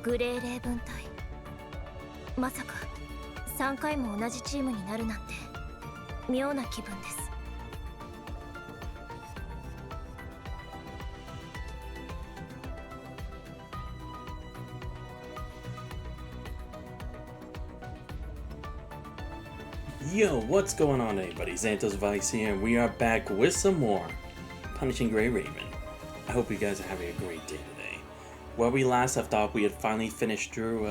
グレーレー分隊。まさか3回も同じチームになるなんて妙な気分です。Yo, what's going on everybody? Xantos Vice here, and we are back with some more Punishing Grey Raven. I hope you guys are having a great day today. Where we last left off, we had finally finished through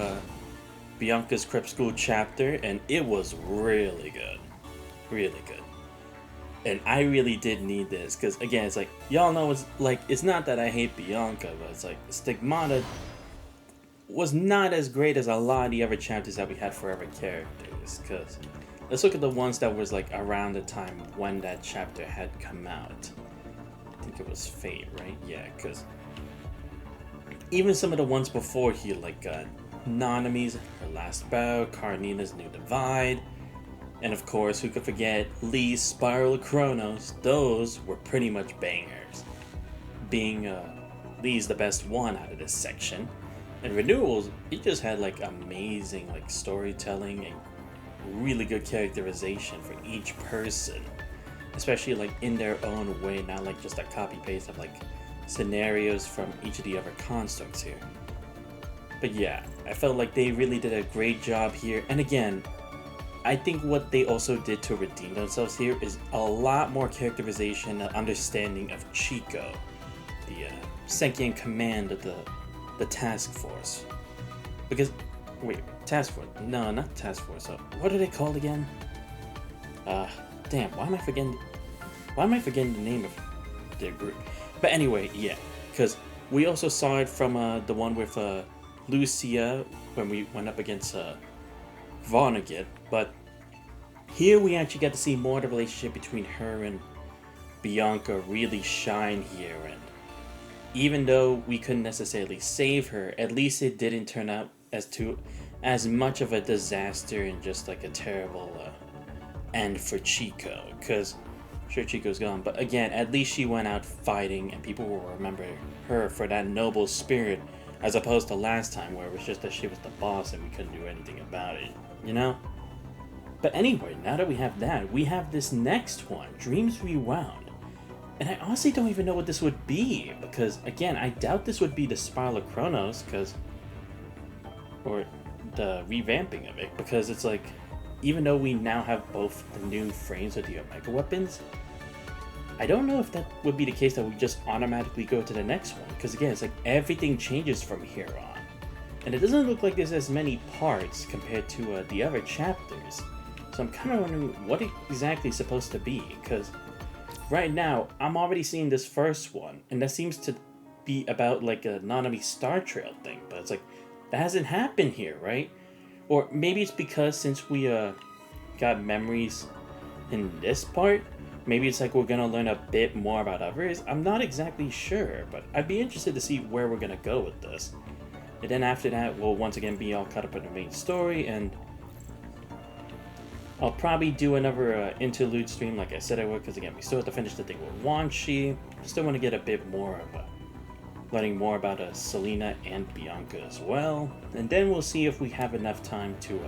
Bianca's Prep School chapter, and it was really good. Really good. And I really did need this, because again, it's like, y'all know, it's not that I hate Bianca, but it's like, Stigmata was not as great as a lot of the other chapters that we had for other characters, because let's look at the ones that was like around the time when that chapter had come out. I think it was Fate, right? Yeah, because even some of the ones before here, like Nanami's Her Last Bow, Karnina's New Divide, and of course, who could forget Lee's Spiral of Chronos, those were pretty much bangers. Being Lee's the best one out of this section. And Renewals, it just had like amazing like storytelling and really good characterization for each person, especially like in their own way, not like just a copy paste of like scenarios from each of the other constructs here. But yeah, I felt like they really did a great job here. And again, I think what they also did to redeem themselves here is a lot more characterization and understanding of Chico, the second in command of the task force. Because wait, task force? No, not task force. What are they called again? Damn. Why am I forgetting the name of their group? But anyway, yeah, because we also saw it from the one with Lucia when we went up against Vonnegut. But here we actually got to see more of the relationship between her and Bianca really shine here. And even though we couldn't necessarily save her, at least it didn't turn out as much of a disaster and just like a terrible end for Chico. Because sure, Chico's gone, but again, at least she went out fighting and people will remember her for that noble spirit, as opposed to last time where it was just that she was the boss and we couldn't do anything about it, you know? But anyway, now that we have that, we have this next one, Dreams Rewound. And I honestly don't even know what this would be, because again, I doubt this would be the Spiral of Chronos, or the revamping of it, because it's like, even though we now have both the new frames of the Omega weapons, I don't know if that would be the case that we just automatically go to the next one, because again, it's like everything changes from here on. And it doesn't look like there's as many parts compared to the other chapters. So I'm kind of wondering what it exactly is supposed to be, because right now, I'm already seeing this first one, and that seems to be about like a Nanami Star Trail thing, but it's like, that hasn't happened here, right? Or maybe it's because since we got memories in this part, maybe it's like we're gonna learn a bit more about others. I'm not exactly sure, but I'd be interested to see where we're gonna go with this. And then after that, we'll once again be all caught up in the main story, and I'll probably do another interlude stream like I said I would, because again, we still have to finish the thing with Wanshi. Still want to get a bit more of learning more about Selena and Bianca as well. And then we'll see if we have enough time to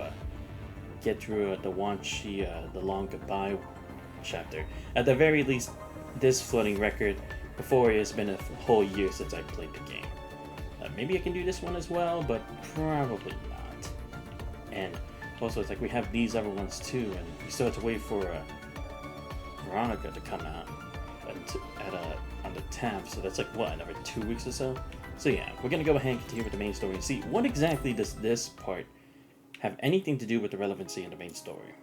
get through the Wanshi, the Long Goodbye chapter. At the very least, this floating record, before it's been a whole year since I played the game. Maybe I can do this one as well, but probably not. And also, it's like we have these other ones too, and we still have to wait for Veronica to come out on the tab. So that's like what, another 2 weeks or so. So yeah, we're gonna go ahead and continue with the main story and see what exactly does this part have anything to do with the relevancy in the main story.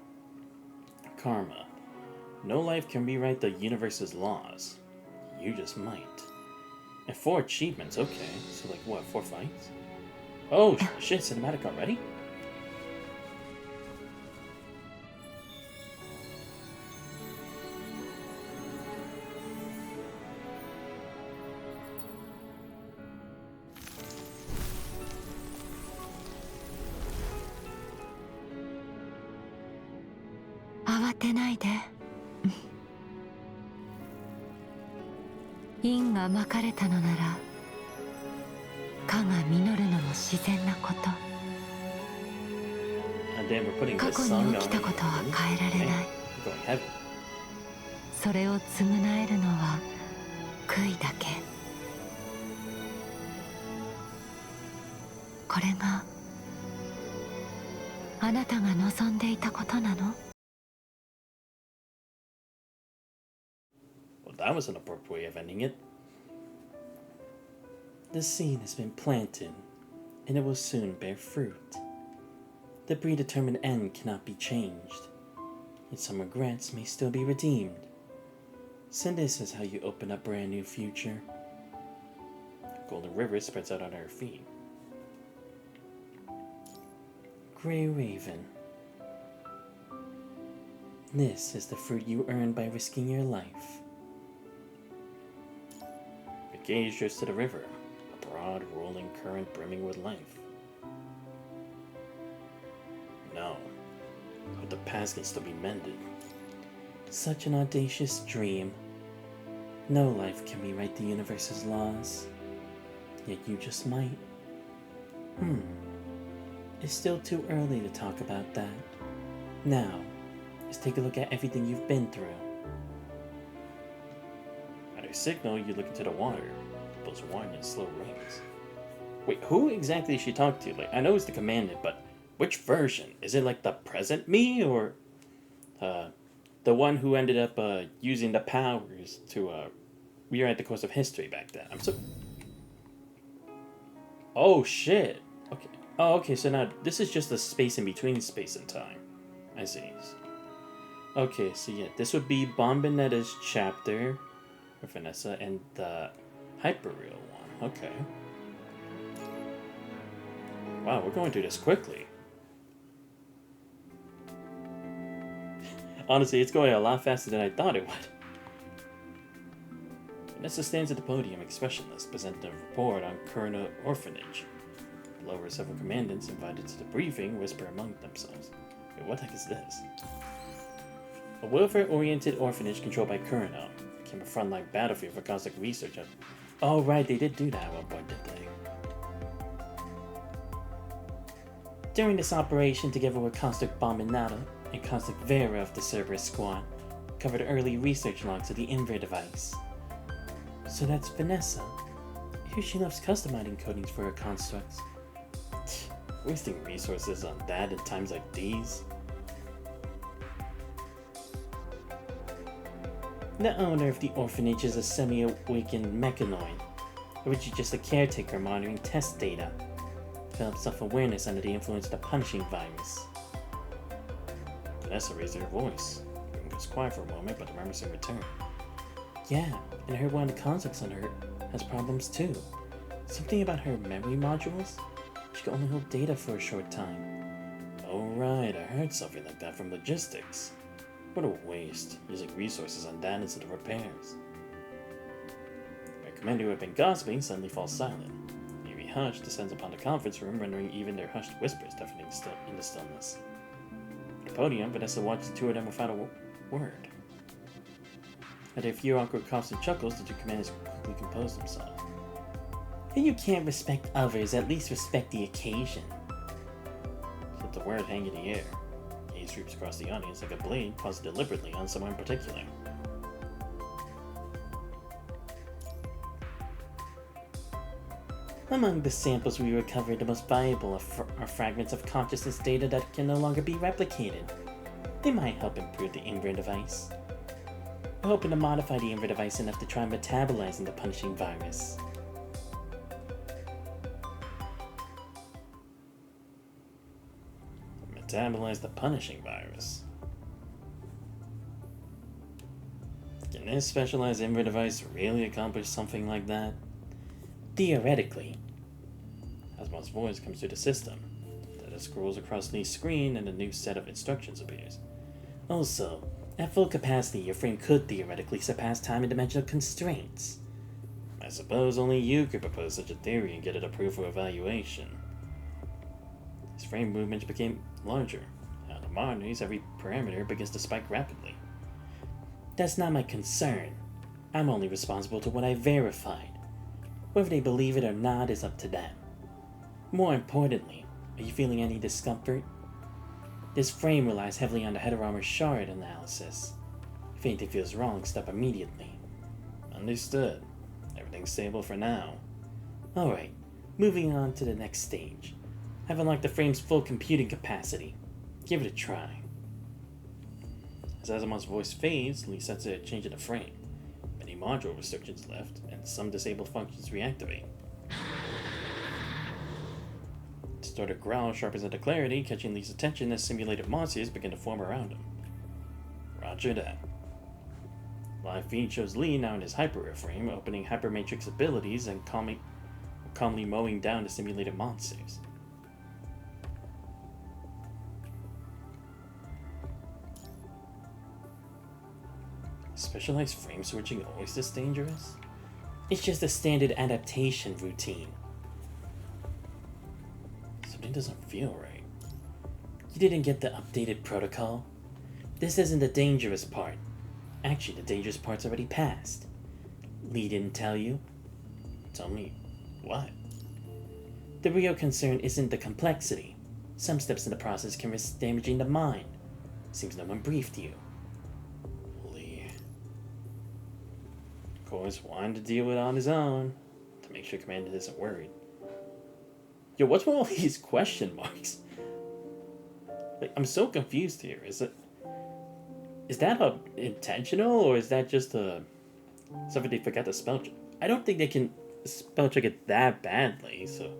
Karma. No life can rewrite the universe's laws. You just might. And 4 achievements. Okay, so like what? 4 fights? Oh shit! Cinematic already? 果が実るのも自然なこと。 damn, we're putting 過 this 去 song に on. 起きたことは変えられない。 We're going heavy. それを償えるのは悔いだけ。これがあなたが望んでいたことなの？ Well, that was an abrupt way of ending it. The seed has been planted, and it will soon bear fruit. The predetermined end cannot be changed, yet some regrets may still be redeemed. So this is how you open a brand new future. Golden River spreads out on our feet. Grey Raven. This is the fruit you earned by risking your life. The gaze drifts to the river, a broad, rolling current brimming with life. No, but the past can still be mended. Such an audacious dream. No life can rewrite the universe's laws. Yet you just might. It's still too early to talk about that. Now, let's take a look at everything you've been through. At a signal, you look into the water. Those wine and slow rains. Wait, who exactly is she talking to? Like, I know it's the commandant, but which version? Is it like the present me, or the one who ended up using the powers to rewrite the course of history back then? I'm so... Oh, shit. Okay. Oh, okay, so now this is just the space in between space and time. I see. Okay, so yeah, this would be Bombanetta's chapter with Vanessa and the Hyperreal one. Okay. Wow, we're going through this quickly. Honestly, it's going a lot faster than I thought it would. Vanessa stands at the podium, expressionless, presenting a report on Kurna Orphanage. Below are several commandants invited to the briefing, whisper among themselves. Wait, what the heck is this? A welfare-oriented orphanage controlled by Kurna became a frontline battlefield for cosmic research. Oh, right, they did do that at one point, didn't they? During this operation, together with Caustic Bombanetta and Caustic Vera of the Cerberus Squad, covered early research logs of the Inver device. So that's Vanessa. I hear she loves customizing coatings for her constructs. Wasting resources on that in times like these. The owner of the orphanage is a semi-awakened mechanoid, originally just a caretaker monitoring test data. Developed self-awareness under the influence of the punishing virus. Vanessa raised her voice. It was quiet for a moment, but the murmurs soon returned. Yeah, and I heard one of the constructs on her has problems too. Something about her memory modules? She can only hold data for a short time. Oh right, I heard something like that from logistics. What a waste, using resources on that instead of repairs. Our commander who had been gossiping suddenly falls silent. An eerie hush descends upon the conference room, rendering even their hushed whispers deafening in the stillness. At the podium, Vanessa watched the two of them without a word. After a few awkward coughs and chuckles, the two commanders quickly composed themselves. If you can't respect others, at least respect the occasion. Let the word hang in the air. He sweeps across the audience like a blade paused deliberately on someone in particular. Among the samples we recovered, the most valuable are fragments of consciousness data that can no longer be replicated. They might help improve the Inver device. We're hoping to modify the Inver device enough to try metabolizing the punishing virus. Metabolize the punishing virus. Can this specialized Inver device really accomplish something like that? Theoretically. Asmon's voice comes through the system. Data scrolls across the screen and a new set of instructions appears. Also, at full capacity, your frame could theoretically surpass time and dimensional constraints. I suppose only you could propose such a theory and get it approved for evaluation. His frame movements became larger. Out of monitors, every parameter begins to spike rapidly. That's not my concern. I'm only responsible to what I verified. Whether they believe it or not is up to them. More importantly, are you feeling any discomfort? This frame relies heavily on the header armor shard analysis. If anything feels wrong, stop immediately. Understood. Everything's stable for now. Alright, moving on to the next stage. I've unlocked the frame's full computing capacity. Give it a try. As Azumon's voice fades, Lee senses a change in the frame. Many module restrictions left, and some disabled functions reactivate. Distorted growl sharpens into clarity, catching Lee's attention as simulated monsters begin to form around him. Roger that. Live feed shows Lee now in his hyper frame, opening hypermatrix abilities and calmly mowing down the simulated monsters. Specialized frame switching always this dangerous? It's just a standard adaptation routine. Something doesn't feel right. You didn't get the updated protocol? This isn't the dangerous part. Actually, the dangerous part's already passed. Lee didn't tell you? Tell me what? The real concern isn't the complexity. Some steps in the process can risk damaging the mind. Seems no one briefed you. Lee. Of course, wanted to deal with it on his own, to make sure Commander isn't worried. Yo, what's with all these question marks? Like, I'm so confused here. Is that intentional, or is that just something they forgot to spell check? I don't think they can spell check it that badly, so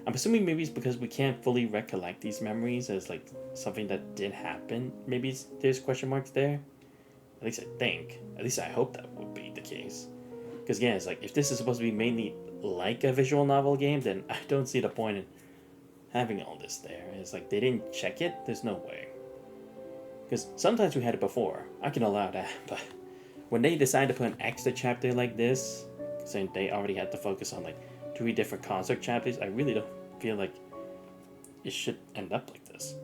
I'm assuming maybe it's because we can't fully recollect these memories as like something that did happen. Maybe there's question marks there. At least I think. At least I hope that would be the case. Because yeah, it's like if this is supposed to be mainly like a visual novel game, then I don't see the point in having all this there. It's like they didn't check it. There's no way. Because sometimes we had it before. I can allow that, but when they decide to put an extra chapter like this, saying they already had to focus on like 3 different concert chapters, I really don't feel like it should end up like this.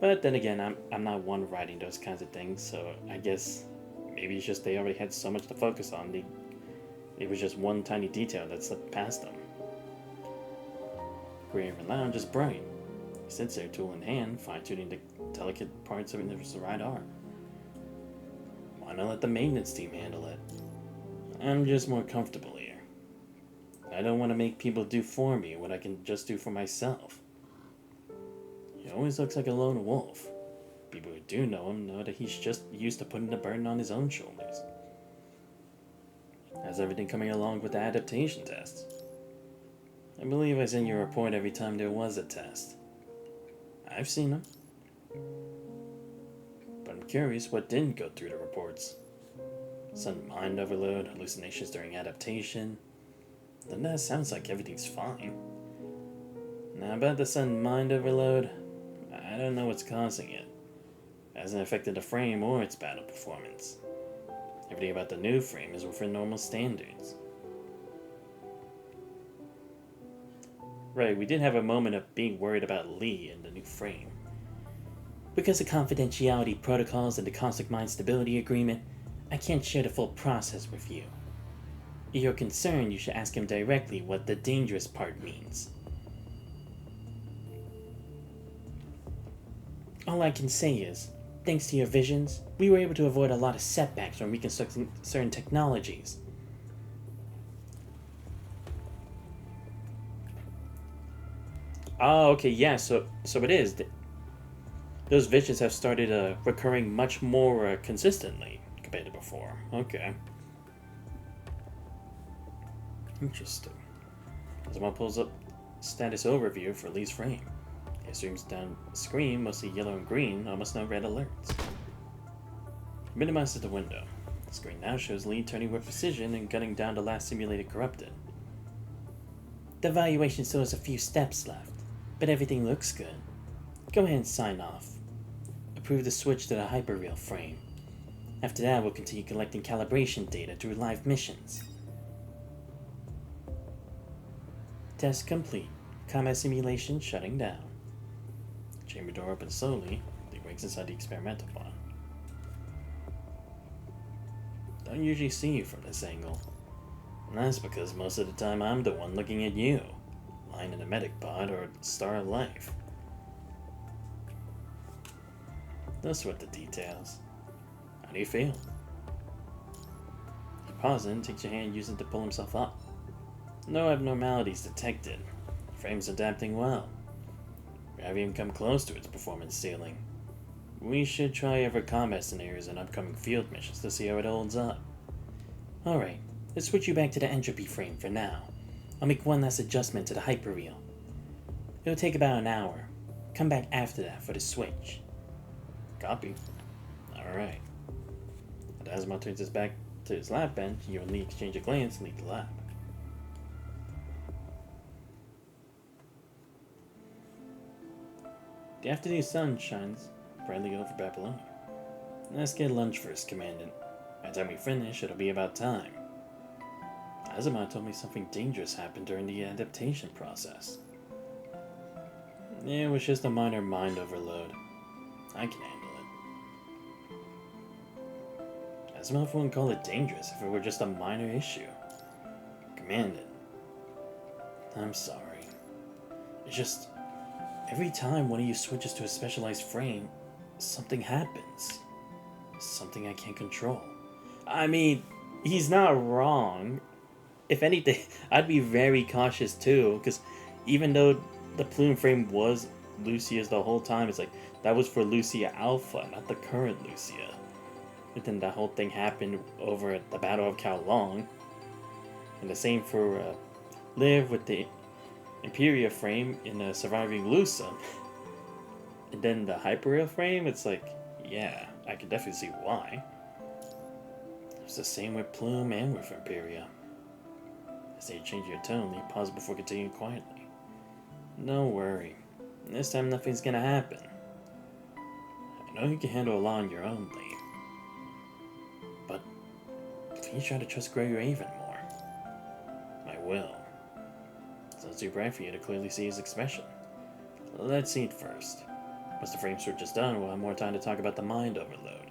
But then again, I'm not one writing those kinds of things, so I guess maybe it's just they already had so much to focus on. It was just one tiny detail that slipped past them. Creative Lounge is bright. He sits there, tool in hand, fine-tuning the delicate parts of the right arm. Why not let the maintenance team handle it? I'm just more comfortable here. I don't want to make people do for me what I can just do for myself. He always looks like a lone wolf. People who do know him know that he's just used to putting the burden on his own shoulders. How's everything coming along with the adaptation tests? I believe I sent you a report every time there was a test. I've seen them. But I'm curious what didn't go through the reports. Sudden mind overload, hallucinations during adaptation. Then that sounds like everything's fine. Now about the sudden mind overload, I don't know what's causing it. It hasn't affected the frame or its battle performance. Everything about the new frame is within normal standards. Right, we did have a moment of being worried about Lee in the new frame. Because of confidentiality protocols and the Cosmic Mind Stability Agreement, I can't share the full process with you. If you're concerned, you should ask him directly what the dangerous part means. All I can say is, thanks to your visions, we were able to avoid a lot of setbacks when reconstructing certain technologies. Oh, okay, yeah, so it is. Those visions have started recurring much more consistently compared to before. Okay. Interesting. Azuma pulls up status overview for Lee's frame. It zooms down screen, mostly yellow and green, almost no red alerts. Minimizes the window. The screen now shows Lee turning with precision and gunning down the last simulated corrupted. The evaluation still has a few steps left, but everything looks good. Go ahead and sign off. Approve the switch to the hyperreal frame. After that, we'll continue collecting calibration data through live missions. Test complete. Combat simulation shutting down. Chamber door opens slowly. Lee wakes inside the experimental pod. Don't usually see you from this angle. That's because most of the time I'm the one looking at you, lying in a medic pod or star of life. Those were the details. How do you feel? He pauses and takes your hand, using it to pull himself up. No abnormalities detected. The frame's adapting well. We haven't even come close to its performance ceiling. We should try other combat scenarios and upcoming field missions to see how it holds up. Alright, let's switch you back to the entropy frame for now. I'll make one last adjustment to the hyperreal. It'll take about an hour. Come back after that for the switch. Copy. Alright. As Asimov turns his back to his lab bench, you and Lee exchange a glance and leave the lab. The afternoon sun shines brightly over Babylonia. Let's get lunch first, Commandant. By the time we finish, it'll be about time. Asimov told me something dangerous happened during the adaptation process. It was just a minor mind overload. I can handle it. Asimov wouldn't call it dangerous if it were just a minor issue. Commandant, I'm sorry. It's just, every time one of you switches to a specialized frame, something happens. Something I can't control. I mean, he's not wrong. If anything, I'd be very cautious too, because even though the plume frame was Lucia's the whole time, it's like, that was for Lucia Alpha, not the current Lucia. But then that whole thing happened over at the Battle of Kowloon. And the same for Liv with the Imperia frame in the Surviving Lusa. And then the Hyperreal frame, it's like, yeah, I can definitely see why. It's the same with Plume and with Imperia. As they change your tone, you pause before continuing quietly. Don't worry. This time nothing's gonna happen. I know you can handle a lot on your own, Lee. But please try to trust Gregory Raven more. I will. It's not too bright for you to clearly see his expression. Let's eat first. Once the frame switch is done, we'll have more time to talk about the mind overload.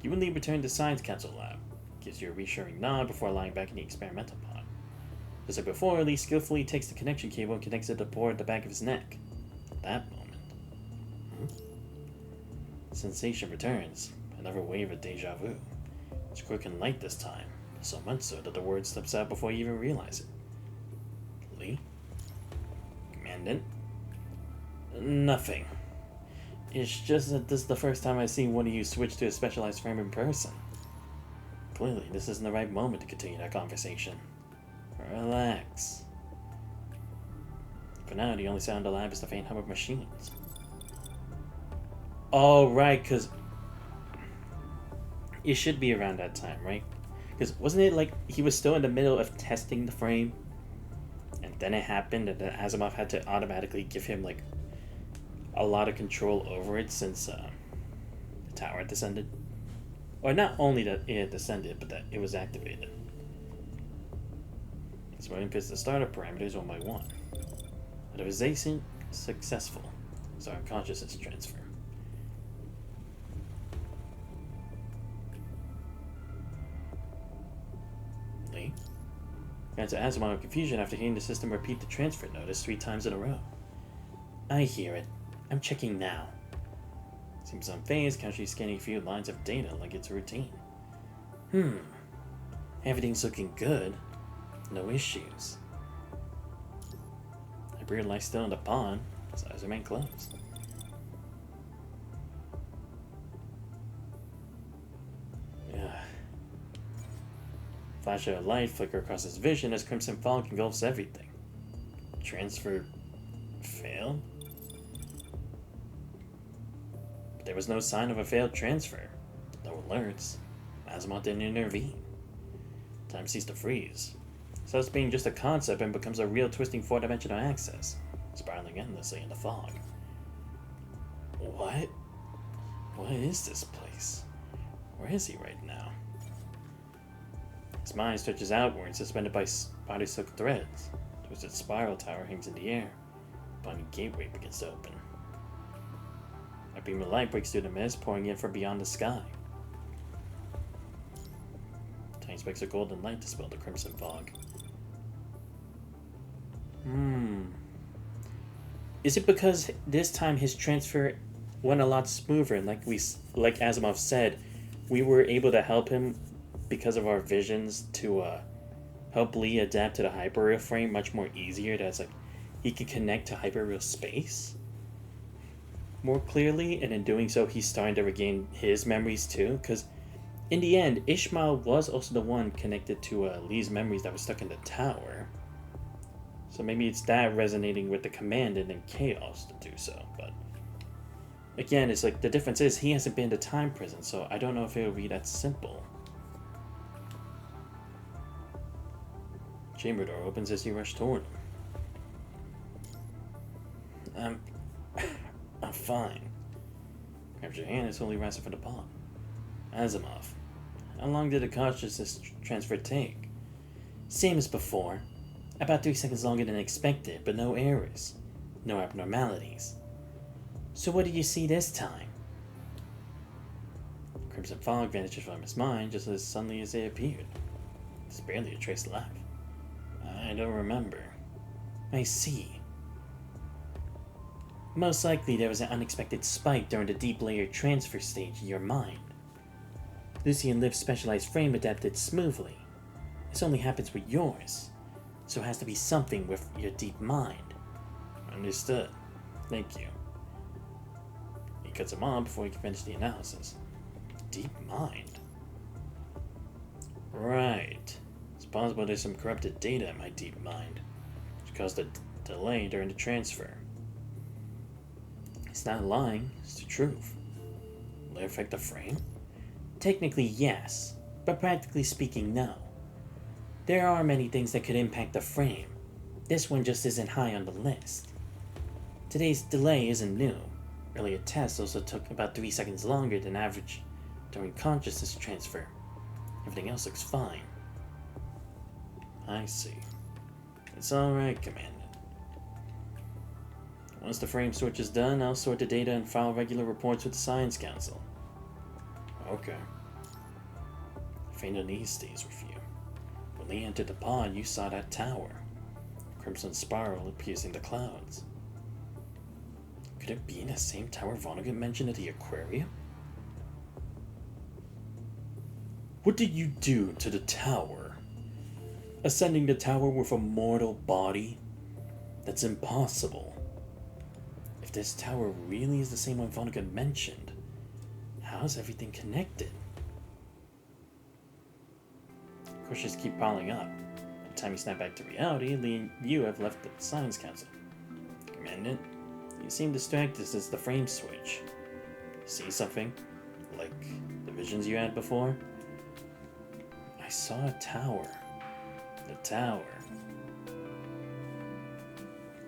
You and Lee return to Science Council Lab. Gives you a reassuring nod before lying back in the experimental pod. Just like before, Lee skillfully takes the connection cable and connects it to the port at the back of his neck. At that moment, sensation returns. Another wave of deja vu. It's quick and light this time, so much so that the word slips out before you even realize it. Lee? Commandant? Nothing. It's just that this is the first time I've seen one of you switch to a specialized frame in person. Clearly, this isn't the right moment to continue that conversation. Relax. For now, the only sound in the lab is the faint hum of machines. Oh, right, because it should be around that time, right? Because wasn't it like he was still in the middle of testing the frame, and then it happened, and then Asimov had to automatically give him like a lot of control over it since the tower had descended? Or not only that it had descended, but that it was activated. So I inputs the startup parameters one by one. Authorization successful. So our consciousness transfer. Lee? Got to Asimov of confusion after hearing the system repeat the transfer notice 3 times in a row. I hear it. I'm checking now. Seems unfazed, casually scanning a few lines of data like it's a routine. Everything's looking good. No issues. Hyperion lies still in the pond. His eyes remain closed. Flash of light flicker across his vision as crimson fog engulfs everything. Transfer failed? But there was no sign of a failed transfer. No alerts. Asimov didn't intervene. Time ceased to freeze. Stops being just a concept and becomes a real twisting 4-dimensional axis, spiraling endlessly in the fog. What? What is this place? Where is he right now? His mind stretches outward, suspended by spider silk threads. A twisted spiral tower hangs in the air. A bony gateway begins to open. beam of light breaks through the mist, pouring in from beyond the sky. Tiny specks of golden light dispel the crimson fog. Is it because this time his transfer went a lot smoother, and like Asimov said, we were able to help him because of our visions to help Lee adapt to the hyperreal frame much more easier. That's like he can connect to hyperreal space more clearly, and in doing so he's starting to regain his memories too, because in the end Ishmael was also the one connected to Lee's memories that was stuck in the tower. So maybe it's that resonating with the command and then chaos to do so. But again, it's like the difference is he hasn't been to time prison, so I don't know if it'll be that simple. Chamber door opens as you rush toward him. I'm fine. Grabs your hand and slowly rises for the pod. Asimov, how long did the consciousness transfer take? Same as before. About 3 seconds longer than expected, but no errors. No abnormalities. So what did you see this time? Crimson fog vanishes from his mind just as suddenly as it appeared. There's barely a trace left. I don't remember. I see. Most likely there was an unexpected spike during the deep layer transfer stage in your mind. Lucy and Liv's specialized frame adapted smoothly. This only happens with yours, so it has to be something with your deep mind. Understood. Thank you. He cuts him off before he can finish the analysis. Deep mind? Right. It's possible there's some corrupted data in my deep mind, which caused a delay during the transfer. It's not lying, it's the truth. Will it affect the frame? Technically, yes, but practically speaking, no. There are many things that could impact the frame. This one just isn't high on the list. Today's delay isn't new. Earlier tests also took about 3 seconds longer than average during consciousness transfer. Everything else looks fine. I see. It's alright, Commander. Once the frame switch is done, I'll sort the data and file regular reports with the Science Council. Okay. Faint unease stays with you. When Lee entered the pod, you saw that tower. Crimson spiral piercing the clouds. Could it be in the same tower Vonnegut mentioned at the aquarium? What did you do to the tower? Ascending the tower with a mortal body? That's impossible. If this tower really is the same one Vonnegut mentioned, how is everything connected? Questions keep piling up. By the time you snap back to reality, Lee and you have left the Science Council. Commandant, you seem distracted since the frame switch. See something? Like the visions you had before? I saw a tower. The tower.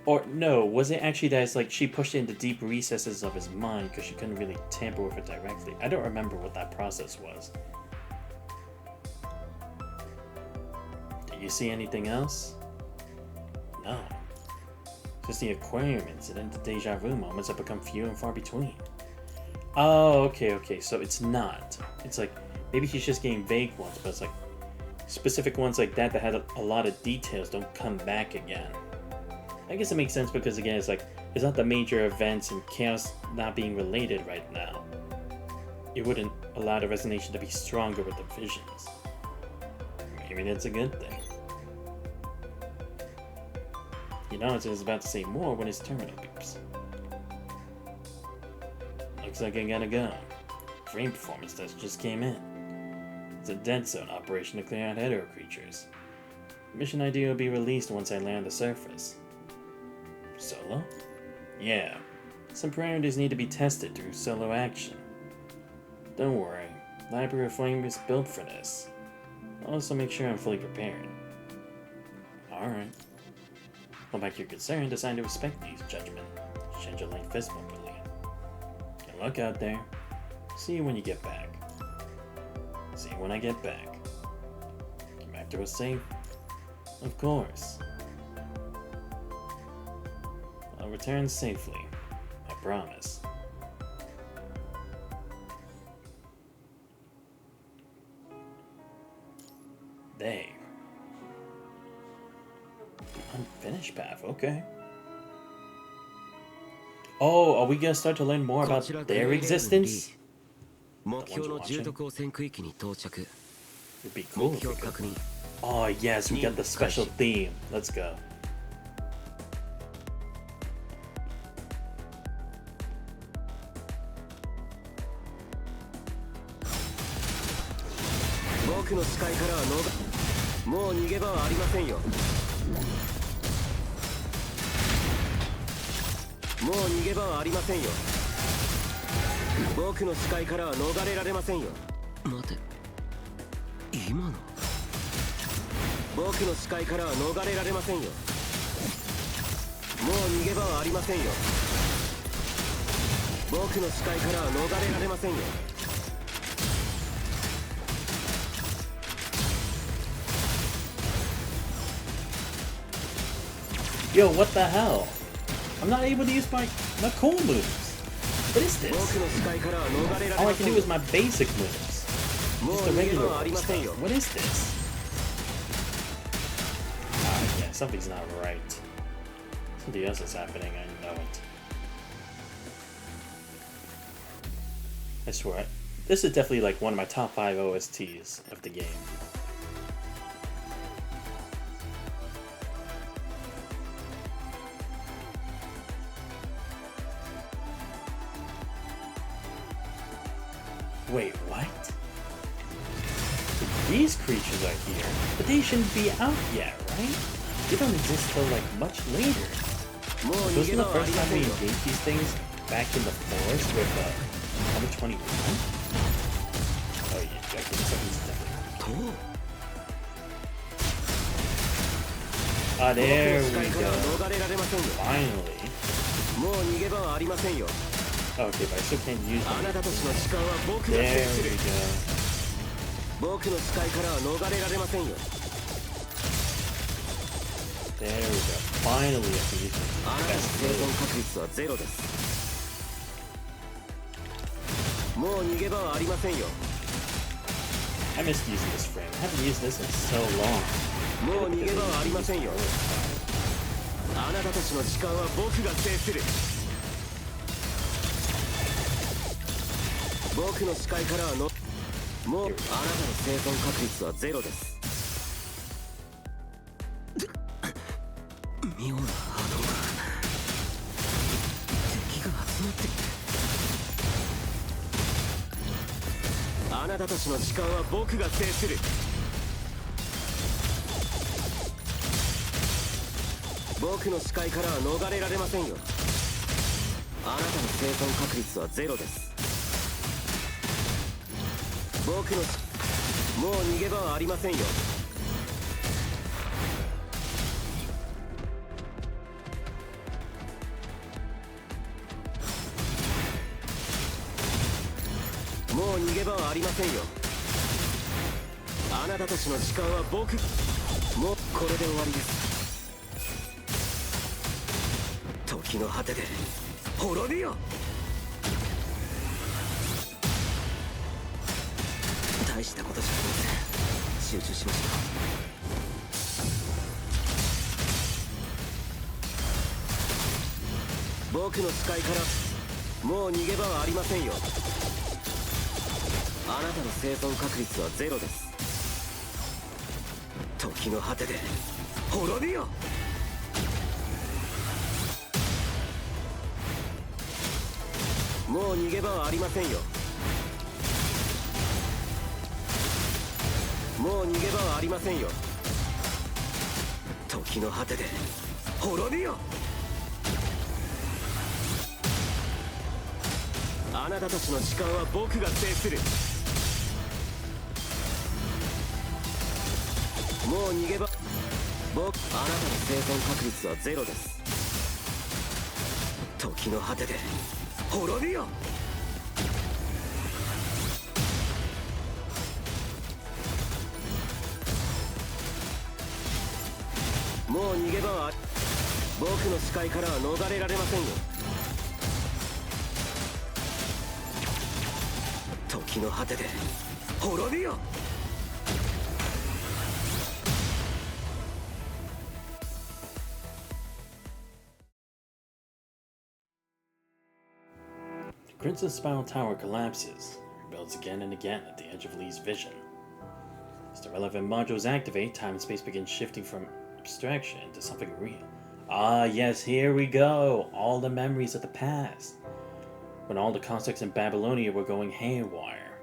Or no, was it actually that it's like she pushed it into deep recesses of his mind because she couldn't really tamper with it directly? I don't remember what that process was. Did you see anything else? No. Just the aquarium incident, the deja vu moments have become few and far between. Oh, okay, so it's not. It's like, maybe she's just getting vague ones, but it's like, specific ones like that that had a lot of details don't come back again. I guess it makes sense because again, it's like, it's not the major events and chaos not being related right now. It wouldn't allow the resonation to be stronger with the visions. Maybe that's a good thing. You know, it's about to say more when his terminal beeps. Looks like I gotta go. Frame performance test just came in. It's a dead zone operation to clear out hetero creatures. Mission ID will be released once I land on the surface. Solo? Yeah. Some parameters need to be tested through solo action. Don't worry. Library of Flame is built for this. I'll also make sure I'm fully prepared. Alright. Hold back your concern, decide to respect Lee's judgment. Change your light fist properly. Good luck out there. See you when you get back. See you when I get back. Get back to us safe? Of course. I'll return safely. I promise. They. Unfinished path, okay. Oh, are we gonna start to learn more about their existence? 目標の重篤汚染区域に到着。 It'd be cool 目 if we 標 could. 確認。 Oh, yes, we got the special theme. Let's go. 僕の視界からはもう逃げ場はありませんよ。もう逃げ場はありませんよ。僕の視界からは逃れられませんよ。待て、今の。僕の視界からは逃れられませんよ。もう逃げ場はありませんよ。僕の視界からは逃れられませんよ。Yo, what the hell? I'm not able to use my cool moves. What is 僕 this? の視界からは逃れられ All ま I せ can ん do よ。 is my basic moves. もう Just the 逃げ regular 場はありませんよ。 stuff. What is this? Ah, yeah, something's not right. Something else is happening, I know it. I swear, this is definitely like one of my top 5 OSTs of the game. Wait, what? These creatures are here, but they shouldn't be out yet, right? They don't exist till like much later. もう逃 Wasn't げ the 場はあ first りま time せん we よ。 engaged these things back in the forest with number 21? Oh yeah, okay, so he's definitely. と Ah, 僕の there 視 we 界からは go. 逃れられませんよ。 Finally. もう逃げ場はありませんよ。 Okay, but I still can't use あ them. なたたちの時間は僕が There 制す we る。 go. 僕の視界からは逃れられませんよ。 There we go. Finally, I can use あなたの them. 生存確率はゼロです。もう逃げ場はありませんよ。 I missed using this frame. I haven't used this in so long. もう逃げ場はありませんよ。あなたたちの時間は僕が制する。僕の視界からはもうあなたの生存確率はゼロです。妙な波動が敵が集まっている。あなたたちの時間は僕が制する。僕の視界からは逃れられませんよ。あなたの生存確率はゼロです。僕のもう逃げ場はありませんよ。もう逃げ場はありませんよ。あなたたちの時間は僕もうこれで終わりです。時の果てで滅びよ。大したことじゃありません。集中しましょう。僕の視界からもう逃げ場はありませんよ。あなたの生存確率はゼロです。時の果てで滅びよ。もう逃げ場はありませんよ。もう逃げ場はありませんよ。時の果てで滅びよ。あなたたちの時間は僕が制する。もう逃げ場あなたの生存確率はゼロです。時の果てで滅びよ。もう逃げ場は僕の視界からは逃れられませんよ。時の果てで滅びよ。Crimson Spiral Tower collapses, rebuilds again and again at the edge of Lee's vision. As the relevant modules activate, time and space begin shifting from abstraction into something real. Ah, yes, here we go! All the memories of the past. When all the constructs in Babylonia were going haywire.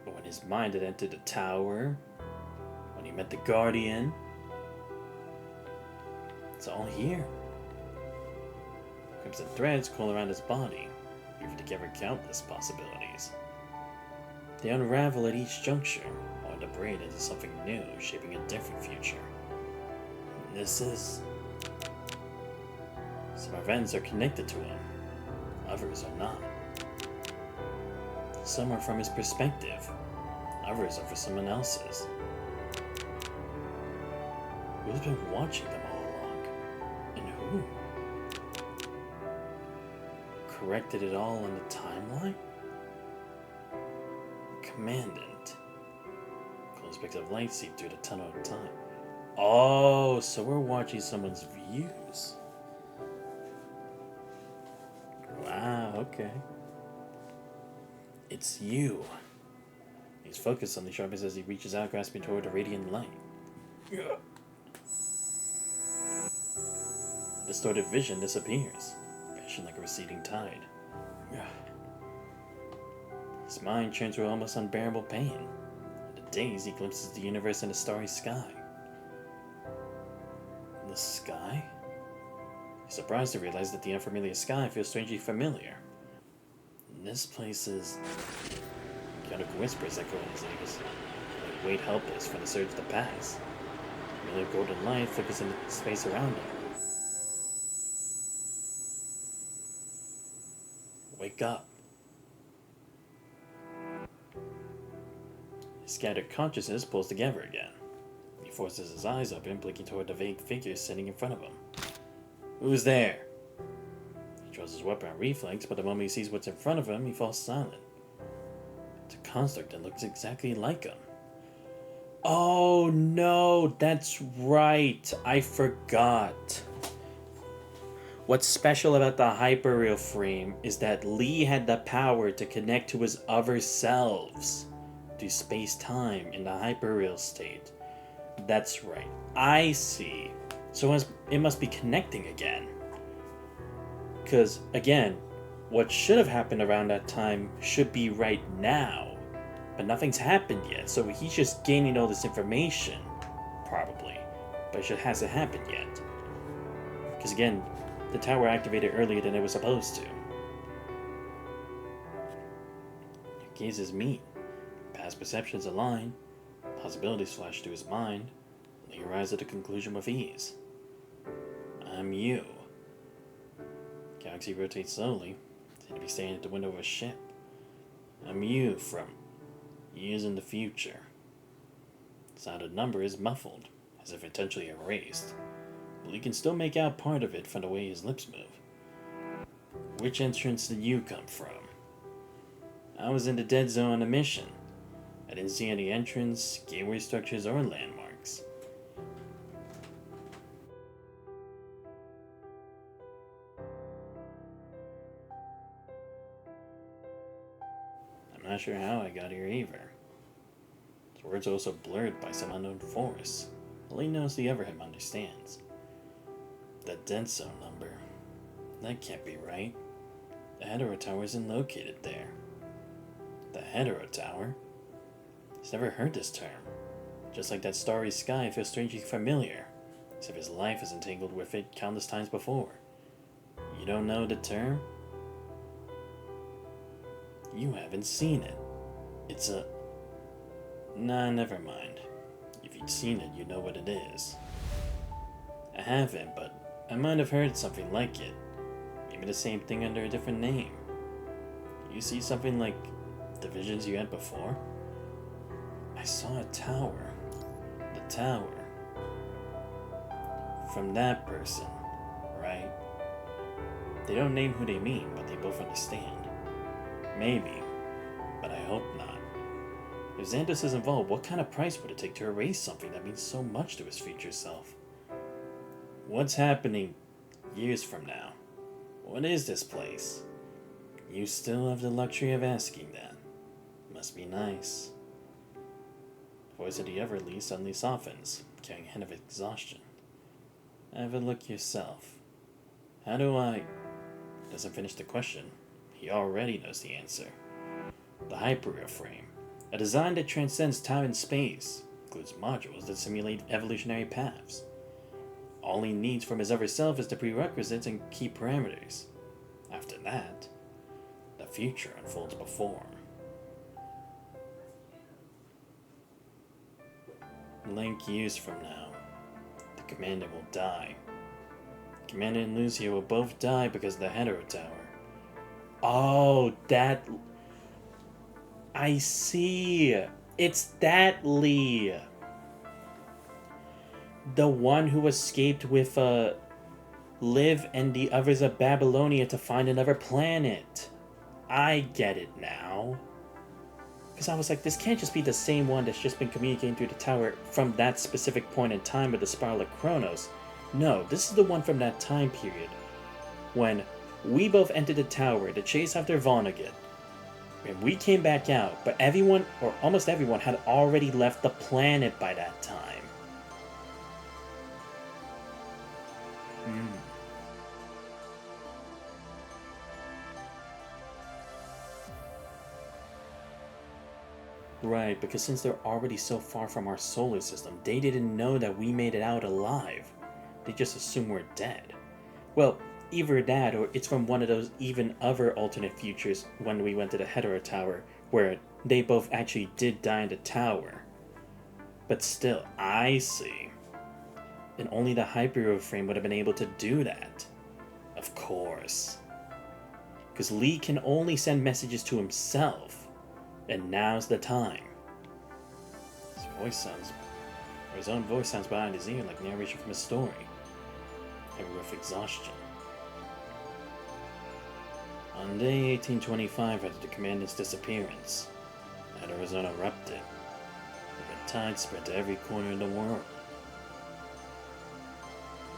But when his mind had entered the tower, when he met the Guardian, it's all here. Crimson threads coil around his body, weaving together countless possibilities. They unravel at each juncture, while the braid into something new, shaping a different future. And this is... Some events are connected to him, others are not. Some are from his perspective, others are for someone else's. Who's been watching them all along? And who? Corrected it all in the timeline? Commandant. Close bits of light seep through the tunnel of time. Oh, so we're watching someone's views. Wow, okay. It's you. He's focused on the sharpness as he reaches out, grasping toward the radiant light. The distorted vision disappears, vanishing like a receding tide. His mind churns through almost unbearable pain. In a daze, he glimpses the universe in a starry sky. The sky? He's surprised to realize that the unfamiliar sky feels strangely familiar. This place is... Chaotic whispers echo in his ears. They wait helpless for the surge to pass. A million golden light flickers into the space around him. Wake up. His scattered consciousness pulls together again. He forces his eyes open, blinking toward the vague figure sitting in front of him. Who's there? He draws his weapon on reflex, but the moment he sees what's in front of him, he falls silent. It's a construct that looks exactly like him. Oh no, that's right. I forgot. What's special about the hyperreal frame is that Lee had the power to connect to his other selves through space-time in the hyperreal state. That's right. I see. So it must be connecting again. Because, again, what should have happened around that time should be right now. But nothing's happened yet, so he's just gaining all this information. Probably. But it just hasn't happened yet. Because, again, the tower activated earlier than it was supposed to. Gazes meet. Past perceptions align. Possibilities flash through his mind. And he arrives at a conclusion with ease. I'm you. Galaxy rotates slowly. Seem to be staring at the window of a ship. I'm you from years in the future. The sound of number is muffled, as if intentionally erased. But you can still make out part of it from the way his lips move. Which entrance did you come from? I was in the dead zone on a mission. I didn't see any entrance, gateway structures, or landmarks. I'm not sure how I got here either. His words are also blurred by some unknown force. Only knows the other him understands. That dead zone number. That can't be right. The Hetero Tower isn't located there. The Hetero Tower? He's never heard this term. Just like that starry sky feels strangely familiar, as if his life is entangled with it countless times before. You don't know the term? You haven't seen it. It's a... Nah, never mind. If you'd seen it, you'd know what it is. I haven't, but I might have heard something like it. Maybe the same thing under a different name. You see something like the visions you had before? I saw a tower. The tower. From that person, right? They don't name who they mean, but they both understand. Maybe, but I hope not. If Xanthus is involved, what kind of price would it take to erase something that means so much to his future self? What's happening years from now? What is this place? You still have the luxury of asking that. Must be nice. The voice of the Everleaf suddenly softens, carrying a hint of exhaustion. Have a look yourself. How do I... Doesn't finish the question. He already knows the answer. The Hyper frame, a design that transcends time and space, includes modules that simulate evolutionary paths. All he needs from his other self is the prerequisites and key parameters. After that, the future unfolds before him. Like years from now, the Commander will die. Commander and Lucia will both die because of the Hetero Tower. Oh, that... I see. It's that Lee. The one who escaped with Liv and the others of Babylonia to find another planet. I get it now. Because I was like, this can't just be the same one that's just been communicating through the tower from that specific point in time with the Spiral of Kronos. No, this is the one from that time period when we both entered the tower to chase after Vonnegut. And we came back out, but everyone, or almost everyone, had already left the planet by that time. Right, because since they're already so far from our solar system, they didn't know that we made it out alive. They just assume we're dead. Well, either that, or it's from one of those even other alternate futures when we went to the Hetero Tower, where they both actually did die in the tower. But still, I see. And only the Hyper frame would have been able to do that. Of course. Because Lee can only send messages to himself. And now's the time. His own voice sounds behind his ear like narration from a story. Heavy with exhaustion. On day 1825 after the Commandant's disappearance, Arizona erupted. The red tide spread to every corner of the world.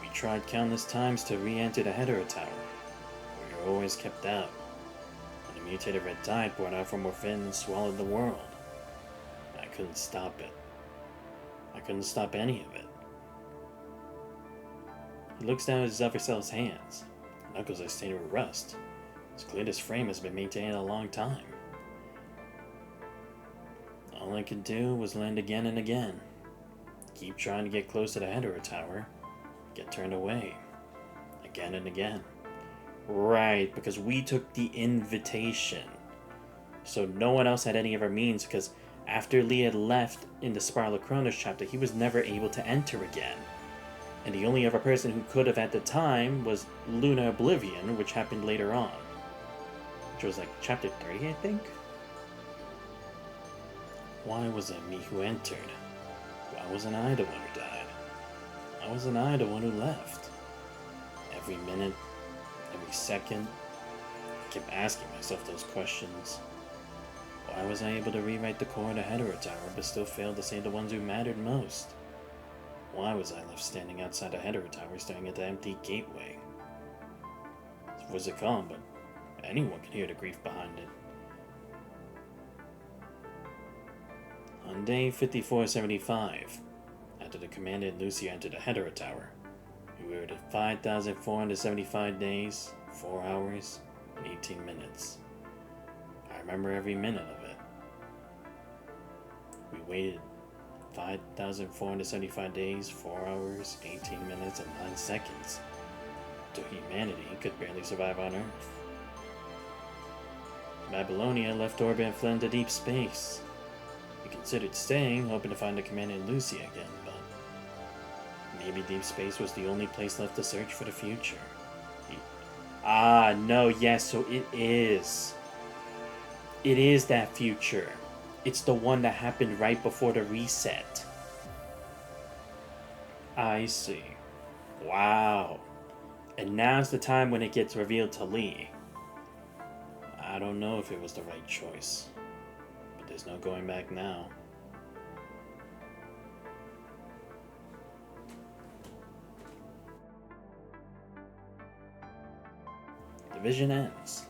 We tried countless times to re-enter the Hetero Tower, but we were always kept out. And the mutated red tide poured out from within and swallowed the world. I couldn't stop it. I couldn't stop any of it. He looks down at his upper cell's hands. The knuckles are stained with rust. It's clear this frame has been maintained a long time. All I could do was land again and again. Keep trying to get close to the Hetero Tower. Get turned away. Again and again. Right, because we took the invitation. So no one else had any other means, because after Lee had left in the Spiral of Kronos chapter, he was never able to enter again. And the only other person who could have at the time was Lunar Oblivion, which happened later on. Which was like chapter 30, I think? Why was it me who entered? Why wasn't I the one who died? Why wasn't I the one who left? Every minute, every second, I kept asking myself those questions. Why was I able to rewrite the core of the Hetero Tower but still failed to save the ones who mattered most? Why was I left standing outside the Hetero Tower staring at the empty gateway? His voice had calm, but anyone could hear the grief behind it. On day 5475, after the Commander and Lucy entered the Hetero Tower, we were at 5,475 days, 4 hours, and 18 minutes. I remember every minute of it. We waited 5,475 days, 4 hours, 18 minutes, and 9 seconds, till humanity could barely survive on Earth. Babylonia left orbit and fled into deep space. We considered staying, hoping to find the Commander and Lucy again, but maybe deep space was the only place left to search for the future. No, yes, so it is. It is that future. It's the one that happened right before the reset. I see. Wow. And now's the time when it gets revealed to Lee. I don't know if it was the right choice, but there's no going back now. The vision ends.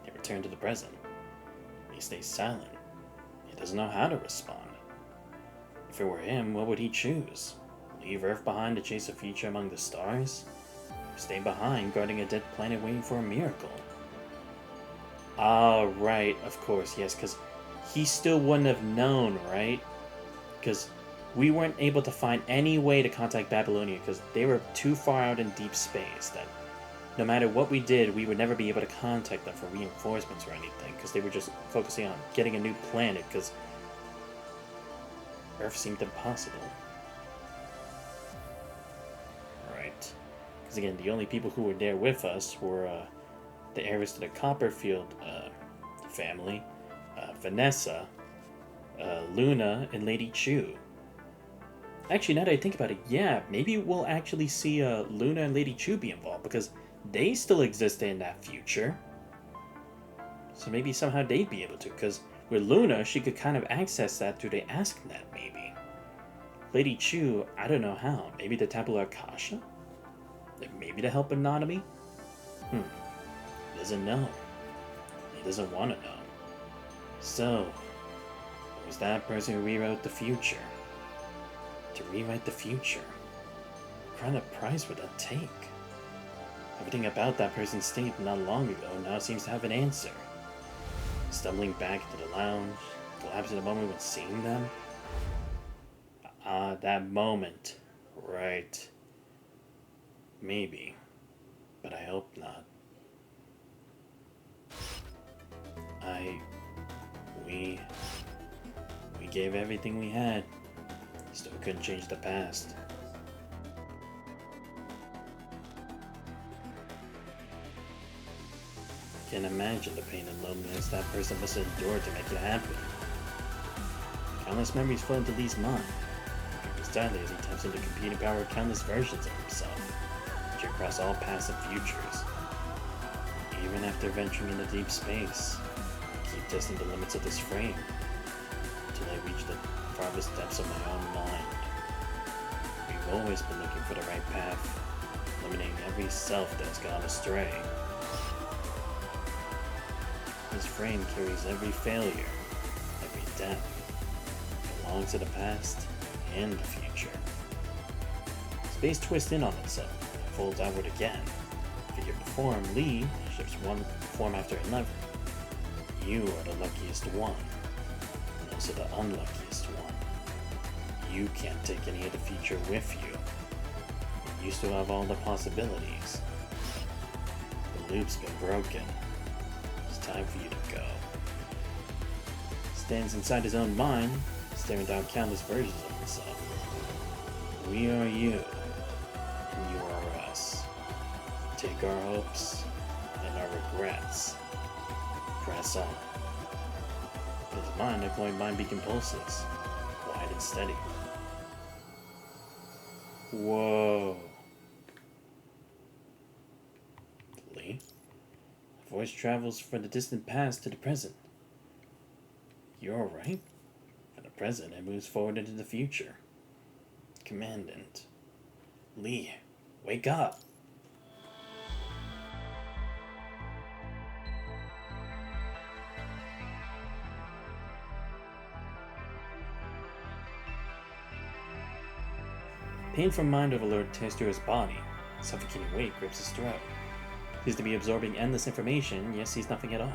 They return return to the present. He stays silent. He doesn't know how to respond. If it were him, what would he choose? Leave Earth behind to chase a future among the stars? Or stay behind, guarding a dead planet waiting for a miracle? Ah, right, of course, yes, because he still wouldn't have known, right? Because we weren't able to find any way to contact Babylonia because they were too far out in deep space that no matter what we did, we would never be able to contact them for reinforcements or anything because they were just focusing on getting a new planet because Earth seemed impossible. Right. Because again, the only people who were there with us were the heirs to the Copperfield family, Vanessa, Luna, and Lady Chu. Actually, now that I think about it, yeah, maybe we'll actually see Luna and Lady Chu be involved because they still exist in that future. So maybe somehow they'd be able to, because with Luna, she could kind of access that through the AskNet, maybe. Lady Chu, I don't know how. Maybe the Tabula Akasha? Maybe to help Anatomy? He doesn't know. He doesn't want to know. So, it was that person who rewrote the future. To rewrite the future? What kind of price would that take? Everything about that person's state not long ago now seems to have an answer. Stumbling back into the lounge, collapsing the moment when seeing them. That moment. Right. Maybe. But I hope not. We gave everything we had. Still couldn't change the past. Can't imagine the pain and loneliness that person must have endured to make it happen. Countless memories flow into Lee's mind. He sadly as he taps into computing power of countless versions of himself, which across all past and futures. Even after venturing into deep space, I keep testing the limits of this frame, until I reach the farthest depths of my own mind. We've always been looking for the right path, eliminating every self that has gone astray. This frame carries every failure, every death. It belongs to the past and the future. Space twists in on itself, folds outward again. Figure before him, Lee shifts one form after another. You are the luckiest one, and also the unluckiest one. You can't take any of the future with you. You still have all the possibilities. The loop's been broken. Time for you to go. Stands inside his own mind, staring down countless versions of himself. We are you, and you are us. Take our hopes and our regrets. Press on. His mind, a glowing mind beacon pulses, wide and steady. Whoa. Lee? Voice travels from the distant past to the present. You're alright? From the present, it moves forward into the future. Commandant. Lee, wake up! Pain from mind overload tears through his body. Suffocating weight grips his throat. Seems to be absorbing endless information, yet sees nothing at all.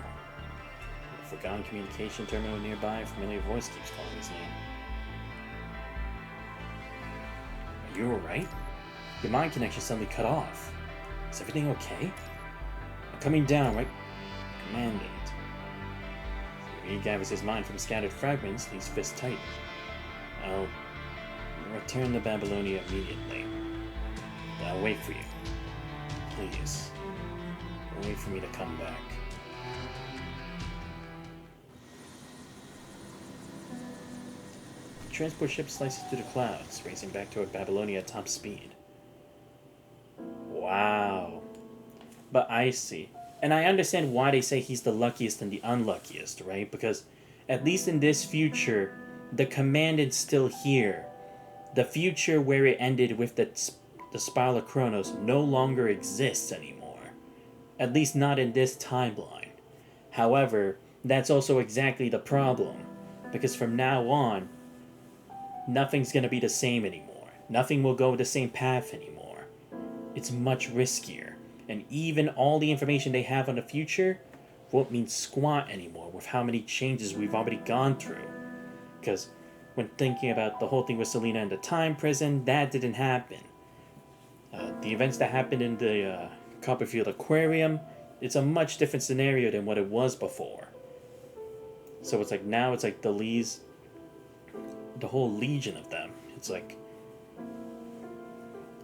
A forgotten communication terminal nearby, a familiar voice keeps calling his name. Are you alright? Your mind connection suddenly cut off. Is everything okay? I'm coming down, right? Commandant. He gathers his mind from scattered fragments, Lee's fist tight. I'll return to Babylonia immediately. I'll wait for you. Please. Wait for me to come back. The transport ship slices through the clouds, racing back toward Babylonia at top speed. Wow. But I see. And I understand why they say he's the luckiest and the unluckiest, right? Because at least in this future, the Commandant's still here. The future where it ended with the Spiral of Kronos no longer exists anymore. At least not in this timeline. However, that's also exactly the problem. Because from now on, nothing's going to be the same anymore. Nothing will go the same path anymore. It's much riskier. And even all the information they have on the future won't mean squat anymore with how many changes we've already gone through. Because when thinking about the whole thing with Selena in the time prison, that didn't happen. The events that happened in the Copperfield Aquarium, it's a much different scenario than what it was before. So it's like now it's like the Lees, the whole legion of them. It's like,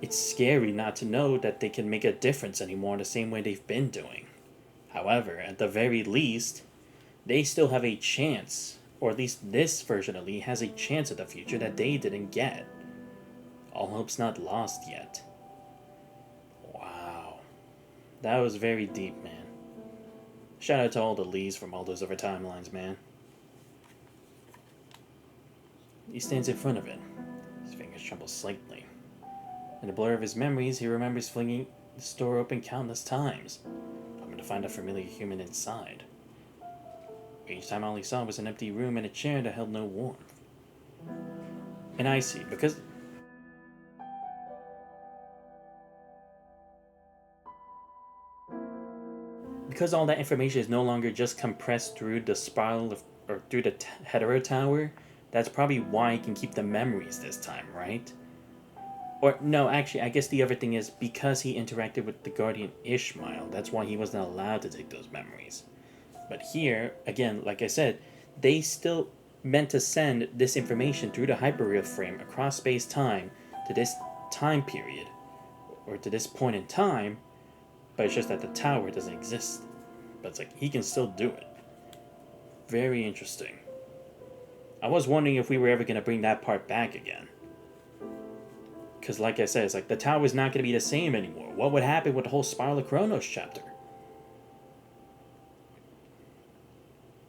it's scary not to know that they can make a difference anymore in the same way they've been doing. However, at the very least, they still have a chance, or at least this version of Lee has a chance at the future that they didn't get. All hope's not lost yet. Wow. That was very deep, man. Shout out to all the Lees from all those other timelines, man. He stands in front of it. His fingers tremble slightly. In the blur of his memories, he remembers flinging the store open countless times, hoping to find a familiar human inside. Each time all he saw was an empty room and a chair that held no warmth. And I see, because all that information is no longer just compressed through the spiral of, or through the hetero tower, that's probably why he can keep the memories this time, right? Or, no, actually, I guess the other thing is because he interacted with the Guardian Ishmael, that's why he wasn't allowed to take those memories. But here, again, like I said, they still meant to send this information through the hyperreal frame across space-time to this time period, or to this point in time, but it's just that the tower doesn't exist. But it's like, he can still do it. Very interesting. I was wondering if we were ever going to bring that part back again. Because like I said, it's like the tower is not going to be the same anymore. What would happen with the whole Spiral of Chronos chapter?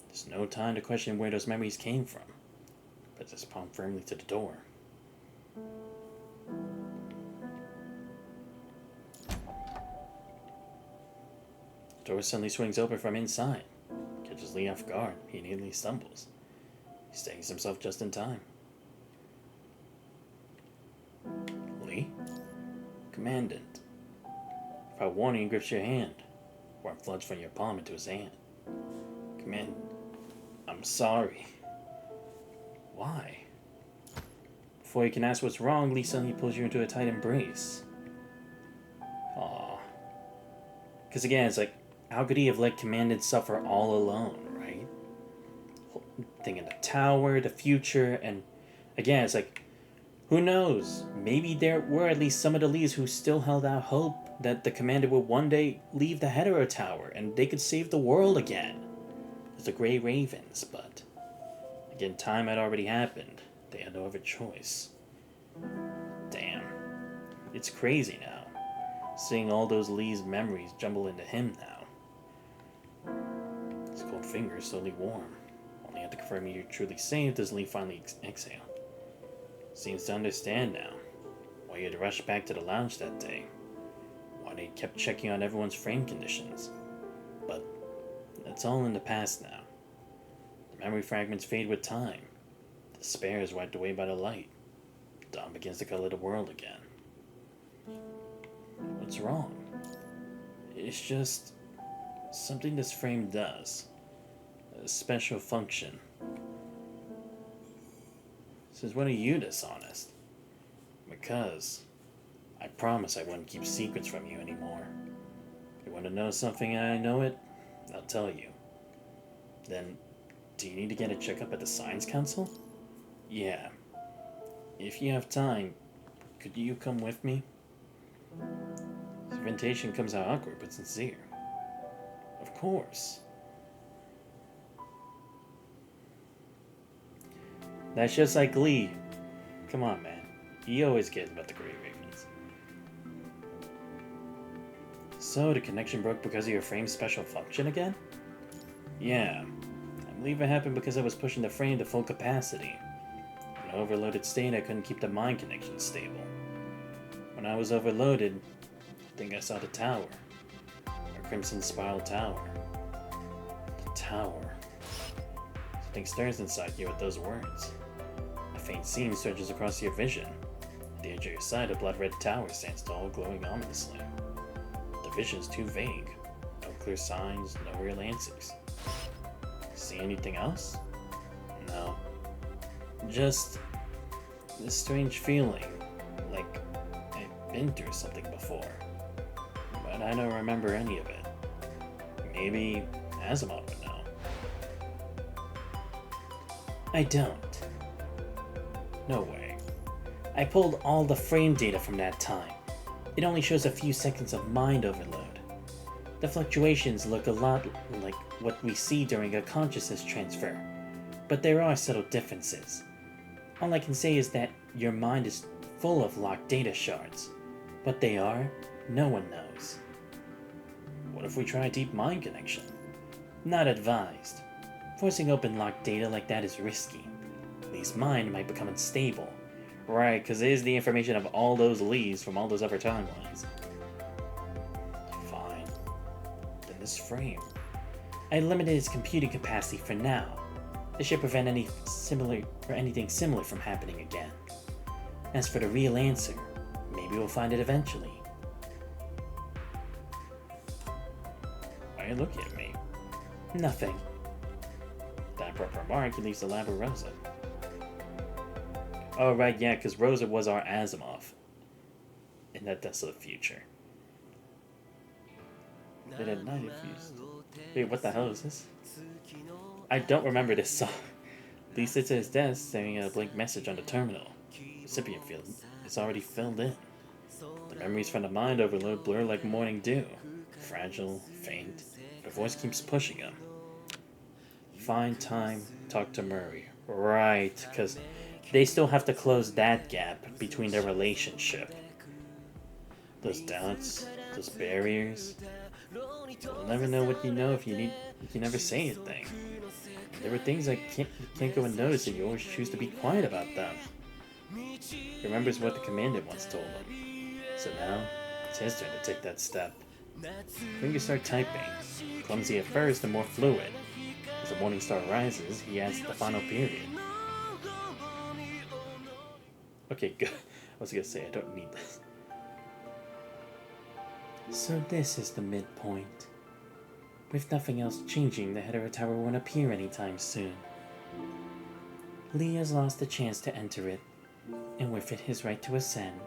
There's no time to question where those memories came from. Puts his palm firmly to the door. The door suddenly swings open from inside. Catches Lee off guard. He nearly stumbles. He steadies himself just in time. Lee? Commandant. Without warning, he grips your hand. Warmth floods from your palm into his hand. Commandant, I'm sorry. Why? Before you can ask what's wrong, Lee suddenly pulls you into a tight embrace. Aww. Because again, it's like, how could he have let Commandant suffer all alone, right? Thing in the tower, the future, and again, it's like, who knows? Maybe there were at least some of the Lees who still held out hope that the Commander would one day leave the Hetero Tower and they could save the world again. As the Grey Ravens, but again, time had already happened. They had no other choice. Damn. It's crazy now. Seeing all those Lee's memories jumble into him now. His cold fingers slowly warm. Only have to confirm you're truly saved as Lee finally exhale. Seems to understand now why you had to rush back to the lounge that day. Why they kept checking on everyone's frame conditions. But that's all in the past now. The memory fragments fade with time. Despair is wiped away by the light. Dawn begins to color the world again. What's wrong? It's just something this frame does. A special function. Since when are you dishonest? Because I promise I wouldn't keep secrets from you anymore. If you want to know something and I know it, I'll tell you. Then, do you need to get a checkup at the Science Council? Yeah. If you have time, could you come with me? His invitation comes out awkward but sincere. Of course. That's just like Lee. Come on, man. He always cares about the Grey Ravens. So, the connection broke because of your frame's special function again? Yeah. I believe it happened because I was pushing the frame to full capacity. In an overloaded state, I couldn't keep the mind connection stable. When I was overloaded, I think I saw the tower. A crimson spiral tower. tower. Something stirs inside you at those words. A faint seam surges across your vision. At the edge of your sight, a blood-red tower stands tall, glowing ominously. The vision's too vague. No clear signs, no real answers. See anything else? No. Just this strange feeling, like I've been through something before. But I don't remember any of it. Maybe Asimov would know. I don't. No way. I pulled all the frame data from that time. It only shows a few seconds of mind overload. The fluctuations look a lot like what we see during a consciousness transfer, but there are subtle differences. All I can say is that your mind is full of locked data shards. What they are, no one knows. What if we try a deep mind connection? Not advised. Forcing open locked data like that is risky. Lee's mind might become unstable. Right, because it is the information of all those Lees from all those other timelines. Fine. Then this frame. I limited its computing capacity for now. This should prevent anything similar from happening again. As for the real answer, maybe we'll find it eventually. Why are you looking at me? Nothing. That abrupt remark leaves the lab with Rosa. Oh right, yeah, because Rosa was our Asimov in that desolate future. Late at night, wait, what the hell is this? I don't remember this song. Lee sits at his desk, staring at a blank message on the terminal. The recipient field is already filled in. The memories from the mind overload blur like morning dew. Fragile, faint. The voice keeps pushing him. Find time, talk to Murray. Right, because they still have to close that gap between their relationship. Those doubts, those barriers. You'll never know what you know if you never say anything. There were things you can't go unnoticed and you always choose to be quiet about them. He remembers what the commandant once told him. So now, it's his turn to take that step. Fingers start typing. Clumsy at first and more fluid. As the morning star rises, he adds the final period. Okay, good. I was gonna say, I don't need this. So this is the midpoint. With nothing else changing, the Hetero Tower won't appear anytime soon. Lee has lost the chance to enter it, and with it his right to ascend.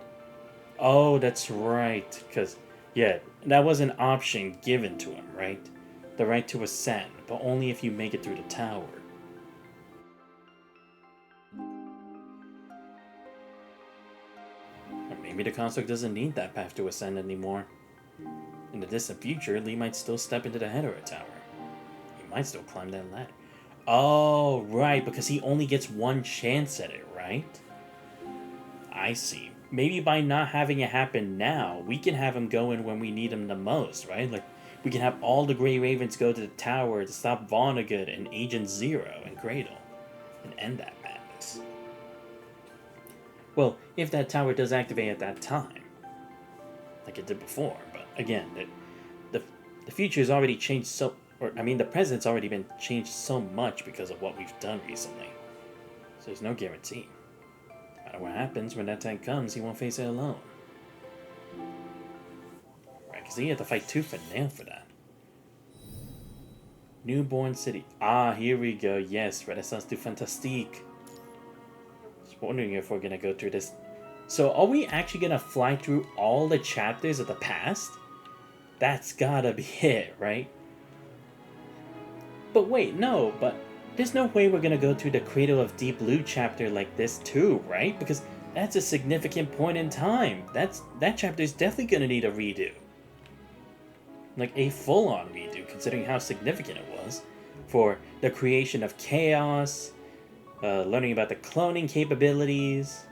Oh, that's right, because, yeah, that was an option given to him, right? The right to ascend, but only if you make it through the tower. Or maybe the construct doesn't need that path to ascend anymore. In the distant future, Lee might still step into the Hetero Tower. He might still climb that ladder. Oh, right, because he only gets one chance at it, right? I see. Maybe by not having it happen now, we can have him go in when we need him the most, right? Like, we can have all the Grey Ravens go to the tower to stop Vonnegut and Agent Zero and Cradle and end that madness. Well, if that tower does activate at that time, like it did before, but again, the future has already changed the present's already been changed so much because of what we've done recently. So there's no guarantee. No matter what happens, when that time comes, he won't face it alone. Right, because he had to fight tooth and nail for that. Newborn City. Ah, here we go. Yes, Renaissance du Fantastique. Just wondering if we're gonna go through this. So are we actually gonna fly through all the chapters of the past? That's gotta be it, right? But wait, no, but there's no way we're gonna go through the Cradle of Deep Blue chapter like this too, right? Because that's a significant point in time. That chapter is definitely gonna need a redo. Like a full-on redo, considering how significant it was for the creation of chaos, learning about the cloning capabilities,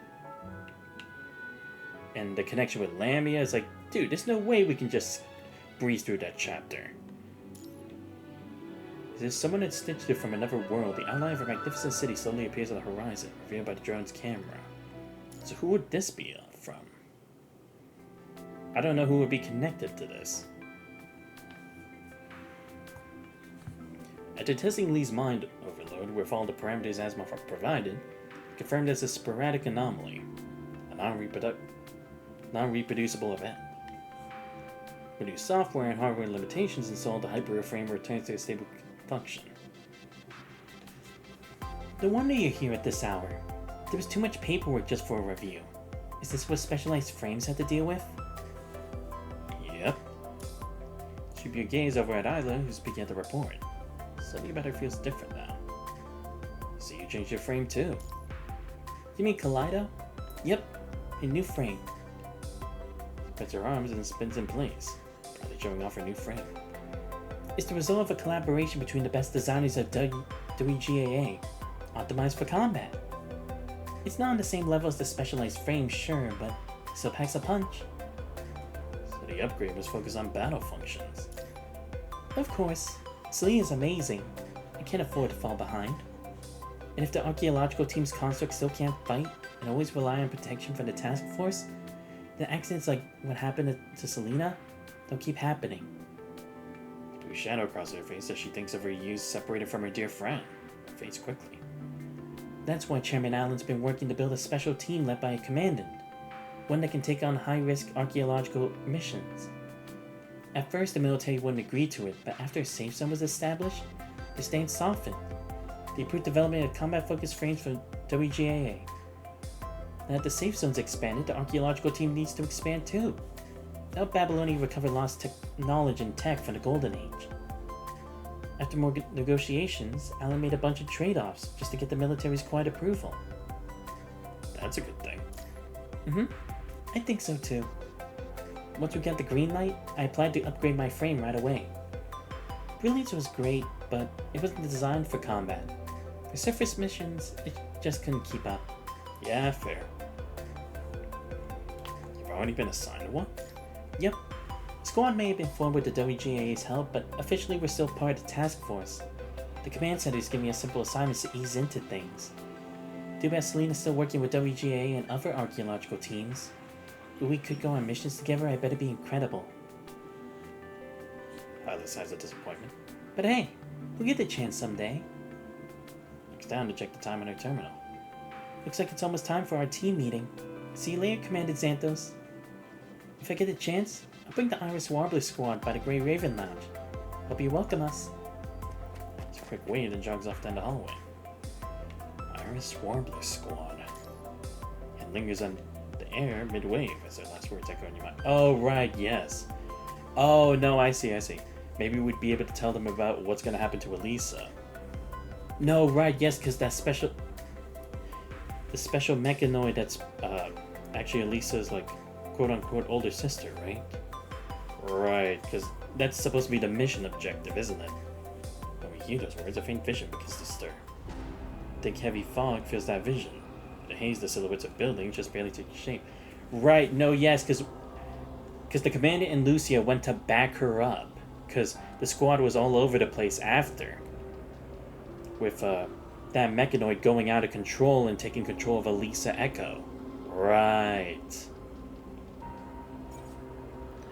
and the connection with Lamia. It's like, dude, there's no way we can just breeze through that chapter. Is there someone that stitched it from another world? The outline of a magnificent city slowly appears on the horizon, revealed by the drone's camera. So who would this be from? I don't know who would be connected to this. After testing Lee's mind overload with all the parameters Asimov provided, confirmed as a sporadic anomaly, a non-reproducible event. With new software and hardware limitations installed, the hyperframe returns to a stable function. No wonder you're here at this hour. There was too much paperwork just for a review. Is this what specialized frames have to deal with? Yep. Keep your gaze over at Isla, who's speaking at the report. Something about her feels different now. So you changed your frame too. You mean Kaleido? Yep, a new frame. Spreads her arms and spins in place, probably showing off her new frame. It's the result of a collaboration between the best designers of WGAA, optimized for combat. It's not on the same level as the specialized frame, sure, but still packs a punch. So the upgrade was focused on battle functions. Of course, Selena's amazing. I can't afford to fall behind. And if the archaeological team's construct still can't fight and always rely on protection from the task force, then accidents like what happened to Selena don't keep happening. A shadow crosses her face as she thinks of her youth separated from her dear friend. It fades quickly. That's why Chairman Allen's been working to build a special team led by a commandant, one that can take on high-risk archaeological missions. At first, the military wouldn't agree to it, but after a safe zone was established, the stance softened. They approved development of combat-focused frames for WGAA. Now that the safe zone's expanded, the archaeological team needs to expand too. To help Babylonia recover lost knowledge and tech from the Golden Age. After more negotiations, Allen made a bunch of trade-offs just to get the military's quiet approval. That's a good thing. I think so too. Once we got the green light, I applied to upgrade my frame right away. Brilliance was great, but it wasn't designed for combat. For surface missions, it just couldn't keep up. Yeah, fair. You've already been assigned one? Yep. The squad may have been formed with the WGAA's help, but officially we're still part of the task force. The command center is giving us simple assignments to ease into things. Too bad Selena's still working with WGAA and other archaeological teams. If we could go on missions together, I bet it'd be incredible. Hyla sighs of disappointment. But hey, we'll get the chance someday. Looks down to check the time on her terminal. Looks like it's almost time for our team meeting. See you later, Commander Xanthos. If I get a chance, I'll bring the Iris Warbler squad by the Grey Raven Lounge. Hope you welcome us. It's a quick wave and jogs off down the hallway. Iris Warbler squad. And lingers on the air mid-wave as their last words echo in your mind. Oh, right, yes. Oh, no, I see. Maybe we'd be able to tell them about what's going to happen to Elisa. No, right, yes, because that special... The special mechanoid that's actually Elisa's, like, quote-unquote older sister, right? Right, because that's supposed to be the mission objective, isn't it? When we hear those words, a faint vision begins to stir. Thick, heavy fog fills that vision. In the haze, the silhouettes of buildings just barely take shape. Right, no, yes, because the commander and Lucia went to back her up. Because the squad was all over the place after. With that mechanoid going out of control and taking control of Elisa Echo. Right.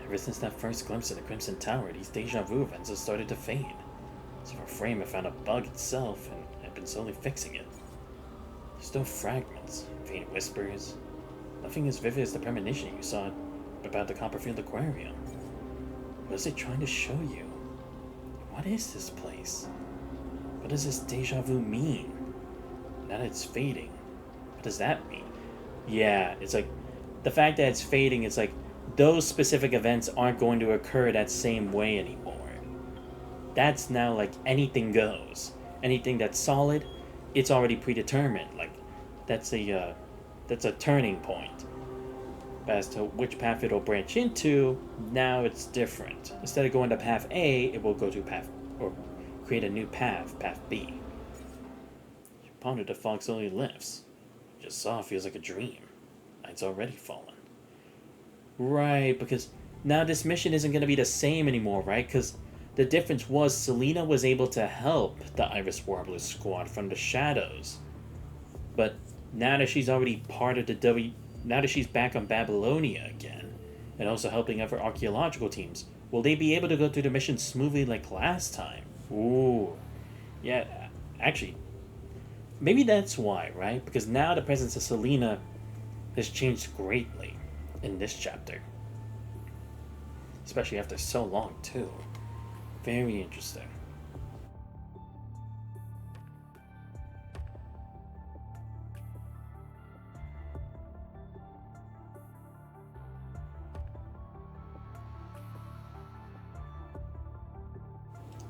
Ever since that first glimpse of the Crimson Tower, these deja vu events have started to fade. As if our frame had found a bug itself and had been slowly fixing it. There's still fragments, faint whispers. Nothing as vivid as the premonition you saw about the Copperfield Aquarium. What is it trying to show you? What is this place? What does this deja vu mean? Now that it's fading, what does that mean? Yeah, it's like, the fact that it's fading, it's like, those specific events aren't going to occur that same way anymore. That's now like anything goes. Anything that's solid, it's already predetermined. Like, that's a turning point. As to which path it'll branch into, now it's different. Instead of going to path A, it will go to path, or create a new path, path B. You ponder the fog slowly lifts. You just saw feels like a dream. Night's already fallen. Right, because now this mission isn't going to be the same anymore, right? Because the difference was Selena was able to help the Iris Warbler squad from the shadows. But now that she's already part of the now that she's back on Babylonia again, and also helping other archaeological teams, will they be able to go through the mission smoothly like last time? Ooh. Yeah, actually, maybe that's why, right? Because now the presence of Selena has changed greatly in this chapter. Especially after so long, too. Very interesting.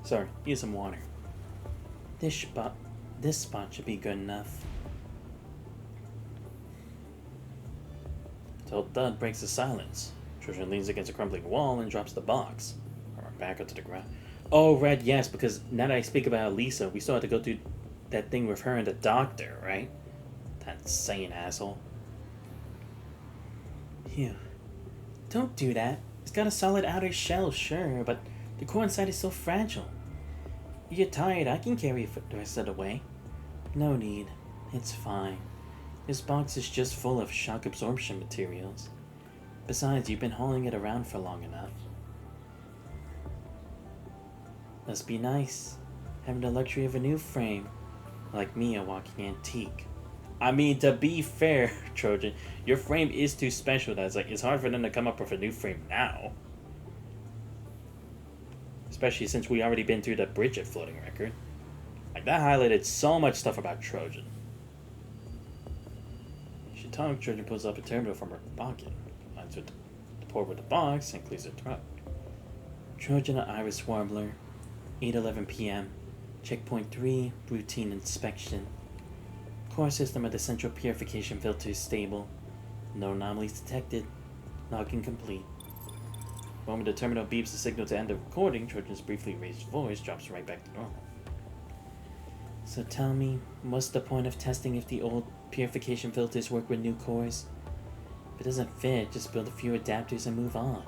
Sorry, need some water. This spot should be good enough. Till thud breaks the silence. Trojan leans against a crumbling wall and drops the box. Or back onto the ground. Oh, right, yes, because now that I speak about Lisa, we still have to go through that thing with her and the doctor, right? That insane asshole. Phew. Don't do that. It's got a solid outer shell, sure, but the core inside is so fragile. You get tired, I can carry it the rest of the way. No need. It's fine. This box is just full of shock absorption materials. Besides, you've been hauling it around for long enough. Must be nice, having the luxury of a new frame, like me, a walking antique. I mean, to be fair, Trojan, your frame is too special that it's hard for them to come up with a new frame now. Especially since we already been through the Bridget floating record. Like, that highlighted so much stuff about Trojan. She talked, Trojan pulls up a terminal from her pocket, lines with the port with the box, and clears her throat. Trojan Iris Warbler, 8:11 p.m. Checkpoint 3, routine inspection. Core system of the central purification filter is stable. No anomalies detected. Logging complete. The moment the terminal beeps the signal to end the recording, Trojan's briefly raised voice drops right back to normal. So tell me, what's the point of testing if the old purification filters work with new cores? If it doesn't fit, just build a few adapters and move on.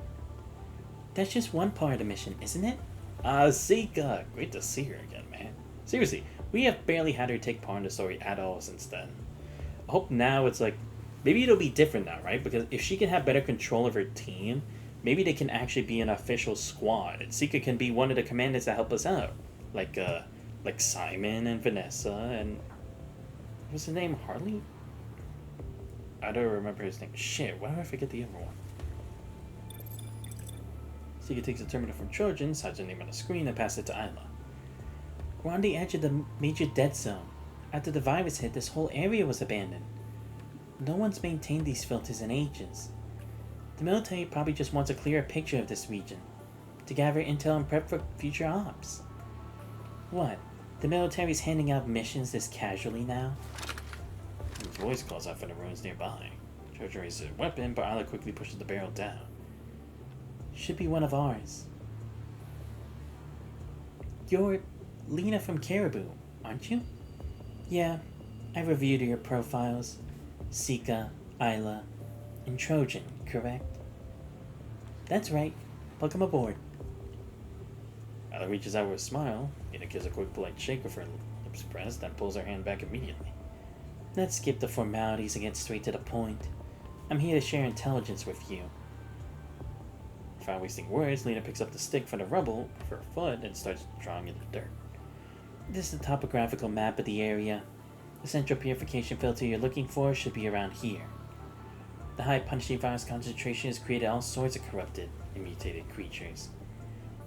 That's just one part of the mission, isn't it? Zika! Great to see her again, man. Seriously, we have barely had her take part in the story at all since then. I hope now it's like, maybe it'll be different now, right? Because if she can have better control of her team, maybe they can actually be an official squad. And Zika can be one of the commanders that help us out. Like Simon and Vanessa and... what's his name? Harley? I don't remember his name. Shit, why do I forget the other one? Zika takes the terminal from Trojan, signs her name on the screen, and passes it to Isla. We're on the edge of the major dead zone. After the virus hit, this whole area was abandoned. No one's maintained these filters in ages. The military probably just wants a clearer picture of this region, to gather intel and prep for future ops. What? The military's handing out missions this casually now? His voice calls out from the ruins nearby. Trojan raises her weapon, but Isla quickly pushes the barrel down. Should be one of ours. You're Lena from Caribou, aren't you? Yeah, I reviewed your profiles. Zika, Isla, and Trojan, correct? That's right. Welcome aboard. Isla reaches out with a smile. Lena gives a quick polite shake with her lips pressed, then pulls her hand back immediately. Let's skip the formalities and get straight to the point. I'm here to share intelligence with you. Without wasting words, Lena picks up the stick from the rubble with her foot and starts drawing in the dirt. This is the topographical map of the area. The central purification filter you're looking for should be around here. The high punishing virus concentration has created all sorts of corrupted and mutated creatures.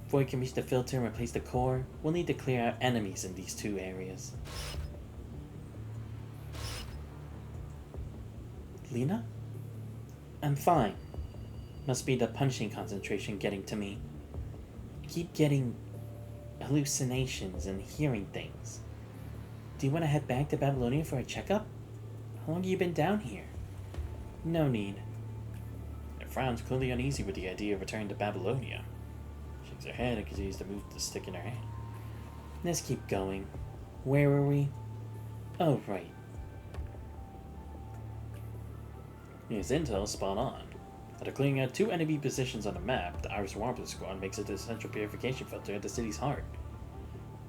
Before we can reach the filter and replace the core, we'll need to clear out enemies in these two areas. Lena? I'm fine. Must be the punishing concentration getting to me. I keep getting hallucinations and hearing things. Do you want to head back to Babylonia for a checkup? How long have you been down here? No need. Her frown's clearly uneasy with the idea of returning to Babylonia. She shakes her head and continues to move the stick in her hand. Let's keep going. Where were we? Oh, right. His intel is spot on. After clearing out 2 enemy positions on the map, the Iris Warbler squad makes it to the central purification filter at the city's heart.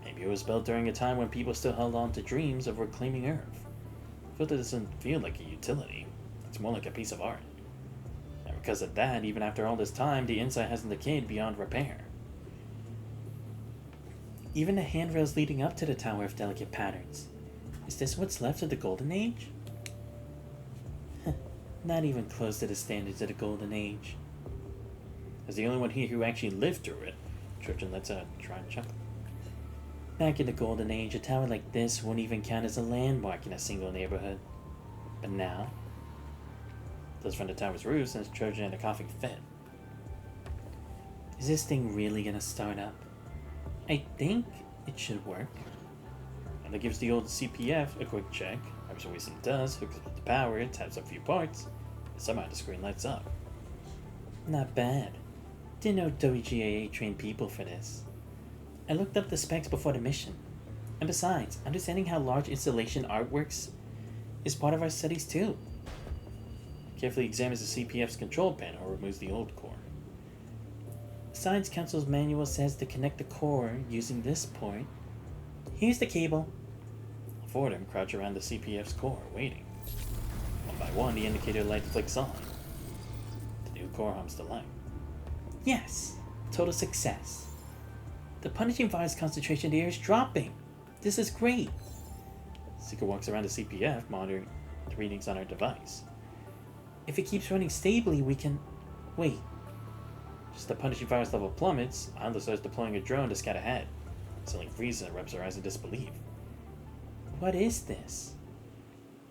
Maybe it was built during a time when people still held on to dreams of reclaiming Earth. The filter doesn't feel like a utility. It's more like a piece of art. And because of that, even after all this time, the inside hasn't decayed beyond repair. Even the handrails leading up to the tower have delicate patterns. Is this what's left of the Golden Age? Not even close to the standards of the Golden Age. As the only one here who actually lived through it, Trojan lets out a dry chuckle. Back in the Golden Age, a tower like this wouldn't even count as a landmark in a single neighborhood. But now, those from the tower's roofs and Trojan in a coughing fit. Is this thing really gonna start up? I think it should work. And it gives the old CPF a quick check. I'm sure it does, hooks up the power, taps a few parts, and somehow the screen lights up. Not bad. Didn't know WGAA trained people for this. I looked up the specs before the mission. And besides, understanding how large installation art works is part of our studies too. Carefully examines the CPF's control panel or removes the old core. Science Council's manual says to connect the core using this port. Here's the cable. Four of them crouch around the CPF's core, waiting. One by one, the indicator light flicks on. The new core hums to life. Yes, total success. The punishing virus concentration there is dropping. This is great. Seeker walks around the CPF, monitoring the readings on our device. If it keeps running stably, we can... Wait. Just the punishing virus level plummets, Isla starts deploying a drone to scout ahead. Suddenly freezes and rubs her eyes in disbelief. What is this?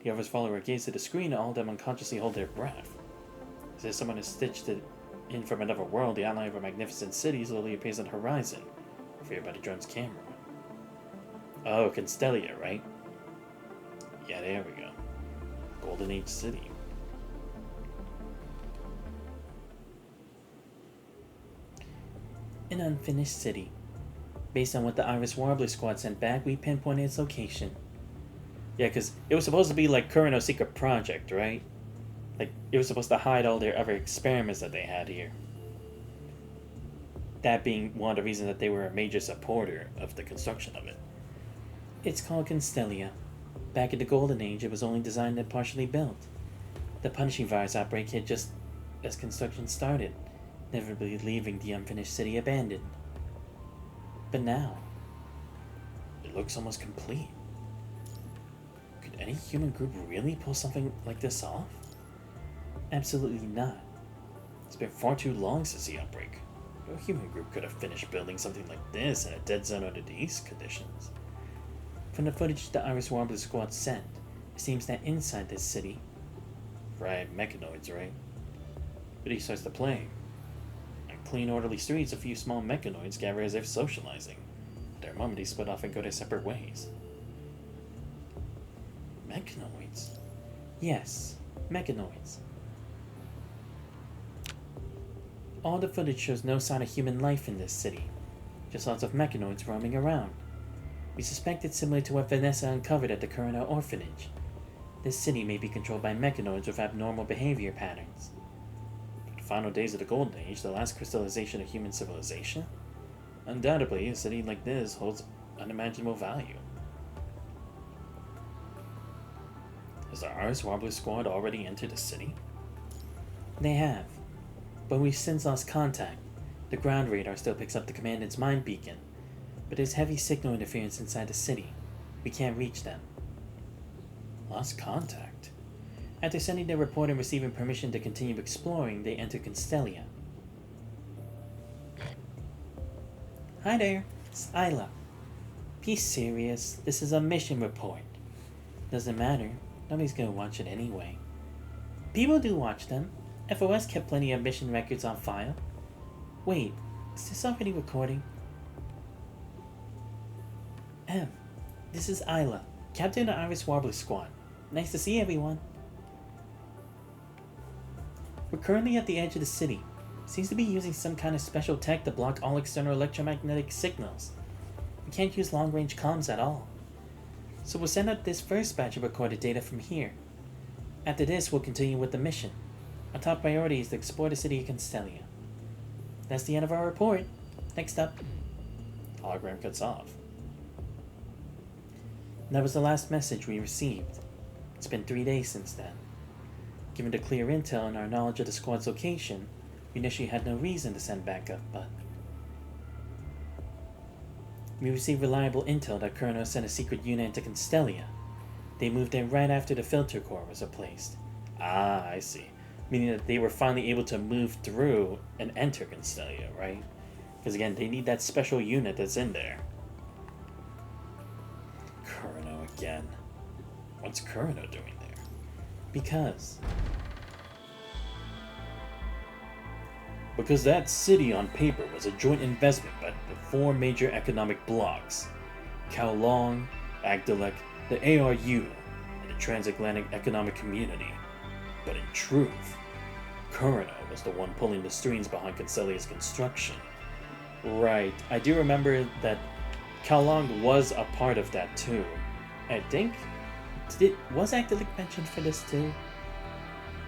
The others follow her gaze to the screen, and all of them unconsciously hold their breath. As if someone has stitched it in from another world, the outline of a magnificent city slowly appears on the horizon, revealed by the drone's camera. Oh, Constellia, right? Yeah, there we go. Golden Age City. An unfinished city. Based on what the Iris Warbler squad sent back, we pinpointed its location. Yeah, because it was supposed to be like Kurano's secret project, right? Like, it was supposed to hide all their other experiments that they had here. That being one of the reasons that they were a major supporter of the construction of it. It's called Constellia. Back in the Golden Age, it was only designed and partially built. The punishing virus outbreak hit just as construction started, inevitably leaving the unfinished city abandoned. But now, it looks almost complete. Could any human group really pull something like this off? Absolutely not. It's been far too long since the outbreak. No human group could have finished building something like this in a dead zone under these conditions. From the footage the Iris Warbler squad sent, it seems that inside this city... Right, mechanoids, right? But he starts to play. On clean, orderly streets, a few small mechanoids gather as if socializing. At their moment, they split off and go their separate ways. Mechanoids? Yes, mechanoids. All the footage shows no sign of human life in this city, just lots of mechanoids roaming around. We suspect it's similar to what Vanessa uncovered at the Kurano orphanage. This city may be controlled by mechanoids with abnormal behavior patterns. For the final days of the Golden Age, the last crystallization of human civilization, undoubtedly a city like this holds unimaginable value. Has the Iris Warbler squad already entered the city? They have, but we've since lost contact. The ground radar still picks up the commandant's mind beacon, but there's heavy signal interference inside the city. We can't reach them. Lost contact? After sending their report and receiving permission to continue exploring, they enter Constellia. Hi there, it's Isla. Be serious, this is a mission report. Doesn't matter, nobody's gonna watch it anyway. People do watch them. FOS kept plenty of mission records on file. Wait, is this already recording? This is Isla, captain of the Iris Warbler squad. Nice to see everyone. We're currently at the edge of the city. Seems to be using some kind of special tech to block all external electromagnetic signals. We can't use long-range comms at all. So we'll send out this first batch of recorded data from here. After this, we'll continue with the mission. Our top priority is to explore the city of Constellia. That's the end of our report. Next up. Hologram cuts off. That was the last message we received. It's been 3 days since then. Given the clear intel and our knowledge of the squad's location, we initially had no reason to send backup, but... We received reliable intel that Kurno sent a secret unit into Constellia. They moved in right after the filter core was replaced. Ah, I see. Meaning that they were finally able to move through and enter Constellia, right? Because again, they need that special unit that's in there. Kurno again. What's Kurno doing there? Because that city on paper was a joint investment by the 4 major economic blocs: Kowloon, Agdalek, the ARU, and the Transatlantic Economic Community. But in truth, Kurno was the one pulling the strings behind Constellia's construction. Right, I do remember that Kowloon was a part of that too. I think, was Agdalek mentioned for this too?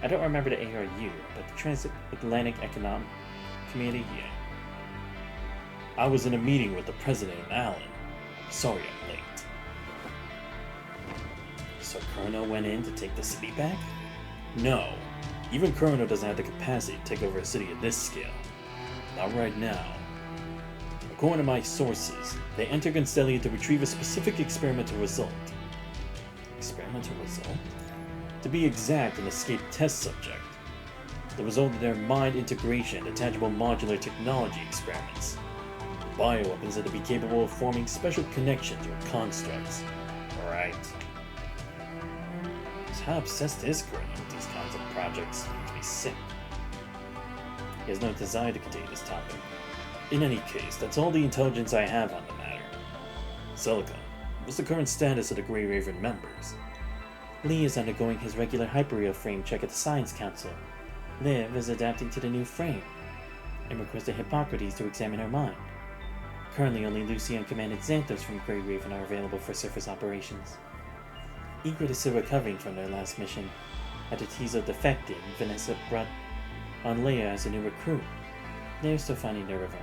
I don't remember the ARU, but the Transatlantic Economic Community, yeah. I was in a meeting with the president and Alan. Sorry I'm late. So Kurno went in to take the city back? No. Even Kurno doesn't have the capacity to take over a city at this scale. Not right now. According to my sources, they entered Constellia to retrieve a specific experimental result. Experimental result? To be exact, an escaped test subject. The result of their mind integration and detachable modular technology experiments. The bioweapons are to be capable of forming special connections with constructs. Right. So how obsessed is Kurno with these kinds of projects? It makes me sick. He has no desire to continue this topic. In any case, that's all the intelligence I have on the matter. Celica, what's the current status of the Grey Raven members? Lee is undergoing his regular hyperreal frame check at the Science Council. Liv is adapting to the new frame, and requested Hippocrates to examine her mind. Currently, only Lucy and Commander Xanthos from Grey Raven are available for surface operations. Egret is still recovering from their last mission. After Tizo defected, Vanessa brought on Leia as a new recruit. They're still finding their rhythm.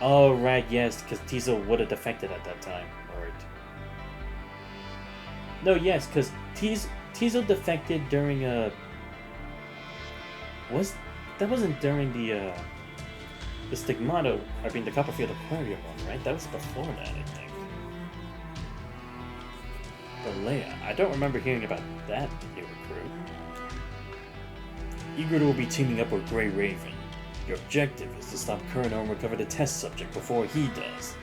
Oh, right, yes, because Tizo would have defected at that time. Or no, yes, because Tizo defected during that wasn't during the Stigmata, I mean the Copperfield Aquarium one, right? That was before that, I think. But Leia, I don't remember hearing about that new recruit. Egret will be teaming up with Grey Raven. Your objective is to stop Kurno and recover the test subject before he does.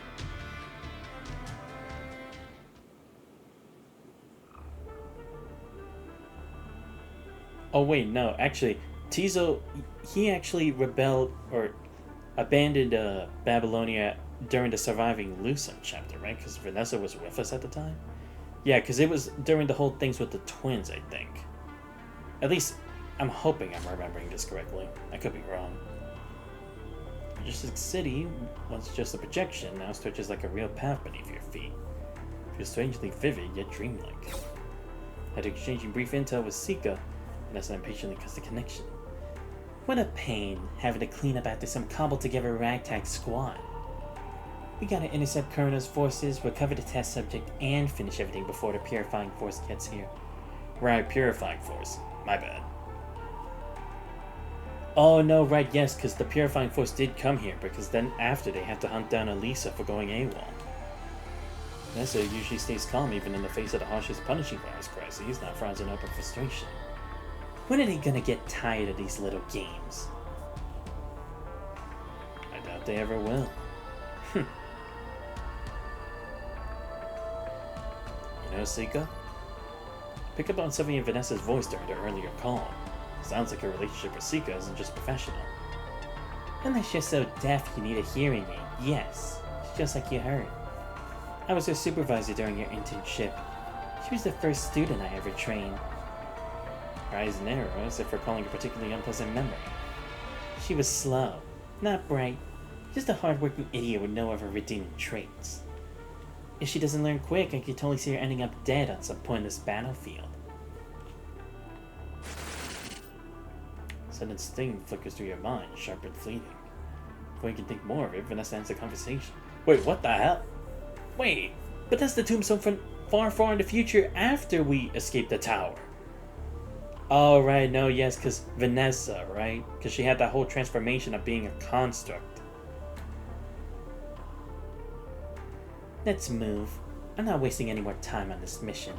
Oh wait, no, actually, Tizo, he actually rebelled or abandoned Babylonia during the Surviving Lucent chapter, right? Because Vanessa was with us at the time? Yeah, because it was during the whole things with the twins, I think. At least, I'm hoping I'm remembering this correctly. I could be wrong. Majestic City, once just a projection, now stretches like a real path beneath your feet. Feels strangely vivid, yet dreamlike. After exchanging brief intel with Sika, Vanessa impatiently cuts the connection. What a pain, having to clean up after some cobbled-together ragtag squad. We gotta intercept Kurno's forces, recover the test subject, and finish everything before the Purifying Force gets here. Right, Purifying Force. My bad. Oh no, right, yes, because the Purifying Force did come here, because then after they had to hunt down Elisa for going AWOL. Vanessa usually stays calm even in the face of the harshest punishing virus crises, not frowns up in frustration. When are they gonna get tired of these little games? I doubt they ever will. You know, Sika? Pick up on something in Vanessa's voice during the earlier call. Sounds like her relationship with Sika isn't just professional. Unless you're so deaf you need a hearing aid, yes. It's just like you heard. I was her supervisor during your internship. She was the first student I ever trained. Her eyes narrow as if recalling a particularly unpleasant memory. She was slow, not bright, just a hard-working idiot with no other redeeming traits. If she doesn't learn quick, I could totally see her ending up dead on some pointless battlefield. Sudden sting flickers through your mind, sharp and fleeting. Before you can think more of it, Vanessa ends the conversation. Wait, what the hell? Wait, but that's the tombstone from far, far in the future after we escape the tower. Oh, right, no, yes, because Vanessa, right? Because she had that whole transformation of being a construct. Let's move. I'm not wasting any more time on this mission.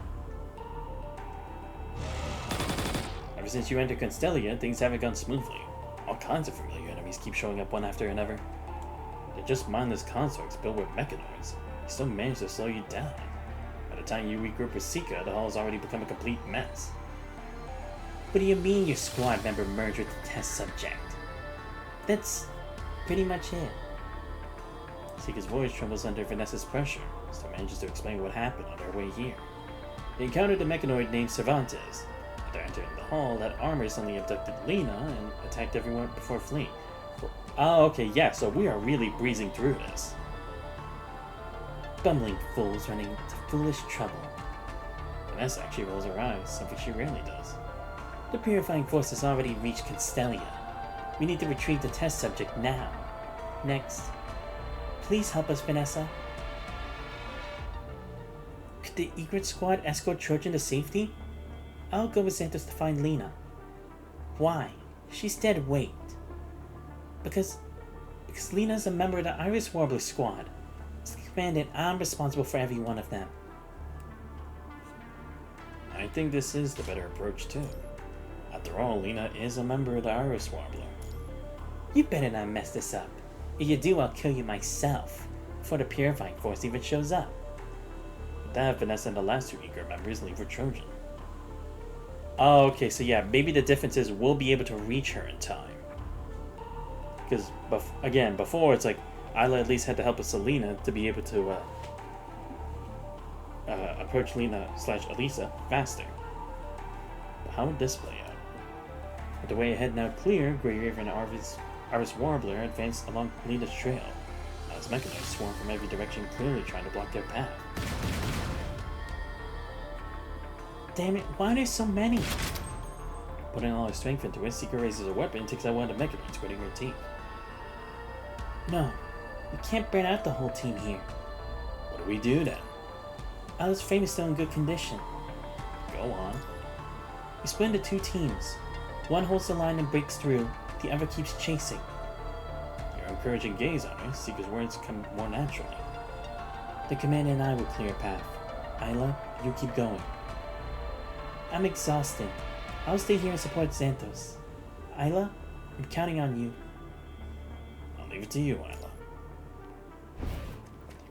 Ever since you entered Constellia, things haven't gone smoothly. All kinds of familiar enemies keep showing up one after another. They're just mindless constructs built with mechanoids. They still manage to slow you down. By the time you regroup with Sika, the hall's already become a complete mess. What do you mean your squad member merged with the test subject? That's pretty much it. Sika's voice trembles under Vanessa's pressure, still manages to explain what happened on their way here. They encountered a mechanoid named Cervantes. After entering the hall, that armor suddenly abducted Lena and attacked everyone before fleeing. Oh, okay, yeah, so we are really breezing through this. Bumbling fools running into foolish trouble. Vanessa actually rolls her eyes, something she rarely does. The purifying force has already reached Constellia. We need to retrieve the test subject now. Next. Please help us, Vanessa. Could the Egret squad escort Trojan to safety? I'll go with Santos to find Lena. Why? She's dead weight. Because Lena's a member of the Iris Warbler squad. As the commandant, I'm responsible for every one of them. I think this is the better approach, too. After all, Lena is a member of the Iris Warbler. You better not mess this up. If you do, I'll kill you myself, before the purifying force even shows up. With that, Vanessa and the last two Egret members leave for Trojan. Oh, okay, so yeah, maybe the difference is we'll be able to reach her in time. Because, again, before it's like, Isla at least had to help with Selena to be able to approach Lena/Elisa faster. But how would this play out? With the way ahead now clear, Grey Raven and Iris Warbler advanced along Lena's trail. As mechanoids swarm from every direction, clearly trying to block their path. Damn it, why are there so many? Putting all her strength into it, Seeker raises a weapon and takes out one of the mechanoids, gritting her teeth. No, we can't burn out the whole team here. What do we do then? Isla's frame is still in good condition. Go on. We split into two teams. One holds the line and breaks through, the other keeps chasing. Your encouraging gaze on her, Seeker's words come more naturally. The commander and I will clear a path. Isla, you keep going. I'm exhausted. I'll stay here and support Xanthos. Isla, I'm counting on you. I'll leave it to you, Isla.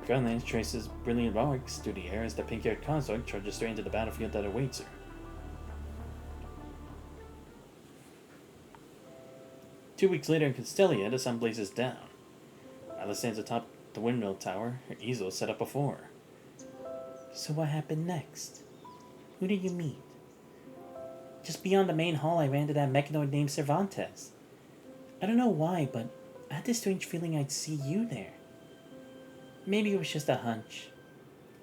Gunlance traces brilliant arcs through the air as the pink-haired consort charges straight into the battlefield that awaits her. 2 weeks later in Constellia, the sun blazes down. Isla stands atop the windmill tower, her easel set up before her. So what happened next? Who did you meet? Just beyond the main hall, I ran into that mechanoid named Cervantes. I don't know why, but I had this strange feeling I'd see you there. Maybe it was just a hunch.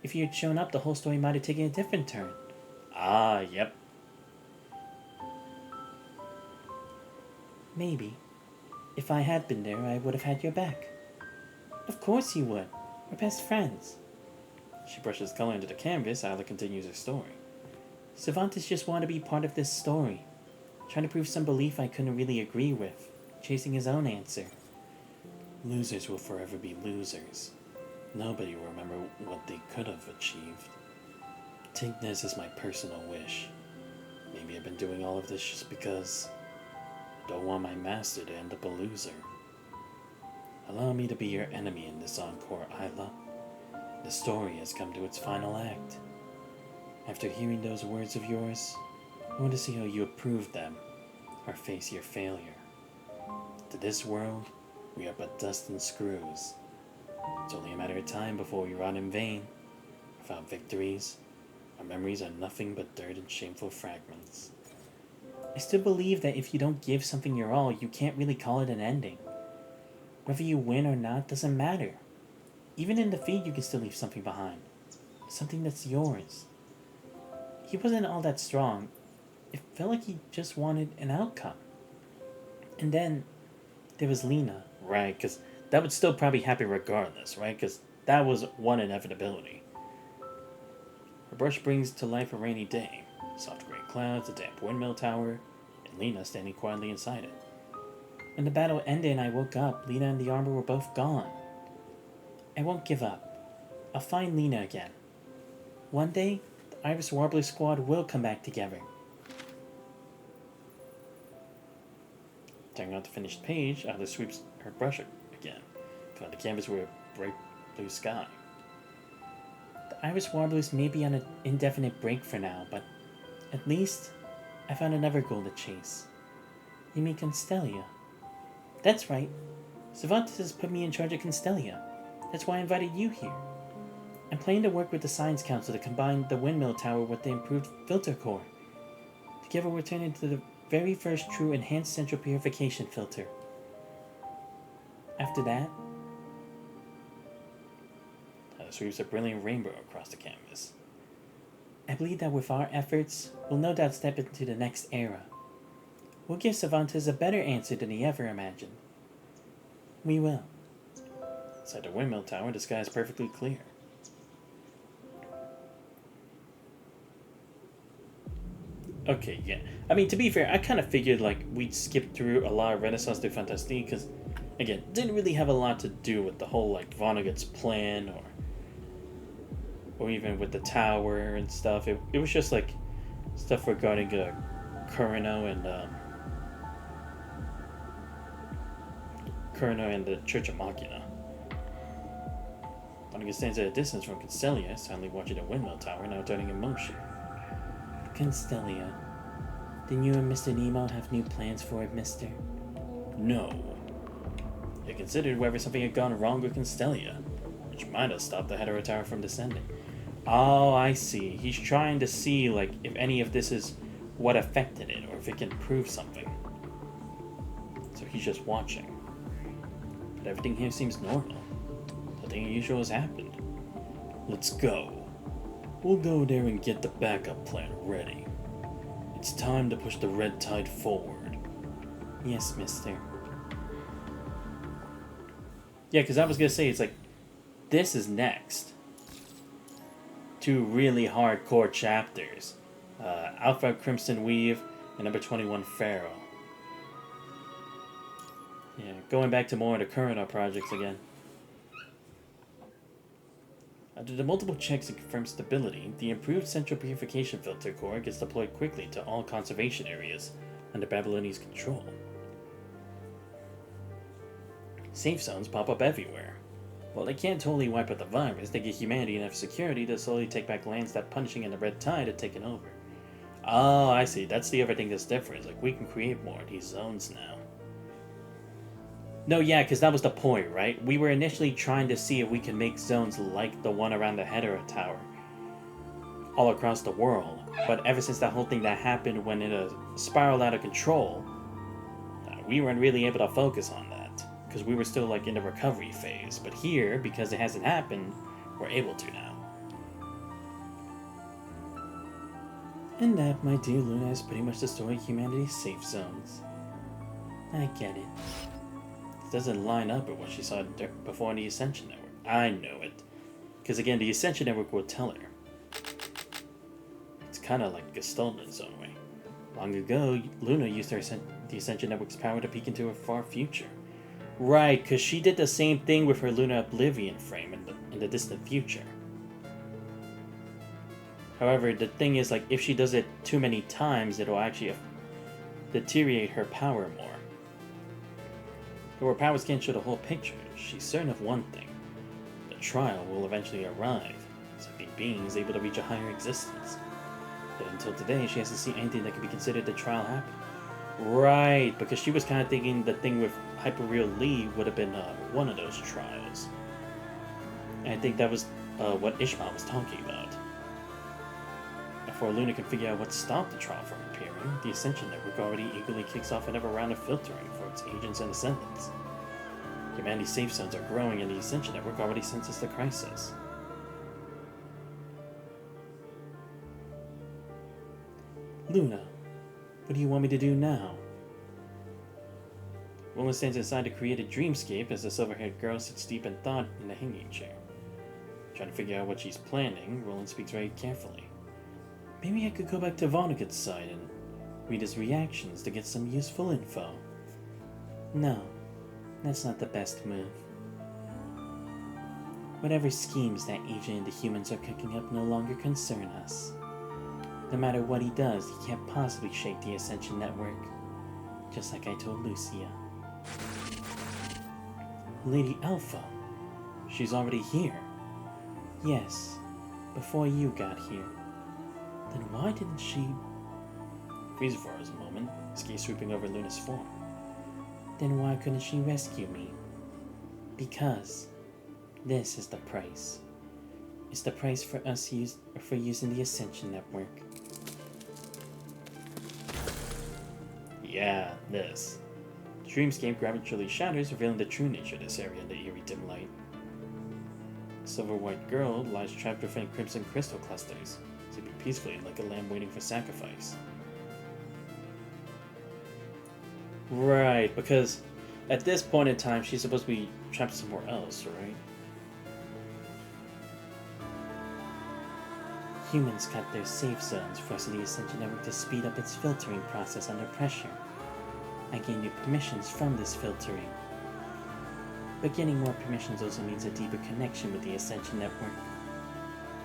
If you had shown up, the whole story might have taken a different turn. Ah, yep. Maybe. If I had been there, I would have had your back. Of course you would. We're best friends. She brushes color into the canvas. Isla continues her story. Cervantes just wanted to be part of this story. Trying to prove some belief I couldn't really agree with. Chasing his own answer. Losers will forever be losers. Nobody will remember what they could have achieved. Take this as my personal wish. Maybe I've been doing all of this just because I don't want my master to end up a loser. Allow me to be your enemy in this encore, Isla. The story has come to its final act. After hearing those words of yours, I want to see how you approve them, or face your failure. To this world, we are but dust and screws. It's only a matter of time before we rot in vain. Without victories, our memories are nothing but dirt and shameful fragments. I still believe that if you don't give something your all, you can't really call it an ending. Whether you win or not doesn't matter. Even in defeat, you can still leave something behind. Something that's yours. He wasn't all that strong. It felt like he just wanted an outcome. And then, there was Lena. Right, because that would still probably happen regardless, right? Because that was one inevitability. Her brush brings to life a rainy day. Soft gray clouds, a damp windmill tower, and Lena standing quietly inside it. When the battle ended and I woke up, Lena and the armor were both gone. I won't give up. I'll find Lena again. One day, the Iris Warbler squad will come back together. Tearing out the finished page, Alice sweeps her brush again, filling the canvas with a bright blue sky. The Iris Warblers may be on an indefinite break for now, but at least I found another goal to chase. You mean Constellia? That's right. Cervantes has put me in charge of Constellia. That's why I invited you here. I'm planning to work with the Science Council to combine the windmill tower with the improved filter core. Together we'll turn into the very first true enhanced central purification filter. After that, Sweeps a brilliant rainbow across the canvas. I believe that with our efforts, we'll no doubt step into the next era. We'll give Cervantes a better answer than he ever imagined. We will. Inside the windmill tower, the sky is perfectly clear. Okay, yeah. I mean, to be fair, I kind of figured, like, we'd skip through a lot of Renaissance de Fantastique, because, again, didn't really have a lot to do with the whole, like, Vonnegut's plan, or even with the tower and stuff. It was just, like, stuff regarding, Curino and the Church of Machina. Vonnegut stands at a distance from Constellia, silently watching the windmill tower now turning in motion. Constellia. Then you and Mr. Nemo have new plans for it, mister? No. They considered whether something had gone wrong with Constellia, which might have stopped the Hetero Tower from descending. Oh, I see. He's trying to see, like, if any of this is what affected it, or if it can prove something. So he's just watching. But everything here seems normal. Nothing unusual has happened. Let's go. We'll go there and get the backup plan ready. It's time to push the red tide forward. Yes, mister. Yeah, because I was going to say, it's like, this is next. 2 really hardcore chapters. Alpha Crimson Weave and number 21 Pharaoh. Yeah, going back to more of the current projects again. After the multiple checks to confirm stability, the improved central purification filter core gets deployed quickly to all conservation areas under Babylonia's control. Safe zones pop up everywhere. While they can't totally wipe out the virus, they give humanity enough security to slowly take back lands that Punishing and the Red Tide had taken over. Oh, I see. That's the other thing that's different. Like, we can create more of these zones now. No, yeah, because that was the point, right? We were initially trying to see if we could make zones like the one around the Hetero Tower all across the world. But ever since that whole thing that happened when it spiraled out of control, we weren't really able to focus on that. Because we were still, like, in the recovery phase. But here, because it hasn't happened, we're able to now. And that, my dear Luna, is pretty much destroying humanity's safe zones. I get it. It doesn't line up with what she saw before in the Ascension Network. I know it. Because again, the Ascension Network will tell her. It's kind of like Gestalt in its own way. Long ago, Luna used the Ascension Network's power to peek into her far future. Right, because she did the same thing with her Luna Oblivion frame in the distant future. However, the thing is, like, if she does it too many times, it'll actually deteriorate her power more. Though her powers can't show the whole picture, she's certain of one thing. The trial will eventually arrive, so the being is able to reach a higher existence. But until today, she hasn't seen anything that could be considered the trial happen. Right, because she was kind of thinking the thing with Hyperreal Lee would have been one of those trials. And I think that was what Ishmael was talking about. Before Luna can figure out what stopped the trial from appearing, the Ascension Network already eagerly kicks off another round of filtering for its agents and ascendants. Humanity's safe zones are growing and the Ascension Network already senses the crisis. Luna, what do you want me to do now? Woman stands inside the created dreamscape as the silver-haired girl sits deep in thought in the hanging chair. Trying to figure out what she's planning, Roland speaks very carefully. Maybe I could go back to Vonnegut's side and read his reactions to get some useful info. No, that's not the best move. Whatever schemes that agent and the humans are cooking up no longer concern us. No matter what he does, he can't possibly shake the Ascension Network. Just like I told Lucia. Lady Alpha. She's already here. Yes, before you got here. Then why didn't she... Freezes for us a moment, his gaze sweeping over Luna's form. Then why couldn't she rescue me? Because this is the price. It's the price for us for using the Ascension Network. Yeah, this. The dreamscape gradually shatters, revealing the true nature of this area in the eerie dim light. The silver-white girl lies trapped within crimson crystal clusters, sleeping peacefully like a lamb waiting for sacrifice. Right, because at this point in time, she's supposed to be trapped somewhere else, right? Humans cut their safe zones, forcing the Ascension Network to speed up its filtering process under pressure. I gained new permissions from this filtering. But getting more permissions also means a deeper connection with the Ascension Network.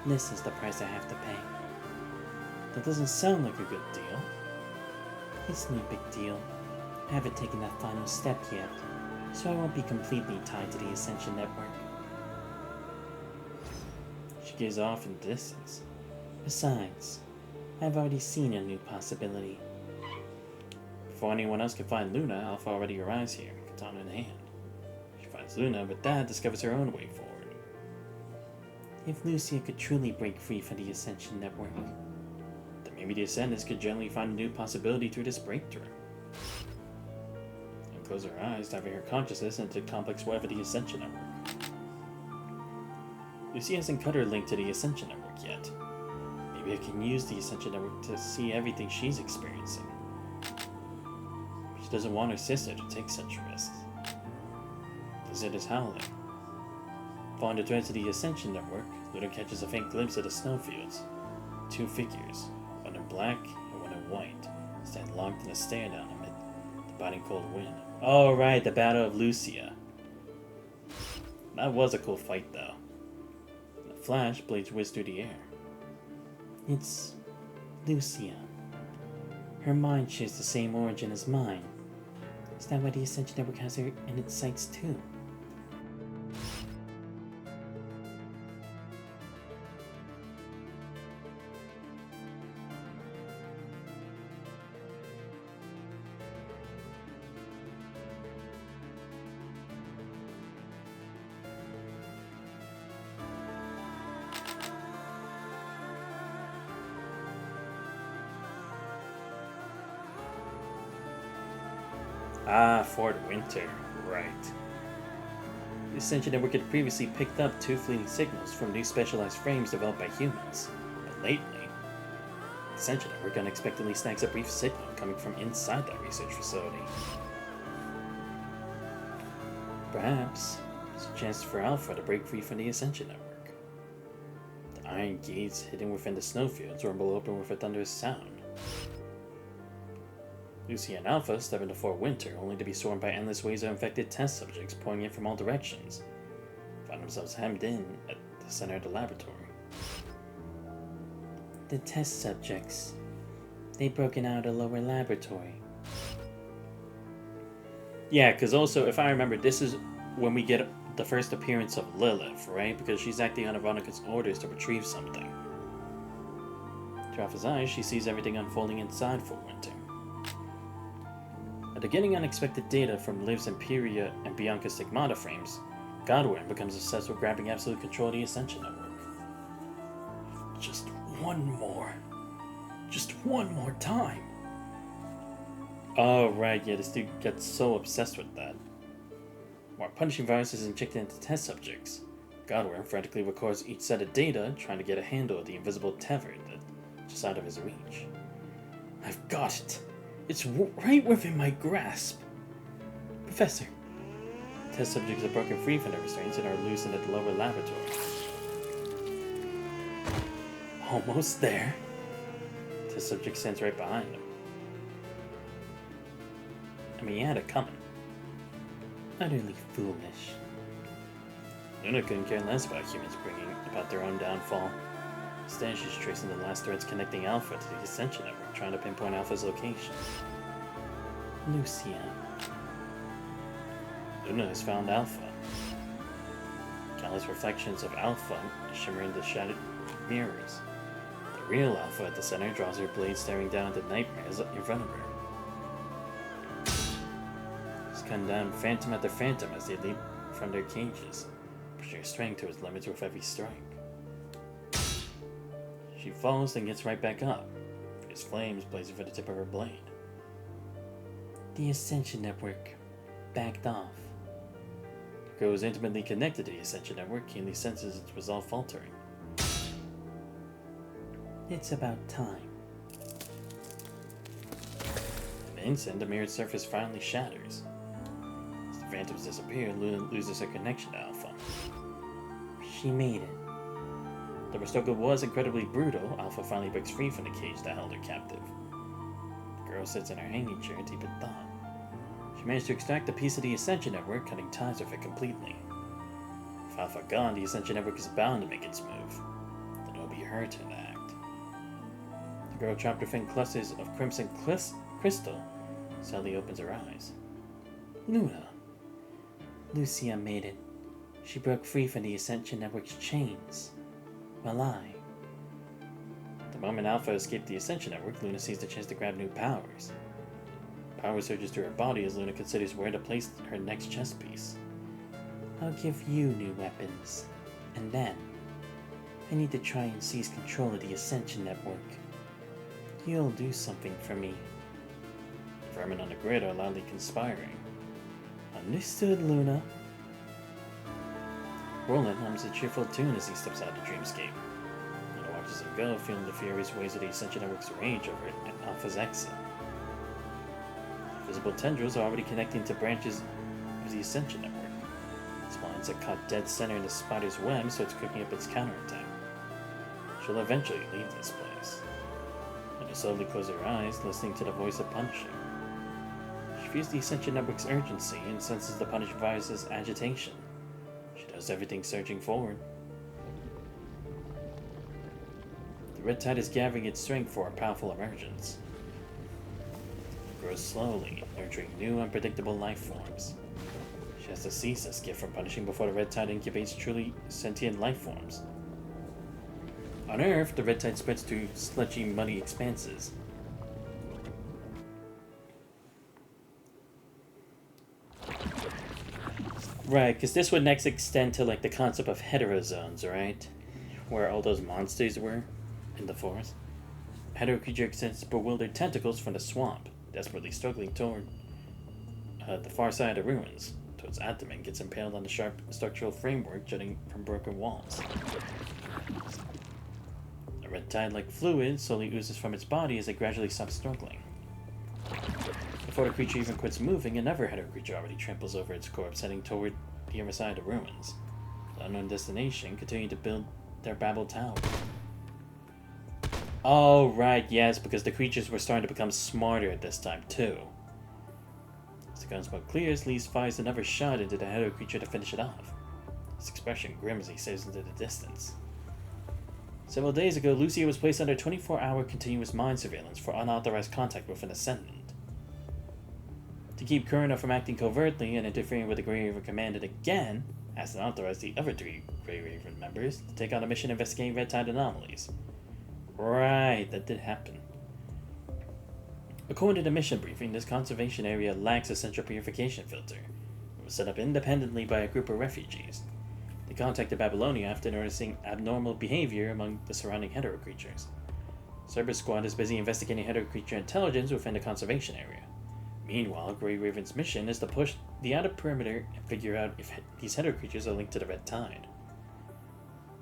This is the price I have to pay. That doesn't sound like a good deal. It's no big deal. I haven't taken that final step yet, so I won't be completely tied to the Ascension Network. She gazes off in the distance. Besides, I've already seen a new possibility. Before anyone else can find Luna, Alpha already arrives here, katana in hand. She finds Luna, but Dad discovers her own way forward. If Lucia could truly break free from the Ascension Network, then maybe the Ascendants could generally find a new possibility through this breakthrough. And close her eyes, diving her consciousness into the complex web of the Ascension Network. Lucia hasn't cut her link to the Ascension Network yet. Maybe I can use the Ascension Network to see everything she's experiencing. She doesn't want her sister to take such risks. The Zed is howling. Following the threads of the Ascension Network, Luna catches a faint glimpse of the snowfields. Two figures, one in black and one in white, stand locked in a stare down amid the biting cold wind. Oh right, the Battle of Lucia. That was a cool fight though. In a flash, blades whiz through the air. it's Lucia. Her mind shares the same origin as mine. Is that why the Ascension Network has her in its sights too? Ah, Fort Winter, right. The Ascension Network had previously picked up two fleeting signals from new specialized frames developed by humans, but lately, the Ascension Network unexpectedly snags a brief signal coming from inside that research facility. Perhaps it's a chance for Alpha to break free from the Ascension Network. The iron gates hidden within the snowfields rumble open with a thunderous sound. Lucy and Alpha step into Fort Winter, only to be swarmed by endless waves of infected test subjects pouring in from all directions, find themselves hemmed in at the center of the laboratory. The test subjects. They've broken out of the lower laboratory. Yeah, because also, if I remember, this is when we get the first appearance of Lilith, right? Because she's acting on Veronica's orders to retrieve something. Through Alpha's eyes, she sees everything unfolding inside Fort Winter. After getting unexpected data from Liv's Imperia and Bianca's Stigmata frames, Godwin becomes obsessed with grabbing absolute control of the Ascension Network. Just one more time. Oh right, yeah, this dude gets so obsessed with that. While punishing viruses injected into test subjects, Godwin frantically records each set of data, trying to get a handle of the invisible tether that's just out of his reach. I've got it! It's right within my grasp. Professor, test subjects are broken free from their restraints and are loosened at the lower laboratory. Almost there. Test subject stands right behind him. I mean, he had it coming. Utterly foolish. Luna couldn't care less about humans bringing about their own downfall. Instead, she's tracing the last threads connecting Alpha to the Ascension Network, trying to pinpoint Alpha's location. Lucia. Luna has found Alpha. Countless reflections of Alpha shimmer in the shattered mirrors. The real Alpha at the center draws her blade staring down at the nightmares in front of her. She's cutting down phantom after phantom as they leap from their cages, pushing her strength to its limits with every strike. She falls and gets right back up, fierce flames blazing from the tip of her blade. The Ascension Network backed off. The girl is intimately connected to the Ascension Network, keenly senses its resolve faltering. It's about time. In an instant, the mirrored surface finally shatters. As the phantoms disappear, Luna loses her connection to Alpha. She made it. Though her struggle was incredibly brutal, Alpha finally breaks free from the cage that held her captive. The girl sits in her hanging chair, deep in thought. She managed to extract a piece of the Ascension Network, cutting ties with it completely. With Alpha gone, the Ascension Network is bound to make its move. Then it'll be her turn to act. The girl, trapped within clusters of crimson crystal, suddenly opens her eyes. Luna. Lucia made it. She broke free from the Ascension Network's chains. Well, the moment Alpha escaped the Ascension Network, Luna sees the chance to grab new powers. Power surges through her body as Luna considers where to place her next chess piece. I'll give you new weapons. And then, I need to try and seize control of the Ascension Network. You'll do something for me. The vermin on the grid are loudly conspiring. Understood, Luna. Roland hums a cheerful tune as he steps out of the dreamscape. Luna watches him go, feeling the furious waves of the Ascension Network's rage over Alpha's exit. Visible tendrils are already connecting to branches of the Ascension Network. Small insect caught dead center in the spider's web, so it's cooking up its counterattack. She'll eventually leave this place. Luna slowly closes her eyes, listening to the voice of punishing. She feels the Ascension Network's urgency and senses the punished virus's agitation. She does everything searching forward. The red tide is gathering its strength for a powerful emergence. It grows slowly, nurturing new unpredictable life forms. She has to cease this gift from punishing before the red tide incubates truly sentient life forms. On Earth, the red tide spreads through sludgy, muddy expanses. Right, because this would next extend to like the concept of heterozones, right? Where all those monsters were in the forest. A hetero creature extends bewildered tentacles from the swamp, desperately struggling toward the far side of the ruins. Toad's abdomen gets impaled on the sharp structural framework jutting from broken walls. A red tide-like fluid slowly oozes from its body as it gradually stops struggling. Before the creature even quits moving, another hetero creature already tramples over its corpse, heading toward the other side of the ruins. The unknown destination continue to build their Babel Tower. Oh, right, yes, because the creatures were starting to become smarter at this time, too. As the gun smoke clears, Lee fires another shot into the hetero creature to finish it off. His expression grim as he stares into the distance. Several days ago, Lucia was placed under 24-hour continuous mind surveillance for unauthorized contact with an Ascendant. To keep Kurina from acting covertly and interfering with the Grey Raven Commandant again, Aston authorized the other 3 Grey Raven members to take on a mission investigating red tide anomalies. Right, that did happen. According to the mission briefing, this conservation area lacks a central purification filter. It was set up independently by a group of refugees. They contacted Babylonia after noticing abnormal behavior among the surrounding hetero creatures. Cerberus Squad is busy investigating hetero creature intelligence within the conservation area. Meanwhile, Grey Raven's mission is to push the outer perimeter and figure out if these hetero creatures are linked to the red tide.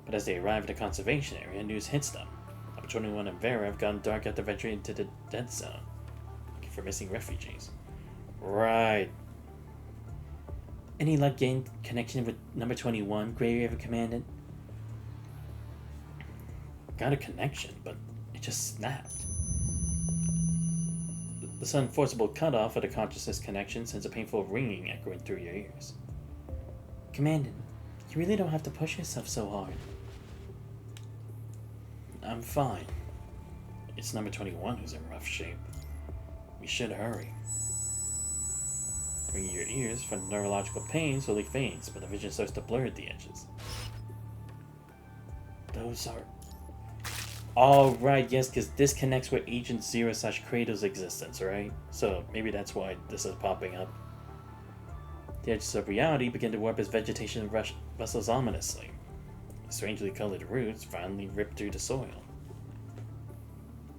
But as they arrive at the conservation area, news hits them. Number 21 and Vera have gone dark after venturing into the dead zone, looking for missing refugees. Right. Any luck gained connection with number 21, Grey Raven Commandant? Got a connection, but it just snapped. The sudden forcible cutoff of the consciousness connection sends a painful ringing echoing through your ears. Commandant, You really don't have to push yourself so hard. I'm fine. It's number 21 who's in rough shape. We should hurry. Bring your ears for neurological pain slowly fades, but the vision starts to blur at the edges. Those are... Alright, yes, because this connects with Agent Zero / Kratos' existence, right? So maybe that's why this is popping up. The edges of reality begin to warp as vegetation rustles ominously. Strangely colored roots finally rip through the soil.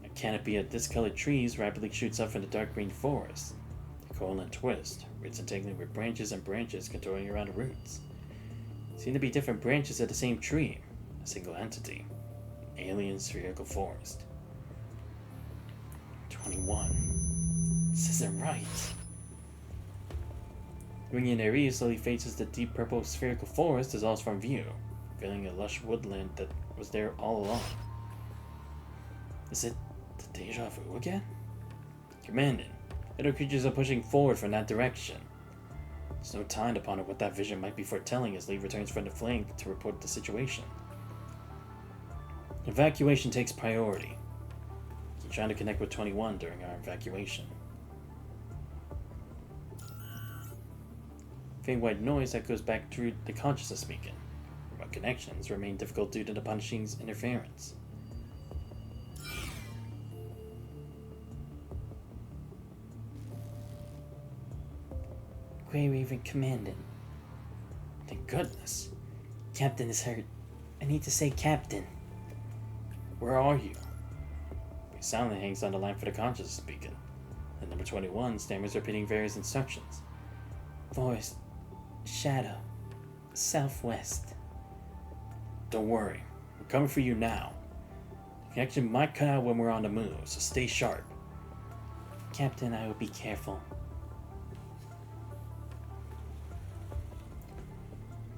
A canopy of discolored trees rapidly shoots up from the dark green forest. They coil and twist, roots entangling with branches and branches contorting around the roots. Seem to be different branches of the same tree, a single entity. Alien spherical forest. 21. This isn't right. Ringing their ears slowly fades as the deep purple spherical forest dissolves from view, revealing a lush woodland that was there all along. Is it the deja vu again? Commandant, little creatures are pushing forward from that direction. There's no time to ponder what that vision might be foretelling as Lee returns from the flank to report the situation. Evacuation takes priority. Keep trying to connect with 21 during our evacuation. Faint white noise echoes back through the consciousness beacon, but connections remain difficult due to the punishing's interference. Grey Raven Commandant. Thank goodness. Captain is hurt. I need to say Captain. Where are you? He silently hangs on the line for the consciousness beacon, and number 21 stammers repeating various instructions. Forest. Shadow. Southwest. Don't worry. We're coming for you now. The connection might cut out when we're on the move, so stay sharp. Captain, I will be careful.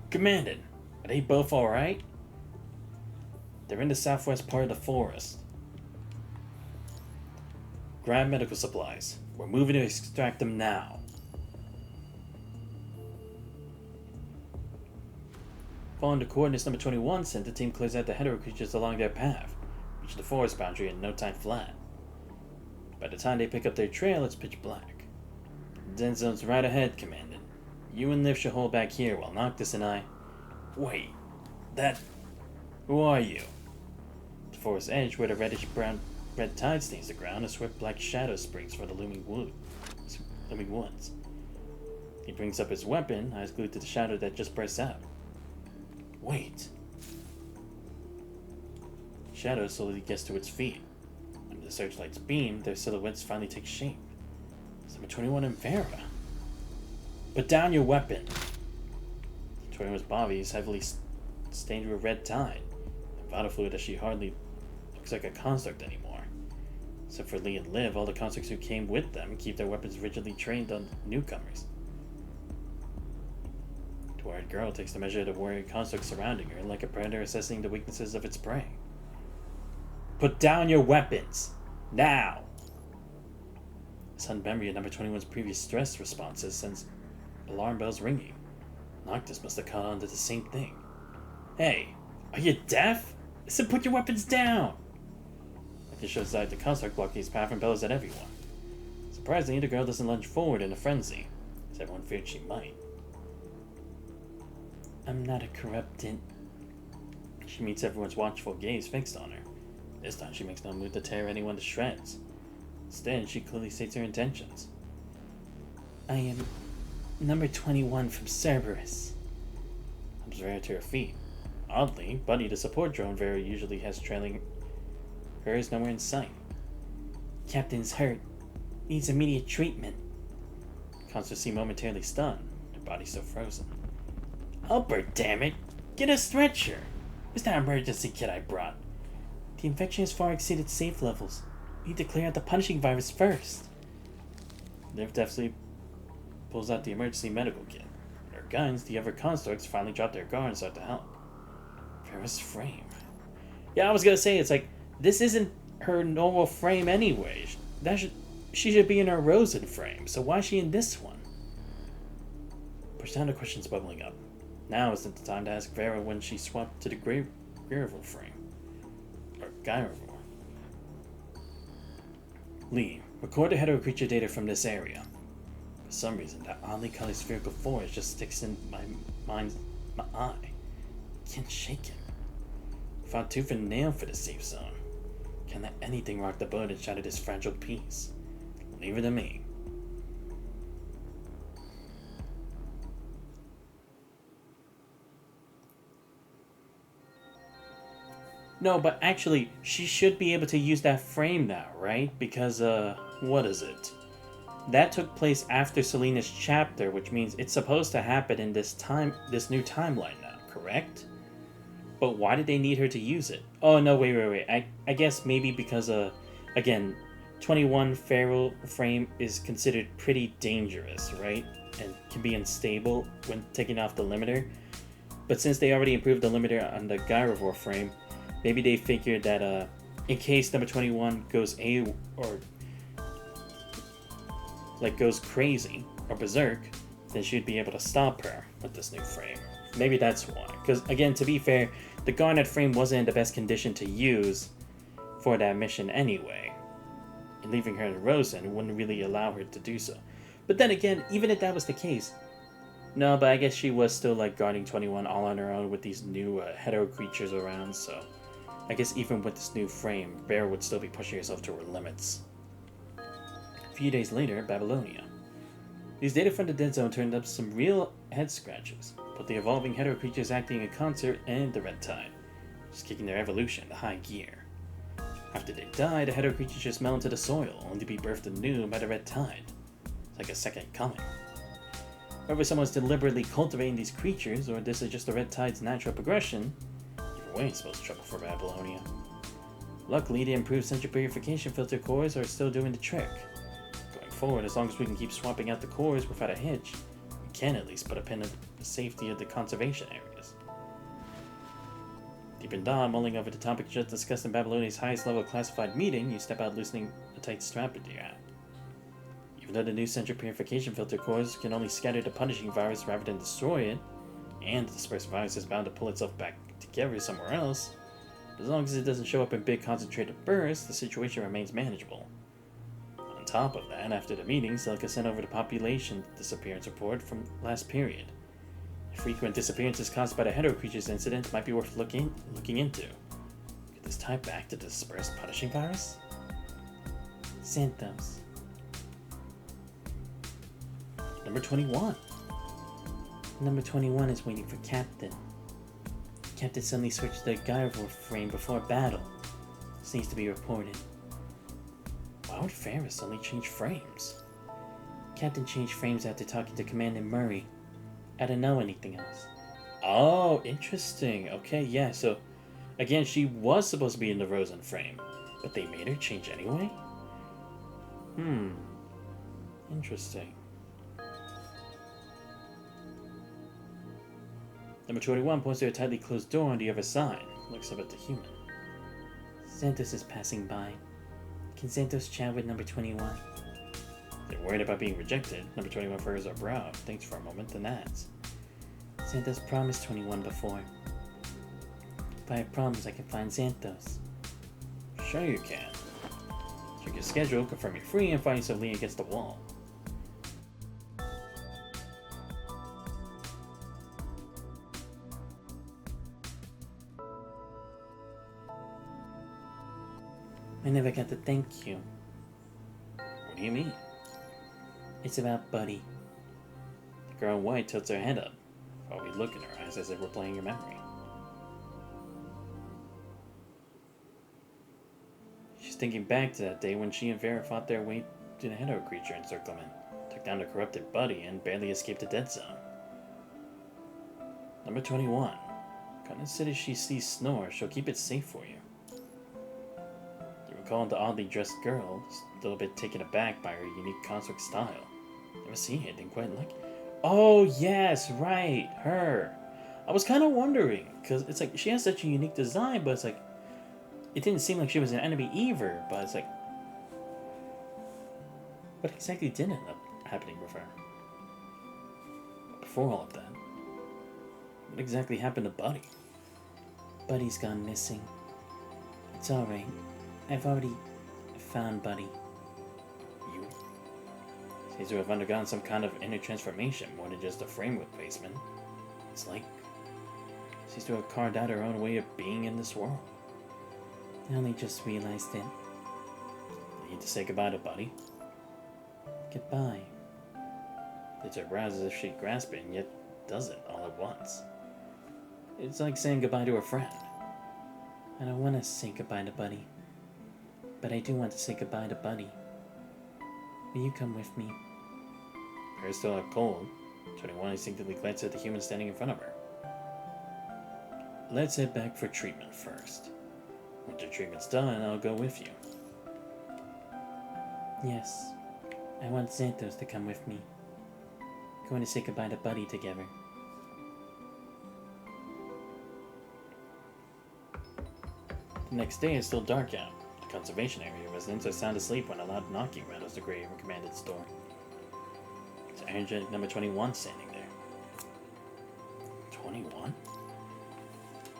Commandant, are they both alright? They're in the southwest part of the forest. Grab medical supplies. We're moving to extract them now. Following the coordinates number 21 sent, the team clears out the hetero creatures along their path, reach the forest boundary in no time flat. By the time they pick up their trail, it's pitch black. Den zone's right ahead, Commandant. You and Liv should hold back here while Noctis and I... Wait, that... Who are you? The forest edge, where the reddish-brown red tide stains the ground, a swift black shadow springs from the looming woods. He brings up his weapon, eyes glued to the shadow that just bursts out. Wait. Shadow slowly gets to its feet. Under the searchlight's beam, their silhouettes finally take shape. It's number 21 and Vera. Put down your weapon. 21's body is heavily stained with red tide, and vital fluid that she hardly looks like a construct anymore. Except for Lee and Liv, all the constructs who came with them keep their weapons rigidly trained on newcomers. The worried girl takes the measure of the warrior construct surrounding her, like a predator assessing the weaknesses of its prey. Put down your weapons! Now! A sudden memory of number 21's previous stress responses sends alarm bells ringing. Noctis must have caught on to the same thing. Hey, are you deaf? I said put your weapons down! Noctis shows out the construct blocking his path and bellows at everyone. Surprisingly, the girl doesn't lunge forward in a frenzy, as everyone feared she might. I'm not a corrupted. She meets everyone's watchful gaze fixed on her. This time she makes no move to tear anyone to shreds. Instead, she clearly states her intentions. I am number 21 from Cerberus. Helps Vera to her feet. Oddly, Buddy, the support drone Vera usually has trailing her, is nowhere in sight. Captain's hurt. Needs immediate treatment. Constance seemed momentarily stunned, her body still frozen. Help her, damn it! Get a stretcher! Where's that emergency kit I brought? The infection has far exceeded safe levels. We need to clear out the punishing virus first. Liv deftly pulls out the emergency medical kit. Her guns, the other constructs, finally drop their guard and start to help. Vera's frame. Yeah, I was gonna say, it's like, this isn't her normal frame anyway. She should be in her Rosen frame, so why is she in this one? Push down the questions bubbling up. Now isn't the time to ask Vera when she swapped to the Gyrovore frame. Or Gyrovore. Lee, record the hetero creature data from this area. For some reason, that oddly colored spherical forest just sticks in my eye. Can't shake it. Fought tooth and nail for the safe zone. Can't let anything rock the boat and shatter this fragile piece. Leave it to me. No, but actually, she should be able to use that frame now, right? Because, what is it? That took place after Selena's chapter, which means it's supposed to happen in this new timeline now, correct? But why did they need her to use it? Oh, no, wait. I guess maybe because, again, 21 feral frame is considered pretty dangerous, right? And can be unstable when taking off the limiter. But since they already improved the limiter on the Gyrovore frame, maybe they figured that in case number 21 goes goes crazy or berserk, then she'd be able to stop her with this new frame. Maybe that's why. Because again, to be fair, the Garnet frame wasn't in the best condition to use for that mission anyway. And leaving her in Rosen wouldn't really allow her to do so. But then again, even if that was the case, no, but I guess she was still like guarding 21 all on her own with these new hetero creatures around, so I guess even with this new frame, Bear would still be pushing herself to her limits. A few days later, Babylonia. These data from the Dead Zone turned up some real head scratches, but the evolving hetero creatures acting in concert and the Red Tide, just kicking their evolution to high gear. After they die, the hetero creatures just melt into the soil, only to be birthed anew by the Red Tide. It's like a second coming. Whether someone's deliberately cultivating these creatures, or this is just the Red Tide's natural progression, either way it's supposed to trouble for Babylonia. Luckily, the improved central purification filter cores are still doing the trick. Going forward, as long as we can keep swapping out the cores without a hitch, we can at least put a pin in the safety of the conservation areas. Deep in dawn, mulling over the topic just discussed in Babylonia's highest level classified meeting, you step out loosening a tight strap into your hat. Even though the new central purification filter cores can only scatter the punishing virus rather than destroy it, and the dispersed virus is bound to pull itself back together somewhere else, as long as it doesn't show up in big concentrated bursts, the situation remains manageable. On top of that, after the meeting, Celica sent over the population disappearance report from last period. The frequent disappearances caused by the hetero creatures incident might be worth looking into. Could this tie back to the dispersed punishing virus? Santos. Number 21. Number 21 is waiting for Captain. Captain suddenly switched to the Gyrovore frame before battle. This needs to be reported. Why would Ferris suddenly change frames? Captain changed frames after talking to Commander Murray. I don't know anything else. Oh, interesting. Okay, yeah, so again, she was supposed to be in the Rosen frame, but they made her change anyway? Interesting. Number 21 points to a tightly closed door on the other side. Looks up at the human. Santos is passing by. Can Santos chat with number 21? They're worried about being rejected. Number 21 furrows her brow, thinks for a moment, then adds. Santos promised 21 before. If I have problems, I can find Santos. Sure you can. Check your schedule, confirm you're free, and find yourself leaning against the wall. I never got to thank you. What do you mean? It's about Buddy. The girl in white tilts her head up, while we look in her eyes as if we're playing your memory. She's thinking back to that day when she and Vera fought their way to the hetero creature encirclement, took down the corrupted Buddy, and barely escaped the dead zone. Number 21. Consider she sees Snore, she'll keep it safe for you. Recalling the oddly dressed girl, a little bit taken aback by her unique construct style. Never seen anything quite like it. Oh, yes, right, her. I was kind of wondering, because it's like, she has such a unique design, but it's like, it didn't seem like she was an enemy either, but it's like, what exactly did end up happening with her? Before all of that, What exactly happened to Buddy? Buddy's gone missing. It's alright. I've already found Buddy. You seems to have undergone some kind of inner transformation, more than just a frame replacement. It's like seems to have carved out her own way of being in this world. I only just realized it. You need to say goodbye to Buddy. Goodbye. It's her brows as if she'd grasp it, and yet doesn't all at once. It's like saying goodbye to a friend. I don't want to say goodbye to Buddy. But I do want to say goodbye to Buddy. Will you come with me? Her still out cold. 21 instinctively glanced at the human standing in front of her. Let's head back for treatment first. When the treatment's done, I'll go with you. Yes. I want Xanthos to come with me. Going to say goodbye to Buddy together. The next day is still dark out. The conservation area residents are sound asleep when a loud knocking rattles the grave and commandant's door. It's energetic number 21 standing there. 21?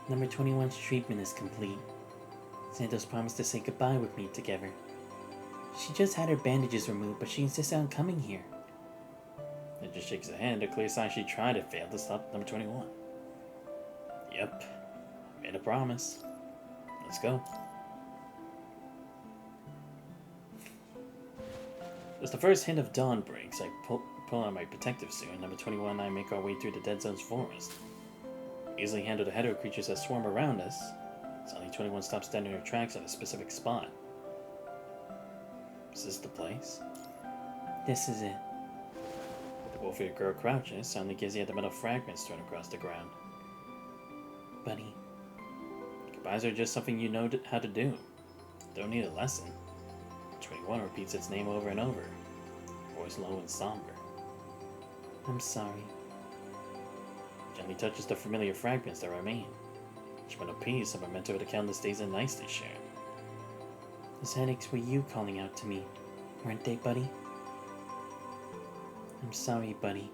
Number 21's treatment is complete. Xanthos promised to say goodbye with me together. She just had her bandages removed, but she insisted on coming here. It just shakes her head, a clear sign she tried and failed to stop number 21. Yep, made a promise. Let's go. As the first hint of dawn breaks, I pull out my protective suit, and number 21 and I make our way through the Dead Zone's forest. Easily handle the header creatures that swarm around us. Suddenly 21 stops dead in her tracks at a specific spot. Is this the place? This is it. The wolf-eared girl crouches, suddenly gazing at the metal fragments thrown across the ground. Buddy. Goodbyes are just something you know how to do. Don't need a lesson. 21 repeats its name over and over, voice low and somber. I'm sorry. Gently touches the familiar fragments that remain. Each one a piece of a memento of the countless days and nights they shared. Those headaches were you calling out to me, weren't they, Buddy? I'm sorry, Buddy.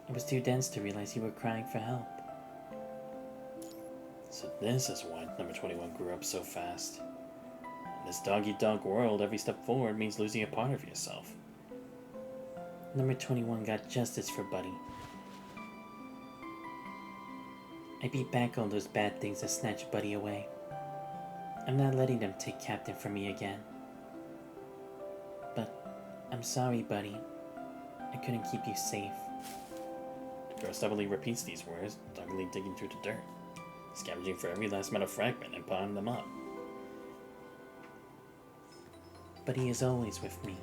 I was too dense to realize you were crying for help. So this is why number 21 grew up so fast. In this dog-eat-dog world, every step forward means losing a part of yourself. Number 21 got justice for Buddy. I beat back all those bad things that snatched Buddy away. I'm not letting them take Captain from me again. But I'm sorry, Buddy. I couldn't keep you safe. The girl stubbornly repeats these words, doggedly digging through the dirt, scavenging for every last metal fragment and piling them up. But he is always with me.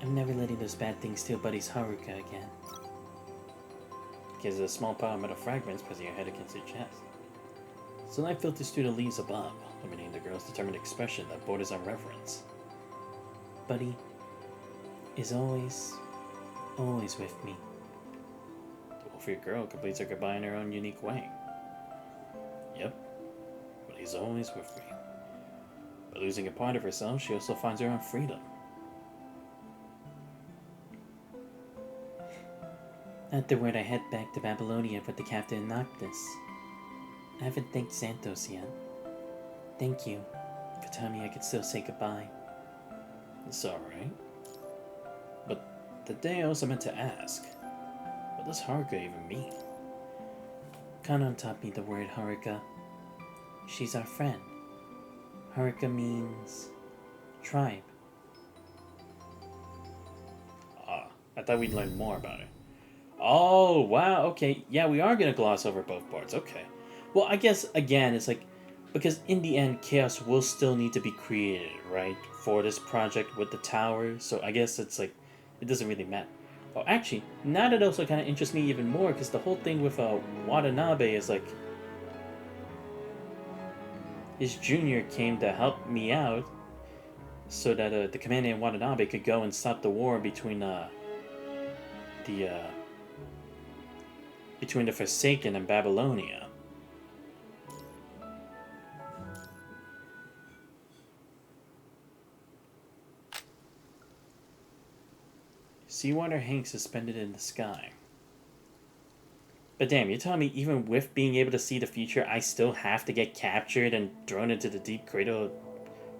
I'm never letting those bad things steal Buddy's Haruka again. Gives a small pile of metal fragments, pressing her head against her chest. Sunlight filters through the leaves above, illuminating the girl's determined expression that borders on reverence. Buddy is always with me. The wolf-eared girl completes her goodbye in her own unique way. Yep, but he's always with me. By losing a part of herself, she also finds her own freedom. Afterward, I head back to Babylonia with the captain and Noctis. I haven't thanked Xanthos yet. Thank you for telling me I could still say goodbye. It's alright. But the day I also meant to ask, what does Haruka even mean? Kanon taught me the word Haruka. She's our friend. Haruka means tribe. I thought we'd learn more about it. Oh, wow, okay. Yeah, we are going to gloss over both parts. Okay. Well, I guess, again, it's like, because in the end, chaos will still need to be created, right? For this project with the tower. So I guess it's like, it doesn't really matter. Oh, actually, now that also kind of interests me even more, because the whole thing with Watanabe is like, his junior came to help me out so that the commander in Watanabe could go and stop the war between the Forsaken and Babylonia. Seawater hangs suspended in the sky. But damn, you're telling me even with being able to see the future, I still have to get captured and thrown into the deep cradle,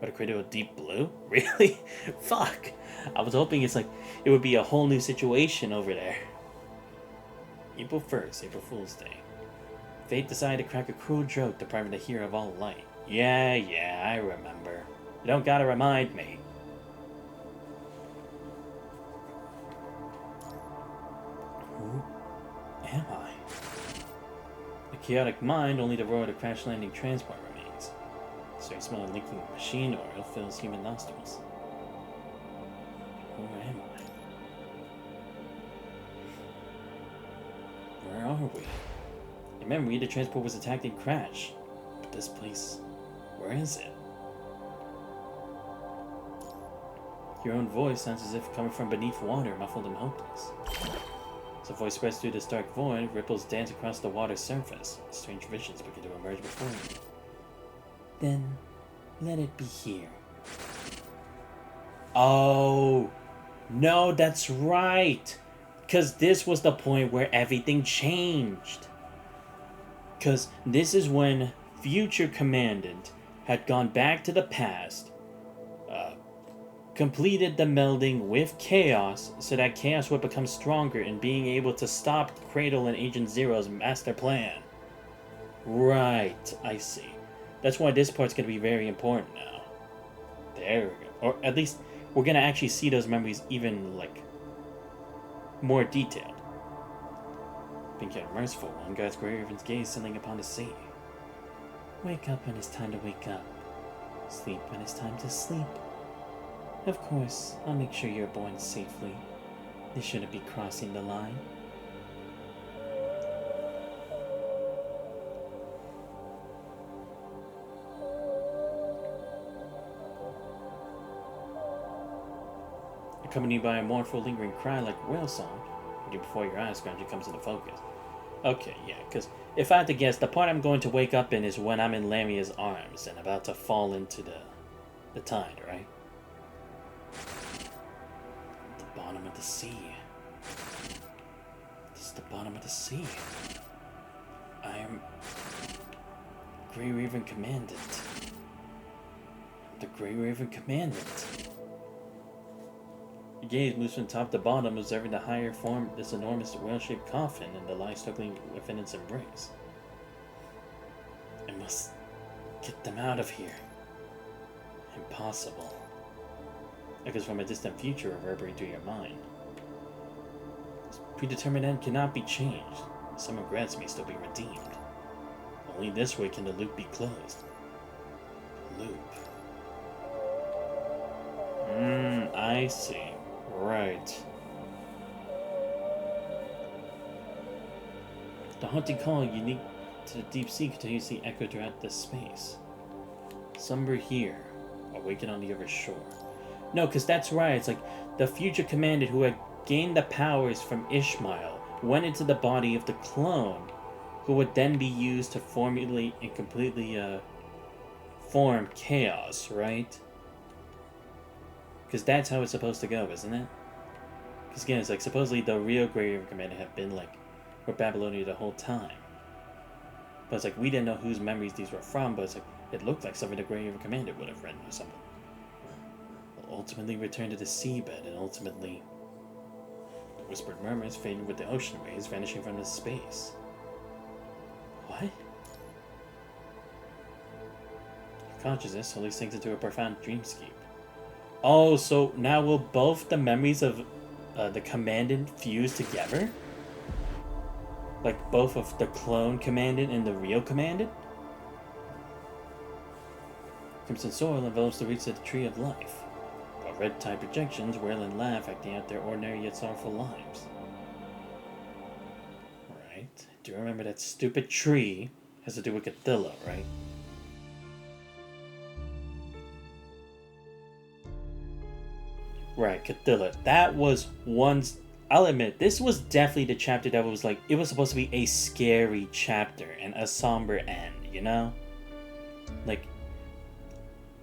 or the cradle of deep blue? Really? Fuck. I was hoping it would be a whole new situation over there. April 1st, April Fool's Day. Fate decided to crack a cruel joke depriving the hero of all light. Yeah, I remember. You don't gotta remind me. Who am I? A chaotic mind, only the roar of the crash landing transport remains. Strange smell of leaking machine oil fills human nostrils. Who am I? Where are we? In memory, the transport was attacked and crashed. But this place, where is it? Your own voice sounds as if coming from beneath water, muffled and hopeless. As the voice spreads through this dark void, ripples dance across the water's surface. Strange visions begin to emerge before you. Then, let it be here. Oh, no, that's right. Because this was the point where everything changed. Because this is when Future Commandant had gone back to the past, completed the melding with Chaos so that Chaos would become stronger in being able to stop Cradle and Agent Zero's master plan. Right, I see. That's why this part's going to be very important now. There we go. Or at least we're going to actually see those memories even, more detailed. Being yet merciful, one guides Grey Raven's gaze settling upon the sea. Wake up when it's time to wake up. Sleep when it's time to sleep. Of course, I'll make sure you're born safely. They shouldn't be crossing the line. Accompanied by a mournful, lingering cry like whale song, before your eyes gradually comes into focus. Okay, yeah, because if I had to guess, the part I'm going to wake up in is when I'm in Lamia's arms and about to fall into the tide, right? The bottom of the sea. This is the bottom of the sea. I am Grey Raven Commandant. The Grey Raven Commandant. Your gaze moves from top to bottom, observing the higher form of this enormous whale-shaped coffin and the lie struggling within its embrace. I must get them out of here. Impossible. Echoes from a distant future reverberate through your mind. This predetermined end cannot be changed. Some regrets may still be redeemed. Only this way can the loop be closed. Loop. I see. Right. The haunting call unique to the deep sea continuously echoed throughout this space. Some were here, awakened on the other shore. No, because that's right. It's like the future commandant who had gained the powers from Ishmael went into the body of the clone, who would then be used to formulate and completely form Chaos, right? Because that's how it's supposed to go, isn't it? Because again, it's like supposedly the real Grey Raven Commander had been with Babylonia the whole time. But it's like we didn't know whose memories these were from, but it's like it looked like something the Grey Raven Commander would have written or something. Will ultimately return to the seabed and ultimately whispered murmurs fading with the ocean waves vanishing from this space. What? Consciousness slowly sinks into a profound dreamscape. Oh, so now will both the memories of the Commandant fuse together? Like both of the clone Commandant and the real Commandant? Crimson soil envelops the roots of the Tree of Life, while red-tide projections wail and laugh, acting out their ordinary yet sorrowful lives. Right. Do you remember that stupid tree has to do with Cthulhu, right? Right, Cthulhu. That was one's... I'll admit, this was definitely the chapter that was it was supposed to be a scary chapter and a somber end, you know?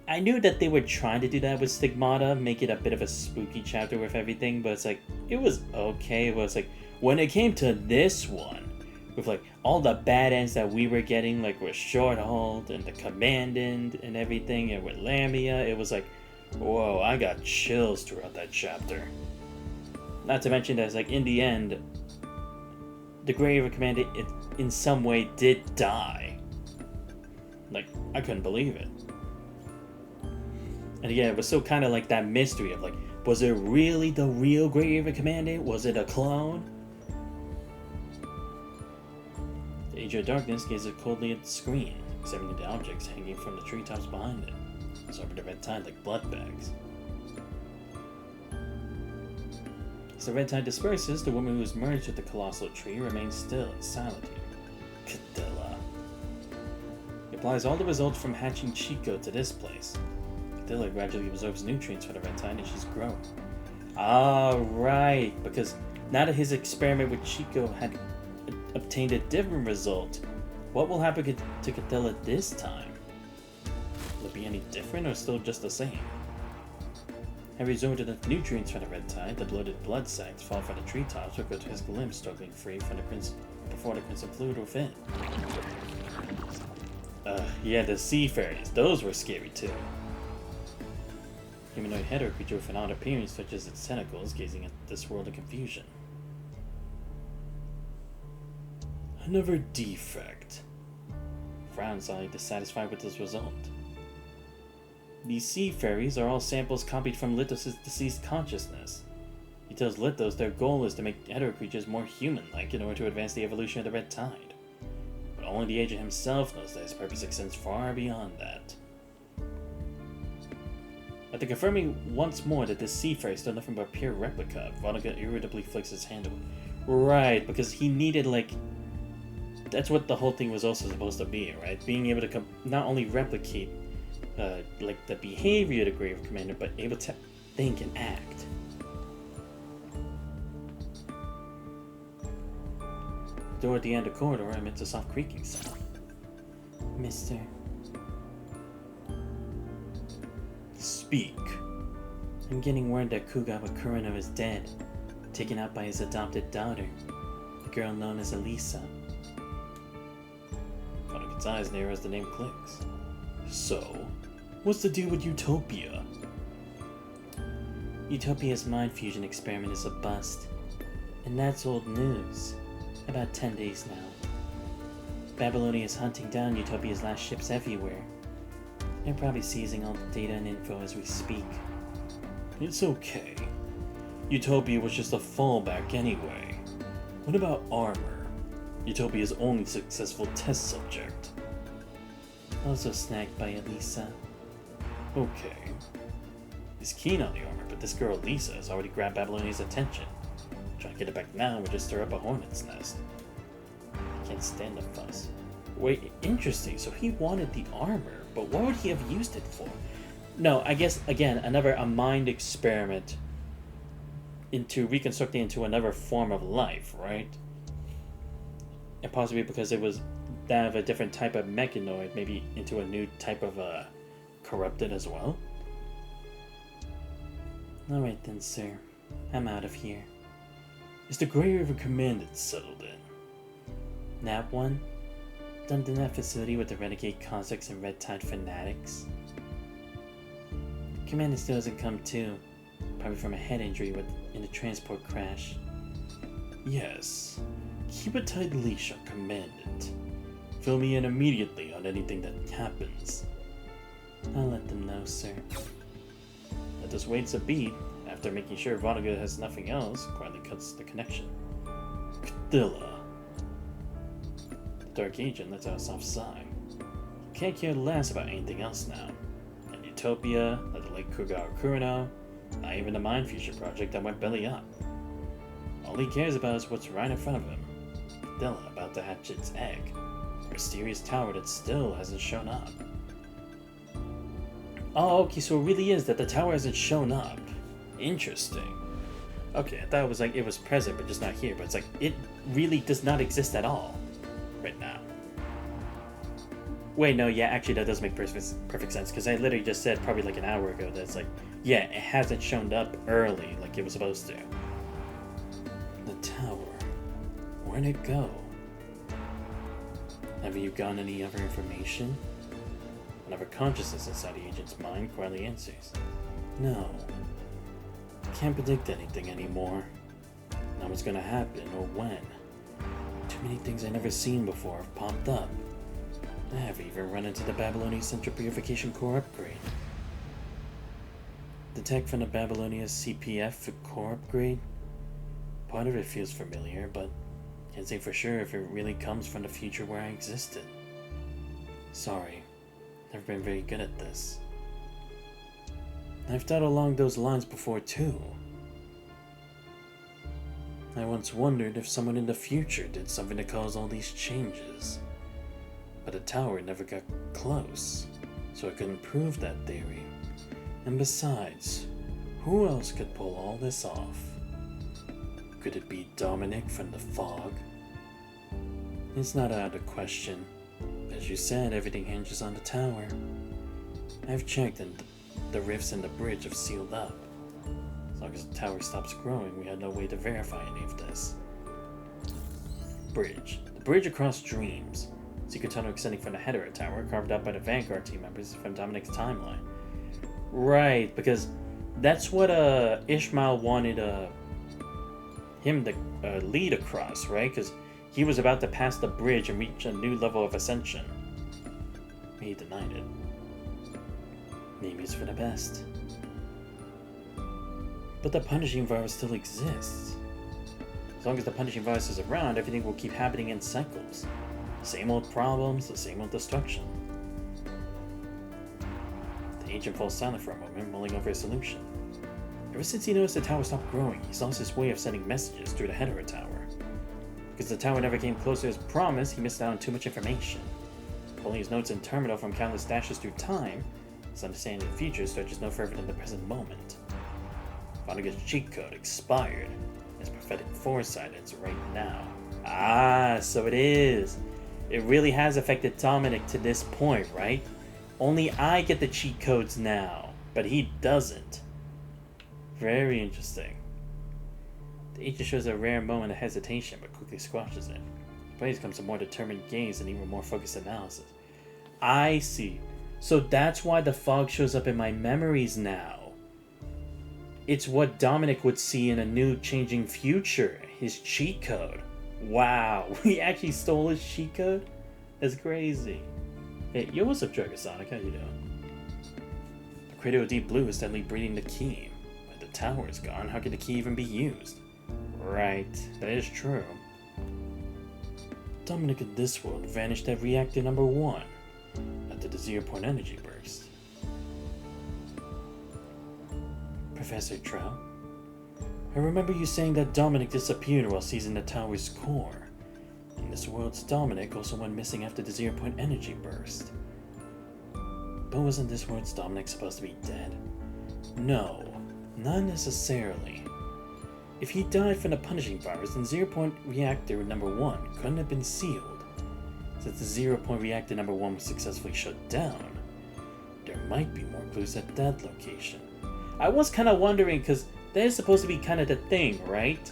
I knew that they were trying to do that with Stigmata, make it a bit of a spooky chapter with everything, but it's it was okay. But it's when it came to this one, with like all the bad ends that we were getting, like with Shorthold and the Commandant and everything, and with Lamia, it was like, whoa, I got chills throughout that chapter. Not to mention that, like, in the end, the Grey River Commandant in some way did die. Like, I couldn't believe it. And again, it was so kind of like that mystery of like, was it really the real Grey River Commandant? Was it a clone? The Age of Darkness gazes coldly at the screen, examining the objects hanging from the treetops behind it, absorbing the red tide like blood bags. As the red tide disperses, the woman who is merged with the colossal tree remains still and silent. Cadilla. He applies all the results from hatching Chico to this place. Cadilla gradually absorbs nutrients from the red tide and she's grown. Ah, right, because now that his experiment with Chico had obtained a different result, what will happen to Cadilla this time? Will it be any different or still just the same? Having absorbed enough nutrients from the red tide, the bloated blood sacs fall from the treetops, revealed his glimpse struggling free from the before the crimson fluid within. Yeah, the sea fairies, those were scary too. Humanoid header creature with an odd appearance such as its tentacles, gazing at this world in confusion. Another defect. Frowns slightly dissatisfied with this result. These sea fairies are all samples copied from Lithos' deceased consciousness. He tells Lithos their goal is to make hetero creatures more human-like in order to advance the evolution of the Red Tide. But only the agent himself knows that his purpose extends far beyond that. After confirming once more that this sea fairy is still nothing but a pure replica, Vonnegut irritably flicks his hand away. Right, because he needed, like... That's what the whole thing was also supposed to be, right? Being able to not only replicate like the behavior of the Grave Commander, but able to think and act. The door at the end of the corridor emits a soft creaking sound. Mister. Speak. I'm getting word that Kugawa Kurino is dead, taken out by his adopted daughter, the girl known as Elisa. Vonnegut's eyes narrow as the name clicks. So, what's the deal with Utopia? Utopia's mind fusion experiment is a bust. And that's old news. About 10 days now. Babylonia is hunting down Utopia's last ships everywhere. They're probably seizing all the data and info as we speak. It's okay. Utopia was just a fallback anyway. What about armor? Utopia's only successful test subject. Also snagged by Elisa. Okay. He's keen on the armor, but this girl Lisa has already grabbed Babylonia's attention. Trying to get it back now would just stir up a hornet's nest. I can't stand the fuss. Wait, interesting. So he wanted the armor, but what would he have used it for? No, I guess, again, a mind experiment into reconstructing into another form of life, right? And possibly because it was that of a different type of mechanoid, maybe into a new type of corrupted as well. Alright then, sir. I'm out of here. Is the Grey River Commandant settled in? That one? Dumped in that facility with the renegade Cossacks and Red Tide fanatics? Commandant still hasn't come to. Probably from a head injury in a transport crash. Yes. Keep a tight leash on Commandant. Fill me in immediately on anything that happens. I'll let them know, sir. Let us wait a beat. After making sure Vonnegut has nothing else, quietly cuts the connection. Cadilla. The Dark Agent lets out a soft sigh. Can't care less about anything else now. And Utopia, not the late Kugawa Kurino, not even the Mind Fusion project that went belly up. All he cares about is what's right in front of him. Cadilla about to hatch its egg. A mysterious tower that still hasn't shown up. Oh, okay, so it really is that the tower hasn't shown up. Interesting. Okay, I thought it was like it was present but just not here, but it's like it really does not exist at all right now. Wait, no, yeah, actually that does make perfect sense, because I literally just said probably like an hour ago that it's like, yeah, it hasn't shown up early like it was supposed to. The tower. Where'd it go? Have you gotten any other information? Another consciousness inside the agent's mind quietly answers. No. Can't predict anything anymore. Not what's gonna happen or when. Too many things I've never seen before have popped up. I have even run into the Babylonia Central Purification Core upgrade. The tech from the Babylonia CPF core upgrade? Part of it feels familiar, but can't say for sure if it really comes from the future where I existed. Sorry, never been very good at this. I've thought along those lines before too. I once wondered if someone in the future did something to cause all these changes. But the tower never got close, so I couldn't prove that theory. And besides, who else could pull all this off? Could it be Dominic from the fog? It's not out of question. As you said, everything hinges on the tower. I've checked and the rifts in the bridge have sealed up. As long as the tower stops growing, we had no way to verify any of this. Bridge. The bridge across dreams. Secret tunnel extending from the head of the tower, carved out by the Vanguard team members from Dominic's timeline. Right, because that's what Ishmael wanted him to lead across, right? Because he was about to pass the bridge and reach a new level of ascension. He denied it. Maybe it's for the best. But the punishing virus still exists. As long as the punishing virus is around, everything will keep happening in cycles. Same old problems, the same old destruction. The agent falls silent for a moment, mulling over a solution. Ever since he noticed the tower stopped growing, he's lost his way of sending messages through the head of the tower. Because the tower never came closer as promised, he missed out on too much information. Pulling his notes and terminal from countless dashes through time, his understanding of the future stretches no further than the present moment. Vonnegutt's cheat code expired. His prophetic foresight ends right now. Ah, so it is. It really has affected Dominic to this point, right? Only I get the cheat codes now, but he doesn't. Very interesting. The agent shows a rare moment of hesitation, but quickly squashes it. The player comes a more determined gaze and even more focused analysis. I see. So that's why the fog shows up in my memories now. It's what Dominic would see in a new changing future. His cheat code. Wow, we actually stole his cheat code? That's crazy. Hey, yo, what's up, Dragasonic? How you doing? The crater of deep blue is steadily breeding the key. But the tower is gone, how could the key even be used? Right, that is true. Dominic in this world vanished at reactor number 1 after the 0-point energy burst. Professor Trout, I remember you saying that Dominic disappeared while seizing the tower's core. In this world's Dominic also went missing after the 0-point energy burst. But wasn't this world's Dominic supposed to be dead? No, not necessarily. If he died from the punishing virus, then 0-point reactor number 1 couldn't have been sealed. Since the 0-point reactor number 1 was successfully shut down, there might be more clues at that location. I was kind of wondering, because that is supposed to be kind of the thing, right?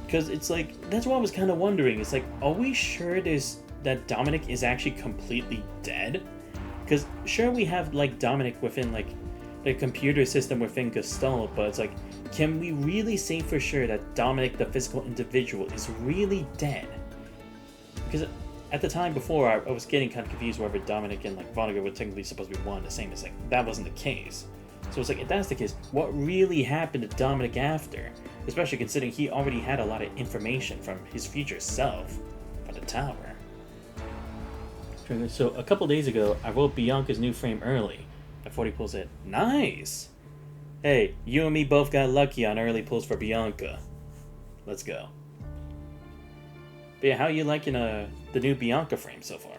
Because it's like, that's what I was kind of wondering. It's like, are we sure that Dominic is actually completely dead? Because sure, we have like Dominic within like the computer system within Gestalt, but it's like, can we really say for sure that Dominic, the physical individual, is really dead? Because at the time before, I was getting kind of confused whether Dominic and like Vonnegut were technically supposed to be one and the same. It's like, that wasn't the case. So it's like, if that's the case, what really happened to Dominic after? Especially considering he already had a lot of information from his future self from the tower. So a couple days ago, I wrote Bianca's new frame early. At 40 pulls it. Nice! Hey, you and me both got lucky on early pulls for Bianca. Let's go. But yeah, how are you liking the new Bianca frame so far?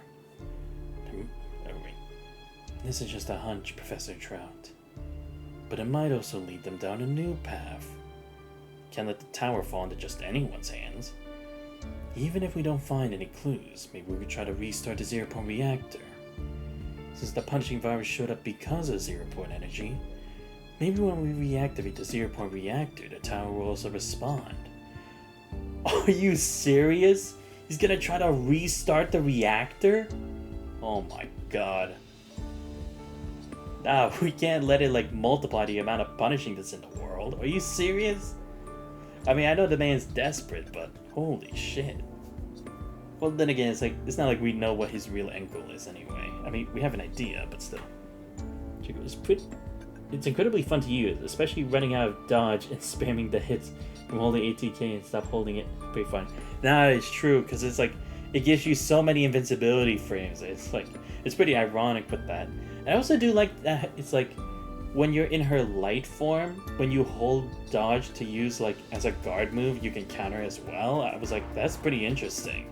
This is just a hunch, Professor Trout. But it might also lead them down a new path. Can't let the tower fall into just anyone's hands. Even if we don't find any clues, maybe we could try to restart the 0-point reactor. Since the punishing virus showed up because of 0-point energy, maybe when we reactivate the 0-point reactor, the tower will also respond. Are you serious? He's gonna try to restart the reactor? Oh my god. Nah, we can't let it like multiply the amount of punishing that's in the world. Are you serious? I mean, I know the man's desperate, but holy shit. Well, then again, it's not like we know what his real end goal is anyway. I mean, we have an idea, but still. It's incredibly fun to use, especially running out of dodge and spamming the hits from holding ATK and stop holding it. Pretty fun. Nah, it's true, because it's like, it gives you so many invincibility frames. It's pretty ironic with that. I also do like that it's like, when you're in her light form, when you hold dodge to use like as a guard move, you can counter as well. I was like, that's pretty interesting.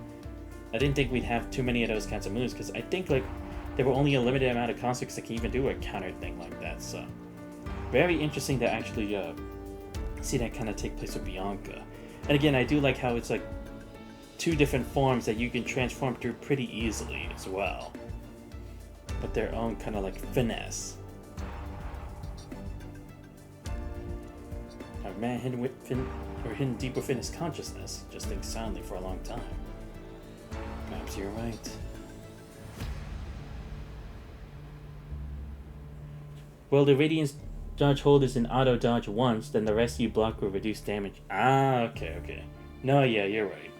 I didn't think we'd have too many of those kinds of moves, because I think like there were only a limited amount of constructs that can even do a counter thing like that, so very interesting to actually see that kind of take place with Bianca. And again, I do like how it's like 2 different forms that you can transform through pretty easily as well, but their own kind of like finesse. Our man hidden deep within his consciousness just thinks soundly for a long time. Perhaps you're right. Well, the Radiance dodge hold is an auto dodge once, then the rest you block will reduce damage. Ah, okay. No, yeah, you're right.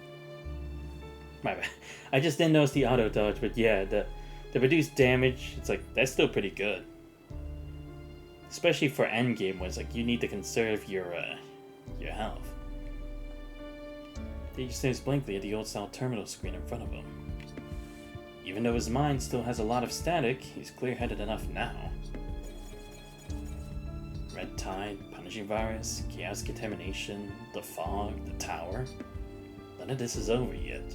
My bad. I just didn't notice the auto dodge, but yeah, the reduced damage, it's like, that's still pretty good. Especially for endgame, where it's like, you need to conserve your health. He just stares blankly at the old-style terminal screen in front of him. Even though his mind still has a lot of static, he's clear-headed enough now. Red Tide, Punishing Virus, Chaos Contamination, the Fog, the Tower. None of this is over yet.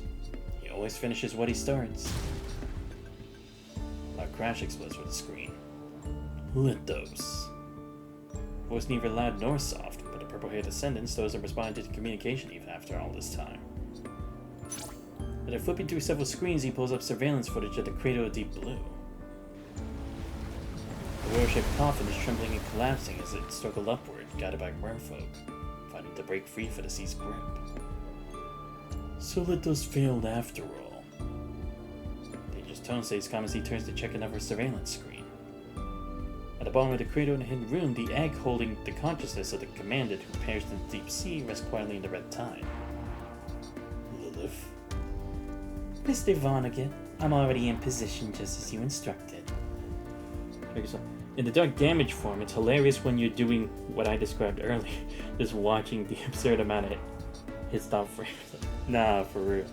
He always finishes what he starts. A crash explodes with the screen. Lithos. Voice neither loud nor soft, but the purple-haired descendant still doesn't respond to the communication even after all this time. After flipping through several screens, he pulls up surveillance footage of the crater of Deep Blue. The whale-shaped coffin is trembling and collapsing as it struggled upward, guided by merfolk, fighting to break free for the sea's grip. So Lithos failed after all. Dangerous tone says calm as he turns to check another surveillance screen. At the bottom of the crater in the hidden room, the egg holding the consciousness of the commandant who perished in the deep sea rests quietly in the Red Tide. Lilith. Mr. Vonnegut, I'm already in position just as you instructed. In the dark damage form, it's hilarious when you're doing what I described earlier, just watching the absurd amount of hit stop frames. Nah, for real.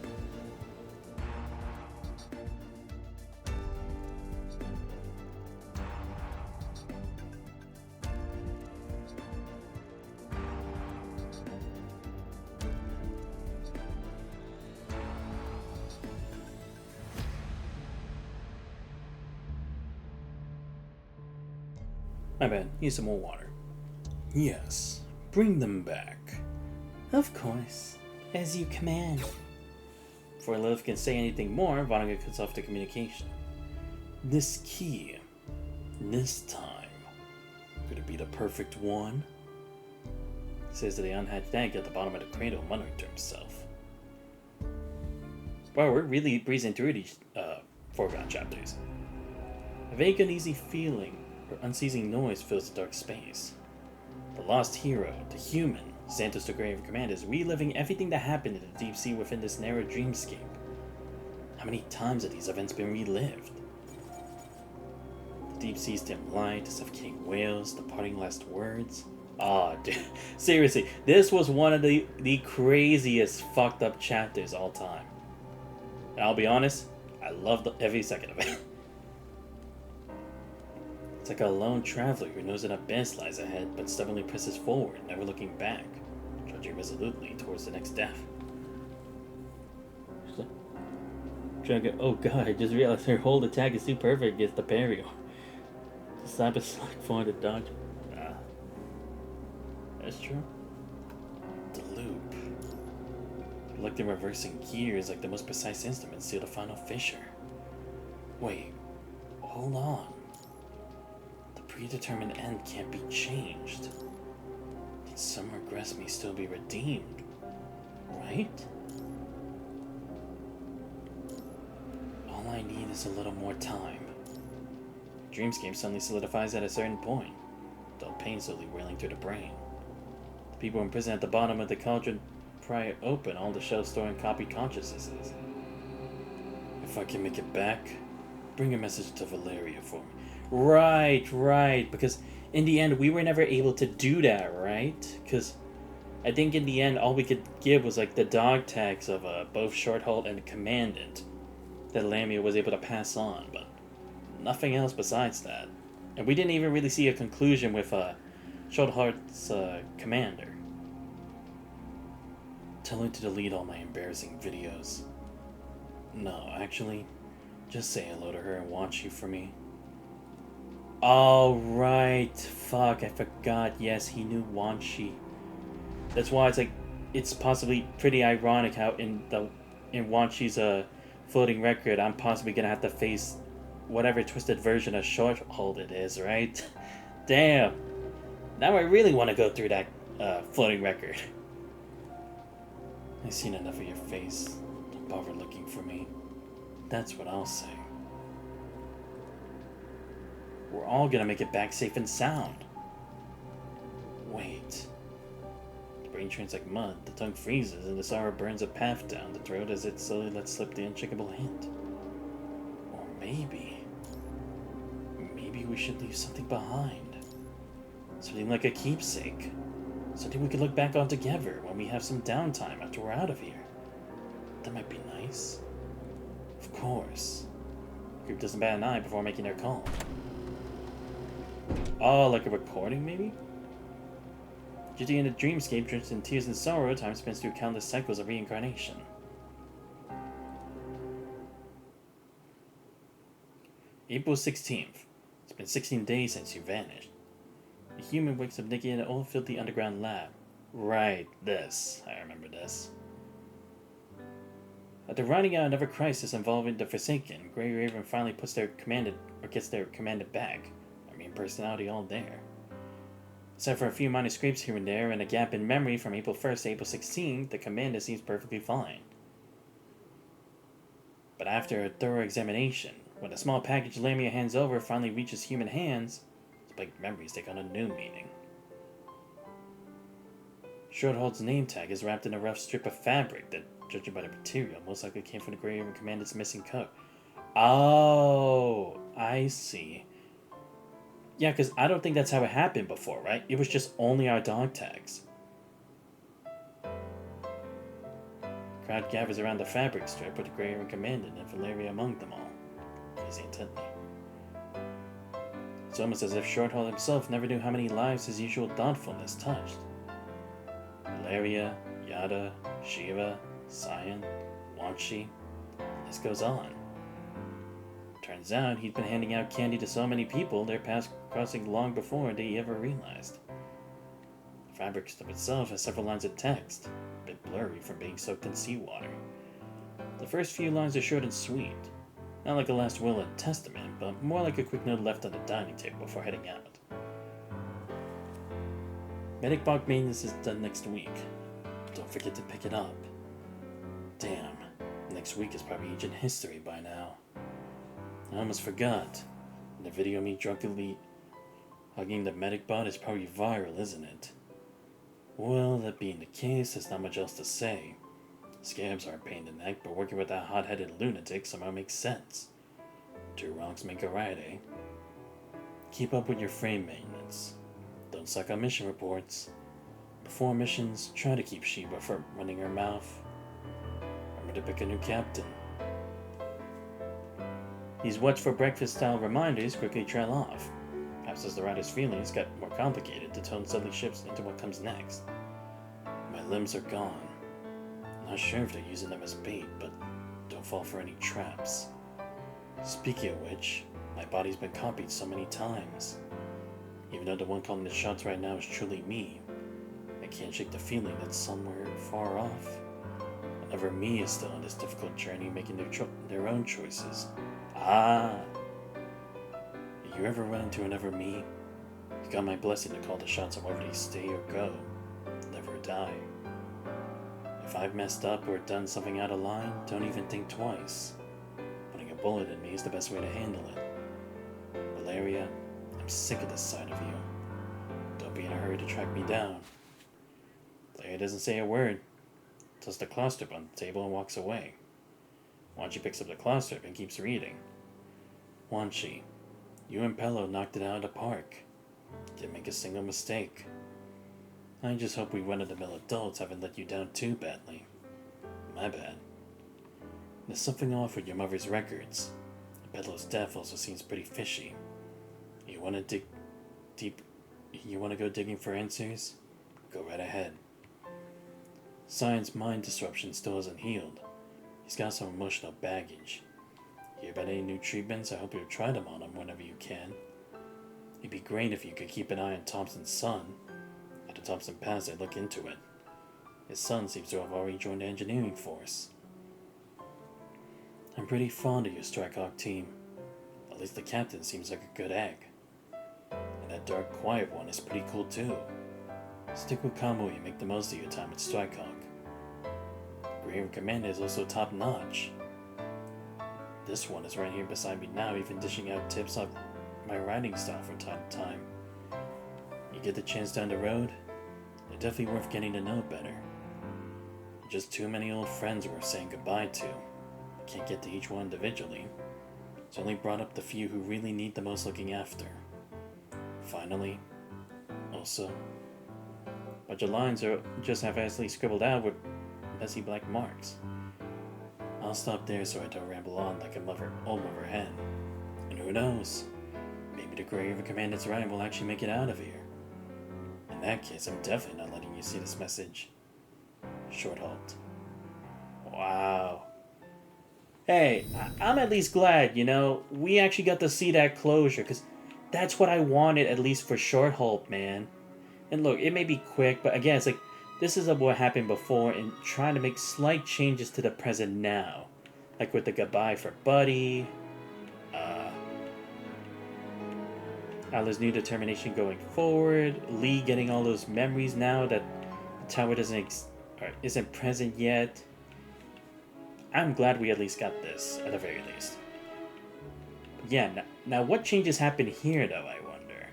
My bad, need some more water. Yes, bring them back. Of course, as you command. Before Lilith can say anything more, Vonnegut cuts off the communication. This key, this time, could it be the perfect one? He says to the unhatched egg at the bottom of the cradle, muttering to himself. Wow, we're really breezing through these foreground chapters. A vague uneasy feeling or unceasing noise fills the dark space. The lost hero, the human, Santos the Grave Command, is reliving everything that happened in the deep sea within this narrow dreamscape. How many times have these events been relived? The deep sea's dim light, the suffocating whales, the parting last words. Ah, dude, seriously, this was one of the craziest fucked up chapters all time. And I'll be honest, I loved every second of it. It's like a lone traveler who knows an abyss lies ahead, but stubbornly presses forward, never looking back, trudging resolutely towards the next death. Oh god, I just realized her hold attack is too perfect against the parry. The slap is like for the dodge. Ah, that's true. The loop. Like the reversing gears, like the most precise instruments seal the final fissure. Wait, hold on. Predetermined end can't be changed. Some regrets may still be redeemed, right? I need is a little more time. Dreamscape suddenly solidifies at a certain point, dull pain slowly whirling through the brain. The people imprisoned at the bottom of the cauldron pry open all the shells storing copy consciousnesses. If I can make it back, bring a message to Valeria for me. Right, because in the end we were never able to do that, right? Because I think in the end all we could give was like the dog tags of both Shorthaul and the Commandant that Lamia was able to pass on, but nothing else besides that. And we didn't even really see a conclusion with Shorthaul's commander. Tell her to delete all my embarrassing videos. No, actually, just say hello to her and watch you for me. Oh, right. Fuck, I forgot. Yes, he knew Wanshi. That's why it's like, it's possibly pretty ironic how in Wanshi's floating record, I'm possibly gonna have to face whatever twisted version of Shorthaul it is, right? Damn. Now I really want to go through that floating record. I've seen enough of your face. Don't bother looking for me. That's what I'll say. We're all gonna make it back safe and sound. Wait. The brain turns like mud, the tongue freezes, and the sorrow burns a path down the throat as it slowly lets slip the unshakable hint. Or maybe we should leave something behind. Something like a keepsake. Something we could look back on together when we have some downtime after we're out of here. That might be nice. Of course. The group doesn't bat an eye before making their call. Oh, like a recording, maybe? Jitty in a dreamscape drenched in tears and sorrow, time spent through countless cycles of reincarnation. April 16th. It's been 16 days since you vanished. A human wakes up naked in an old filthy underground lab. Right, this. I remember this. After riding out another crisis involving the Forsaken, Grey Raven finally gets their commanded back. I mean, personality all there. Except for a few minor scrapes here and there and a gap in memory from April 1st to April 16th, the commander seems perfectly fine. But after a thorough examination, when the small package Lamia hands over finally reaches human hands, blank memories take on a new meaning. Shorthaul's name tag is wrapped in a rough strip of fabric that, judging by the material, most likely came from the Grey Raven Commandant's missing coat. Oh, I see. Yeah, because I don't think that's how it happened before, right? It was just only our dog tags. Crowd gathers around the fabric strip with the Grey Raven Commandant and Valeria among them all, gazing intently. It's almost as if Shorthaul himself never knew how many lives his usual thoughtfulness touched. Valeria, Yada, Shiva, Cyan, Wanshi, the list goes on. Turns out he'd been handing out candy to so many people, their paths crossing long before they ever realized. The fabric strip itself has several lines of text, a bit blurry from being soaked in seawater. The first few lines are short and sweet. Not like a last will and testament, but more like a quick note left on the dining table before heading out. Medic Bog maintenance is done next week. Don't forget to pick it up. Damn, next week is probably ancient history by now. I almost forgot. The video of me drunkenly hugging the medic bot is probably viral, isn't it? Well, that being the case, there's not much else to say. Scabs are a pain in the neck, but working with that hot-headed lunatic somehow makes sense. Two wrongs make a right, eh? Keep up with your frame maintenance. Don't suck on mission reports. Before missions, try to keep Sheba from running her mouth. Remember to pick a new captain. These what's for breakfast style reminders quickly trail off. Perhaps as the writer's feelings get more complicated, the tone suddenly shifts into what comes next. My limbs are gone. Not sure if they're using them as bait, but don't fall for any traps. Speaking of which, my body's been copied so many times. Even though the one calling the shots right now is truly me, I can't shake the feeling that somewhere far off, another me is still on this difficult journey making their own choices. Ah! If you ever run into another me, you got my blessing to call the shots on whether they stay or go, live or die. If I've messed up or done something out of line, don't even think twice. Putting a bullet in me is the best way to handle it. Valeria, I'm sick of this side of you. Don't be in a hurry to track me down. Valeria doesn't say a word. Toss the claw strip on the table and walks away. Wanchi picks up the claw strip and keeps reading. Wanchi, you and Pello knocked it out of the park. Didn't make a single mistake. I just hope we run-of-the-mill adults haven't let you down too badly. My bad. There's something off with your mother's records. Pello's death also seems pretty fishy. You want to dig deep? You want to go digging for answers? Go right ahead. Science's mind disruption still hasn't healed. He's got some emotional baggage. Hear about any new treatments? I hope you'll try them on him whenever you can. It'd be great if you could keep an eye on Thompson's son. After Thompson passed, I'd look into it. His son seems to have already joined the engineering force. I'm pretty fond of your Strike Hawk team. At least the captain seems like a good egg. And that dark, quiet one is pretty cool too. Stick with Kamui and make the most of your time at Strike Hawk. Grave Commander is also top notch. This one is right here beside me now, even dishing out tips on my writing style from time to time. You get the chance down the road, they're definitely worth getting to know better. Just too many old friends worth saying goodbye to. I can't get to each one individually. It's only brought up the few who really need the most looking after. Finally, also, a bunch of lines are just half-assedly scribbled out with messy black marks. I'll stop there so I don't ramble on like a old mother hen. And who knows? Maybe the Grave Commandant's right will actually make it out of here. In that case, I'm definitely not letting you see this message. Short halt. Wow. Hey, I'm at least glad, we actually got to see that closure, because that's what I wanted, at least for Short Halt, man. And look, it may be quick, but again, it's like, this is what happened before, and trying to make slight changes to the present now. Like with the goodbye for Buddy, Ala's new determination going forward, Lee getting all those memories now that the tower isn't present yet. I'm glad we at least got this, at the very least. Yeah, now what changes happen here, though, I wonder?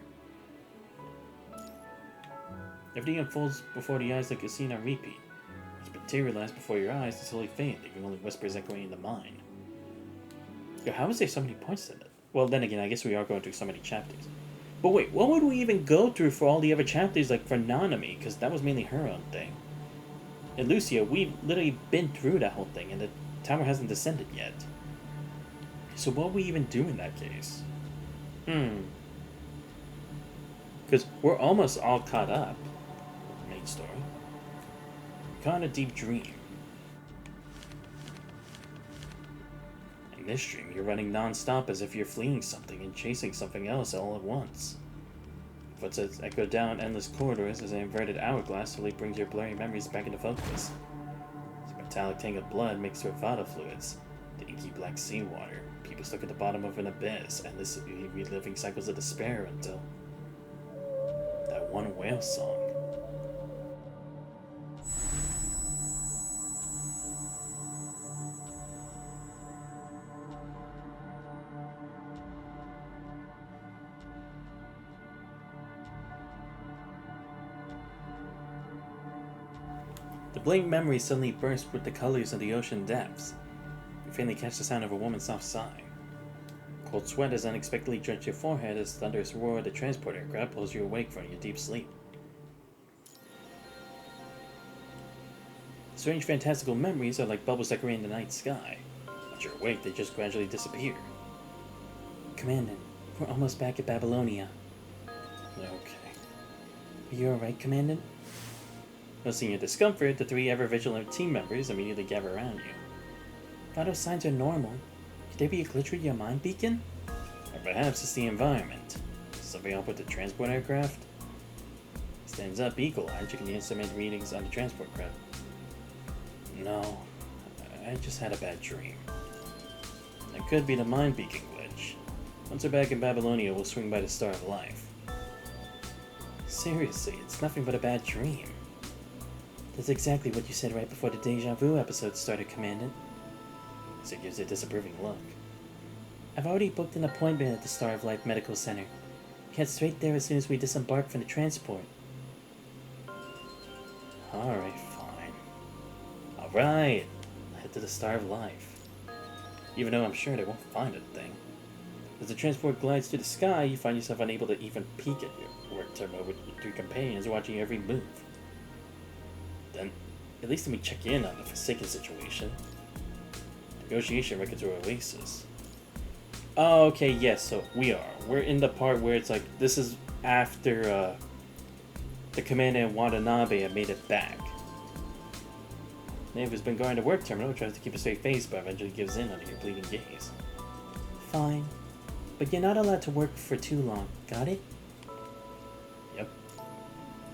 Everything unfolds before the eyes like a scene on repeat. It's materialized before your eyes to slowly fade, leaving only whispers echoing in the mind. Yo, how is there so many points to that? Well, then again, I guess we are going through so many chapters. But wait, what would we even go through for all the other chapters, like for Nanami? Because that was mainly her own thing. And Lucia, we've literally been through that whole thing, and the tower hasn't descended yet. So what would we even do in that case? Because we're almost all caught up with the main story. Caught in a deep dream. In this dream, you're running non-stop as if you're fleeing something and chasing something else all at once. Footsteps echo down endless corridors as an inverted hourglass slowly brings your blurry memories back into focus. It's a metallic tank of blood mixed with vital fluids, the inky black seawater. People stuck at the bottom of an abyss, endlessly reliving cycles of despair until that one whale song. The blank memory suddenly burst with the colors of the ocean depths. You faintly catch the sound of a woman's soft sigh. Cold sweat has unexpectedly drenched your forehead as the thunderous roar of the transport aircraft pulls you awake from your deep sleep. Strange fantastical memories are like bubbles decorating the night sky. Once you're awake, they just gradually disappear. Commandant, we're almost back at Babylonia. Okay. Are you alright, Commandant? Noticing your discomfort, the three ever-vigilant team members immediately gather around you. Vital signs are normal. Could there be a glitch with your mind beacon? Or perhaps it's the environment. Something up with the transport aircraft? Stands up eagle-eyed, checking the instrument readings on the transport craft. No, I just had a bad dream. It could be the mind beacon glitch. Once we're back in Babylonia, we'll swing by the Star of Life. Seriously, it's nothing but a bad dream. That's exactly what you said right before the Deja Vu episode started, Commandant. So gives a disapproving look. I've already booked an appointment at the Star of Life Medical Center. Head straight there as soon as we disembark from the transport. Alright, fine. Alright, head to the Star of Life. Even though I'm sure they won't find a thing. As the transport glides through the sky, you find yourself unable to even peek at your work terminal with your 3 companions watching your every move. Then, at least let me check in on the Forsaken situation. Negotiation records or Oasis. Oh, okay, yes, so we're in the part where it's like, this is after, the commander in Watanabe had made it back. Nave has been guarding the work terminal, tries to keep a straight face, but eventually gives in under your bleeding gaze. Fine. But you're not allowed to work for too long, got it? Yep.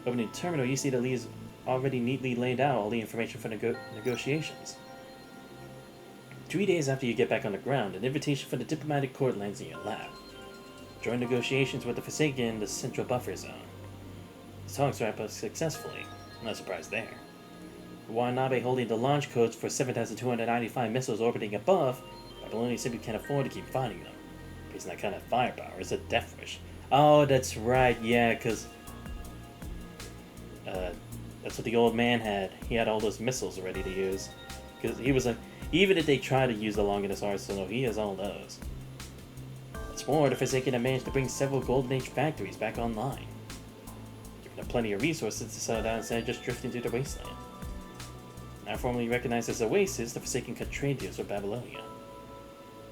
Opening the terminal, you see that Lee has already neatly laid out all the information for negotiations. 3 days after you get back on the ground, an invitation from the diplomatic court lands in your lap. Join negotiations with the Forsaken in the central buffer zone. The talks wrap up successfully. No surprise there. Watanabe holding the launch codes for 7,295 missiles orbiting above, Babylonia simply can't afford to keep fighting them. Facing that kind of firepower is a death wish. Oh, that's right, yeah, because that's what the old man had. He had all those missiles ready to use. Because he was like, even if they try to use the Longinus arsenal, he has all those. What's more, the Forsaken have managed to bring several Golden Age factories back online, giving them plenty of resources to settle down instead of just drifting through the wasteland. Now formally recognized as Oasis, the Forsaken cut trade deals with Babylonia.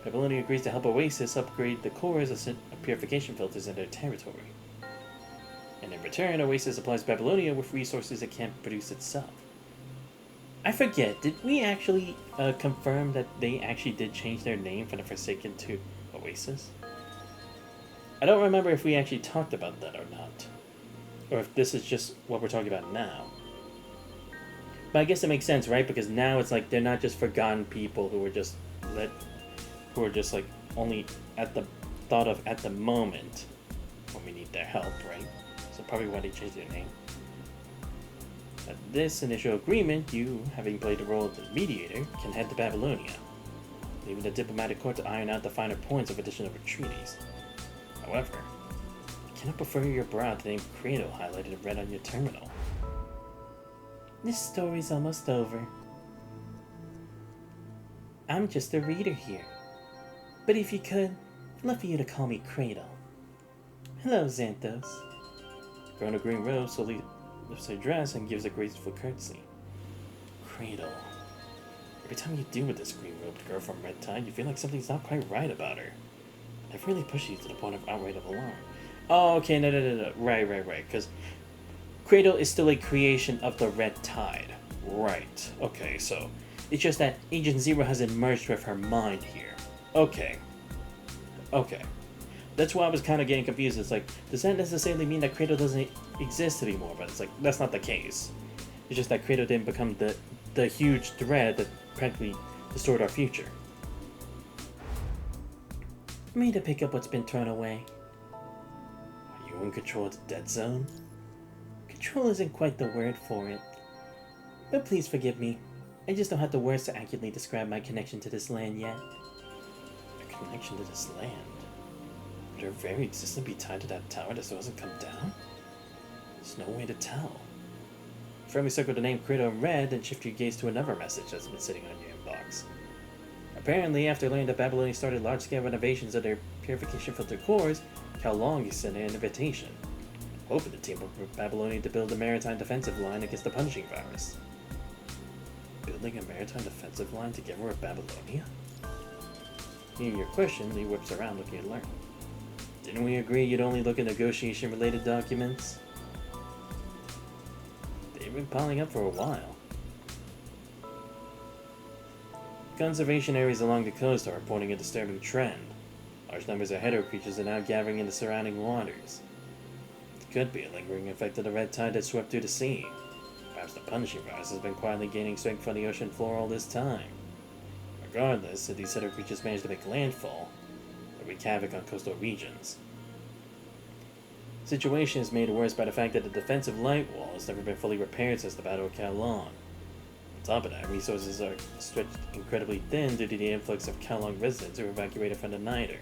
Babylonia agrees to help Oasis upgrade the cores of purification filters in their territory. And in return, Oasis supplies Babylonia with resources it can't produce itself. I forget, did we actually confirm that they actually did change their name from the Forsaken to Oasis? I don't remember if we actually talked about that or not. Or if this is just what we're talking about now. But I guess it makes sense, right? Because now it's like they're not just forgotten people who were just like only at the thought of at the moment when we need their help, right? So probably why they changed their name. At this initial agreement, you, having played the role of the mediator, can head to Babylonia, leaving the diplomatic court to iron out the finer points of additional treaties. However, I cannot prefer your brow to the name Credo highlighted in red on your terminal. This story's almost over. I'm just a reader here. But if you could, I'd love for you to call me Cradle. Hello, Xanthos. Girl in a green robe slowly lifts her dress and gives a graceful curtsy. Cradle. Every time you deal with this green-robed girl from Red Tide, you feel like something's not quite right about her. I've really pushed you to the point of outright alarm. Oh, okay, no. Right. Because Cradle is still a creation of the Red Tide. Right. Okay, so it's just that Agent Zero hasn't merged with her mind here. Okay. That's why I was kind of getting confused. It's like, does that necessarily mean that Cradle doesn't exist anymore? But it's like, that's not the case. It's just that Cradle didn't become the huge threat that practically destroyed our future. Me to pick up what's been thrown away. Are you in control of the dead zone? Control isn't quite the word for it. But please forgive me. I just don't have the words to accurately describe my connection to this land yet. A connection to this land? Would her very existence be tied to that tower that still hasn't come down? There's no way to tell. Firmly circle the name Credo in red, then shift your gaze to another message that's been sitting on your inbox. Apparently, after learning that Babylonia started large-scale renovations of their purification filter cores, Cal Long sent an invitation, hoping to team up with Babylonia to build a maritime defensive line against the punishing virus. Building a maritime defensive line together with Babylonia? Hearing your question, Lee whips around looking at Learn. Didn't we agree you'd only look at negotiation-related documents? They've been piling up for a while. Conservation areas along the coast are reporting a disturbing trend. Large numbers of hetero creatures are now gathering in the surrounding waters. It could be a lingering effect of the red tide that swept through the sea. Perhaps the punishing virus has been quietly gaining strength on the ocean floor all this time. Regardless, if these hetero creatures manage to make landfall, they'll wreak havoc on coastal regions. The situation is made worse by the fact that the defensive light wall has never been fully repaired since the Battle of Kowloon. top of that, resources are stretched incredibly thin due to the influx of Kalong residents who were evacuated from the Niter.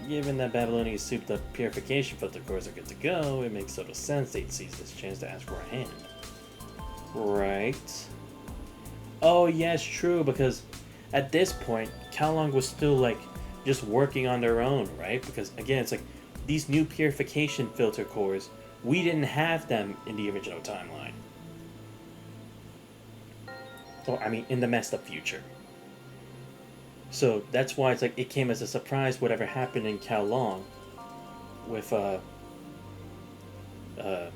Given that Babylonia's souped-up purification filter cores are good to go, it makes total sense they'd seize this chance to ask for a hand. Right. Oh, yes, true, because at this point, Kalong was still, like, just working on their own, right? Because, again, it's like, these new purification filter cores, we didn't have them in the original timeline. Or, I mean, in the messed up future. So, that's why it's like, it came as a surprise whatever happened in Kowloon with, the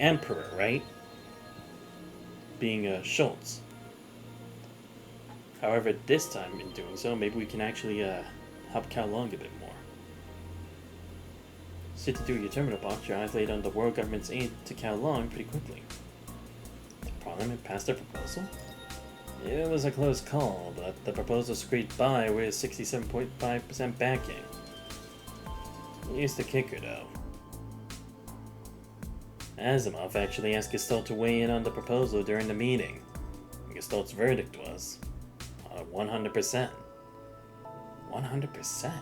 Emperor, right? Being, Schultz. However, this time in doing so, maybe we can actually help Kowloon a bit more. Sifting through your terminal box, your eyes laid on the world government's aid to Kowloon pretty quickly. The Parliament passed their proposal? It was a close call, but the proposal squeaked by with 67.5% backing. Here's the kicker, though. Asimov actually asked Gestalt to weigh in on the proposal during the meeting. Gestalt's verdict was 100%. 100%?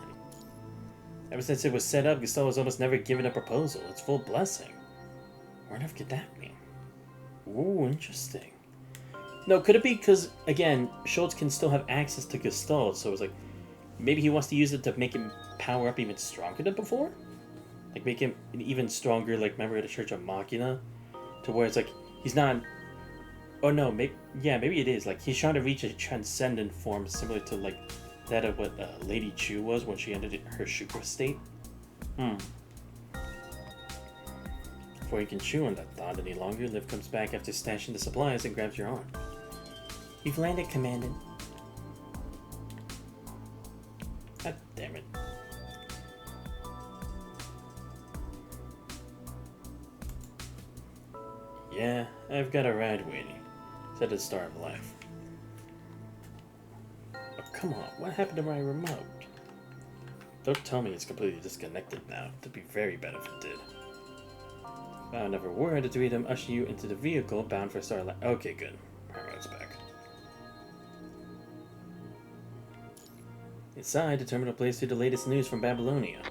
Ever since it was set up, Gestalt has almost never given a proposal. It's full blessing. Where on earth could that mean? Ooh, interesting. No, could it be because, again, Schultz can still have access to Gestalt, so it's like, maybe he wants to use it to make him power up even stronger than before? Like, make him an even stronger, like, member of the Church of Machina? To where it's like, he's not... Oh no, maybe it is. Like, he's trying to reach a transcendent form similar to, like, that of what Lady Chu was when she entered her Shukra state. Before you can chew on that thought any longer, Liv comes back after stashing the supplies and grabs your arm. You've landed, Commandant. God damn it. Yeah, I've got a ride waiting, said the Star of Life. Oh, come on, what happened to my remote? Don't tell me it's completely disconnected now. That'd be very bad if it did. Without another word, the three of them usher you into the vehicle bound for Starlight. Okay, good. My remote's back. Inside, the terminal plays through the latest news from Babylonia.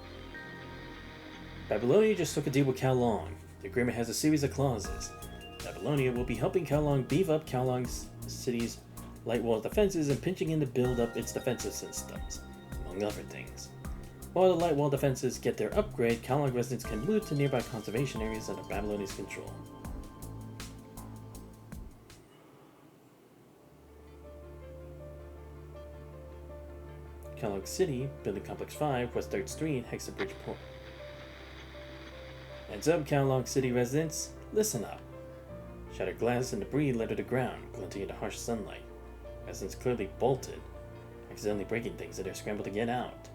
Babylonia just took a deal with Kowloon. The agreement has a series of clauses. Babylonia will be helping Kowloon beef up Kowloon City's light wall defenses and pinching in to build up its defensive systems, among other things. While the light wall defenses get their upgrade, Kowloon residents can move to nearby conservation areas under Babylonia's control. Kowloon City, Building Complex 5, West 3rd Street, Hexabridge Port. Heads up, Kowloon City residents, listen up. Shattered glass and debris litter the ground, glinting in the harsh sunlight. Residents clearly bolted, accidentally breaking things as they scramble to get out.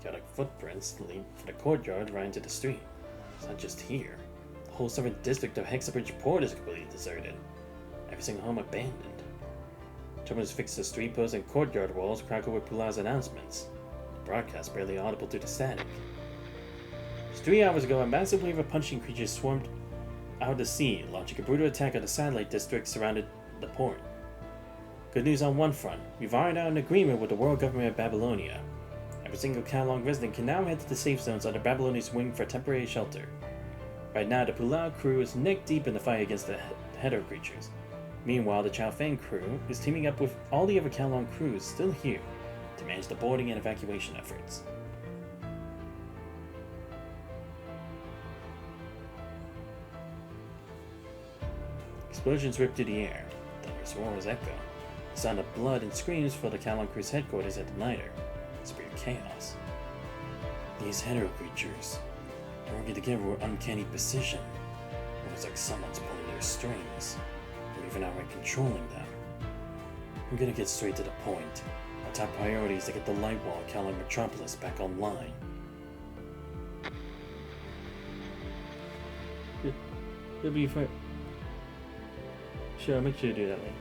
Chaotic footprints lead for the courtyard right into the street. It's not just here. The whole southern district of Hexabridge Port is completely deserted. Every single home abandoned. Terminals fixed to street posts and courtyard walls crackle with Pula's announcements. The broadcast barely audible through the static. Just 3 hours ago, a massive wave of punching creatures swarmed out of the sea, launching a brutal attack on the satellite district surrounded the port. Good news on one front. We've ironed out an agreement with the world government of Babylonia. Every single Kowloon resident can now head to the safe zones under Babylonia's wing for temporary shelter. Right now, the Pulao crew is neck deep in the fight against the Hetero creatures. Meanwhile, the Chao Feng crew is teaming up with all the other Kowloon crews still here to manage the boarding and evacuation efforts. Explosions rip through the air. Thunderous roars echo. The sound of blood and screams fill the Kowloon crew's headquarters at the Niter. It's pure chaos. These Hetero creatures, they're working together with uncanny precision. It was like someone's pulling their strings, or even outright controlling them. I'm gonna get straight to the point. Our top priority is to get the light wall of Kowloon Metropolis back online. It'll be fine. Sure, I'll make sure to do that later.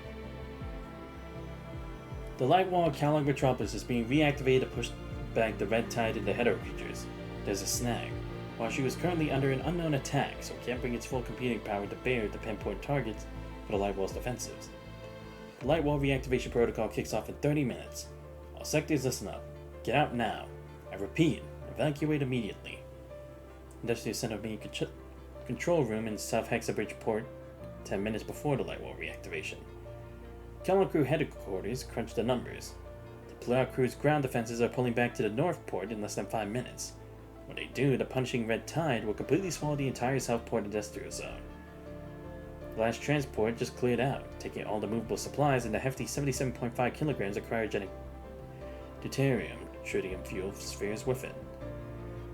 The light wall of Kowloon Metropolis is being reactivated to push back the red tide and the Hetero creatures. There's a snag. While she was currently under an unknown attack, so it can't bring its full computing power to bear to pinpoint targets, for the light wall's defensives. The light wall reactivation protocol kicks off in 30 minutes. All sectors listen up. Get out now. I repeat, evacuate immediately. Industrial Center main control room in South Hexabridge Port 10 minutes before the light wall reactivation. Kellogg Crew headquarters crunch the numbers. The Polaris Crew's ground defenses are pulling back to the North Port in less than 5 minutes. When they do, the punishing red tide will completely swallow the entire Southport industrial zone. The last transport just cleared out, taking all the movable supplies and the hefty 77.5 kilograms of cryogenic deuterium tritium fuel spheres with it.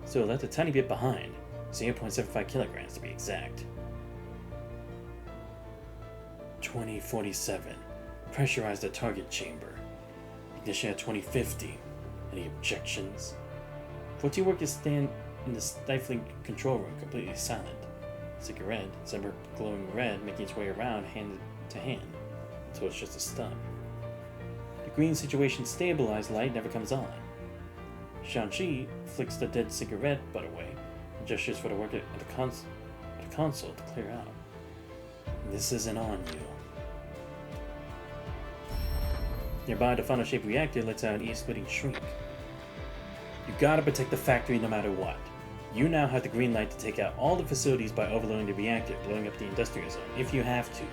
So left a tiny bit behind, 0.75 kilograms to be exact. 2047. Pressurize the target chamber. Ignition at 2050. Any objections? 14 workers stand in the stifling control room, completely silent. Cigarette, its ember glowing red, making its way around hand to hand, until it's just a stub. The green situation stabilized light never comes on. Shang-Chi flicks the dead cigarette butt away and gestures for the worker at the console to clear out. This isn't on you. Nearby, the funnel-shaped reactor lets out an ear-splitting shriek. You gotta protect the factory no matter what. You now have the green light to take out all the facilities by overloading the reactor, blowing up the industrial zone, if you have to.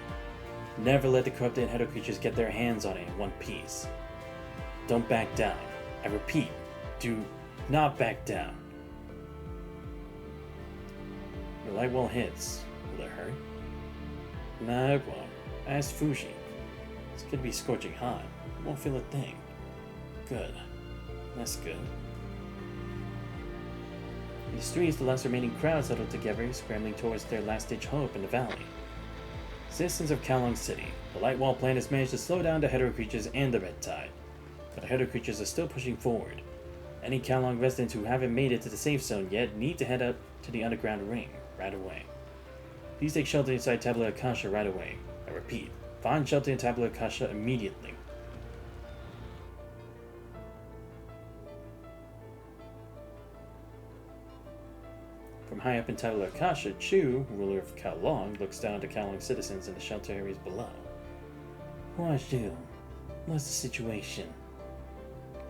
Never let the corrupted Hedo creatures get their hands on it in one piece. Don't back down. I repeat, do not back down. The light wall hits. Will it hurt? Nah, it won't. Ask Fuji. It's gonna be scorching hot. You won't feel a thing. Good. That's good. In the streets, the last remaining crowds huddled together, scrambling towards their last-ditch hope in the valley. Citizens of Kowloon City, the light wall plan has managed to slow down the Hetero creatures and the red tide, but the Hetero creatures are still pushing forward. Any Kowloon residents who haven't made it to the safe zone yet need to head up to the underground ring right away. Please take shelter inside Tabula Akasha right away. I repeat, find shelter in Tabula Akasha immediately. From high up in Tabula Akasha, Chu, ruler of Kowloon, looks down to Kowloon citizens in the shelter areas below. Chu, what's the situation?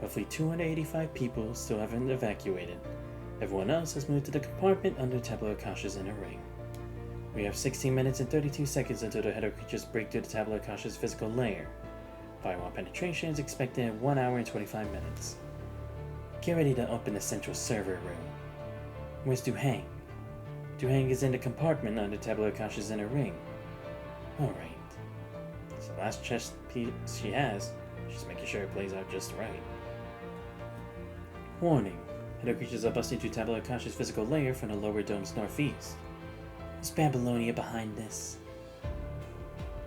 Roughly 285 people still haven't evacuated. Everyone else has moved to the compartment under Tabula Akasha's inner ring. We have 16 minutes and 32 seconds until the Hetero creatures break through the Tabula Akasha's physical layer. Firewall penetration is expected in 1 hour and 25 minutes. Get ready to open the central server room. Where's Duhang? Duhang is in the compartment under Tabula Akasha's inner ring. Alright. It's the last chess piece she has. She's making sure it plays out just right. Warning. Hetero creatures are busting through Tabula Akasha's physical layer from the lower dome's northeast. Is Babylonia behind this?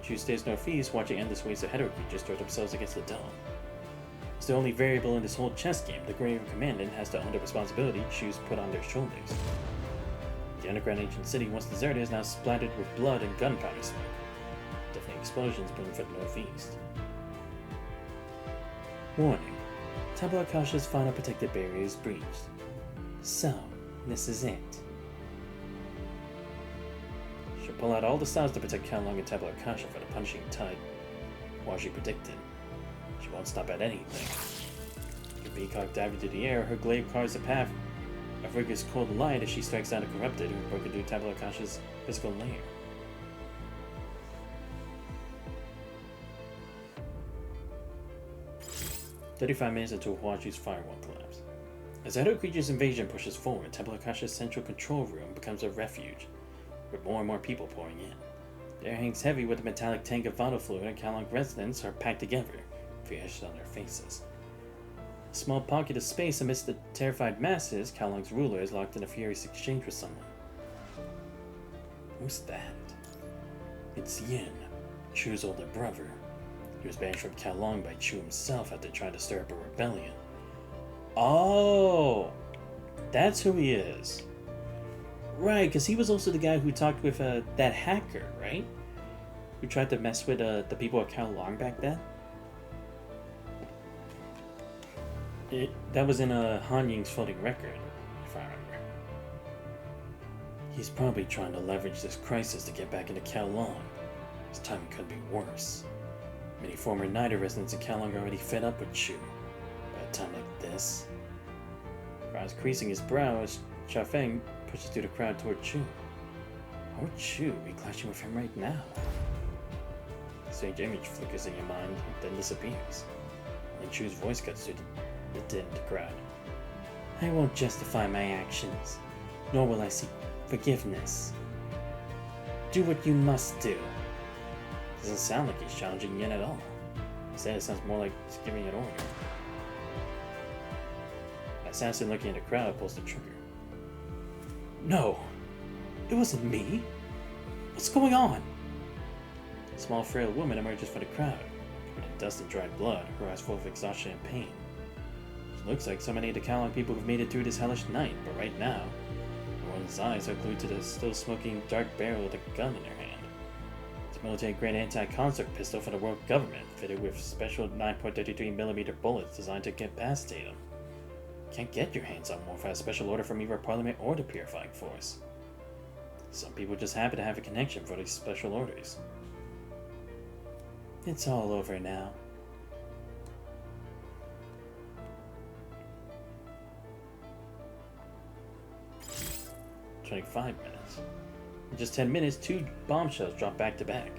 Chu stays northeast, watching endless waves of Hetero creatures throw themselves against the dome. It's the only variable in this whole chess game. The Grave Commandant has to own the responsibility Chu's put on their shoulders. The underground ancient city, once deserted, is now splattered with blood and gunpowder smoke. Deafening explosions boom from the northeast. Warning. Tabula Akasha's final protective barrier is breached. So, this is it. She'll pull out all the stars to protect Kowloon and Tabula Akasha for the punishing tide, while she predicted. She won't stop at anything. Her peacock diving through the air, her glaive carves a path of rigorous cold light as she strikes down the corrupted who broke into Tabula Akasha's physical lair. "35 minutes until Huaju's firewall collapse. As the Hetero creature's invasion pushes forward, Tabula Akasha's central control room becomes a refuge, with more and more people pouring in. The air hangs heavy with a metallic tank of vital fluid, and Kowloon residents are packed together, fear etched on their faces. A small pocket of space amidst the terrified masses, Kowloon's ruler is locked in a furious exchange with someone. Who's that? It's Yin, Chu's older brother. He was banished from Kowloon by Chu himself after trying to stir up a rebellion. Oh! That's who he is. Right, because he was also the guy who talked with that hacker, right? Who tried to mess with the people at Kowloon back then? That was in Han Ying's floating record, if I remember. He's probably trying to leverage this crisis to get back into Kowloon. This timing couldn't be worse. Many former Nida residents in Kalong are already fed up with Chu. By a time like this, Raz creasing his brow as Chafeng pushes through the crowd toward Chu. How would Chu be clashing with him right now? A strange image flickers in your mind, then disappears. And Chu's voice cuts through the din of the crowd. I won't justify my actions, nor will I seek forgiveness. Do what you must do. Doesn't sound like he's challenging Yin at all. Instead, it sounds more like he's giving an order. An assassin looking at the crowd pulls the trigger. No! It wasn't me! What's going on? A small, frail woman emerges from the crowd, covered in dust and dried blood, her eyes full of exhaustion and pain. It looks like so many of the Kalong people have made it through this hellish night, but right now, everyone's eyes are glued to the still smoking dark barrel with a gun in her hand. It's a military-grade anti-construct pistol for the world government, fitted with special 9.33mm bullets designed to incapacitate them. Can't get your hands on one without a special order from either Parliament or the Purifying Force. Some people just happen to have a connection for these special orders. It's all over now. "25 minutes. In just 10 minutes, 2 bombshells drop back to back.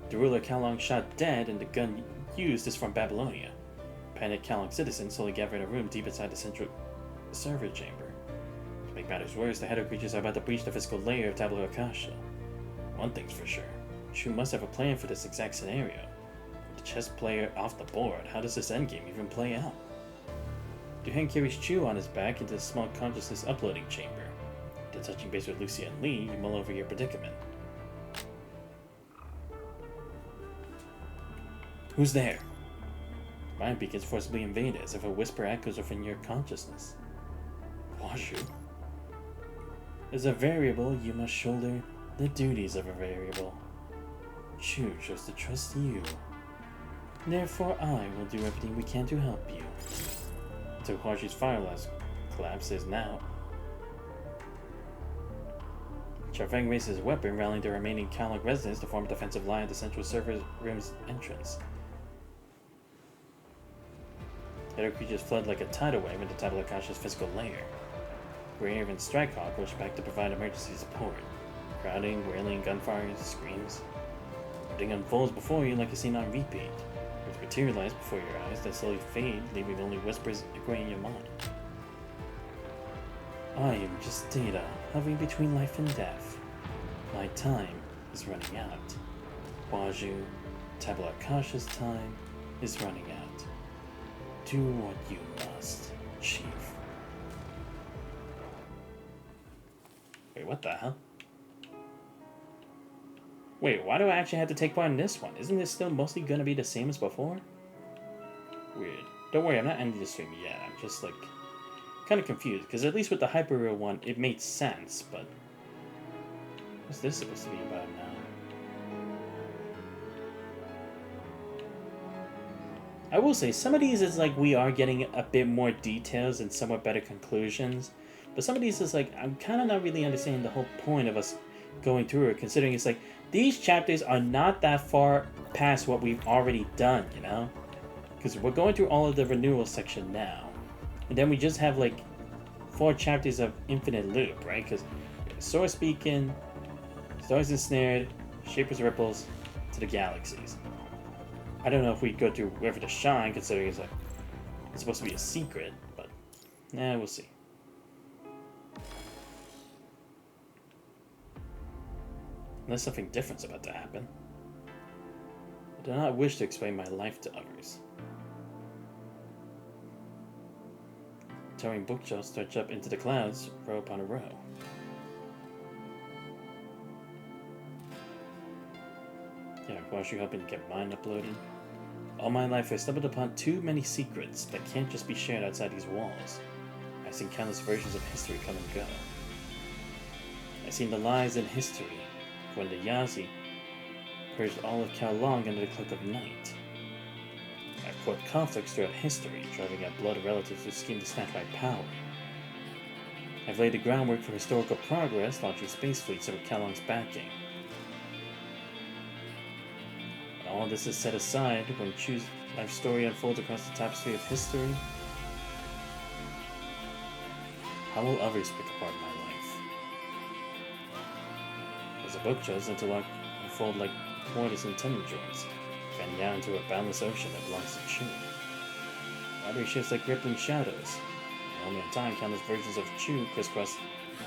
The ruler Kalong shot dead, and the gun used is from Babylonia. Panicked Kalong citizens slowly gather in a room deep inside the central server chamber. To make matters worse, the Hedda creatures are about to breach the physical layer of Tabula Akasha. One thing's for sure, Chu must have a plan for this exact scenario. With the chess player off the board, how does this endgame even play out? Duhan carries Chu on his back into the small consciousness uploading chamber. After touching base with Lucia and Lee, you mull over your predicament. Who's there? Mind beacons forcibly invade as if a whisper echoes within your consciousness. Washu. As a variable, you must shoulder the duties of a variable. Chu chose to trust you. Therefore, I will do everything we can to help you. So Huashu's fireless collapse is now. Charfeng raises his weapon, rallying the remaining Kalong residents to form a defensive line at the central server room's entrance. The other creatures flood like a tidal wave into Tabula Akasha's physical layer. Grave and Strikehawk rush back to provide emergency support. Crowding, wailing, gunfire, screams. Everything unfolds before you like a scene on repeat. Words materialize before your eyes that slowly fade, leaving only whispers echoing in your mind. I am just data, hovering between life and death. My time is running out. Waju, Tabula Akasha's time is running out. Do what you must, Chief. Wait, what the hell? Wait, why do I actually have to take part in this one? Isn't this still mostly gonna be the same as before? Weird. Don't worry, I'm not ending the stream yet. I'm just like kind of confused, because at least with the Hyperreal one, it made sense, but what's this supposed to be about now? I will say, some of these is like we are getting a bit more details and somewhat better conclusions, but some of these is like I'm kind of not really understanding the whole point of us going through it, considering it's like these chapters are not that far past what we've already done, you know? Because we're going through all of the renewal section now, and then we just have like 4 chapters of infinite loop, right? Because Source Beacon, Stars Ensnared, Shaper's Ripples, to the Galaxies. I don't know if we go through River to Shine, considering it's like it's supposed to be a secret, but we'll see. Unless something different's about to happen. I do not wish to explain my life to others. Towering bookshelves stretch up into the clouds, row upon a row. Yeah, Guashu helping get mine uploaded. All my life I stumbled upon too many secrets that can't just be shared outside these walls. I've seen countless versions of history come and go. I've seen the lies in history, when the Yazi purged all of Kowloon under the cloak of night. I've fought conflicts throughout history, driving out blood relatives who scheme to snatch my power. I've laid the groundwork for historical progress, launching space fleets under Kowloon's backing. all this is set aside when Chu's life story unfolds across the tapestry of history. How will others pick apart my life? As the book chosen to unfold like mortise and tenon joints, fanning out into a boundless ocean that belongs to Chu. Watery shifts like rippling shadows. Only in time, countless versions of Chu crisscross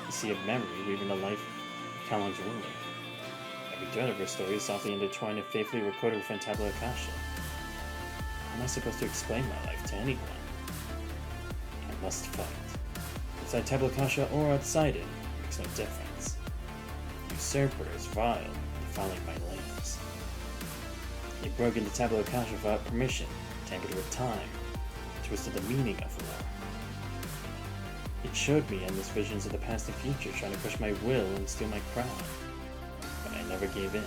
the sea of memory, weaving the life of Kalong's ruler. Every thread of her story is softly intertwined and faithfully recorded within Tabula Akasha. How am I supposed to explain my life to anyone? I must fight. Inside Tabula Akasha or outside it makes no difference. Usurpers vile, defiling my lands. They broke into Tabula Akasha without permission, tampered with time, twisted the meaning of war. It showed me endless visions of the past and future, trying to crush my will and steal my crown. But I never gave in.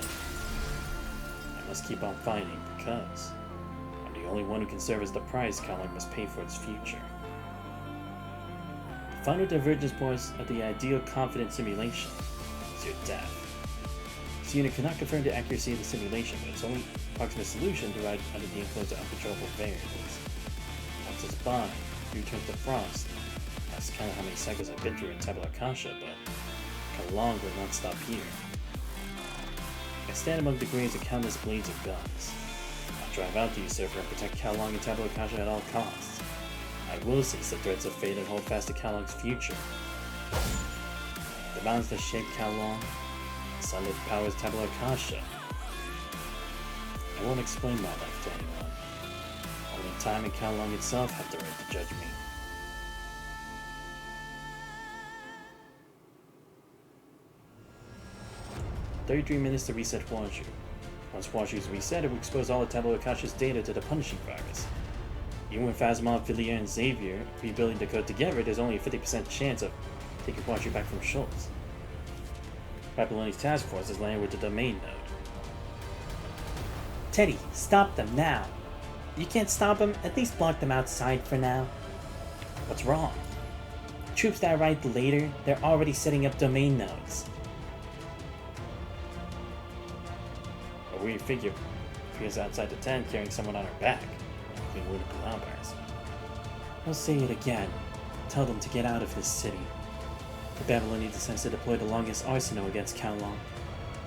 I must keep on fighting because I'm the only one who can serve as the price Kalong must pay for its future. The final divergence point of the ideal confident simulation is your death. This unit cannot confirm the accuracy of the simulation, but its only approximate solution derived under the influence of uncontrollable variables. Once it's by, you return to frost. That's kind of how many cycles I've been through in Tabula Akasha, but Kalong will not stop here. I stand among the graves of countless blades of guns. I'll drive out the usurper and protect Kalong and Tabula Akasha at all costs. I will seize the threads of fate and hold fast to Kalong's future. The bonds that shape Kalong, the sun that powers Tabula Akasha. I won't explain my life to anyone. Only time and Kalong itself have the right to judge me. $33 to reset Huanshu. Once Huanshu is reset, it will expose all of Tabula Akasha's data to the punishing virus. Even with Phasma, Villiers, and Xavier rebuilding the code together, there's only a 50% chance of taking Huanshu back from Schultz. Babyloni's task force is landing with the domain node. Teddy, stop them now. You can't stop them, at least block them outside for now. What's wrong? Troops that arrive later, they're already setting up domain nodes. Or we figure he is outside the tent carrying someone on her back. Including wounded Palambars. I'll say it again. Tell them to get out of this city. The Babylonian decides to deploy the longest arsenal against Kalong.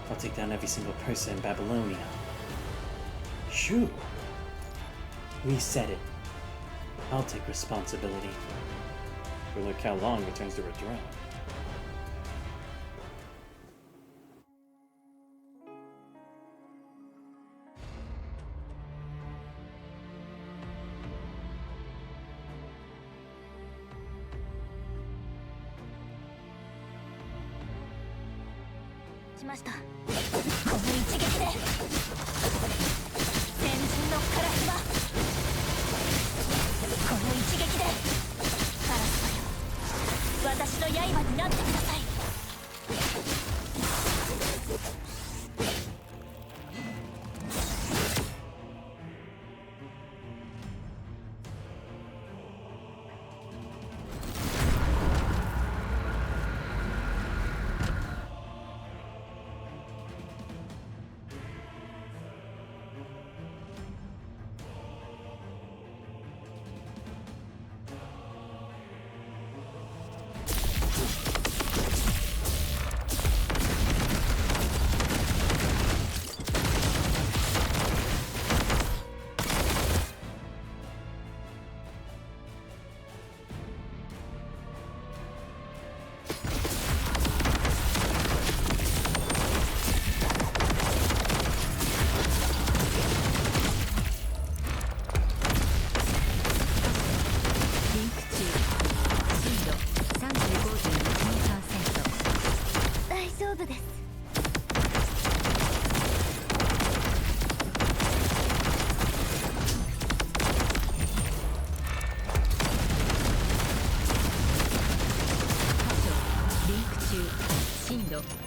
I'll take down every single person in Babylonia. Shoo! We said it. I'll take responsibility. Ruler Kalong returns to her throne.しました。この一撃で先人のカラスはこの一撃でカラスよ、私の刃になってください。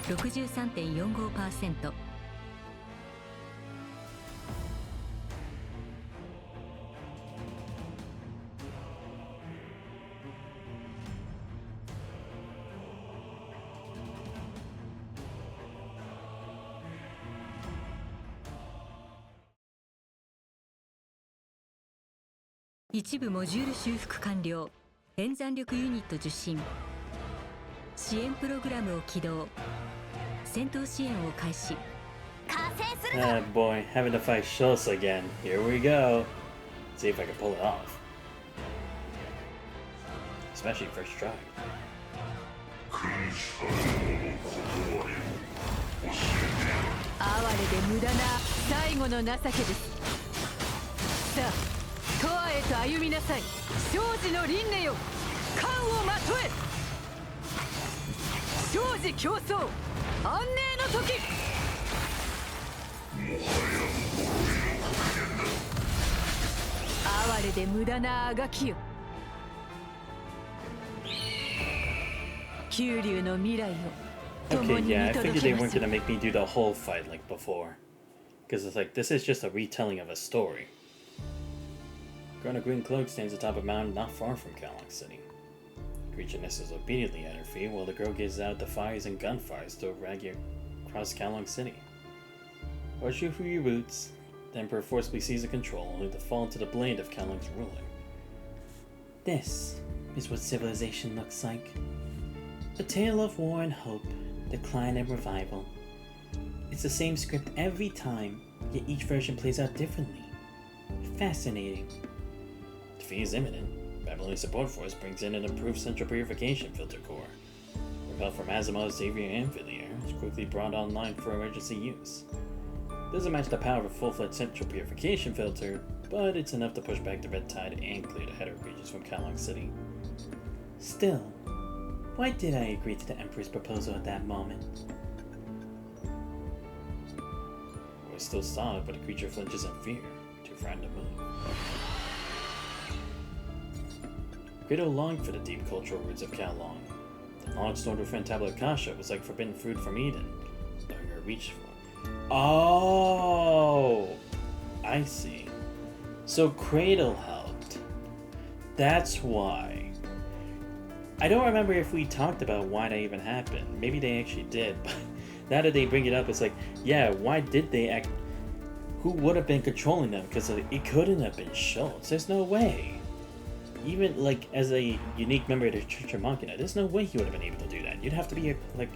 63.45%一部モジュール修復完了。演算力ユニット受信。支援プログラムを起動。戦闘支援を開始。加勢するぞ。 Ah, boy, having to fight Schultz again. Here we go. See if I can pull it off. Especially first try. 哀れで無駄な最後の情けです。さあ、永遠へと歩みなさい。生死の輪廻よ、冠をまとえ。生死競争、安寧の時。哀れで無駄なあがきよ。九龍の未来を。 Okay, yeah, I figured they weren't gonna make me do the whole fight like before. Because it's like, this is just a retelling of a story. Girl in a green cloak stands atop a mountain not far from Kalong City. Creature nestles obediently at her feet while the girl gazes out the fires and gunfires still rag across Kalong City. Watch you for your roots. The Emperor forcibly seizes control, only to fall into the blade of Kalong's ruling. This is what civilization looks like. A tale of war and hope, decline and revival. It's the same script every time, yet each version plays out differently. Fascinating. Defeat is imminent. Babylonian Support Force brings in an improved central purification filter core. With help from Asimov, Xavier, and Villiers, is quickly brought online for emergency use. Doesn't match the power of a full-fledged central purification filter, but it's enough to push back the Red Tide and clear the header regions from Kalong City. Still, why did I agree to the Emperor's proposal at that moment? We're still solid, but the creature flinches in fear, too frightened to move. Credo longed for the deep cultural roots of Kalong. The knowledge stored within Tabula Akasha was like forbidden fruit from Eden, knowing her reach for. Oh, I see. So Cradle helped. That's why. I don't remember if we talked about why that even happened. Maybe they actually did, but now that they bring it up, it's like, yeah, why did they act? Who would have been controlling them? Because it couldn't have been Schultz. There's no way. Even like as a unique member of the Church of Machina, there's no way he would have been able to do that. You'd have to be like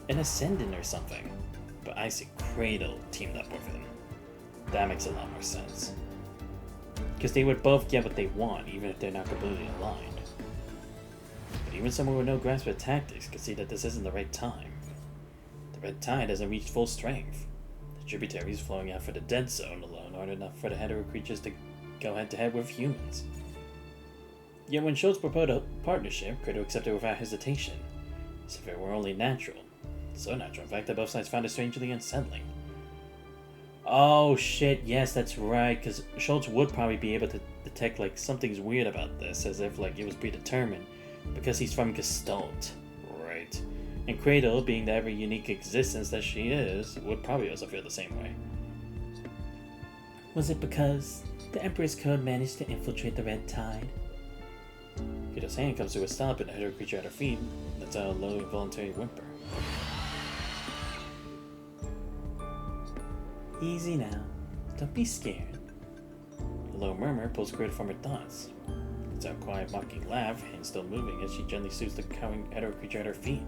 an Ascendant or something. But I see Cradle teamed up with him. That makes a lot more sense. Because they would both get what they want, even if they're not completely aligned. But even someone with no grasp of tactics could see that this isn't the right time. The Red Tide hasn't reached full strength. The tributaries flowing out for the Dead Zone alone aren't enough for the hetero creatures to go head-to-head with humans. Yet when Schultz proposed a partnership, Cradle accepted without hesitation, as if it were only natural. So natural, in fact, that both sides found it strangely unsettling. Oh shit, yes, that's right, because Schultz would probably be able to detect like something's weird about this, as if like it was predetermined, because he's from Gestalt, right? And Cradle, being the ever unique existence that she is, would probably also feel the same way. Was it because the Emperor's Code managed to infiltrate the Red Tide? Cradle's hand comes to a stop and the hetero creature at her feet lets out a low involuntary whimper. Easy now. Don't be scared. A low murmur pulls Cradle from her thoughts. It's a quiet, mocking laugh, hand still moving as she gently soothes the cowering hetero creature at her feet.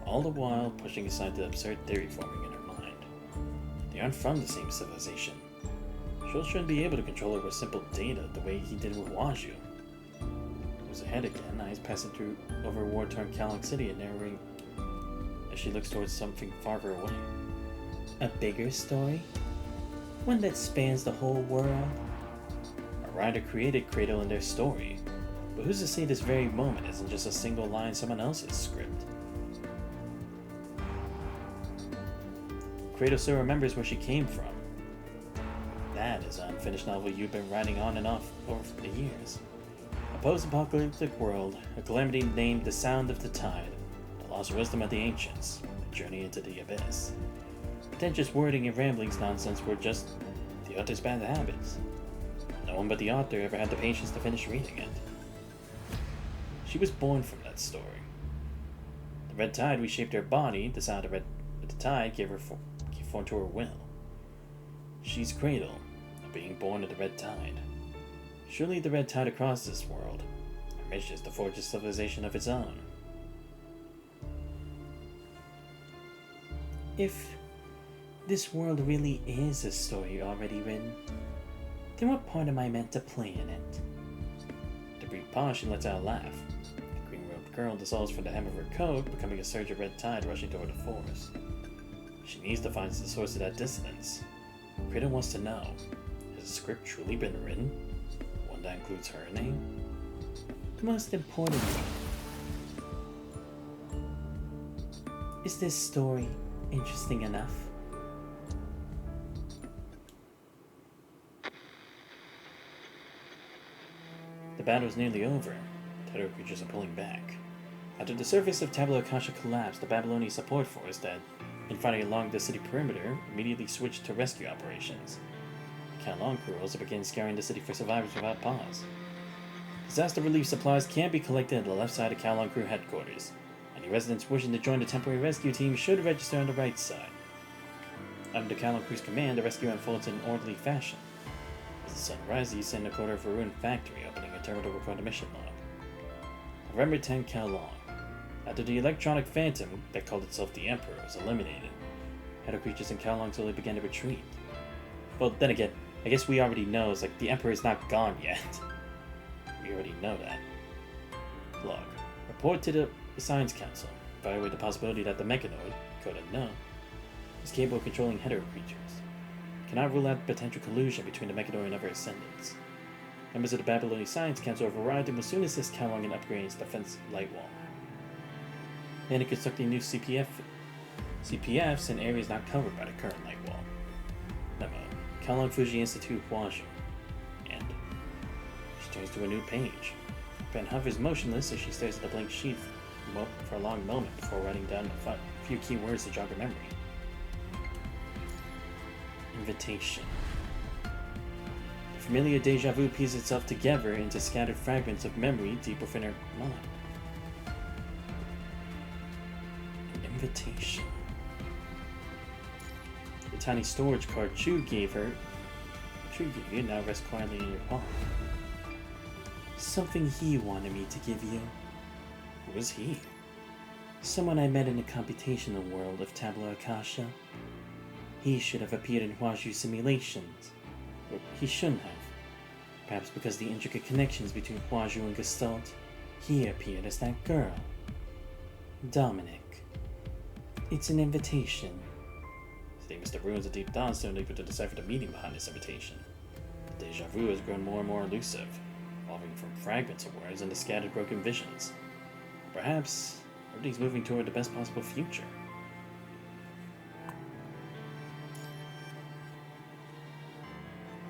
All the while pushing aside the absurd theory forming in her mind. They aren't from the same civilization. Schultz shouldn't be able to control her with simple data the way he did with Waju. Moves ahead again, eyes passing through over war-torn Kalong City and narrowing as she looks towards something farther away. A bigger story? One that spans the whole world? A writer created Cradle in their story, but who's to say this very moment isn't just a single line in someone else's script? Cradle still remembers where she came from. That is an unfinished novel you've been writing on and off over the years. A post-apocalyptic world, a calamity named The Sound of the Tide, the lost wisdom of the ancients, a journey into the abyss. Pretentious wording and ramblings nonsense were just the author's bad habits. No one but the author ever had the patience to finish reading it. She was born from that story. The Red Tide reshaped her body, the sound of the tide gave form to her will. She's Cradle, a being born of the Red Tide. Surely the red tide across this world. Our mission is to forge a civilization of its own. If this world really is a story already written, then what part am I meant to play in it? To breathe pause, she lets out a laugh. The green-robed girl dissolves from the hem of her coat, becoming a surge of red tide rushing toward the forest. She needs to find the source of that dissonance. Krita wants to know, has the script truly been written? One that includes her name? Most importantly, is this story interesting enough? The battle is nearly over. The terror creatures are pulling back. After the surface of Tabula Akasha collapsed, the Babylonian support force that been fighting along the city perimeter immediately switched to rescue operations. The Kalong crew also began scouring the city for survivors without pause. Disaster relief supplies can be collected at the left side of Kalong crew headquarters. Any residents wishing to join the temporary rescue team should register on the right side. Under Kalong crew's command, the rescue unfolds in orderly fashion. As the sun rises, you send a quarter of a ruined factory, opening a terminal to record a mission log. November 10, Kalong. After the electronic phantom that called itself the Emperor was eliminated, Shadow creatures in Kalong slowly began to retreat. Well, then again, I guess we already know, it's like, the Emperor is not gone yet. We already know that. Log. Report to the Science Council. Evaluate the possibility that the mechanoid, code unknown, is capable of controlling hetero creatures. Cannot rule out potential collusion between the mechanoid and other ascendants. Members of the Babylonian Science Council have arrived and will soon assist Kalong in upgrading its defense light wall. And in constructing new CPFs in areas not covered by the current light wall. Memo. Kalong Fuji Institute Huazhu. And she turns to a new page. Ben hovers motionless as she stares at the blank sheet for a long moment before writing down a few key words to jog her memory. Invitation. The familiar deja vu pieces itself together into scattered fragments of memory deep within her mind. An invitation. The tiny storage card Chu gave you now rests quietly in your palm. Something he wanted me to give you. Who was he? Someone I met in the computational world of Tabula Akasha. He should have appeared in Huazhu simulations. Or he shouldn't have. Perhaps because of the intricate connections between Huazhu and Gestalt, he appeared as that girl. Dominic. It's an invitation. Stay amidst the ruins of Deep Dawn, still able to decipher the meaning behind this invitation. The deja vu has grown more and more elusive, evolving from fragments of words into scattered broken visions. Perhaps everything's moving toward the best possible future.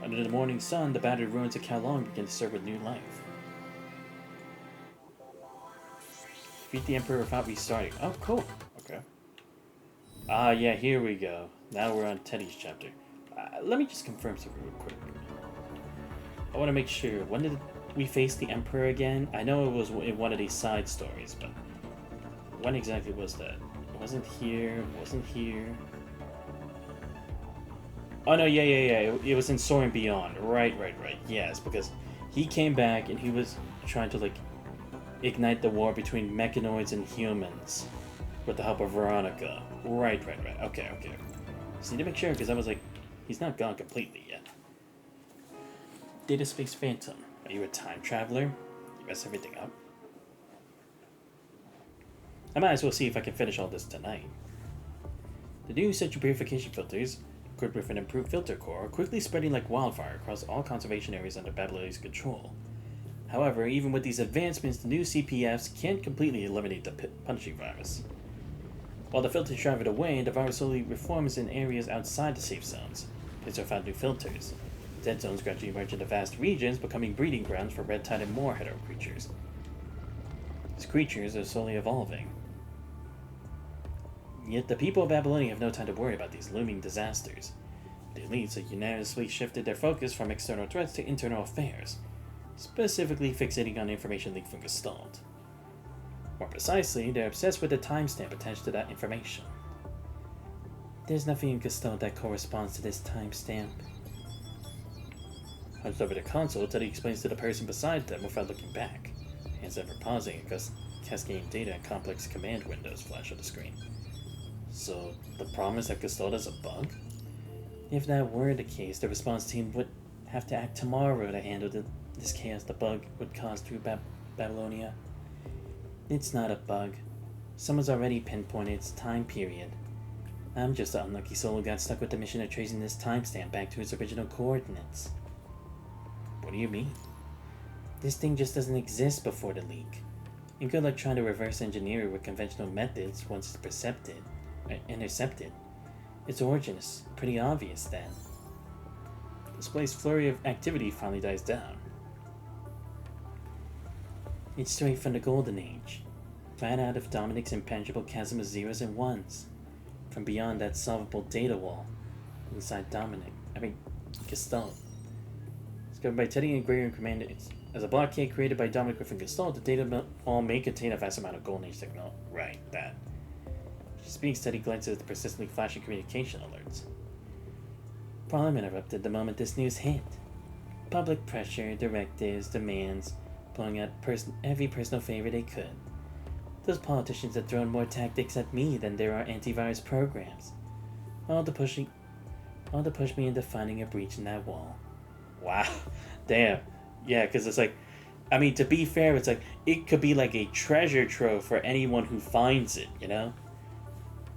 Under the morning sun, the battered ruins of Kalong begin to serve with new life. Defeat the Emperor without restarting. Oh, cool. Okay. Yeah, here we go. Now we're on Teddy's chapter. Let me just confirm something real quick. I want to make sure. When did we face the Emperor again? I know it was in one of these side stories, but when exactly was that? It wasn't here. Wasn't here. Oh no, yeah. It was in Soaring Beyond. Right. Yes, because he came back and he was trying to like ignite the war between mechanoids and humans with the help of Veronica. Right. Okay. Just need to make sure because I was like, he's not gone completely yet. Data Space Phantom. Are you a time traveler? You mess everything up. I might as well see if I can finish all this tonight. The new central purification filters, equipped with an improved filter core, are quickly spreading like wildfire across all conservation areas under Babylonia's control. However, even with these advancements, the new CPFs can't completely eliminate the punishing virus. While the filters drive it away, the virus slowly reforms in areas outside the safe zones. Pits are found new filters. Dead zones gradually emerge into vast regions, becoming breeding grounds for red tide and more hetero creatures. These creatures are slowly evolving. Yet the people of Babylonia have no time to worry about these looming disasters. The elites have unanimously shifted their focus from external threats to internal affairs, specifically fixating on information leaked from Gestalt. More precisely, they're obsessed with the timestamp attached to that information. There's nothing in Gestalt that corresponds to this timestamp. Hunched over the console, Teddy explains to the person beside them without looking back. Hands ever pausing because cascading data and complex command windows flash on the screen. So, the problem is that Gestalt's a bug? If that were the case, the response team would have to act tomorrow to handle this chaos the bug would cause through Babylonia. It's not a bug. Someone's already pinpointed its time period. I'm just an unlucky soul who got stuck with the mission of tracing this timestamp back to its original coordinates. What do you mean? This thing just doesn't exist before the leak. And good luck trying to reverse engineer it with conventional methods once it's intercepted. Its origin is pretty obvious then. The display's flurry of activity finally dies down. It's straight from the Golden Age. Right out of Dominic's impenetrable chasm of zeros and ones. From beyond that solvable data wall. Inside Gestalt. Discovered by Teddy and Greer and Commanders. As a blockade created by Dominic Griffin Gestalt, the data wall may contain a vast amount of Golden Age technology. Right, that. She speaks, Teddy glances at the persistently flashing communication alerts. Problem interrupted the moment this news hit. Public pressure, directives, demands, blowing out every personal favor they could. Those politicians have thrown more tactics at me than there are antivirus programs. All to push me into finding a breach in that wall. Wow. Damn. Yeah, because it's like, I mean, to be fair, it's like, it could be like a treasure trove for anyone who finds it, you know?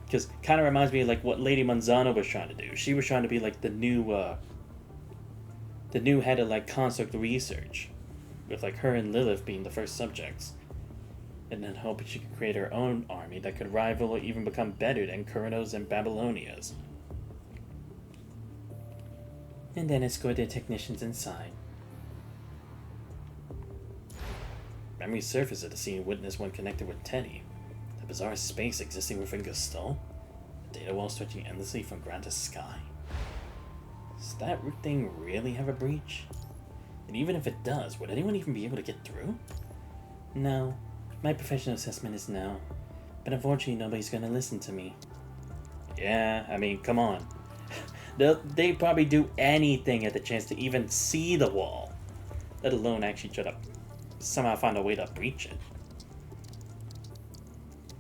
Because kind of reminds me of like what Lady Manzano was trying to do. She was trying to be like the new head of like construct research. With like her and Lilith being the first subjects. And then hoping she could create her own army that could rival or even become better than Kurano's and Babylonia's. And then escort their technicians inside. Memories surface at the scene witnessed when connected with Teddy. The bizarre space existing within Gestalt. The data wall stretching endlessly from ground to sky. Does that thing really have a breach? And even if it does, would anyone even be able to get through? No. My professional assessment is no. But unfortunately, nobody's gonna listen to me. Yeah, I mean, come on. They'd probably do anything at the chance to even see the wall. Let alone actually try to somehow find a way to breach it.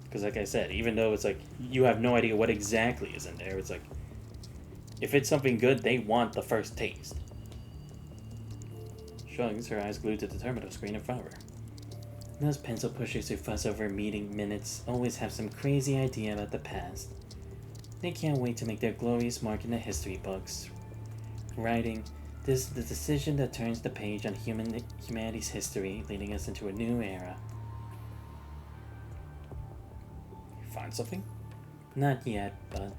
Because like I said, even though it's like, you have no idea what exactly is in there, it's like, if it's something good, they want the first taste. Shrugs, her eyes glued to the terminal screen in front of her. Those pencil pushers who fuss over meeting minutes always have some crazy idea about the past. They can't wait to make their glorious mark in the history books. Writing, this is the decision that turns the page on humanity's history, leading us into a new era. You find something? Not yet, but...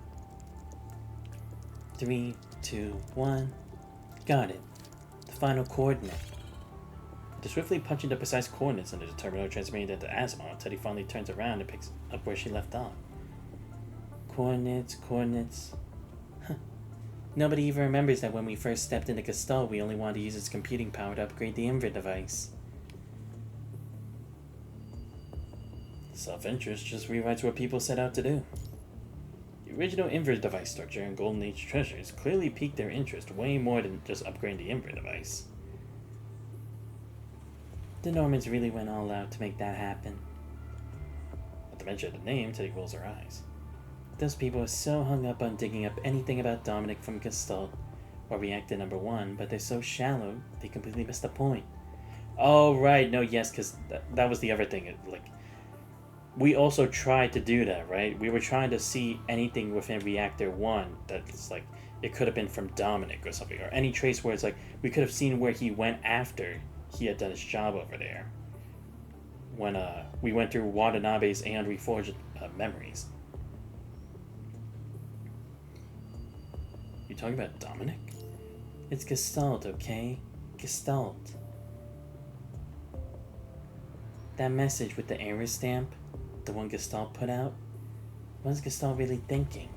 3, 2, 1... Got it. The final coordinate. After swiftly punching the precise coordinates into the terminal transmitting it to Asimov, Teddy finally turns around and picks up where she left off. Coordinates. Huh. Nobody even remembers that when we first stepped into Gestalt, we only wanted to use its computing power to upgrade the Inver device. Self-interest just rewrites what people set out to do. The original Inver device structure and Golden Age treasures clearly piqued their interest way more than just upgrading the Inver device. The Normans really went all out to make that happen. At the mention of the name, Teddy rolls her eyes. Those people are so hung up on digging up anything about Dominic from Gestalt, or Reactor number 1, but they're so shallow, they completely missed the point. Oh, right, no, yes, because that was the other thing, like, we also tried to do that, right? We were trying to see anything within Reactor 1 that's like, it could have been from Dominic or something, or any trace where it's like, we could have seen where he went after he had done his job over there. When we went through Watanabe's Aeon Reforged memories. You talking about Dominic? It's Gestalt, okay? Gestalt. That message with the error stamp, the one Gestalt put out, what's Gestalt really thinking?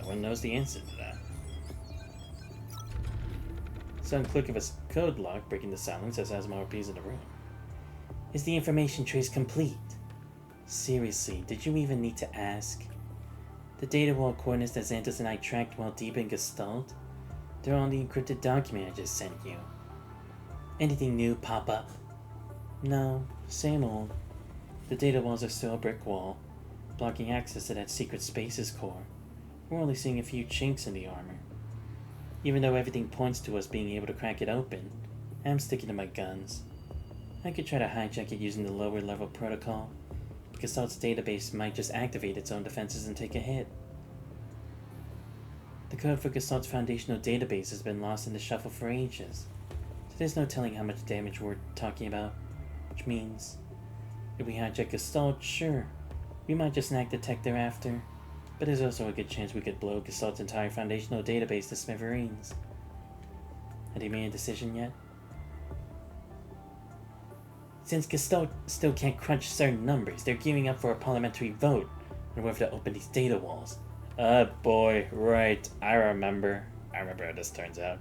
No one knows the answer to that. Sudden click of a code lock breaking the silence as Asimov appears in the room. Is the information trace complete? Seriously, did you even need to ask? The data wall coordinates that Xanthus and I tracked while deep in Gestalt? They're on the encrypted document I just sent you. Anything new pop up? No, same old. The data walls are still a brick wall, blocking access to that secret spaces core. We're only seeing a few chinks in the armor. Even though everything points to us being able to crack it open, I'm sticking to my guns. I could try to hijack it using the lower level protocol. Gestalt's database might just activate its own defenses and take a hit. The code for Gestalt's foundational database has been lost in the shuffle for ages, so there's no telling how much damage we're talking about, which means if we hijack Gestalt, sure, we might just snag the tech thereafter, but there's also a good chance we could blow Gestalt's entire foundational database to smithereens. Have you made a decision yet? Since Gestalt still can't crunch certain numbers, they're gearing up for a parliamentary vote on whether to open these data walls. Boy, right. I remember how this turns out.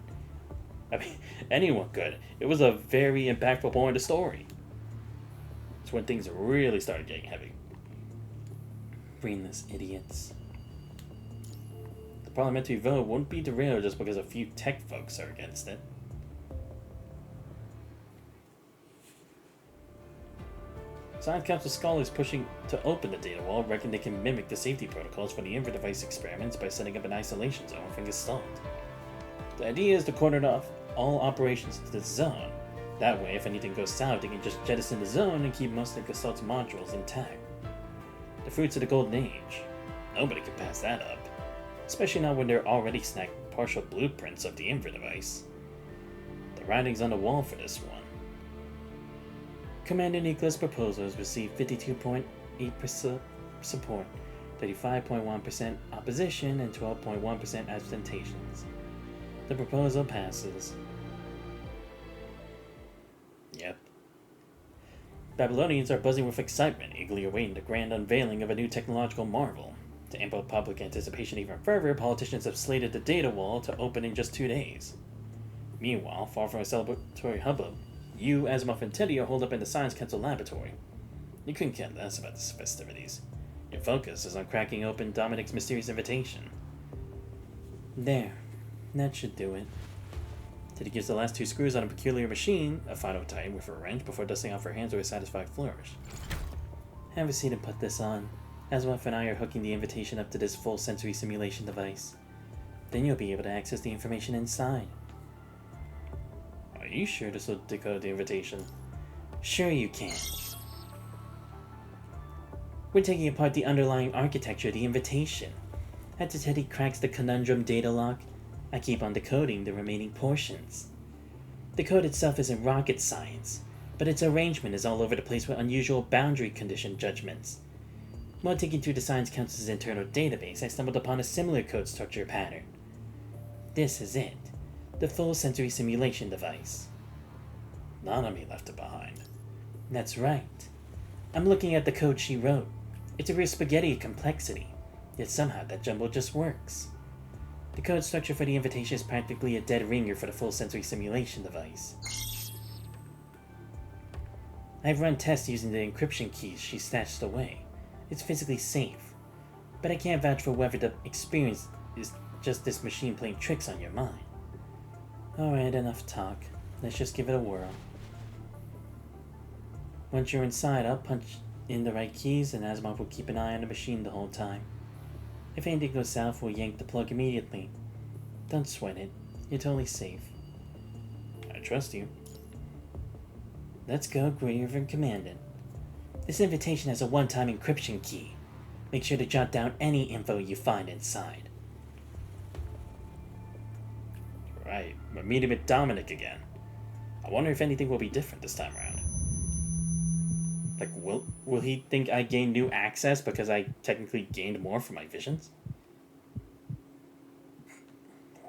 I mean, anyone could. It was a very impactful point in the story. It's when things really started getting heavy. Brainless idiots. The parliamentary vote wouldn't be derailed just because a few tech folks are against it. Science Council scholars pushing to open the data wall reckon they can mimic the safety protocols for the Inver device experiments by setting up an isolation zone for Gestalt. The idea is to cordon off all operations to the zone. That way, if anything goes south, they can just jettison the zone and keep most of Gestalt's modules intact. The fruits of the Golden Age. Nobody can pass that up. Especially not when they're already snagged partial blueprints of the Inver device. The writing's on the wall for this one. Commander Nicholas' proposal has received 52.8% support, 35.1% opposition, and 12.1% abstentions. The proposal passes. Yep. Babylonians are buzzing with excitement, eagerly awaiting the grand unveiling of a new technological marvel. To amp up public anticipation even further, politicians have slated the data wall to open in just 2 days. Meanwhile, far from a celebratory hubbub, you, Asimov, and Teddy are holed up in the Science Council laboratory. You couldn't care less about these festivities. Your focus is on cracking open Dominic's mysterious invitation. There. That should do it. Teddy gives the last 2 screws on a peculiar machine a final tighten with a wrench before dusting off her hands with a satisfied flourish. Have a seat and put this on. Asimov and I are hooking the invitation up to this full sensory simulation device. Then you'll be able to access the information inside. Are you sure this will decode the invitation? Sure you can. We're taking apart the underlying architecture of the invitation. After Teddy cracks the conundrum data lock, I keep on decoding the remaining portions. The code itself isn't rocket science, but its arrangement is all over the place with unusual boundary condition judgments. While digging through the Science Council's internal database, I stumbled upon a similar code structure pattern. This is it. The full sensory simulation device. None of me left it behind. That's right. I'm looking at the code she wrote. It's a real spaghetti of complexity, yet somehow that jumble just works. The code structure for the invitation is practically a dead ringer for the full sensory simulation device. I've run tests using the encryption keys she stashed away. It's physically safe, but I can't vouch for whether the experience is just this machine playing tricks on your mind. Alright, enough talk. Let's just give it a whirl. Once you're inside, I'll punch in the right keys and Asimov will keep an eye on the machine the whole time. If anything goes south, we'll yank the plug immediately. Don't sweat it. You're totally safe. I trust you. Let's go, Rewound Commandant. This invitation has a one-time encryption key. Make sure to jot down any info you find inside. Right, we're meeting with Dominic again. I wonder if anything will be different this time around. Like, will he think I gained new access because I technically gained more from my visions?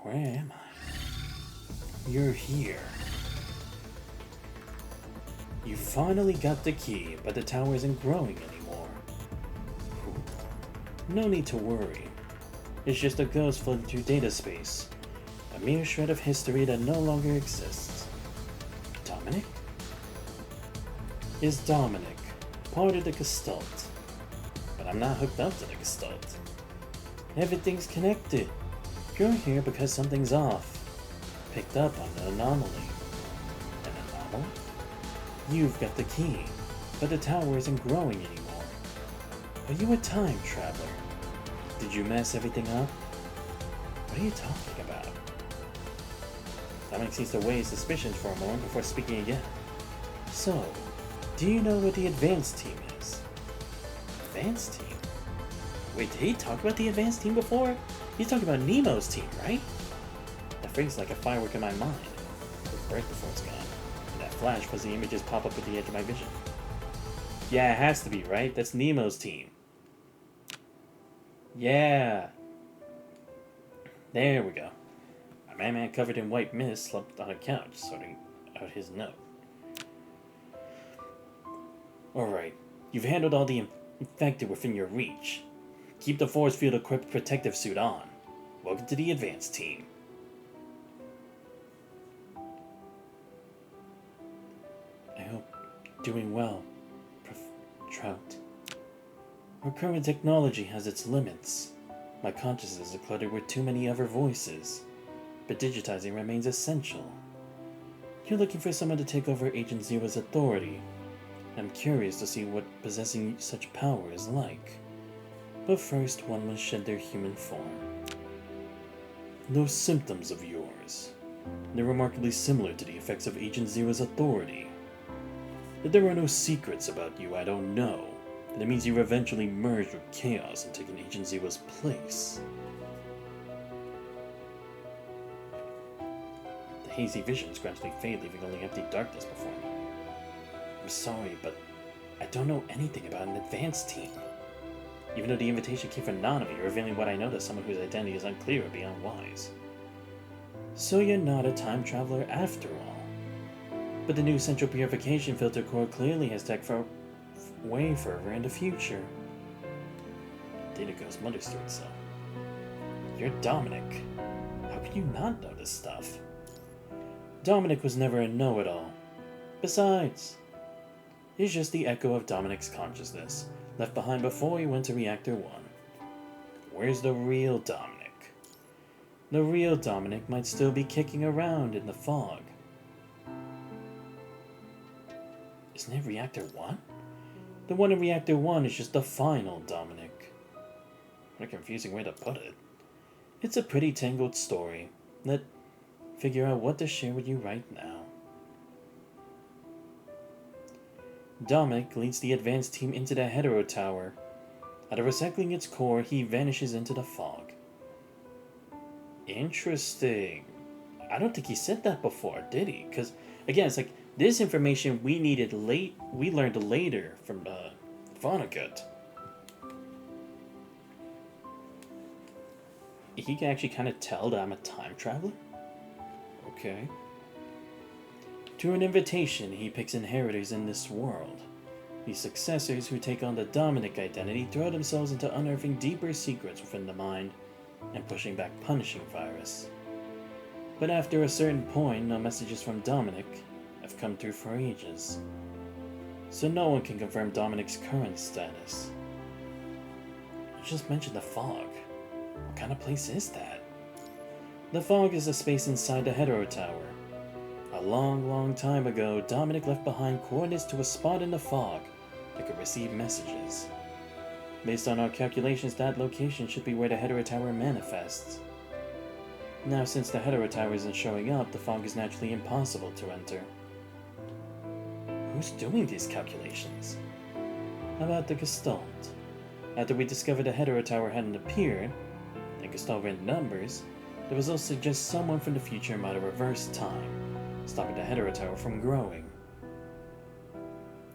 Where am I? You're here. You finally got the key, but the tower isn't growing anymore. No need to worry. It's just a ghost floating through data space. A mere shred of history that no longer exists. Dominic? Is Dominic part of the Gestalt? But I'm not hooked up to the Gestalt. Everything's connected. You're here because something's off. picked up on the anomaly. An anomaly? You've got the key, but the tower isn't growing anymore. Are you a time traveler? Did you mess everything up? What are you talking about? Dominic seems to weigh his suspicions for a moment before speaking again. So, do you know what the advanced team is? Advanced team? Wait, did he talk about the advanced team before? He's talking about Nemo's team, right? That phrase is like a firework in my mind. Quick break before it's gone. And that flash was the images pop up at the edge of my vision. Yeah, it has to be, right? That's Nemo's team. Yeah. There we go. A man covered in white mist slept on a couch, sorting out his note. Alright, you've handled all the infected within your reach. Keep the force field equipped protective suit on. Welcome to the advanced team. I hope you're doing well, Prof. Trout. Our current technology has its limits. My consciousness is cluttered with too many other voices, but digitizing remains essential. You're looking for someone to take over Agent Zero's authority. I'm curious to see what possessing such power is like. But first, one must shed their human form. Those symptoms of yours, they're remarkably similar to the effects of Agent Zero's authority. That there are no secrets about you I don't know, and it means you've eventually merged with chaos and taken Agent Zero's place. The hazy visions gradually fade, leaving only empty darkness before me. I'm sorry, but I don't know anything about an advanced team. Even though the invitation came from Nanavi, revealing what I know to someone whose identity is unclear would be unwise. So you're not a time traveler after all. But the new central purification filter core clearly has tech for way further in the future. Data Ghost mutters to itself. You're Dominic. How could you not know this stuff? Dominic was never a know-it-all. Besides, he's just the echo of Dominic's consciousness, left behind before he went to Reactor 1. Where's the real Dominic? The real Dominic might still be kicking around in the fog. Isn't it Reactor 1? The one in Reactor 1 is just the final Dominic. What a confusing way to put it. It's a pretty tangled story. Let's figure out what to share with you right now. Dominic leads the advanced team into the Hetero Tower. After recycling its core, he vanishes into the fog. Interesting. I don't think he said that before, did he? Because, again, it's like, this information we learned later from Vonnegut. He can actually kind of tell that I'm a time traveler? Okay. Through an invitation, he picks inheritors in this world. These successors who take on the Dominic identity throw themselves into unearthing deeper secrets within the mind and pushing back punishing virus. But after a certain point, no messages from Dominic have come through for ages. So no one can confirm Dominic's current status. You just mentioned the fog. What kind of place is that? The fog is a space inside the Hetero Tower. A long time ago, Dominic left behind coordinates to a spot in the fog that could receive messages. Based on our calculations, that location should be where the Hetero Tower manifests. Now, since the Hetero Tower isn't showing up, the fog is naturally impossible to enter. Who's doing these calculations? How about the Gestalt? After we discovered the Hetero Tower hadn't appeared, and Gestalt ran numbers, the results suggest someone from the future might have reversed time, stopping the Hetero Tower from growing.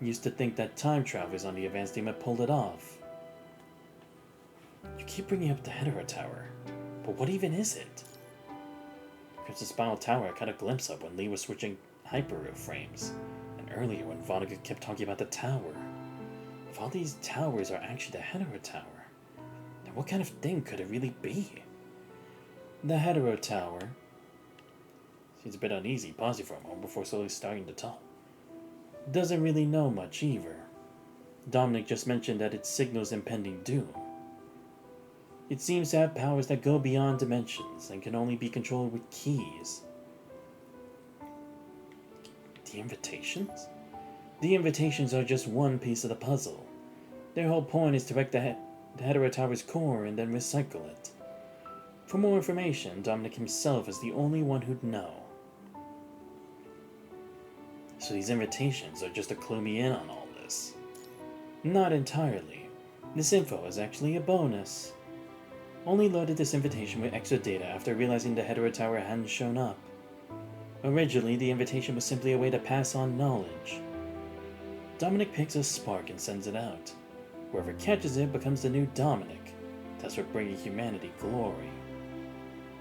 Used to think that time travelers on the advanced team had pulled it off. You keep bringing up the Hetero Tower, but what even is it? Because the Spiral Tower I caught a glimpse of when Lee was switching hyperreal frames, and earlier when Vonnegut kept talking about the tower. If all these towers are actually the Hetero Tower, then what kind of thing could it really be? The Hetero Tower. Seems a bit uneasy, pausing for a moment before slowly starting to talk. Doesn't really know much either. Dominic just mentioned that it signals impending doom. It seems to have powers that go beyond dimensions and can only be controlled with keys. The invitations? The invitations are just one piece of the puzzle. Their whole point is to wreck the Hetero Tower's core and then recycle it. For more information, Dominic himself is the only one who'd know. So these invitations are just to clue me in on all this. Not entirely. This info is actually a bonus. Only loaded this invitation with extra data after realizing the Hetero Tower hadn't shown up. Originally, the invitation was simply a way to pass on knowledge. Dominic picks a spark and sends it out. Whoever catches it becomes the new Dominic. That's what bringing humanity glory.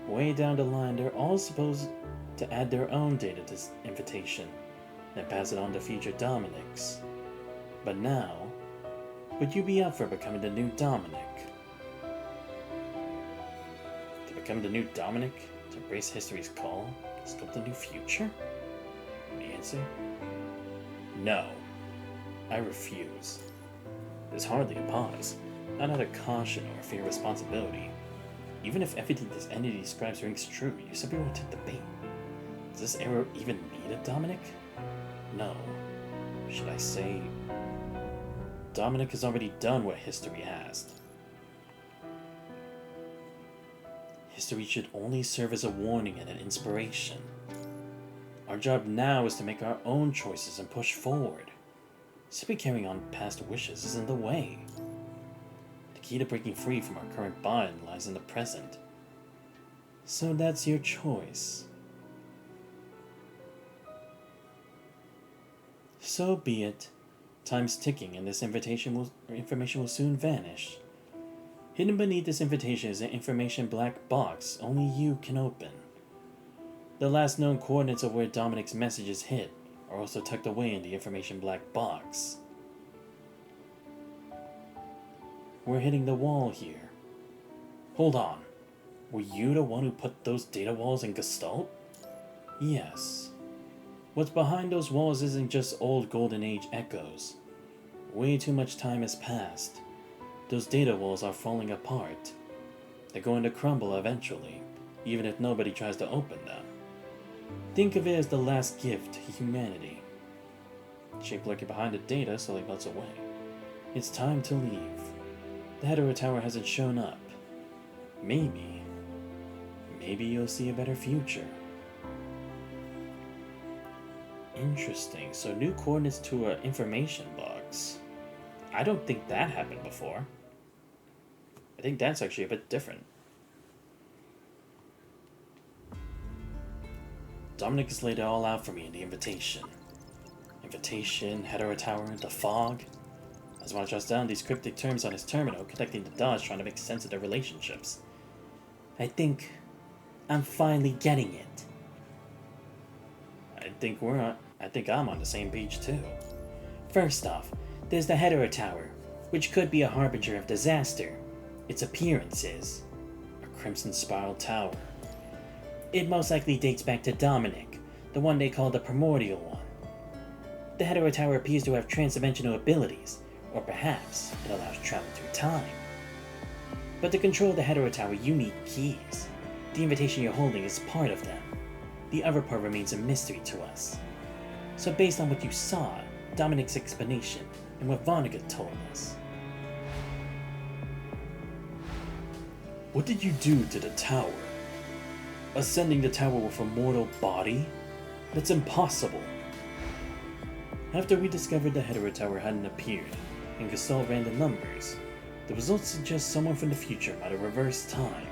Way down the line, they're all supposed to add their own data to this invitation, then pass it on to future Dominics. But now, would you be up for becoming the new Dominic? To become the new Dominic? To embrace history's call? To sculpt the new future? The answer? No. I refuse. There's hardly a pause, not out of caution or fear of responsibility. Even if everything this entity describes rings true, you simply won't take the bait. Does this era even need a Dominic? No. Should I say... Dominic has already done what history asked. History should only serve as a warning and an inspiration. Our job now is to make our own choices and push forward. Simply carrying on past wishes isn't the way. The key to breaking free from our current bind lies in the present. So that's your choice. So be it. Time's ticking and this information will soon vanish. Hidden beneath this invitation is an information black box only you can open. The last known coordinates of where Dominic's messages hit are also tucked away in the information black box. We're hitting the wall here. Hold on. Were you the one who put those data walls in Gestalt? Yes. What's behind those walls isn't just old Golden Age echoes. Way too much time has passed. Those data walls are falling apart. They're going to crumble eventually, even if nobody tries to open them. Think of it as the last gift to humanity. Shaped lurking behind the data slowly melts away. It's time to leave. The Hetero Tower hasn't shown up. Maybe you'll see a better future. Interesting, so new coordinates to an information box. I don't think that happened before. I think that's actually a bit different. Dominic has laid it all out for me in the invitation. Invitation, Hetero Tower, the fog. As one jots down these cryptic terms on his terminal, connecting the dots, trying to make sense of their relationships. I think I'm finally getting it. I think I'm on the same page too. First off, there's the Hetero Tower, which could be a harbinger of disaster. Its appearance is a crimson spiral tower. It most likely dates back to Dominic, the one they call the Primordial One. The Hetero Tower appears to have transdimensional abilities, or perhaps it allows travel through time. But to control the Hetero Tower, you need keys. The invitation you're holding is part of them. The other part remains a mystery to us. So based on what you saw, Dominic's explanation, and what Vonnegut told us. What did you do to the tower? Ascending the tower with a mortal body? That's impossible. After we discovered the Hetero Tower hadn't appeared, and Gestalt ran the numbers, the results suggest someone from the future might have reversed time,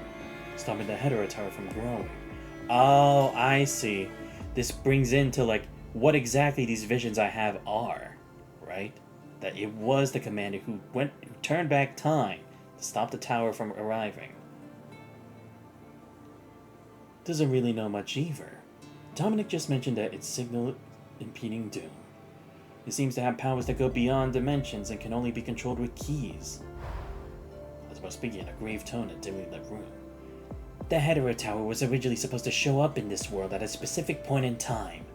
stopping the Hetero Tower from growing. Oh, I see. This brings into like what exactly these visions I have are, right? That it was the commander who turned back time to stop the tower from arriving. Doesn't really know much either. Dominic just mentioned that it's signal impeding doom. It seems to have powers that go beyond dimensions and can only be controlled with keys. As must begin a grave tone in dimly lit room. The Hetero Tower was originally supposed to show up in this world at a specific point in time.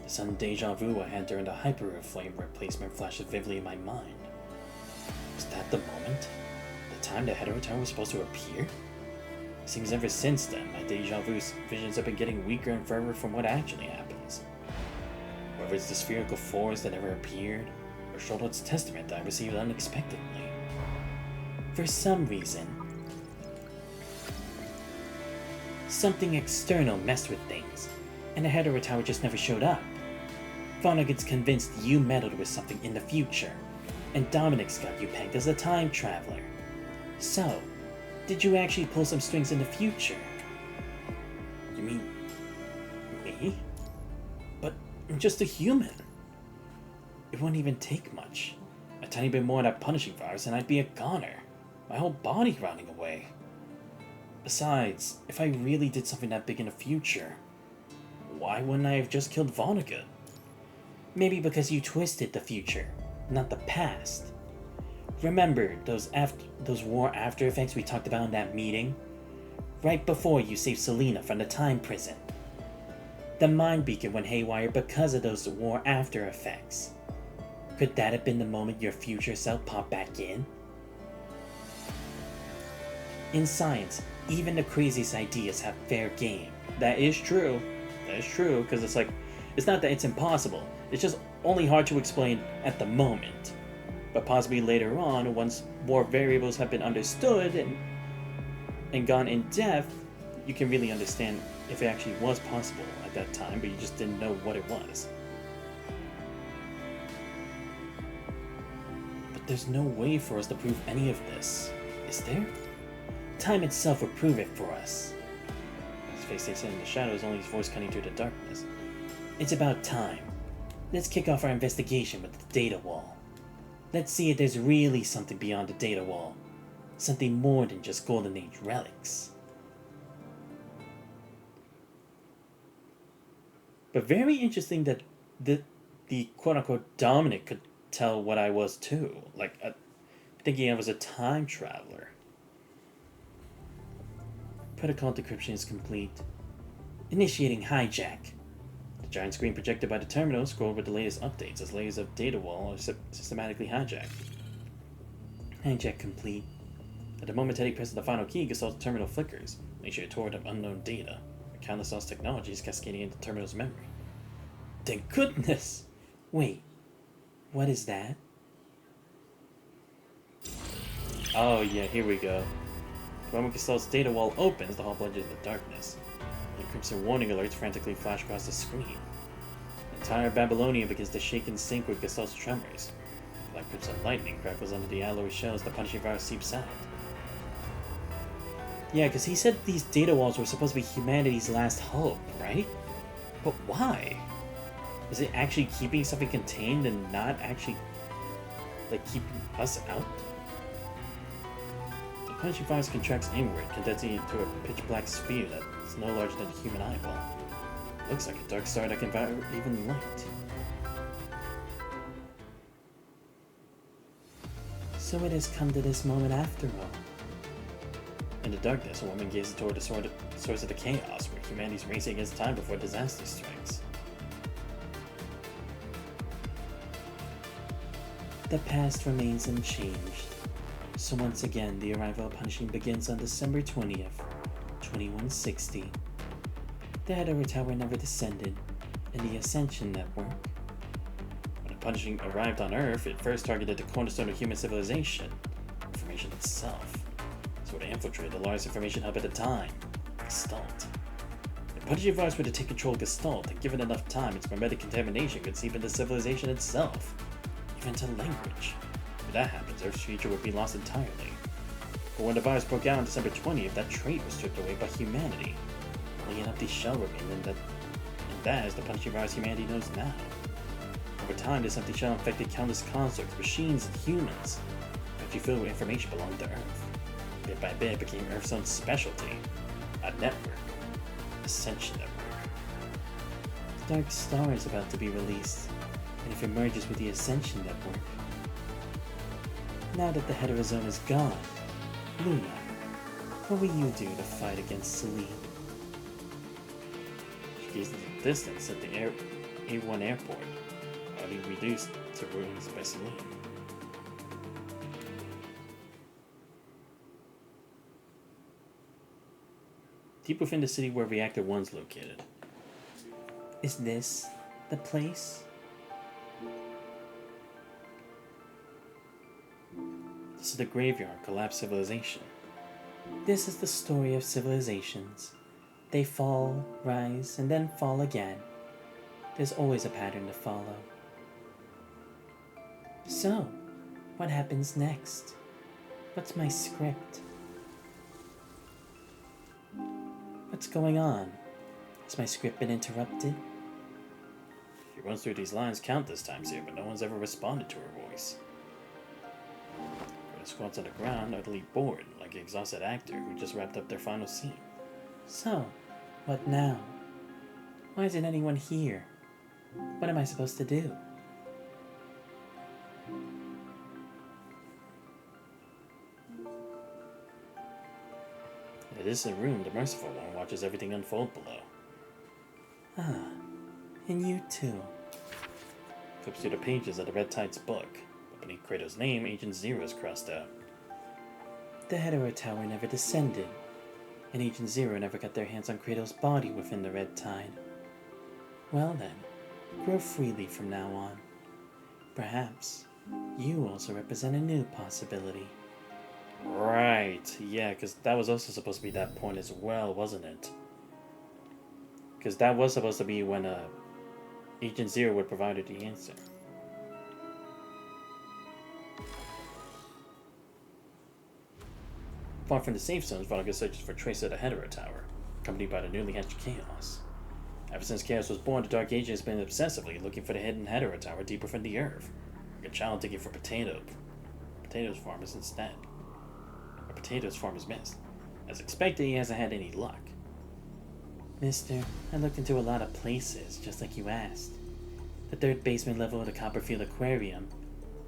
The sudden deja vu I had during the hyper-flame replacement flashes vividly in my mind. Was that the moment? The time the Hetero Tower was supposed to appear? Seems ever since then, my deja vu visions have been getting weaker and further from what actually happens. Whether it's the spherical force that never appeared, or Charlotte's testament that I received unexpectedly. For some reason, something external messed with things, and the head of her tower just never showed up. Vonnegut's convinced you meddled with something in the future, and Dominic's got you pegged as a time traveler. So, did you actually pull some strings in the future? You mean me? But I'm just a human. It wouldn't even take much. A tiny bit more of that punishing virus and I'd be a goner. My whole body running away. Besides, if I really did something that big in the future, why wouldn't I have just killed Vonnegut? Maybe because you twisted the future, not the past. Remember those war after effects we talked about in that meeting? Right before you saved Selena from the time prison. The mind beacon went haywire because of those war after effects. Could that have been the moment your future self popped back in? In science, even the craziest ideas have fair game. That is true. That is true, because it's like, it's not that it's impossible. It's just only hard to explain at the moment. But possibly later on, once more variables have been understood and gone in depth, you can really understand if it actually was possible at that time, but you just didn't know what it was. But there's no way for us to prove any of this, is there? Time itself would prove it for us. His face stays in the shadows, only his voice cutting through the darkness. It's about time. Let's kick off our investigation with the data wall. Let's see if there's really something beyond the data wall. Something more than just Golden Age relics. But very interesting that the quote-unquote Dominic could tell what I was too. Like, thinking I was a time traveler. Protocol decryption is complete. Initiating hijack. The giant screen projected by the terminal scrolled with the latest updates as layers of data wall are systematically hijacked. Hijack complete. At the moment Teddy presses the final key, Gastal's terminal flickers, unleashing a torrent of unknown data. Countless lost technologies cascading into the terminal's memory. Thank goodness! Wait, what is that? Oh yeah, here we go. The moment Gastal's data wall opens, the hall plunges into darkness. The crimson warning alerts frantically flash across the screen. The entire Babylonia begins to shake and sink with Gastal's tremors. Like crimson lightning crackles under the alloy shells, the punishing virus seeps out. Yeah, because he said these data walls were supposed to be humanity's last hope, right? But why? Is it actually keeping something contained and not actually, like, keeping us out? The punishing virus contracts inward, condensing into a pitch-black sphere that is no larger than a human eyeball. Looks like a dark star that can devour even light. So it has come to this moment after all. In the darkness, a woman gazes toward the source of the chaos, where humanity's racing against time before disaster strikes. The past remains unchanged. So once again, the arrival of punishing begins on December 20th, 2160. The head of her tower never descended, and the Ascension Network. When the punishing arrived on Earth, it first targeted the cornerstone of human civilization, information itself. So to infiltrate the largest information hub at the time, Gestalt. If punishing virus were to take control of Gestalt, and given enough time, its memetic contamination could seep into civilization itself, even to language. If that happens, Earth's future would be lost entirely. But when the virus broke out on December 20th, that trait was stripped away by humanity. Only an empty shell remained, and that is the punishing virus humanity knows now. Over time, this empty shell infected countless constructs, machines, and humans, actually filled with information belonging to Earth. Bit by bit, it became Earth's own specialty, a network, Ascension Network. The Dark Star is about to be released, and if it merges with the Ascension Network. Now that the head of his zone is gone, Luna, what will you do to fight against Celine? She gazes in the distance at the A1 airport, already reduced to ruins by Celine. deep within the city where Reactor 1's located. Is this the place? This is the graveyard, collapsed civilization. This is the story of civilizations. They fall, rise, and then fall again. There's always a pattern to follow. So, what happens next? What's my script? What's going on? Has my script been interrupted? She runs through these lines countless times here, but no one's ever responded to her voice. Greta squats on the ground, utterly bored, like an exhausted actor who just wrapped up their final scene. So, what now? Why isn't anyone here? What am I supposed to do? In a distant room, the Merciful One watches everything unfold below. Ah, and you too. Flips through the pages of the Red Tide's book, but beneath Kratos' name, Agent Zero is crossed out. The Hetero Tower never descended, and Agent Zero never got their hands on Kratos' body within the Red Tide. Well then, grow freely from now on. Perhaps you also represent a new possibility. Right, yeah, because that was also supposed to be that point as well, wasn't it? Because that was supposed to be when Agent Zero would provide her the answer. Far from the safe zones, Veronica searches for traces of the Hetero Tower, accompanied by the newly hatched Chaos. Ever since Chaos was born, the Dark Agent has been obsessively looking for the hidden Hetero Tower deep within the earth, like a child digging for potatoes farmers instead. A potatoes farm is missed. As expected, he hasn't had any luck. Mister, I looked into a lot of places, just like you asked. The third basement level of the Copperfield Aquarium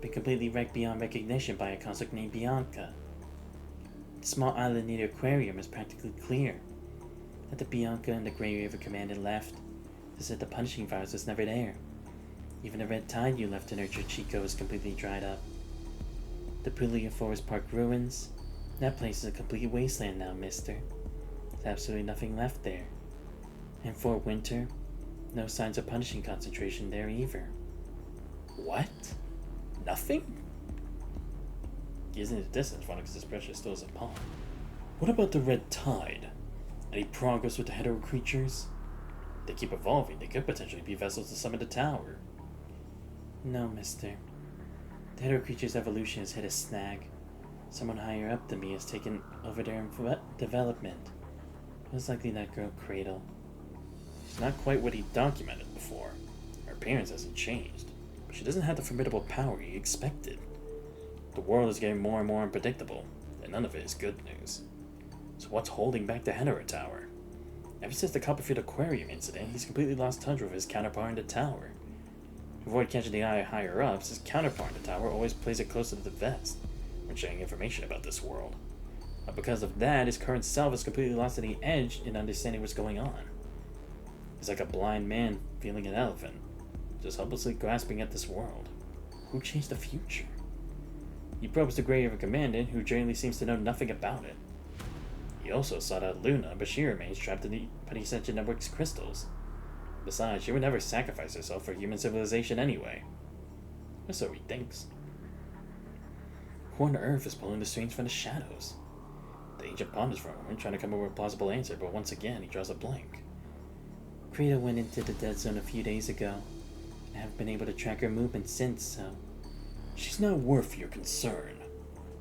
been completely wrecked beyond recognition by a construct named Bianca. The small island near the aquarium is practically clear. That the Bianca and the Grey River Commander left, they said the punishing virus was never there. Even the red tide you left to nurture Chico is completely dried up. The Puglia Forest Park ruins, that place is a complete wasteland now, mister. There's absolutely nothing left there. And Fort Winter, no signs of punishing concentration there either. What? Nothing? Gazing in the distance, Veronica's expression still isn't palm. What about the red tide? Any progress with the hetero creatures? They keep evolving. They could potentially be vessels to summon the tower. No, mister. The hetero creature's evolution has hit a snag. Someone higher up than me has taken over their development. Most likely that girl Cradle. She's not quite what he documented before. Her appearance hasn't changed, but she doesn't have the formidable power he expected. The world is getting more and more unpredictable, and none of it is good news. So what's holding back the Hetero Tower? Ever since the Copperfield Aquarium incident, he's completely lost touch with his counterpart in the tower. To avoid catching the eye higher ups, his counterpart in the tower always plays it closer to the vest when sharing information about this world. But because of that, his current self has completely lost any edge in understanding what's going on. He's like a blind man feeling an elephant, just hopelessly grasping at this world. Who changed the future? He probes the Grey River Commander, who generally seems to know nothing about it. He also sought out Luna, but she remains trapped in the Penny Network's crystals. Besides, she would never sacrifice herself for human civilization anyway. Or so he thinks. Who on earth is pulling the strings from the shadows? The agent ponders for a moment, trying to come up with a plausible answer, but once again he draws a blank. Krita went into the dead zone a few days ago. I haven't been able to track her movements since, so... She's not worth your concern.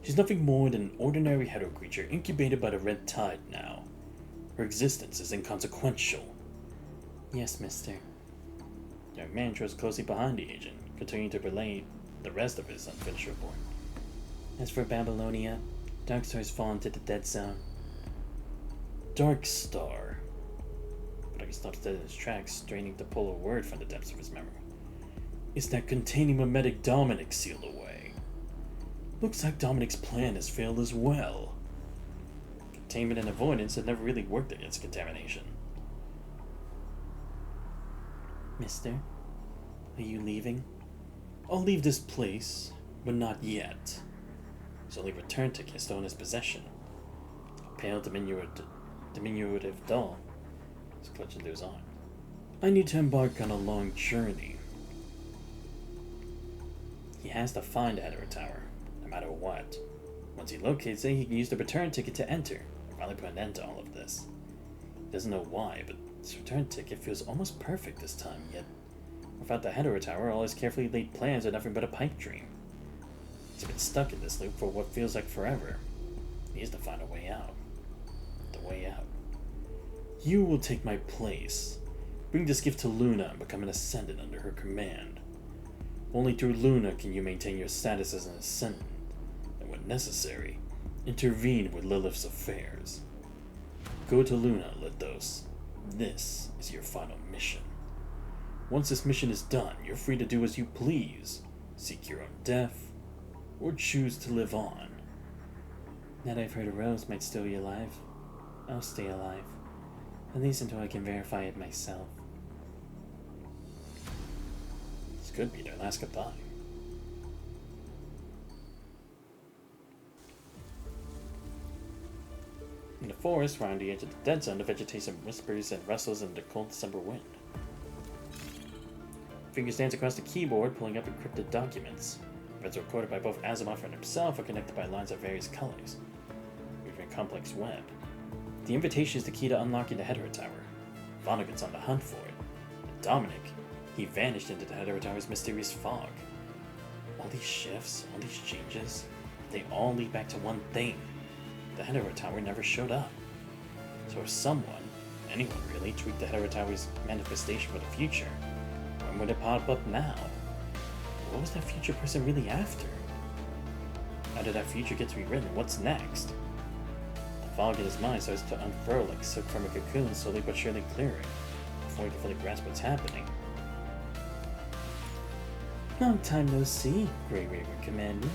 She's nothing more than an ordinary hetero creature incubated by the red tide now. Her existence is inconsequential. Yes, mister. The young man draws closely behind the agent, continuing to relay the rest of his unfinished report. As for Babylonia, Darkstar has fallen to the dead zone. Darkstar. But he stops dead in his tracks, straining to pull a word from the depths of his memory. Is that containing mimetic Dominic sealed away? Looks like Dominic's plan has failed as well. Containment and avoidance had never really worked against contamination. Mister, are you leaving? I'll leave this place, but not yet. His only return ticket is still in his possession. A pale diminutive doll. He's clutching Lou's arm. I need to embark on a long journey. He has to find Hedera Tower, no matter what. Once he locates it, he can use the return ticket to enter, and finally put an end to all of this. He doesn't know why, but this return ticket feels almost perfect this time, yet without the Hedera Tower, all his carefully laid plans are nothing but a pipe dream. He's been stuck in this loop for what feels like forever. He needs to find a way out. The way out. You will take my place. Bring this gift to Luna and become an Ascendant under her command. Only through Luna can you maintain your status as an Ascendant, and when necessary, intervene with Lilith's affairs. Go to Luna, Lithos. This is your final mission. Once this mission is done, you're free to do as you please. Seek your own death, or choose to live on. Now that I've heard a rose might still be alive, I'll stay alive. At least until I can verify it myself. This could be their last goodbye. In the forest, around the edge of the dead zone, the vegetation whispers and rustles in the cold December wind. Fingers dance across the keyboard, pulling up encrypted documents. Threads recorded by both Asimov and himself are connected by lines of various colors, weaving a complex web. The invitation is the key to unlocking the Hedera Tower. Vonnegut's on the hunt for it. And Dominic, he vanished into the Hedera Tower's mysterious fog. All these shifts, all these changes, they all lead back to one thing. The Hedera Tower never showed up. So if someone, anyone really, tweaked the Hedera Tower's manifestation for the future, when would it pop up now? What was that future person really after? How did that future get to be written? What's next? The fog in his mind starts to unfurl like silk from a cocoon, slowly but surely clearing, before he can fully grasp what's happening. Long time no see, Grey Raven Commandant.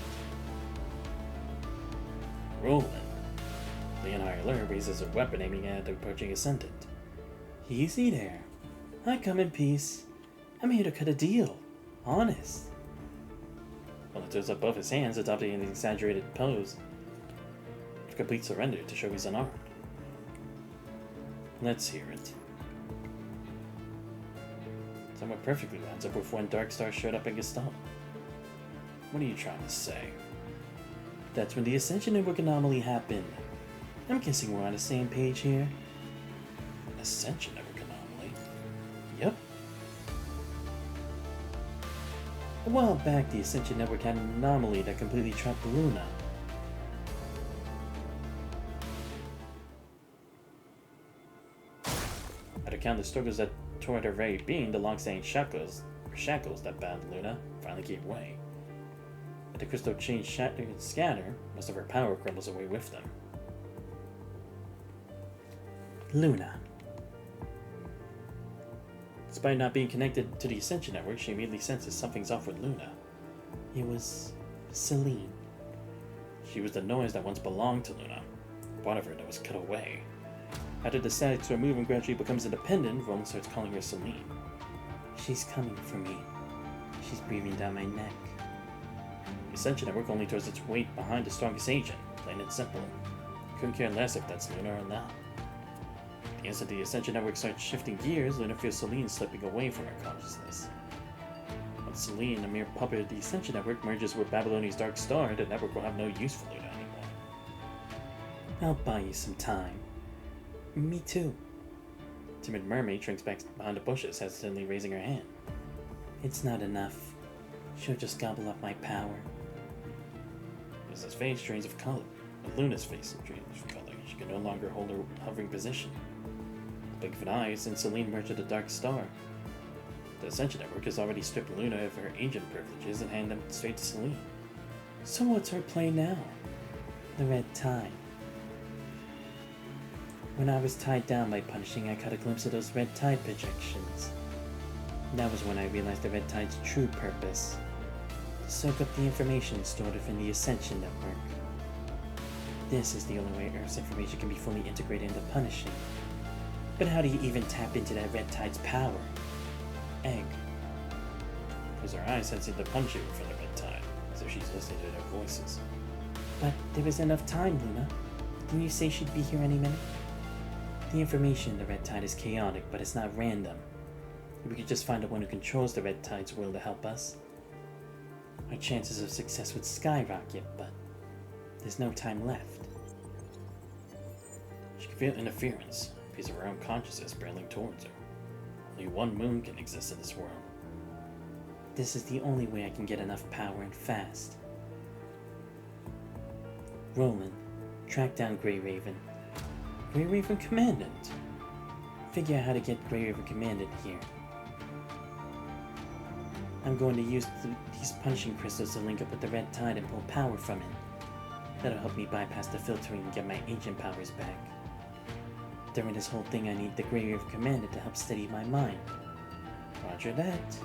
Roland. Leon High Alert raises a weapon aiming at the approaching Ascendant. Easy there. I come in peace. I'm here to cut a deal. Honest. While it throws up both his hands, adopting an exaggerated pose of complete surrender to show he's unarmed. Let's hear it. Somewhat perfectly lines up with when Dark Star showed up in Gestalt. What are you trying to say? That's when the Ascension Network anomaly happened. I'm guessing we're on the same page here. Ascension Network anomaly? Yep. A while back, the Ascension Network had an anomaly that completely trapped Luna. At account the struggles that toward her very being, the long-standing shackles that bound Luna finally gave way. But the crystal chain scatter, most of her power crumbles away with them. Luna. Despite not being connected to the Ascension Network, she immediately senses something's off with Luna. It was Celine. She was the noise that once belonged to Luna, part of her that was cut away. After the statics remove and gradually becomes independent, Roland starts calling her Celine. She's coming for me. She's breathing down my neck. The Ascension Network only throws its weight behind the strongest agent, plain and simple. Couldn't care less if that's Luna or not. The instant the Ascension Network starts shifting gears, Luna feels Celine slipping away from her consciousness. Once Celine, a mere puppet of the Ascension Network, merges with Babylonia's Dark Star, the network will have no use for Luna anymore. I'll buy you some time. Me too. Timid mermaid shrinks back behind the bushes, hesitantly raising her hand. It's not enough. She'll just gobble up my power. As face drains of color, but Luna's face drains of color. She can no longer hold her hovering position. The blink of an eye, since Celine merged with the Dark Star. The Ascension Network has already stripped Luna of her agent privileges and handed them straight to Celine. So what's her play now? The red tide. When I was tied down by punishing, I caught a glimpse of those red tide projections. That was when I realized the red tide's true purpose. To soak up the information stored within the Ascension Network. This is the only way Earth's information can be fully integrated into punishing. But how do you even tap into that red tide's power? Egg. Close her eyes, sensing the punching from the red tide, as if she's listening to their voices. But there was enough time, Luna. Didn't you say she'd be here any minute? The information in the Red Tide is chaotic, but it's not random. If we could just find the one who controls the Red Tide's will to help us, our chances of success would skyrocket, but there's no time left. She can feel interference, a piece of her own consciousness barreling towards her. Only one moon can exist in this world. This is the only way I can get enough power and fast. Roland, track down Grey Raven. Grey Raven Commandant! Figure out how to get Grey Raven Commandant here. I'm going to use these punching crystals to link up with the Red Tide and pull power from it. That'll help me bypass the filtering and get my ancient powers back. During this whole thing, I need the Grey Raven Commandant to help steady my mind. Roger that.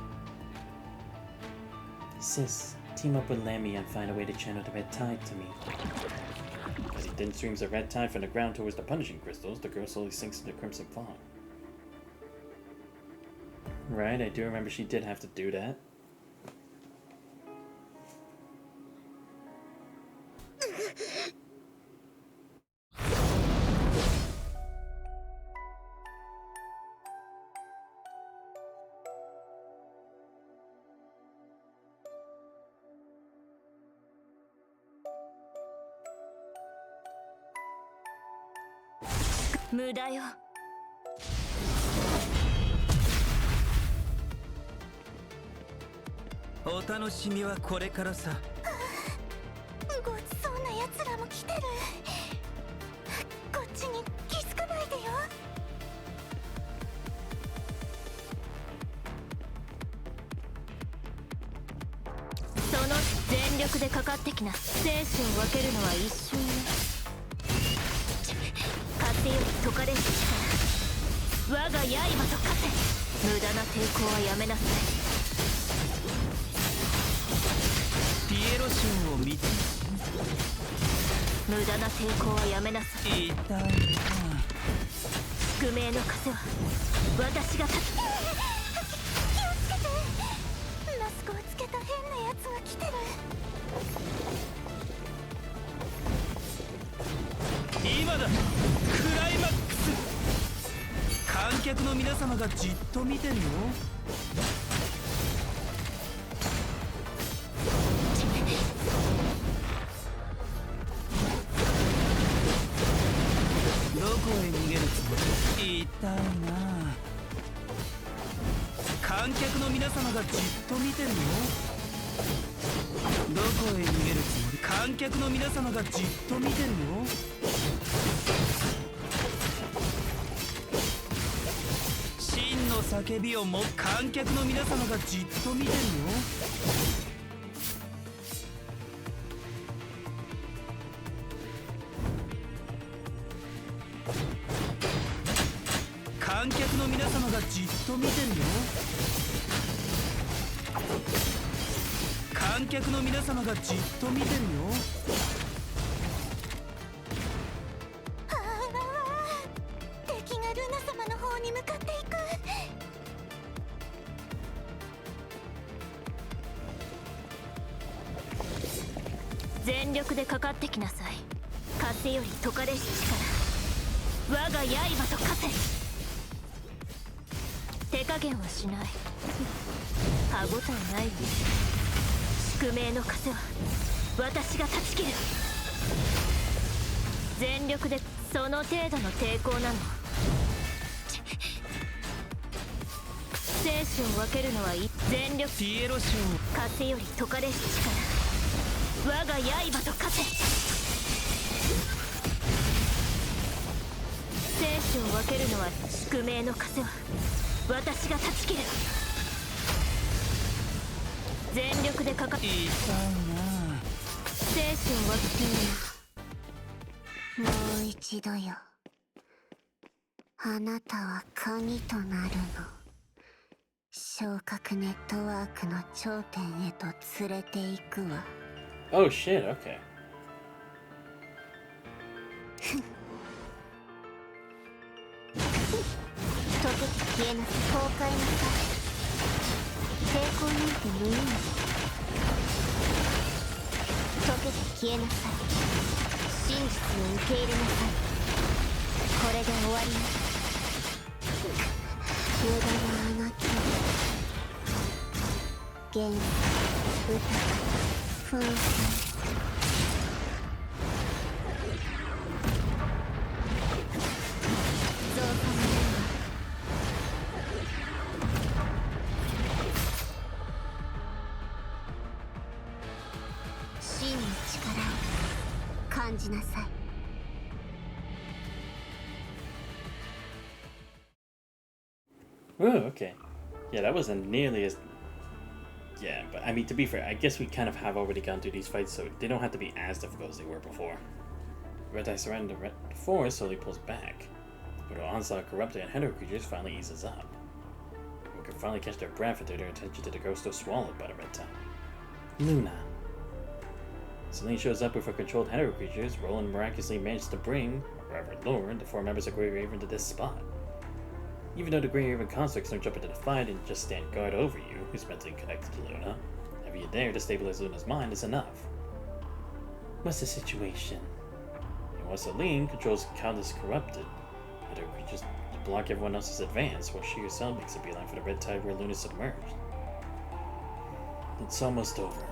Sis, team up with Lammy and find a way to channel the Red Tide to me. As he then streams the red tide from the ground towards the punishing crystals, the girl slowly sinks into crimson fog. Right, I do remember she did have to do that.無駄よ。お楽しみはこれからさ。ごちそうなやつらも来てる。こっちに気づかないでよ。その全力でかかってきな。生死を分けるのは一瞬ね。風より解かれし力、我が刃と化せ。無駄な抵抗はやめなさい。ピエロションを見て。無駄な抵抗はやめなさい。痛いな。宿命の風は私が立つ。気をつけて。マスクをつけた変なやつが来てる。今だ。クライマックス。観客の皆様がじっと見てるよ。どこへ逃げるつもり？痛いな。観客の皆様がじっと見てるよ。どこへ逃げるつもり？観客の皆様がじっと見てるよ。真の叫びをも観客の皆様がじっと見てるよ。観客の皆様がじっと見てるよ。観客の皆様がじっと見てるよ。ああ、敵がルナ様の方に向かっていく。全力でかかってきなさい。風より解かれし力、我が刃と化せ。手加減はしない。歯応えないわ。宿命の風は私が断ち切る。全力で。その程度の抵抗なの。生死を分けるのはいい。全力。ピエロション。風より解かれし力、我が刃と化せ。生死を分けるのは宿命の風は私が断ち切る。全力でかか。痛いな。生死を分け。もう一度よ。あなたは鍵となるの。昇格ネットワークの頂点へと連れて行くわ。Oh shit, okay. 溶けて消えなさい。崩壊なさい。抵抗なんて無意味。溶けて消えなさい。真実を受け入れなさい。れで終わりよ。無駄なあがきを元気歌風船造化の面は真の力を感じなさい。Oh, okay. Yeah, that wasn't nearly as... Yeah, but I mean, to be fair, I guess we kind of have already gone through these fights, so they don't have to be as difficult as they were before. Red Eye surrounding the forest slowly pulls back, but the onslaught of corrupted and hetero creatures finally eases up. We can finally catch their breath and turn their attention to the girl still swallowed by the red tide. Luna. Celine shows up with her controlled hetero creatures. Roland miraculously manages to bring, or rather lure, the 4 members of Grey Raven to this spot. Even though the Grey Raven constructs don't jump into the fight and just stand guard over you, who's mentally connected to Luna, having you there to stabilize Luna's mind is enough. What's the situation? And while Celine controls countless corrupted hetero creatures to block everyone else's advance, while she herself makes a beeline for the red tide where Luna's submerged. It's almost over.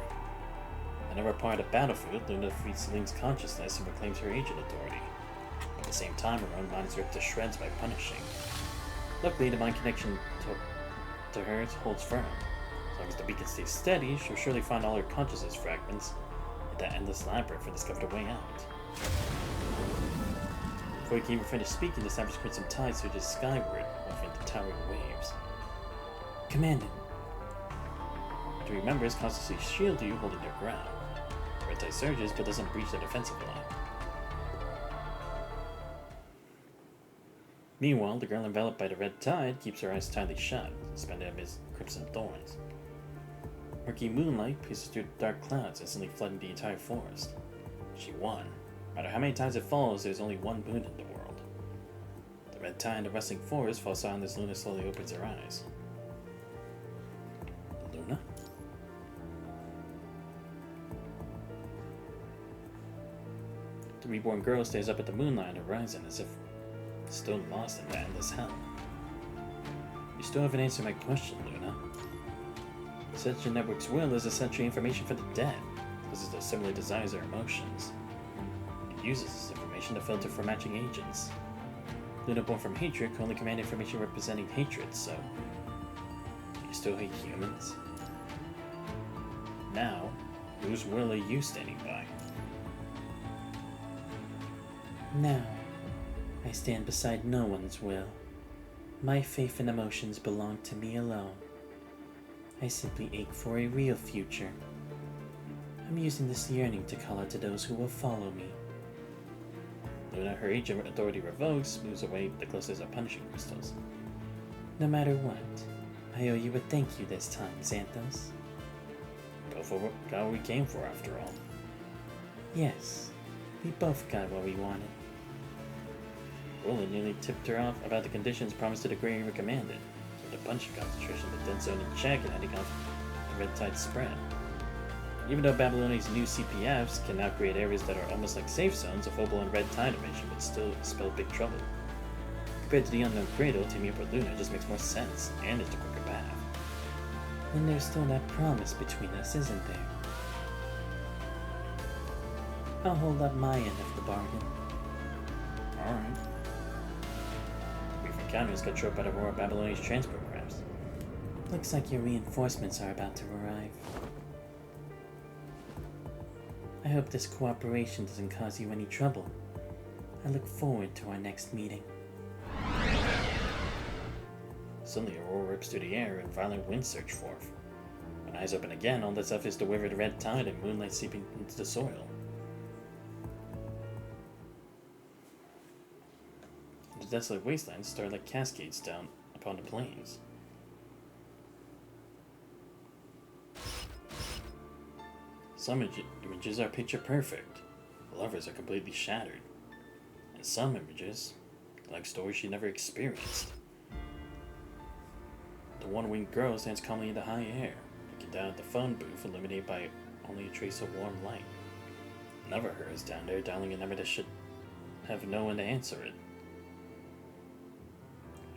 Another part of the battlefield, Luna frees Celine's consciousness and reclaims her agent authority. At the same time, her own mind is ripped to shreds by punishing. Luckily, the mind connection to hers holds firm. As long as the beacon stays steady, she'll surely find all her consciousness fragments in that endless labyrinth and discover the way out. Before he can even finish speaking, the Savage Crimson Tide surges skyward, moving the towering waves. Commandant. 3 members constantly shield you, holding their ground. The red tide surges, but doesn't breach the defensive line. Meanwhile, the girl enveloped by the red tide keeps her eyes tightly shut, suspended amidst crimson thorns. Murky moonlight pierces through the dark clouds, instantly flooding the entire forest. She won. No matter how many times it falls, there's only one boon in the world. The red tide in the rustling forest falls silent as Luna slowly opens her eyes. Luna? The reborn girl stares up at the moonlight on the horizon as if still lost in that endless hell. You still haven't answered my question, Luna. Such a network's will is essentially information for the dead, possesses those similar desires or emotions. It uses this information to filter for matching agents. Luna born from hatred can only command information representing hatred, so... You still hate humans? Now, whose will are you standing by? Now, I stand beside no one's will. My faith and emotions belong to me alone. I simply ache for a real future. I'm using this yearning to call out to those who will follow me. Luna, her agent authority revokes, moves away the closest of punishing crystals. No matter what, I owe you a thank you this time, Xanthos. Got what we came for, after all. Yes, we both got what we wanted. Roland nearly tipped her off about the conditions promised to the Grey Raven Commandant, so the punching concentration, the dead zone in check, and heading off the red tide spread. Even though Babylonia's new CPFs can now create areas that are almost like safe zones, a full-blown red tide invasion would still spell big trouble. Compared to the unknown Cradle, teaming up with Luna just makes more sense, and is the quicker path. And there's still that promise between us, isn't there? I'll hold up my end of the bargain. Alright. Brief encounters got short by the roar of Babylonia's transport crafts. Looks like your reinforcements are about to arrive. I hope this cooperation doesn't cause you any trouble. I look forward to our next meeting. Suddenly, a roar rips through the air and violent winds surge forth. When eyes open again, all that's left is the wave of the red tide and moonlight seeping into the soil. In the desolate wasteland, starlight cascades down upon the plains. Some images are picture perfect. Lovers are completely shattered. And some images, like stories she never experienced. The one-winged girl stands calmly in the high air, looking down at the phone booth illuminated by only a trace of warm light. Another her is down there dialing a number that should have no one to answer it.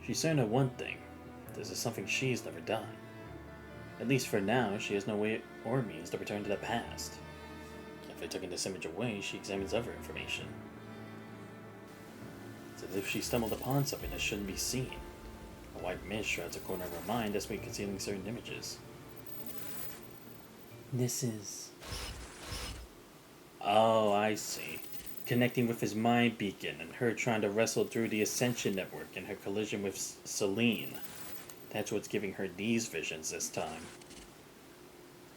She's certain of one thing. This is something she's never done. At least for now, she has no way or means to return to the past. After taking this image away, she examines other information. It's as if she stumbled upon something that shouldn't be seen. A white mist shrouds a corner of her mind, desperately concealing certain images. This is... Oh, I see. Connecting with his mind beacon and her trying to wrestle through the Ascension Network and her collision with Celine. That's what's giving her these visions this time.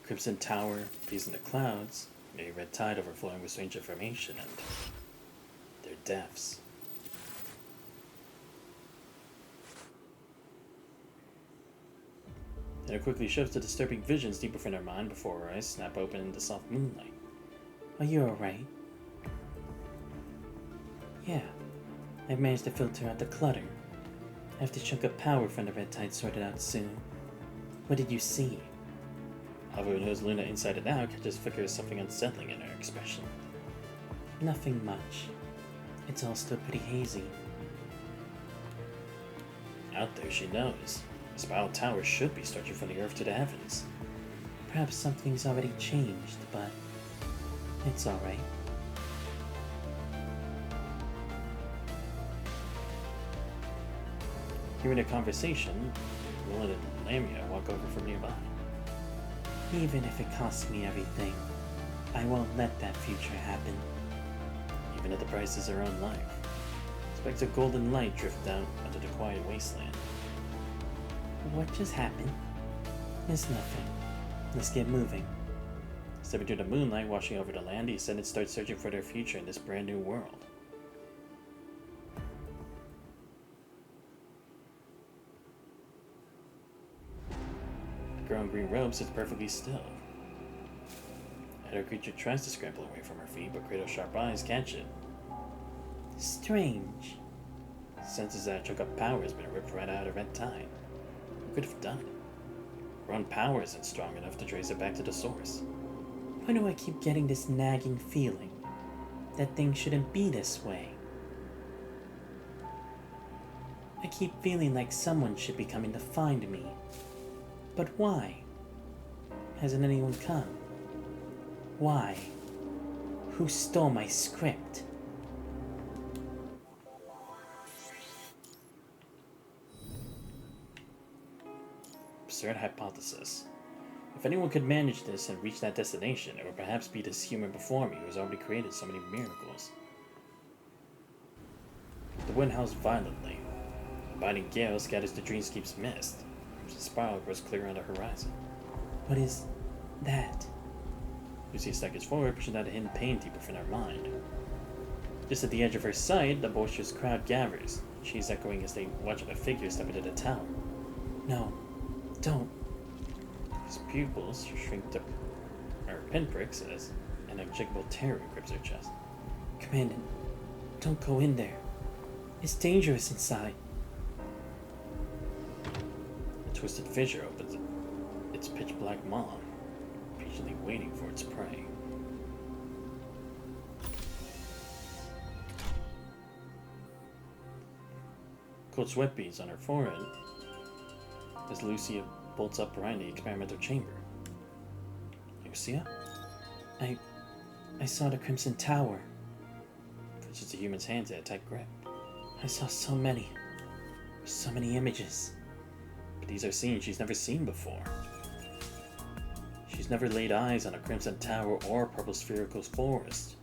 Crimson Tower, peace in the clouds, a red tide overflowing with strange information, and their deaths. Then it quickly shows the disturbing visions deep within her mind before her eyes snap open in the soft moonlight. Are you alright? Yeah, I've managed to filter out the clutter. I have the chunk of power from the red tide sorted out soon. What did you see? Alva, who knows Luna inside and out, catches a flicker of something unsettling in her expression. Nothing much. It's all still pretty hazy. Out there, she knows. The Spiral Tower should be stretching from the earth to the heavens. Perhaps something's already changed, but it's alright. Hearing a conversation, Luna and Lamia walk over from nearby. Even if it costs me everything, I won't let that future happen. Even at the price of her own life. Specks of golden light drift down onto the quiet wasteland. What just happened? It's nothing. Let's get moving. Stepping through the moonlight, washing over the land, the Ascended start searching for their future in this brand new world. The girl in green robe sits perfectly still. And her creature tries to scramble away from her feet, but Kratos' sharp eyes catch it. Strange. Senses that a chunk of power has been ripped right out of Red Tide. Who could have done it? Her own power isn't strong enough to trace it back to the source. Why do I keep getting this nagging feeling that things shouldn't be this way? I keep feeling like someone should be coming to find me. But why? Hasn't anyone come? Why? Who stole my script? Absurd hypothesis. If anyone could manage this and reach that destination, it would perhaps be this human before me who has already created so many miracles. The wind howls violently. A biting gale scatters the dreamscape's mist. The spiral grows clear on the horizon. What is that? Lucia staggers forward, pushing out a hidden pain deep within her mind. Just at the edge of her sight, the boisterous crowd gathers. She's echoing as they watch a figure step into the tower. No, don't. His pupils shrink to pinpricks as an unshakable terror grips her chest. Commandant, don't go in there. It's dangerous inside. A twisted fissure opens its pitch-black maw, patiently waiting for its prey. Cold sweat beads on her forehead as Lucia bolts upright in the experimental chamber. Lucia? I saw the Crimson Tower. Clutches the human's hands in a tight grip. I saw so many images. But these are scenes she's never seen before. She's never laid eyes on a Crimson Tower or Purple Spherical Forest,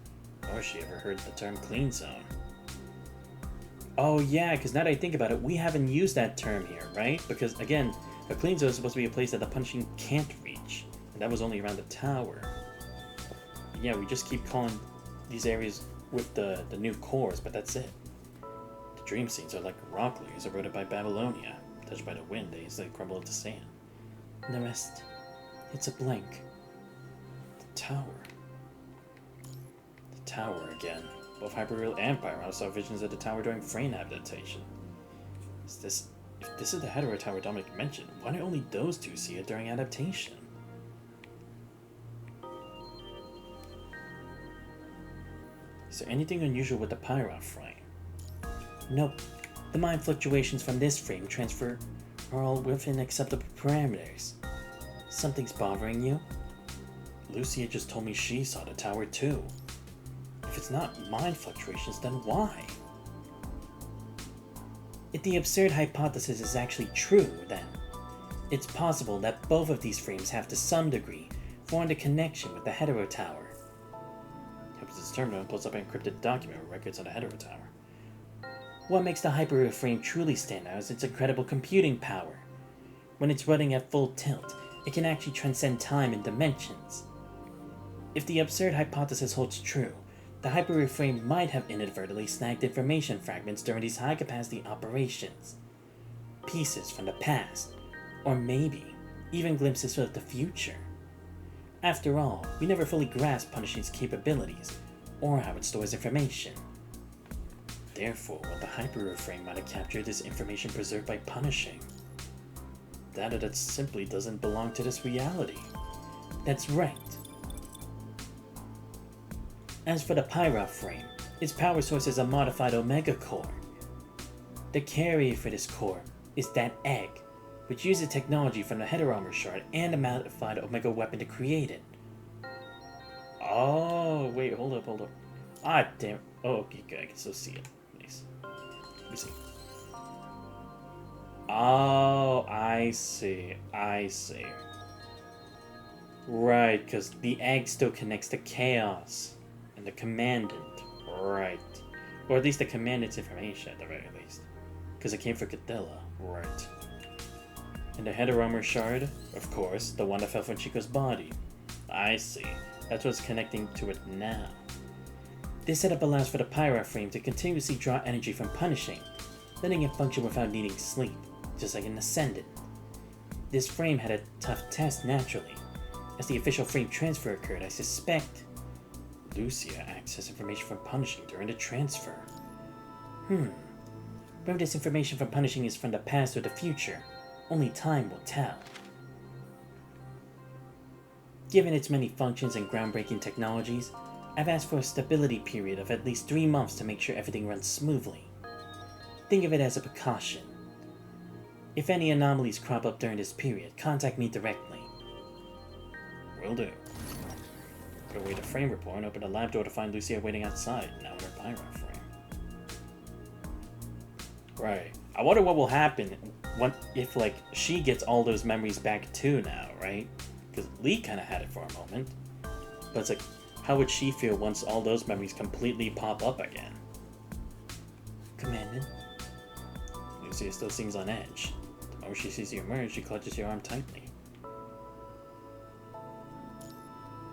nor she ever heard the term Clean Zone. Oh yeah, because now that I think about it, we haven't used that term here, right? Because again, a Clean Zone is supposed to be a place that the Punishing can't reach, and that was only around the tower. Yeah, we just keep calling these areas with the new cores, but that's it. The dream scenes are like rock layers eroded by Babylonia. Touched by the wind, they easily crumble into sand. And the rest, it's a blank. The tower. The tower again. Both Hyperreal and Pyro saw visions of the tower during Frame adaptation. If this is the Hetero Tower Dominic mentioned, why do only those two see it during adaptation? Is there anything unusual with the Pyro frame? Nope. The mind fluctuations from this frame transfer are all within acceptable parameters. Something's bothering you? Lucia just told me she saw the tower too. If it's not mind fluctuations, then why? If the absurd hypothesis is actually true, then it's possible that both of these frames have to some degree formed a connection with the hetero tower. Opens its terminal and pulls up an encrypted document with records on the hetero tower. What makes the hyperreal frame truly stand out is its incredible computing power. When it's running at full tilt, it can actually transcend time and dimensions. If the absurd hypothesis holds true, the hyperreal frame might have inadvertently snagged information fragments during these high-capacity operations. Pieces from the past, or maybe even glimpses of the future. After all, we never fully grasp Punishing's capabilities, or how it stores information. Therefore, what the hyperreal frame might have captured is information preserved by Punishing. Data that simply doesn't belong to this reality. That's right. As for the Pyroth frame, its power source is a modified Omega core. The carrier for this core is that egg, which uses technology from the Heterarmor shard and a modified Omega weapon to create it. Oh, wait, hold up. Ah, damn. Oh, okay, good. I can still see it. Nice. Let me see. Oh, I see. Right, because the egg still connects to Chaos and the Commandant. Right. Or at least the Commandant's information, at the very least. Because it came for Cadilla. Right. And the Heterarmor shard, of course, the one that fell from Chico's body. I see. That's what's connecting to it now. This setup allows for the Pyroth frame to continuously draw energy from Punishing, letting it function without needing sleep, just like an Ascendant. This frame had a tough test naturally. As the official frame transfer occurred, I suspect Lucia accessed information from Punishing during the transfer. Whether this information from Punishing is from the past or the future, only time will tell. Given its many functions and groundbreaking technologies, I've asked for a stability period of at least 3 months to make sure everything runs smoothly. Think of it as a precaution. If any anomalies crop up during this period, contact me directly. Will do. Go away to frame report and open the lab door to find Lucia waiting outside, now in her Pyroth frame. Right. I wonder what will happen if, like, she gets all those memories back too now, right? Because Lee kind of had it for a moment. But it's like, how would she feel once all those memories completely pop up again? Commandant? Lucia still seems on edge. The moment she sees you emerge, she clutches your arm tightly.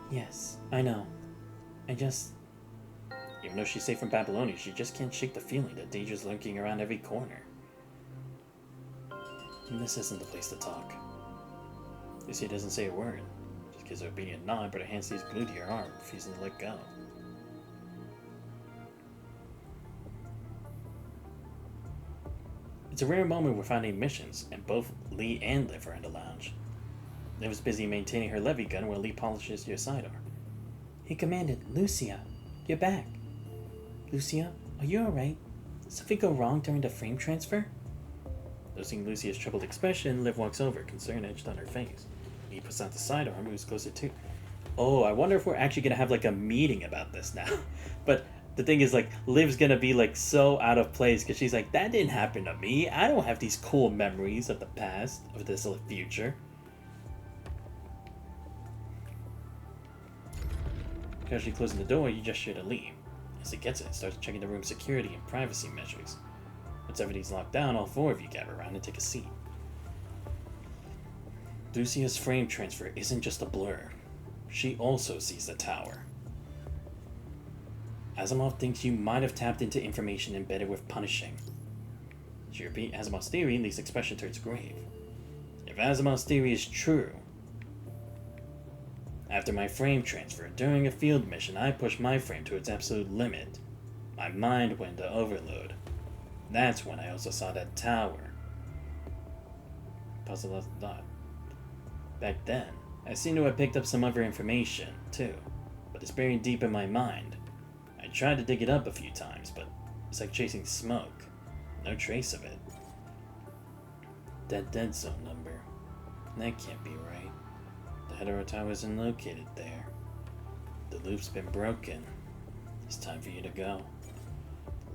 Yes, I know. Even though she's safe from Babylonia, she just can't shake the feeling that danger's lurking around every corner. And this isn't the place to talk. Lucia doesn't say a word. Just gives an obedient nod, but her hand stays glued to your arm, refusing to let go. It's a rare moment we're finding missions, and both Lee and Liv are in the lounge. Liv is busy maintaining her levy gun while Lee polishes your sidearm. Hey, Commandant, Lucia, you're back. Lucia, are you alright? Did something go wrong during the frame transfer? Noticing Lucia's troubled expression, Liv walks over, concern etched on her face. Lee puts out the sidearm, moves closer too. Oh, I wonder if we're actually gonna have like a meeting about this now. But the thing is, like, Liv's gonna be like so out of place because she's like, that didn't happen to me. I don't have these cool memories of the past, of this future. Casually closing the door, you gesture to leave. As he gets it, starts checking the room's security and privacy measures. Once everything's locked down, all 4 of you gather around and take a seat. Lucia's frame transfer isn't just a blur. She also sees the tower. Asimov thinks you might have tapped into information embedded with Punishing. As you repeat Asimov's theory, Lee's expression turns grave. If Asimov's theory is true, after my frame transfer, during a field mission, I pushed my frame to its absolute limit. My mind went to overload. That's when I also saw that tower. Puzzle of thought. Back then, I seem to have picked up some other information, too, but it's buried deep in my mind. I tried to dig it up a few times, but it's like chasing smoke. No trace of it. That dead zone number. That can't be right. The Hetero Tower isn't located there. The loop's been broken. It's time for you to go.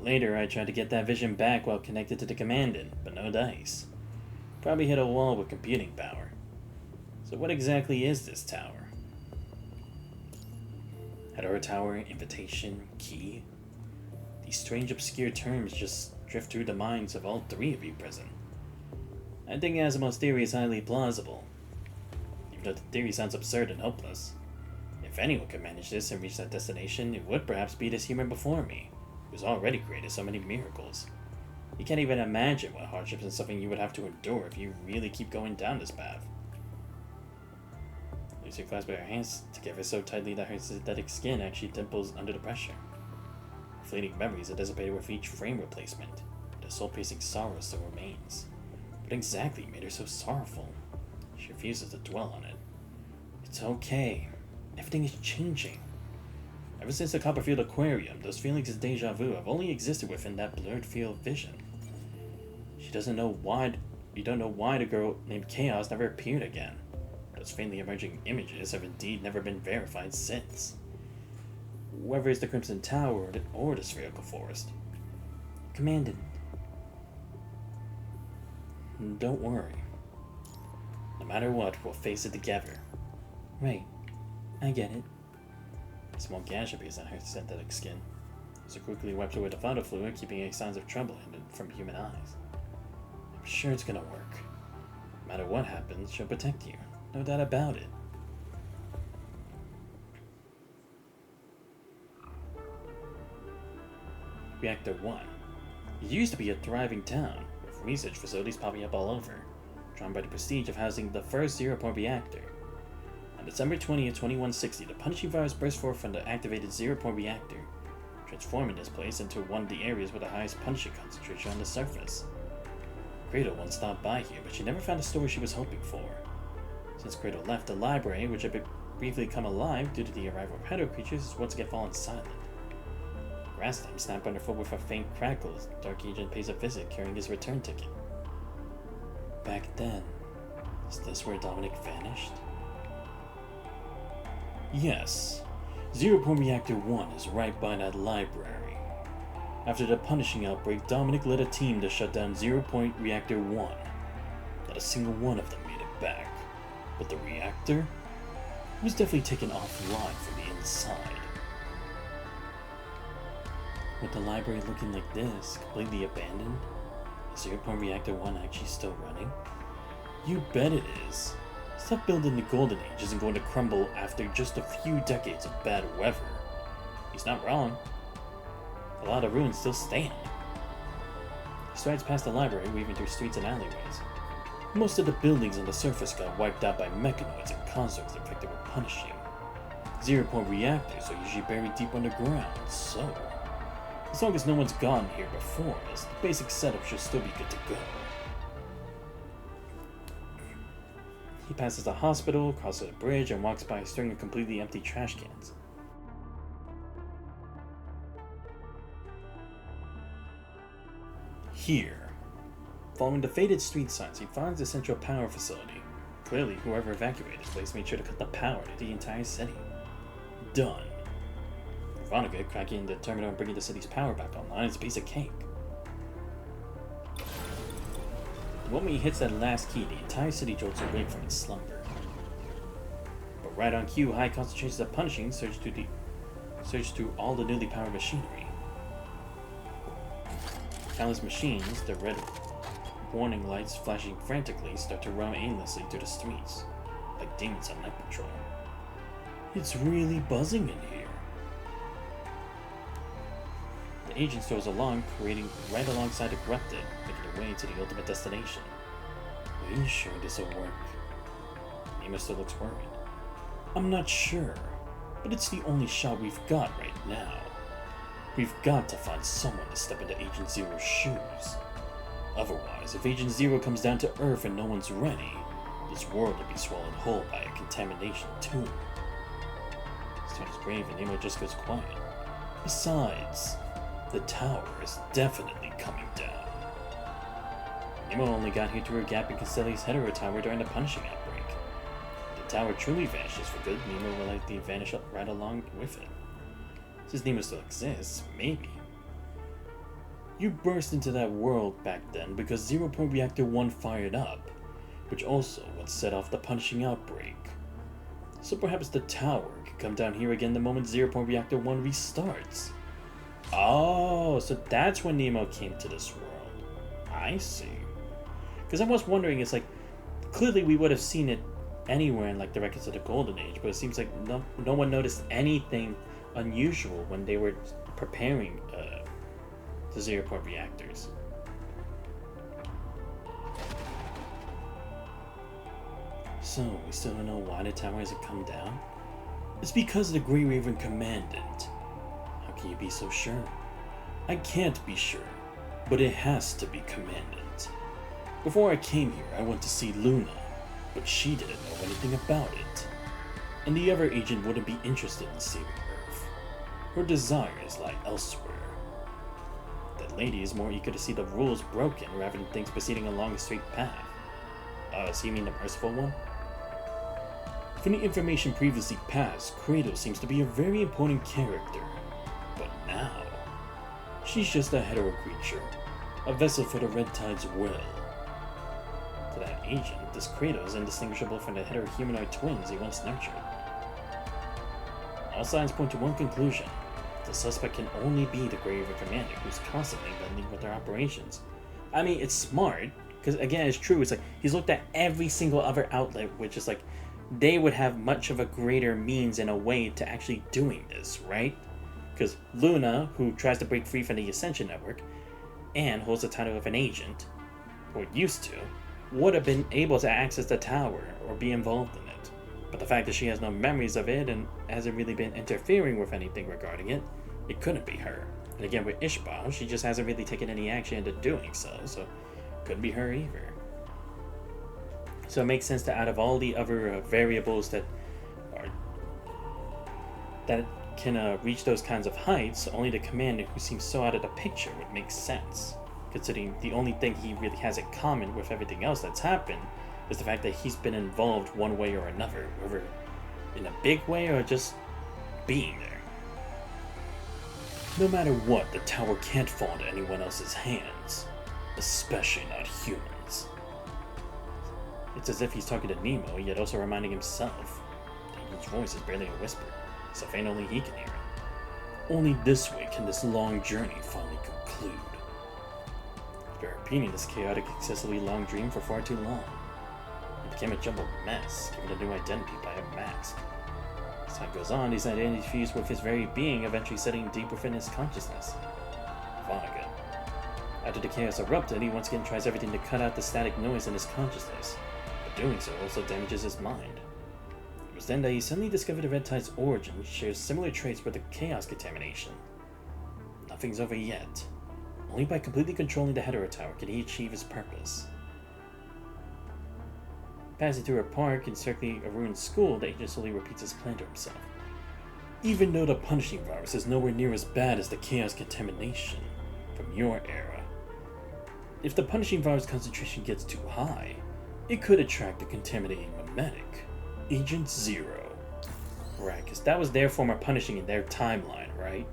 Later, I tried to get that vision back while connected to the commandant, but no dice. Probably hit a wall with computing power. So what exactly is this tower? Hetero Tower, invitation, key? These strange obscure terms just drift through the minds of all three of you present. I think Asimov's theory is highly plausible, even though the theory sounds absurd and hopeless. If anyone could manage this and reach that destination, it would perhaps be this human before me, who's already created so many miracles. You can't even imagine what hardships and suffering you would have to endure if you really keep going down this path. Lucy clasps her hands together so tightly that her synthetic skin actually dimples under the pressure. Fleeting memories are dissipated with each frame replacement. The soul-piercing sorrow still remains. What exactly made her so sorrowful? She refuses to dwell on it. It's okay. Everything is changing. Ever since the Copperfield Aquarium, those feelings of deja vu have only existed within that blurred field of vision. You don't know why the girl named Chaos never appeared again. Those faintly emerging images have indeed never been verified since. Whether it's the Crimson Tower or the Spherical Forest. Commandant. Don't worry. No matter what, we'll face it together. Right. I get it. A small gash appears on her synthetic skin. So quickly wipes away the vital fluid, keeping any signs of trouble hidden from human eyes. I'm sure it's gonna work. No matter what happens, she'll protect you. No doubt about it. Reactor 1. It used to be a thriving town, with research facilities popping up all over, drawn by the prestige of housing the first zero-point reactor. On December 20th, 2160, the punishing virus burst forth from the activated zero-point reactor, transforming this place into one of the areas with the highest punishing concentration on the surface. Credo once stopped by here, but she never found the story she was hoping for. Since Credo left, the library, which had briefly come alive due to the arrival of hetero creatures, has once again fallen silent. Grass stem snapped underfoot with a faint crackle as Dark Agent pays a visit carrying his return ticket. Back then, is this where Dominic vanished? Yes, Zero-Point Reactor 1 is right by that library. After the punishing outbreak, Dominic led a team to shut down Zero-Point Reactor 1. Not a single one of them made it back. But the reactor was definitely taken offline from the inside. With the library looking like this, completely abandoned, is Zero-Point Reactor 1 actually still running? You bet it is. Stuff built in the Golden Age isn't going to crumble after just a few decades of bad weather. He's not wrong. A lot of ruins still stand. He strides past the library, weaving through streets and alleyways. Most of the buildings on the surface got wiped out by mechanoids and constructs infected with punishing. Zero-point reactors are usually buried deep underground, so as long as no one's gone here before us, the basic setup should still be good to go. He passes a hospital, crosses a bridge, and walks by a string of completely empty trash cans. Here, following the faded street signs, he finds a central power facility. Clearly, whoever evacuated this place made sure to cut the power to the entire city. Done. Veronica, cracking the terminal and bringing the city's power back online, is a piece of cake. The moment he hits that last key, the entire city jolts awake from its slumber. But right on cue, high concentrations of punishing surge through all the newly powered machinery. Countless machines, their red warning lights flashing frantically, start to roam aimlessly through the streets, like demons on night patrol. It's really buzzing in here. The agent strolls along, parading right alongside the corrupted, making their way to the ultimate destination. Are you sure this'll work? Nemo still looks worried. I'm not sure, but it's the only shot we've got right now. We've got to find someone to step into Agent Zero's shoes. Otherwise, if Agent Zero comes down to Earth and no one's ready, this world will be swallowed whole by a contamination tomb. His tone is grave and Nemo just goes quiet. Besides, the tower is definitely coming down. Nemo only got here through a gap in Castelli's hetero tower during the punishing outbreak. If the tower truly vanishes for good, Nemo will likely vanish right along with it. Since Nemo still exists, maybe. You burst into that world back then because 0 Point Reactor 1 fired up, which also what set off the punishing outbreak. So perhaps the tower could come down here again the moment 0 Point Reactor 1 restarts. Oh, so that's when Nemo came to this world. I see. Because I was wondering, it's like, clearly we would have seen it anywhere in like the records of the Golden Age, but it seems like no one noticed anything unusual when they were preparing the 0 Point reactors. So, we still don't know why the tower hasn't come down? It's because the Grey Raven Commandant. How can you be so sure? I can't be sure, but it has to be Commandant. Before I came here, I went to see Luna, but she didn't know anything about it. And the other agent wouldn't be interested in saving Earth. Her desires lie elsewhere. That lady is more eager to see the rules broken rather than things proceeding along a straight path. So you mean the merciful one? From the information previously passed, Kratos seems to be a very important character. But now, she's just a hetero creature, a vessel for the Red Tide's will. To that agent, this Kratos is indistinguishable from the hetero-humanoid twins he once nurtured. All signs point to one conclusion. The suspect can only be the Grey River Commander, who's constantly bending with their operations. I mean, it's smart, because again, it's true, it's like, he's looked at every single other outlet, which is like, they would have much of a greater means in a way to actually doing this, right? Because Luna, who tries to break free from the Ascension Network, and holds the title of an agent, or used to, would have been able to access the tower or be involved in it. But the fact that she has no memories of it and hasn't really been interfering with anything regarding it, it couldn't be her. And again, with Ishbal, she just hasn't really taken any action into doing so couldn't be her either. So it makes sense that out of all the other variables that can reach those kinds of heights, only the commander who seems so out of the picture would make sense, considering the only thing he really has in common with everything else that's happened is the fact that he's been involved one way or another, whether in a big way or just being there. No matter what, the tower can't fall into anyone else's hands, especially not humans. It's as if he's talking to Nemo, yet also reminding himself that his voice is barely a whisper, so faint only he can hear it. Only this way can this long journey finally conclude. I've been repeating this chaotic, excessively long dream for far too long. It became a jumbled mess, given a new identity by a mask. As time goes on, these identities fuse with his very being, eventually setting deep within his consciousness. Vonnegut. After the chaos erupted, he once again tries everything to cut out the static noise in his consciousness. Doing so also damages his mind. It was then that he suddenly discovered the Red Tide's origin shares similar traits with the chaos contamination. Nothing's over yet. Only by completely controlling the Hetero Tower can he achieve his purpose. Passing through a park and circling a ruined school, the agent slowly repeats his plan to himself. Even though the punishing virus is nowhere near as bad as the chaos contamination from your era, if the punishing virus concentration gets too high, it could attract the contaminating mimetic, Agent Zero. Right, because that was their form of punishing in their timeline, right?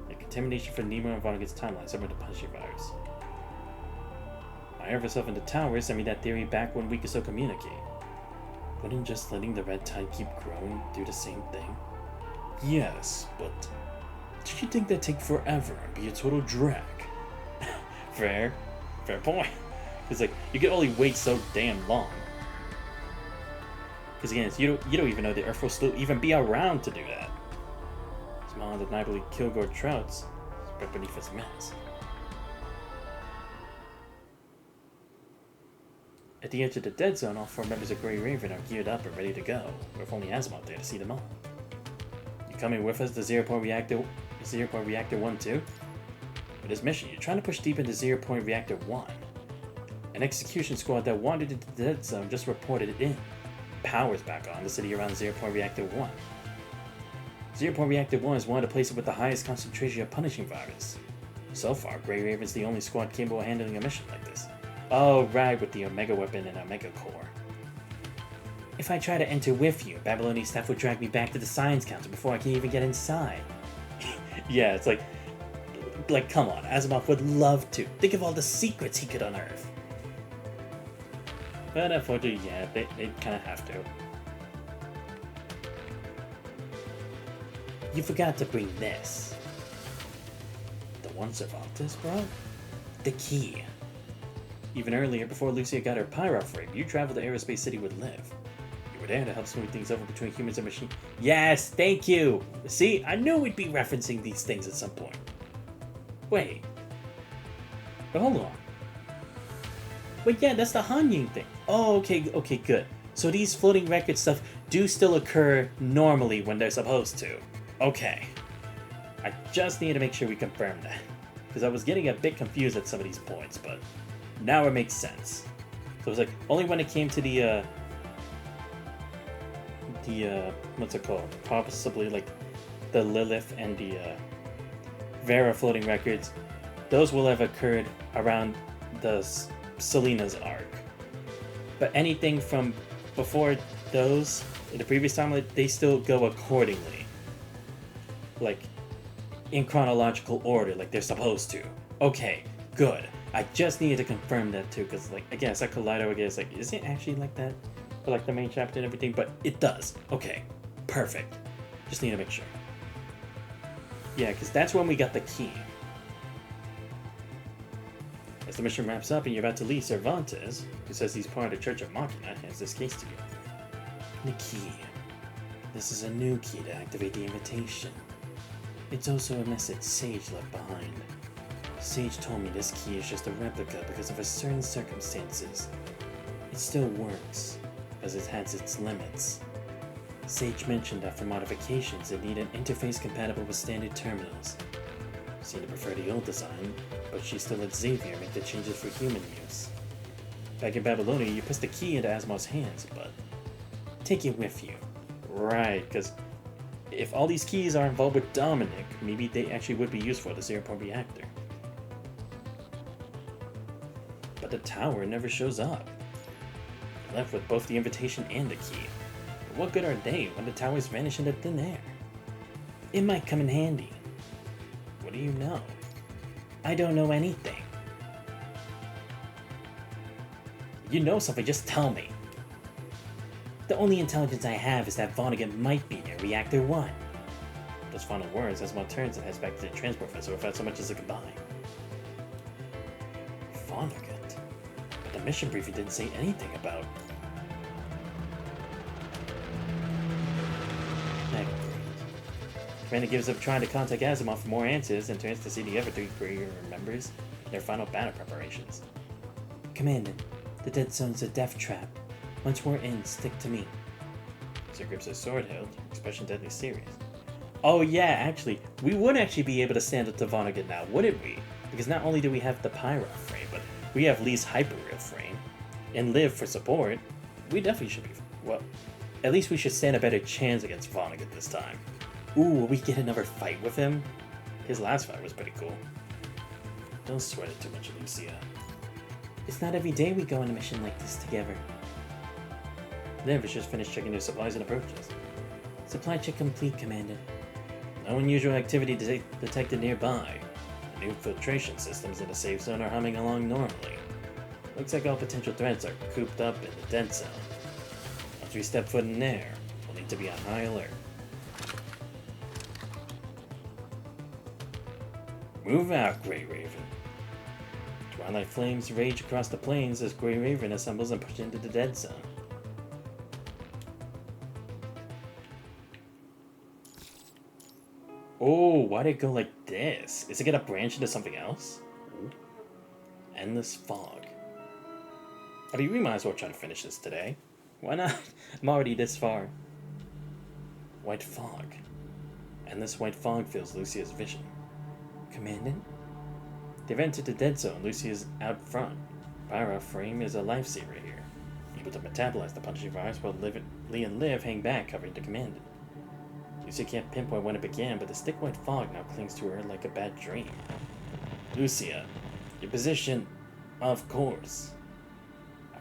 The contamination for Nemo and Vonnegut's timeline, similar to punishing virus. I heard myself in the tower sent me that theory back when we could still communicate. Wouldn't just letting the Red Tide keep growing do the same thing? Yes, but did you think that'd take forever and be a total drag? Fair point. Because like you can only wait so damn long. Because again, you don't even know the Earth will still even be around to do that. Small undeniably Kilgore Trouts spread beneath its mass. At the edge of the dead zone, all 4 members of Grey Raven are geared up and ready to go, with only Asimov there to see them all. You coming with us to 0 Point Reactor 1 too? With this mission, you're trying to push deep into 0 Point Reactor 1. An execution squad that wandered into the dead zone just reported it in. Power's back on the city around 0 Point Reactor 1. 0 Point Reactor 1 is one of the places with the highest concentration of punishing virus. So far, Grey Raven's the only squad capable of handling a mission like this. Oh, right, with the Omega weapon and Omega core. If I try to enter with you, Babylonian staff will drag me back to the Science Council before I can even get inside. Yeah, it's like, come on, Asimov would love to. Think of all the secrets he could unearth. But unfortunately, yeah, they kind of have to. You forgot to bring this. The one Cervantes brought? The key. Even earlier, before Lucia got her pyro frame, you traveled to Aerospace City with Liv. You were there to help smooth things over between humans and machines. Yes, thank you! See, I knew we'd be referencing these things at some point. Wait. But hold on. Wait, yeah, that's the Hanying thing. Oh, okay, good. So these floating record stuff do still occur normally when they're supposed to. Okay. I just need to make sure we confirm that. Because I was getting a bit confused at some of these points, but now it makes sense. So it was like, only when it came to the what's it called? Possibly like the Lilith and the Vera floating records. Those will have occurred around the Selena's arc. But anything from before those, in the previous timeline, they still go accordingly. Like, in chronological order, like they're supposed to. Okay, good. I just needed to confirm that too, because, like, again, it's like Kaleido again. It's like, is it actually like that for, like, the main chapter and everything? But it does. Okay, perfect. Just need to make sure. Yeah, because that's when we got the key. As the mission wraps up and you're about to leave, Cervantes, who says he's part of the Church of Machina, has this case to you. The key. This is a new key to activate the invitation. It's also a message Sage left behind. Sage told me this key is just a replica because of a certain circumstances. It still works, as it has its limits. Sage mentioned that for modifications it needed an interface compatible with standard terminals. Seemed to prefer the old design, but she still let Xavier make the changes for human use. Back in Babylonia, you press the key into Asimov's hands, but take it with you. Right, because if all these keys are involved with Dominic, maybe they actually would be used for the zero-point reactor. But the tower never shows up. You're left with both the invitation and the key. But what good are they when the towers vanish into thin air? It might come in handy. What do you know? I don't know anything. You know something, just tell me. The only intelligence I have is that Vonnegut might be near Reactor 1. Those final words, Asimov turns and heads back to the transport vessel without so much as a goodbye. Vonnegut? But the mission briefing didn't say anything about... Commander gives up trying to contact Asimov for more answers and turns to see the other three crew members in their final battle preparations. Commander, the dead zone's a death trap. Once we're in, stick to me. Sir grips his sword hilt, expression deadly serious. Oh yeah, actually, we would actually be able to stand up to Vonnegut now, wouldn't we? Because not only do we have the Pyro frame, but we have Lee's Hyperreal frame, and Liv for support. We definitely should be, well, at least we should stand a better chance against Vonnegut this time. Ooh, will we get another fight with him? His last fight was pretty cool. Don't sweat it too much, Lucia. It's not every day we go on a mission like this together. Liv has just finished checking their supplies and approaches. Supply check complete, Commander. No unusual activity detected nearby. The new filtration systems in the safe zone are humming along normally. Looks like all potential threats are cooped up in the dead zone. Once we step foot in there, we'll need to be on high alert. Move out, Grey Raven. Twilight flames rage across the plains as Grey Raven assembles and pushes into the dead zone. Oh, why'd it go like this? Is it gonna branch into something else? Ooh. Endless fog. I mean, we might as well try to finish this today. Why not? I'm already this far. White fog. Endless white fog fills Lucia's vision. Commandant? They've entered the dead zone. Lucia's out front. Pyra frame is a lifesaver here. Able to metabolize the punishing virus while Lee and Liv hang back covering the commandant. Lucia can't pinpoint when it began, but the stick white fog now clings to her like a bad dream. Lucia, your position, of course.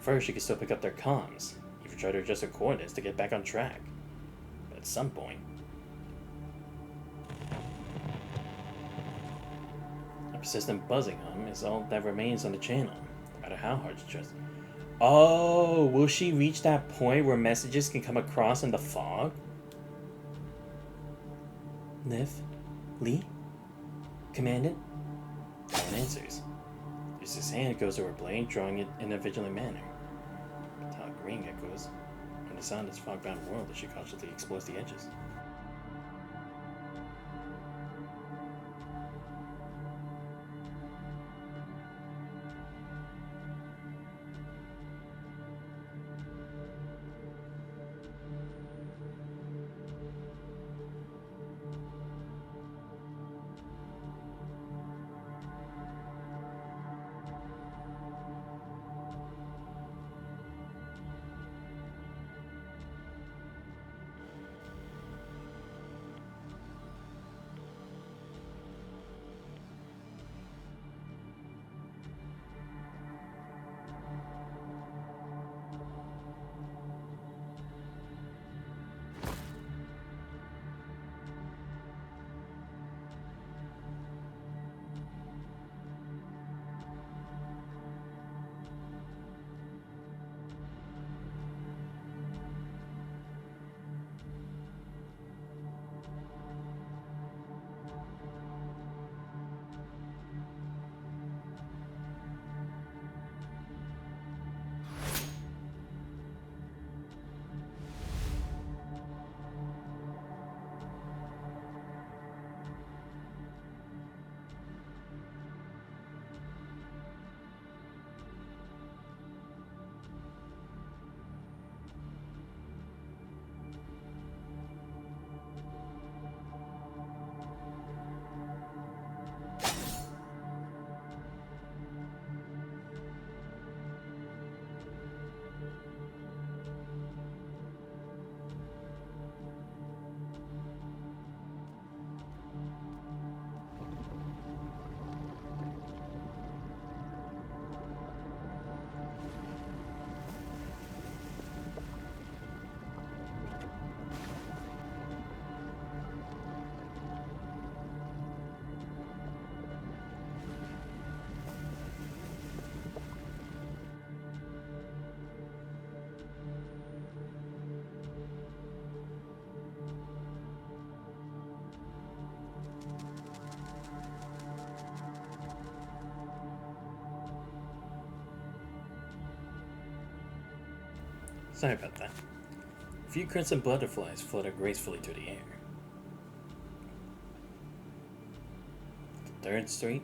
At first, she could still pick up their comms, even try to adjust her coordinates to get back on track. But at some point, a persistent buzzing hum is all that remains on the channel, no matter how hard she tries. Oh, will she reach that point where messages can come across in the fog? Liv? Lee? Commandant? No one answers. Just his hand goes to her blade, drawing it in a vigilant manner. A tall ring echoes from the sound of this fog-bound world as she cautiously explores the edges. Sorry about that. A few crimson butterflies flutter gracefully through the air. The third street,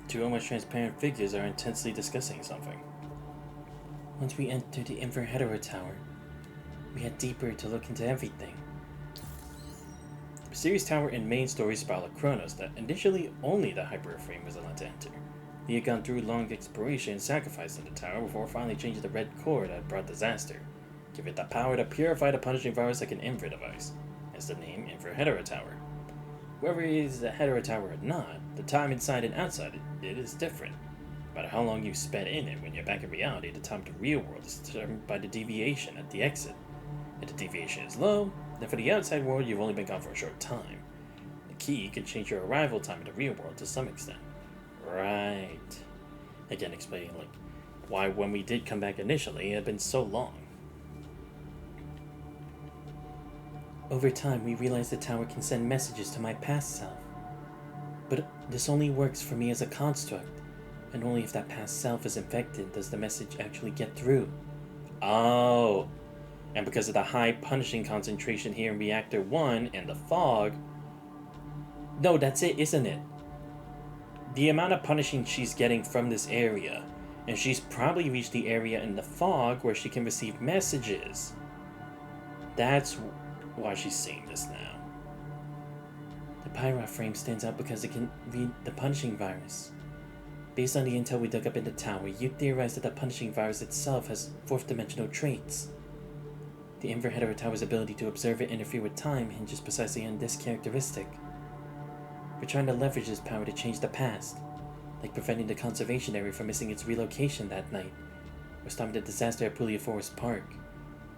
two almost transparent figures are intensely discussing something. Once we entered the Inverhetero Tower, we had deeper to look into everything. The mysterious tower and main story spiral of Kronos that initially only the Hyperframe was allowed to enter. He had gone through long exploration and sacrifice in the tower before finally changing the red core that brought disaster. Give it the power to purify the punishing virus like an Inver device, hence the name Inverhetero Tower. Whether it is a Hetero Tower or not, the time inside and outside it is different. No matter how long you spent in it, when you're back in reality, the time to the real world is determined by the deviation at the exit. If the deviation is low, then for the outside world you've only been gone for a short time. The key can change your arrival time in the real world to some extent. Right. Again, explaining why when we did come back initially, it had been so long. Over time, we realized the tower can send messages to my past self. But this only works for me as a construct, and only if that past self is infected does the message actually get through. Oh, and because of the high punishing concentration here in Reactor 1 and the fog... No, that's it, isn't it? The amount of punishing she's getting from this area, and she's probably reached the area in the fog where she can receive messages. That's why she's seeing this now. The Pyra frame stands out because it can read the punishing virus. Based on the intel we dug up in the tower, you theorized that the punishing virus itself has fourth-dimensional traits. The Inverhetero Tower's ability to observe and interfere with time hinges precisely on this characteristic. We're trying to leverage this power to change the past, like preventing the conservation area from missing its relocation that night. or stopping the disaster at Pulia Forest Park,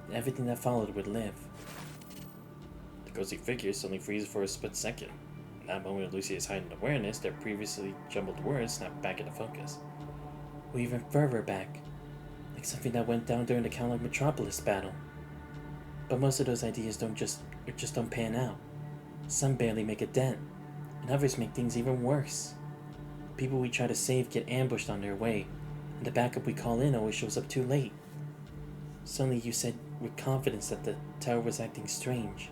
and everything that followed would live. The ghostly figure suddenly freezes for a split second. In that moment, Lucia's heightened awareness, their previously jumbled words snap back into focus. Or even further back, like something that went down during the Count Metropolis battle. But most of those ideas just don't pan out. Some barely make a dent, and others make things even worse. The people we try to save get ambushed on their way, and the backup we call in always shows up too late. Suddenly you said with confidence that the tower was acting strange.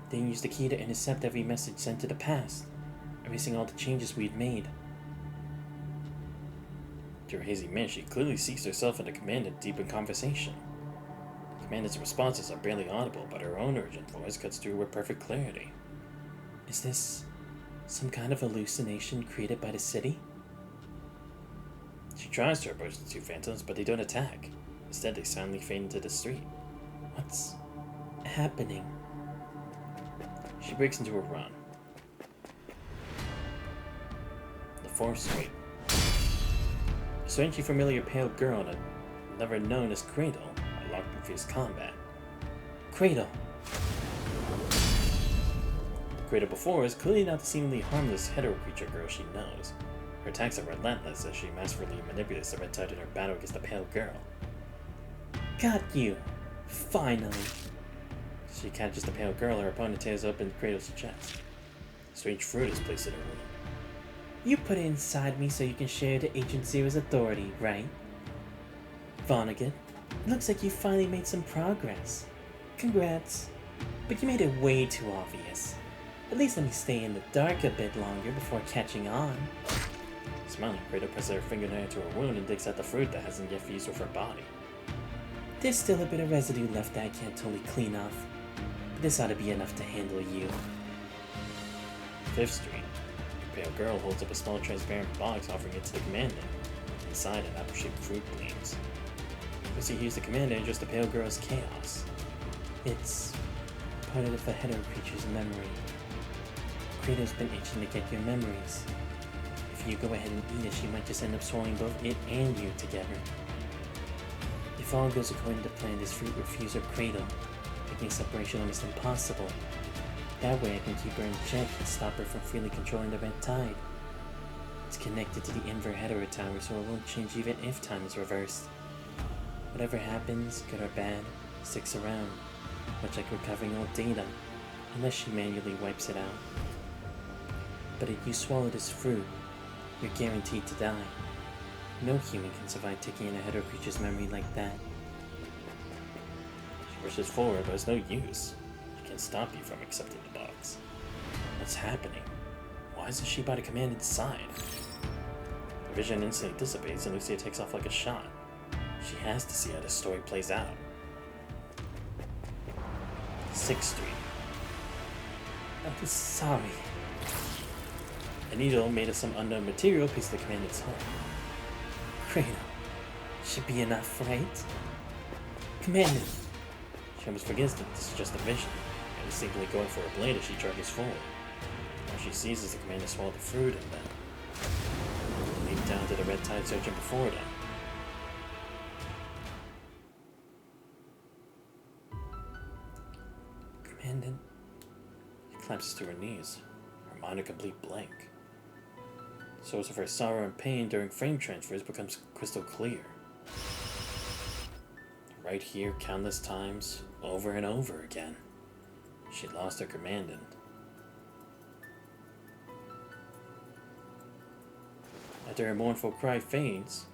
Then you used the key to intercept every message sent to the past, erasing all the changes we had made. To her hazy mist, she clearly seeks herself and the commandant deep in conversation. The commandant's responses are barely audible, but her own urgent voice cuts through with perfect clarity. Is this some kind of hallucination created by the city? She tries to approach the two phantoms, but they don't attack. Instead, they silently fade into the street. What's happening? She breaks into a run. The 4th Street. A strangely familiar pale girl and a lover known as Cradle are locked in fierce combat. Cradle! Cradle before is clearly not the seemingly harmless hetero creature girl she knows. Her attacks are relentless as she masterfully manipulates the red tide in her battle against the pale girl. Got you! Finally! She catches the pale girl, her opponent tears open Cradle's chest. A strange fruit is placed in her wound. You put it inside me so you can share the Agent Zero's authority, right? Vonnegut, it looks like you finally made some progress. Congrats. But you made it way too obvious. At least let me stay in the dark a bit longer before catching on. Smiling, Cradle presses her fingernail into her wound and digs out the fruit that hasn't yet fused with her body. There's still a bit of residue left that I can't totally clean off. But this ought to be enough to handle you. 5th Street. The pale girl holds up a small transparent box, offering it to the commandant. Inside, an apple-shaped fruit gleams. Lucy hears the commandant address the pale girl's chaos. It's part of the hetero creature's memory. Cradle's been itching to get your memories. If you go ahead and eat it, she might just end up swallowing both it and you together. If all goes according to plan, this fruit will fuse her Cradle, making separation almost impossible. That way I can keep her in check and stop her from freely controlling the red tide. It's connected to the Inver Hetero Tower, so it won't change even if time is reversed. Whatever happens, good or bad, sticks around, much like recovering old data, unless she manually wipes it out. But if you swallow this fruit, you're guaranteed to die. No human can survive taking in a hetero creature's memory like that. She pushes forward, but it's no use. She can't stop you from accepting the box. What's happening? Why isn't she by the commandant's side? The vision instantly dissipates and Lucia takes off like a shot. She has to see how this story plays out. 6th Street. I'm sorry. A needle made of some unknown material pierces the commandant's heart. Cradle. Should be enough, right? Commandant. She almost forgets that this is just a vision, and is simply going for a blade as she charges forward. All she sees is the commandant swallow the fruit and then leap down to the red tide surging before them. Commandant. She collapses to her knees, her mind a complete blank. The source of her sorrow and pain during frame transfers becomes crystal clear. Right here, countless times, over and over again, she lost her commandant. After her mournful cry fades,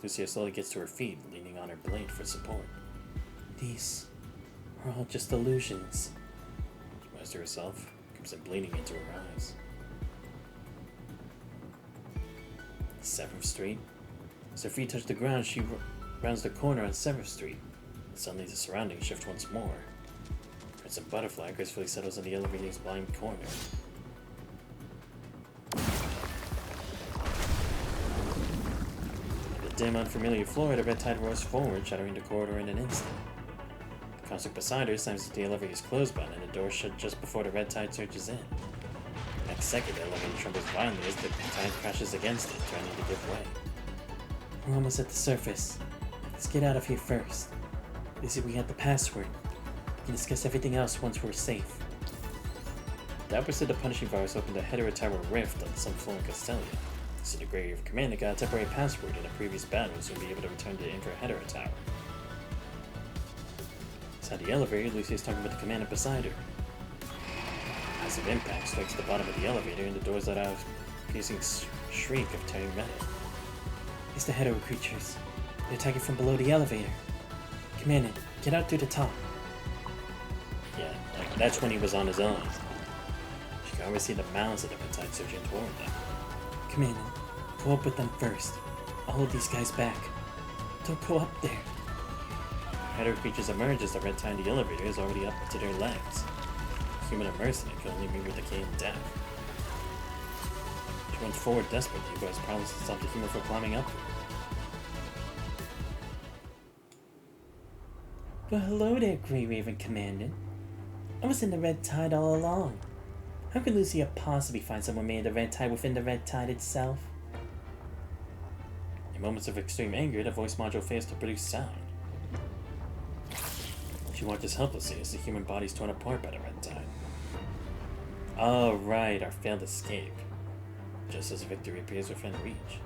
Lucia slowly gets to her feet, leaning on her blade for support. These are all just illusions. She mutters to herself, crimson bleeding into her eyes. 7th Street. As her feet touch the ground, she rounds the corner on 7th Street. And suddenly the surroundings shift once more. A crimson butterfly gracefully settles in the elevator's blind corner. The dim, unfamiliar floor, the red tide roars forward, shattering the corridor in an instant. The construct beside her slams the elevator's close button, and the door shut just before the red tide surges in. Next second, the elevator trembles violently as the tide crashes against it, threatening to give way. We're almost at the surface. Let's get out of here first. This is we have the password. We can discuss everything else once we're safe. The opposite of punishing virus opened a Hetero Tower rift on some floor in Castelia. So the Grey Reaver Commander got a temporary password in a previous battle, so he'll be able to return to Infra Hetero Tower. Inside the elevator, Lucy is talking with the commander beside her. Massive impact strikes the bottom of the elevator, and the doors let out a piercing shriek of tearing metal. It's the hetero creatures. They're attacking from below the elevator. Commander, get out through the top. Yeah, like that's when he was on his own. She can always see the mouths of the Riptide surging toward them. Commander, go up with them first. I'll hold these guys back. Don't go up there. Hetero creatures emerge as the red tie in the elevator is already up to their legs. Human immersed in it can only mean with decay and death. She runs forward desperately, but has promised to stop the human from climbing up. Well, hello there, Grey Raven Commander. I was in the Red Tide all along. How could Lucia possibly find someone made of the Red Tide within the Red Tide itself? In moments of extreme anger, the voice module fails to produce sound. She watches helplessly as the human body is torn apart by the red tide. Oh right, our failed escape. Just as victory appears within reach.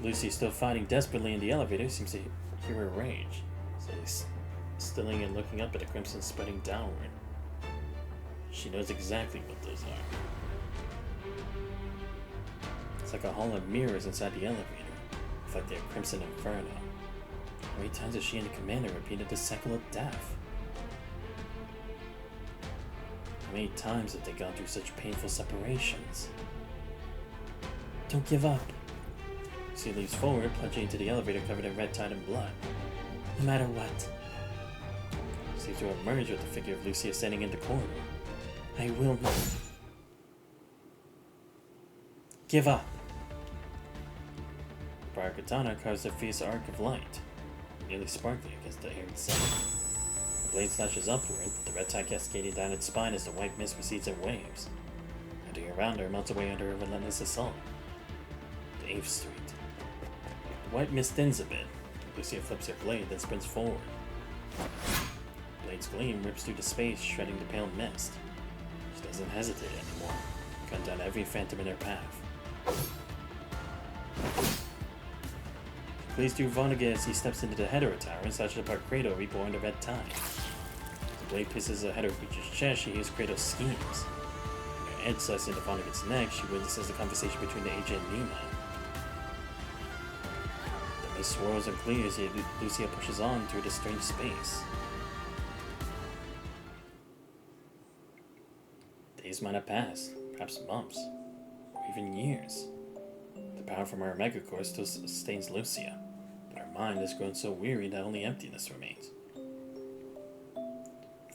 Lucy, still fighting desperately in the elevator, seems to hear her rage. So he's stilling and looking up at the crimson spreading downward. She knows exactly what those are. It's like a hall of mirrors inside the elevator, reflecting a crimson inferno. How many times has she and the commander repeated the cycle of death? How many times have they gone through such painful separations? Don't give up. She leaps forward, plunging into the elevator covered in red tide and blood. No matter what. Seems to emerge with the figure of Lucia standing in the corridor. I will not give up. Briar Katana carves a fierce arc of light, nearly sparkling against the arid sun. The blade slashes upward, the red tide cascading down its spine as the white mist recedes in waves. Everything around her melts away under a relentless assault. The 8th Street. The white mist thins a bit. Lucia flips her blade, then sprints forward. The blade's gleam rips through the space, shredding the pale mist. She doesn't hesitate anymore, cutting down every phantom in her path. Flees through Vonnegut as he steps into the Hetero Tower and slashes apart Kratos, reborn the red tide. The blade pierces a Hetero creature's chest. She hears Kratos' schemes. With her edge sliced into Vonnegut's neck, she witnesses a conversation between the agent and Nima. The mist swirls and clears, yet Lucia pushes on through this strange space. Days might have passed, perhaps months, or even years. The power from her Omega Core still sustains Lucia, but her mind has grown so weary that only emptiness remains.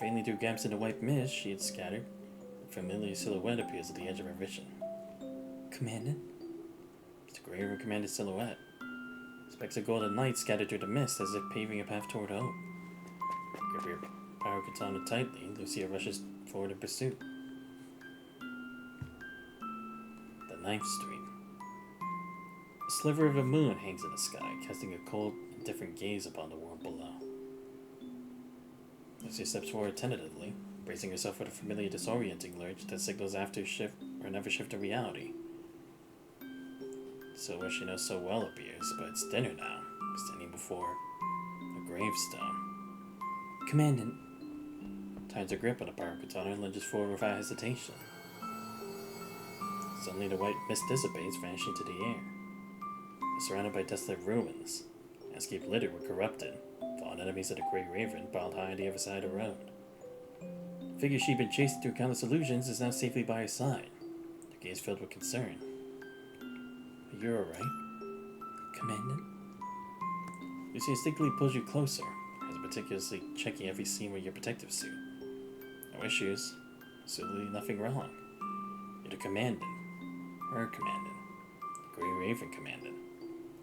Faintly through gaps in the white mist she had scattered, a familiar silhouette appears at the edge of her vision. Commander? It's the Grey River Commander's silhouette. Specks of golden light scattered through the mist as if paving a path toward hope. Grip her power katana tightly, Lucia rushes forward in pursuit. The 9th Street. A sliver of a moon hangs in the sky, casting a cold, indifferent gaze upon the world below. Lucia steps forward tentatively, bracing herself for the familiar disorienting lurch that signals after shift or another shift of reality. So what she knows so well appears, but it's dinner now, standing before a gravestone. Commandant. Tightens her grip on the power katana and lunges forward without hesitation. Suddenly the white mist dissipates, vanishing into the air. Surrounded by desolate ruins, landscape littered with corrupted, fallen enemies of the Grey Raven piled high on the other side of the road. The figure she'd been chasing through countless illusions is now safely by her side, her gaze filled with concern. Are you alright? Commandant? Lucy instinctively pulls you closer, as meticulously checking every seam with your protective suit. No issues, absolutely nothing wrong. You're the commandant, her commandant, the Grey Raven commandant.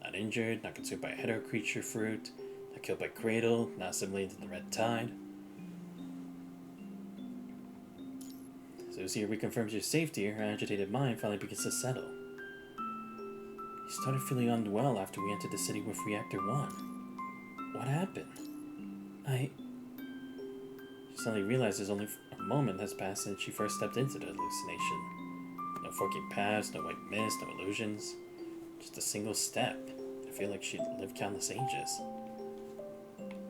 Not injured, not consumed by a hetero creature fruit, not killed by Cradle, not assimilated to the red tide. As Lucia reconfirms your safety, her agitated mind finally begins to settle. You He started feeling unwell after we entered the city with Reactor 1. What happened? She suddenly realized there's only a moment has passed since she first stepped into the hallucination. No forking paths, no white mist, no illusions. Just a single step. I feel like she'd lived countless ages.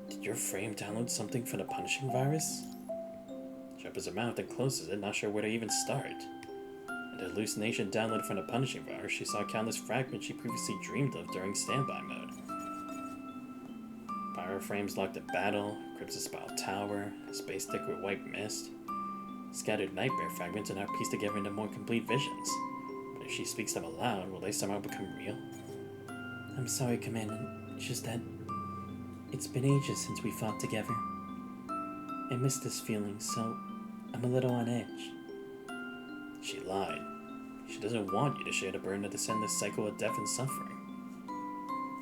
Did your frame download something from the punishing virus? She opens her mouth and closes it, not sure where to even start. In the hallucination downloaded from the punishing virus, she saw countless fragments she previously dreamed of during standby mode. Pyro frames locked in battle, Crypt's Spiral Tower, a space stick with white mist. Scattered nightmare fragments are now pieced together into more complete visions. But if she speaks them aloud, will they somehow become real? I'm sorry, Commandant. It's just that it's been ages since we fought together. I miss this feeling, so I'm a little on edge. She lied. She doesn't want you to share the burden of this endless cycle of death and suffering.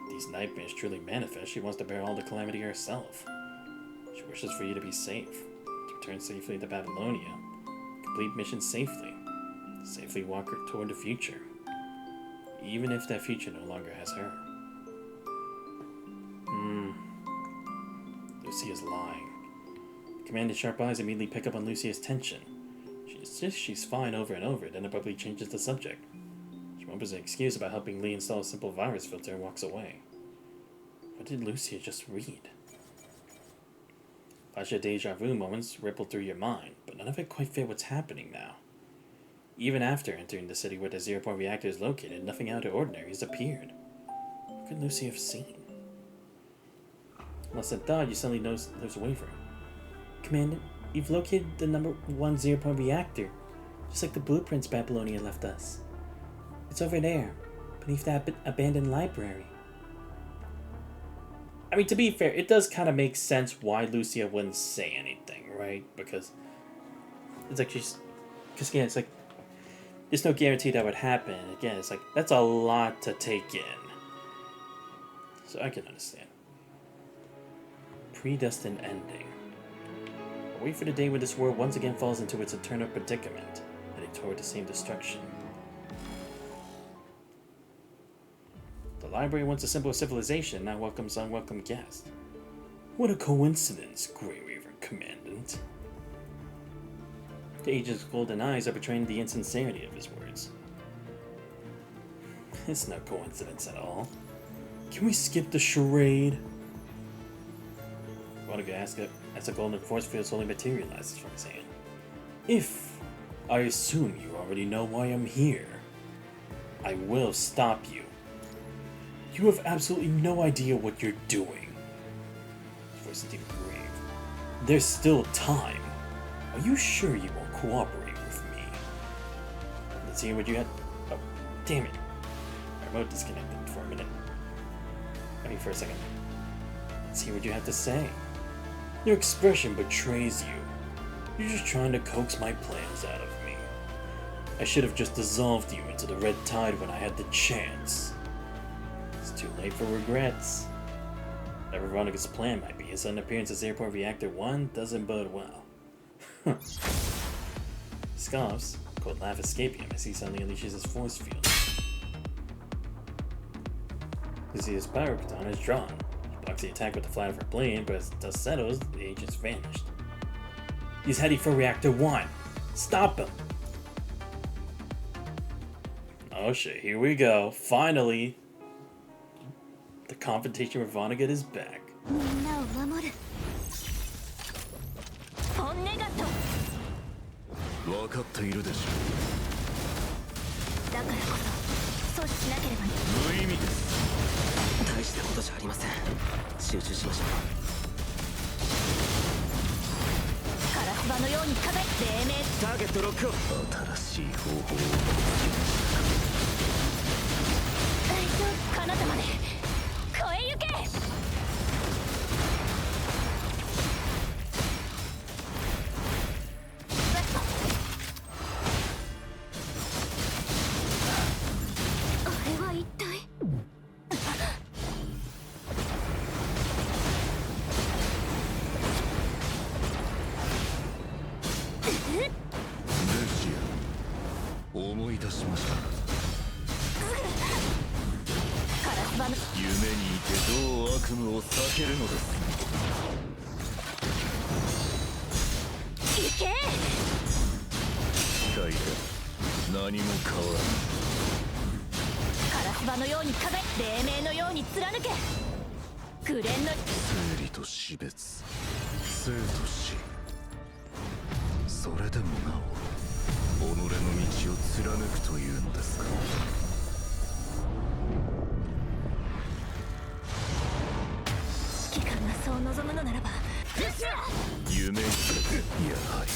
If these nightmares truly manifest, she wants to bear all the calamity herself. She wishes for you to be safe, to return safely to Babylonia, complete mission safely, safely walk her toward the future, even if that future no longer has her. Lucia's lying. Commandant's sharp eyes immediately pick up on Lucia's tension. She insists she's fine over and over, then abruptly changes the subject. She mumbles an excuse about helping Lee install a simple virus filter and walks away. What did Lucia just read? Flash of deja vu moments rippled through your mind, but none of it quite fit what's happening now. Even after entering the city where the zero-point reactor is located, nothing out of the ordinary has appeared. What could Lucy have seen? Lost in thought, you suddenly notice there's a waver. Commandant, you've located the number 1 zero-point reactor, just like the blueprints Babylonia left us. It's over there, beneath that abandoned library. I mean, to be fair, it does kind of make sense why Lucia wouldn't say anything, right? Because it's like because again, it's like, there's no guarantee that would happen. Again, it's like, that's a lot to take in. So I can understand. Predestined ending. Wait for the day when this world once again falls into its eternal predicament, heading toward the same destruction. The library, once a symbol of civilization, now welcomes unwelcome guests. What a coincidence, Grey Raven Commandant. The agent's golden eyes are betraying the insincerity of his words. It's no coincidence at all. Can we skip the charade? Vonnegut asks as a golden force field slowly materializes from his hand. If I assume you already know why I'm here, I will stop you. You have absolutely no idea what you're doing. His voice is deep and grave. There's still time. Are you sure you won't cooperate with me? Let's hear what you had. Oh, damn it. My remote disconnected for a minute. I mean, for a second. Let's hear what you have to say. Your expression betrays you. You're just trying to coax my plans out of me. I should have just dissolved you into the red tide when I had the chance. It's too late for regrets. Whatever Vonnegut's plan might be, his sudden appearance at Zero-Point Reactor 1 doesn't bode well. Scoffs, cold laugh escaping him as he suddenly unleashes his force field. Lucia's power baton is drawn. She blocks the attack with the flat of her blade, but as the dust settles, the agent's vanished. He's heading for Reactor 1! Stop him! Oh shit, here we go. Finally! The confrontation with Vonnegut is back. みんなを守る。本音がと分かっているでしょだからこそ阻止しなければね。無意味です大したことじゃありません集中しましょうカラスバのように風黎明ターゲットロックオン新しい方法を大丈夫彼方まで超えゆけあれは一体。ルシア思い出しました場の夢にいてどう悪夢を避けるのです。行け。大体何も変わらぬ。カラスバのように壁、黎明のように貫け。紅の生理と死別、生と死、それでもなお己の道を貫くというのですか。指揮官がそう望むのならば夢、やはり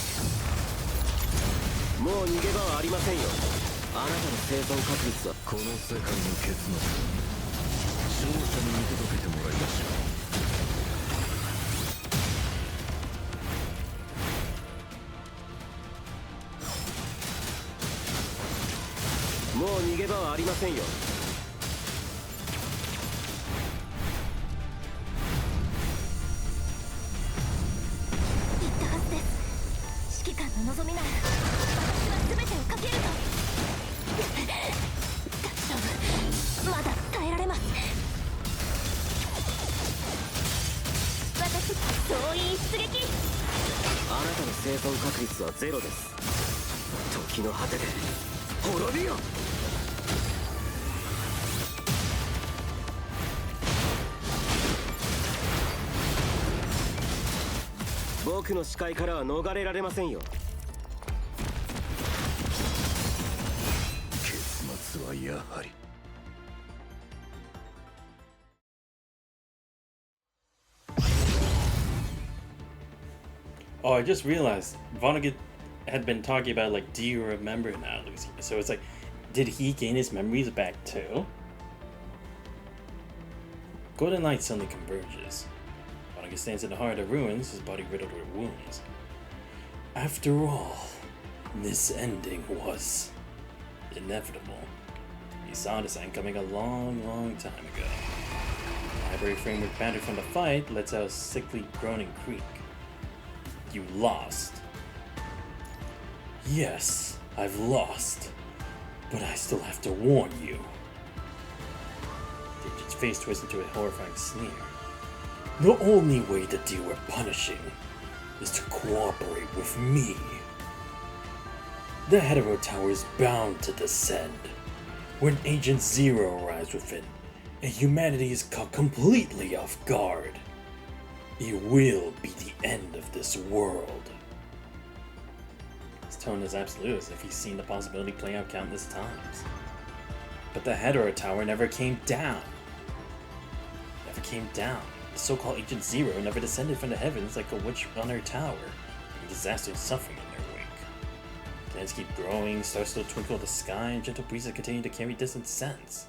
もう逃げ場はありませんよ。あなたの生存確率はこの世界の結末、勝者に見届けてもらいましょう。もう逃げ場はありませんよ。言ったはずです。指揮官の望みなら私は全てをかけると。大丈夫、まだ耐えられます。私、総員出撃。あなたの生存確率はゼロです。時の果てで滅びよ。僕の視界からは逃れられませんよ。結末はやはりOh, I just realized Vonnegut had been talking about, like, do you remember now, Lucy? So it's like, did he gain his memories back too? Golden light suddenly converges. Vonnegut stands in the heart of the ruins, his body riddled with wounds. After all, this ending was inevitable. He saw this end coming a long, long time ago. The library framework battered from the fight lets out a sickly groaning creak. You lost. Yes, I've lost. But I still have to warn you. The agent's face twists into a horrifying sneer. The only way to deal with punishing is to cooperate with me. The Hetero Tower is bound to descend. When Agent Zero arrives within, and humanity is caught completely off guard, it will be the end of this world. His tone is absolute, as if he's seen the possibility play out countless times. But the Hetero Tower never came down. Never came down. The so-called Agent Zero never descended from the heavens like a witch on her tower, and disaster and suffering in their wake. Planets keep growing, stars still twinkle in the sky, and gentle breezes continue to carry distant scents.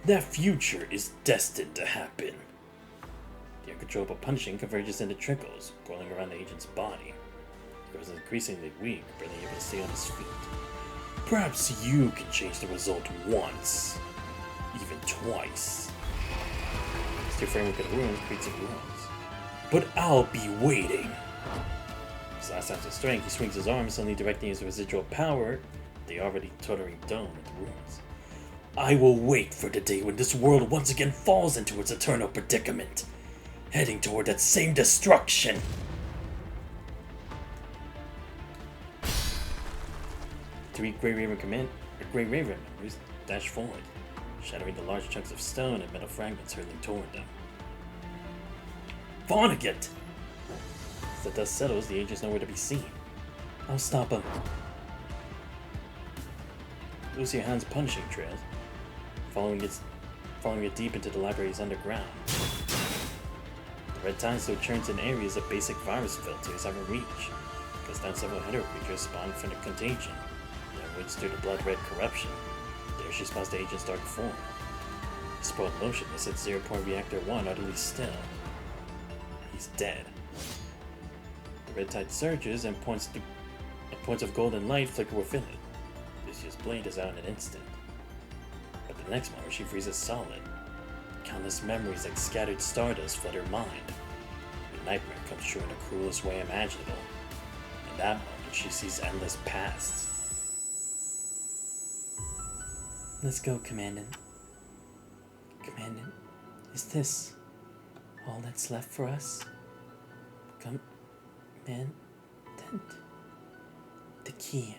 That future is destined to happen. The uncontrollable punishing converges into trickles, coiling around the agent's body. He grows increasingly weak, barely able to stay on his feet. Perhaps you can change the result once, even twice. The steel framework of the ruins creaks and groans. But I'll be waiting. His last ounce of strength, he swings his arm, suddenly directing his residual power at the already tottering dome of the ruins. I will wait for the day when this world once again falls into its eternal predicament, heading toward that same destruction. Three Grey Raven members dash forward, shattering the large chunks of stone and metal fragments hurtling toward them. Vonnegut! As the dust settles, the agent's nowhere to be seen. I'll stop him. Lucia hands punishing trails, following it deep into the library's underground. The red tide still churns in areas that basic virus filters haven't reached, because down several hetero creatures spawned from the contagion. Then waits through the blood-red corruption. There she spots the agent's dark form. Sprawled motionless at 0-point reactor 1, utterly still. He's dead. The red tide surges and points of golden light flicker within it. Lucia's blade is out in an instant. But the next moment she freezes solid. Countless memories like scattered stardust flood her mind. The nightmare comes true in the cruelest way imaginable. In that moment she sees endless pasts. Let's go, Commandant. Commandant. Is this all that's left for us? Commandant? The key.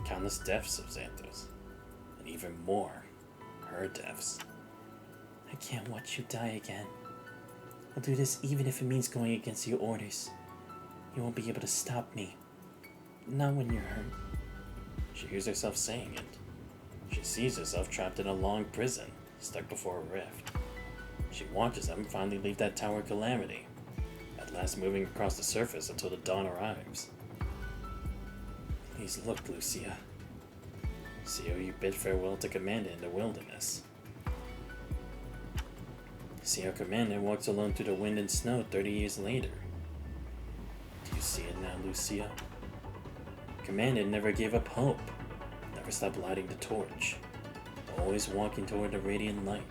Countless deaths of Xanthos, and even more, her deaths. I can't watch you die again. I'll do this even if it means going against your orders. You won't be able to stop me. Not when you're hurt. She hears herself saying it. She sees herself trapped in a long prison, stuck before a rift. She watches them finally leave that Tower of Calamity, at last moving across the surface until the dawn arrives. Please look, Lucia. See how you bid farewell to Commander in the wilderness. See how Commander walks alone through the wind and snow 30 years later. Do you see it now, Lucia? Commander never gave up hope, never stopped lighting the torch, always walking toward the radiant light.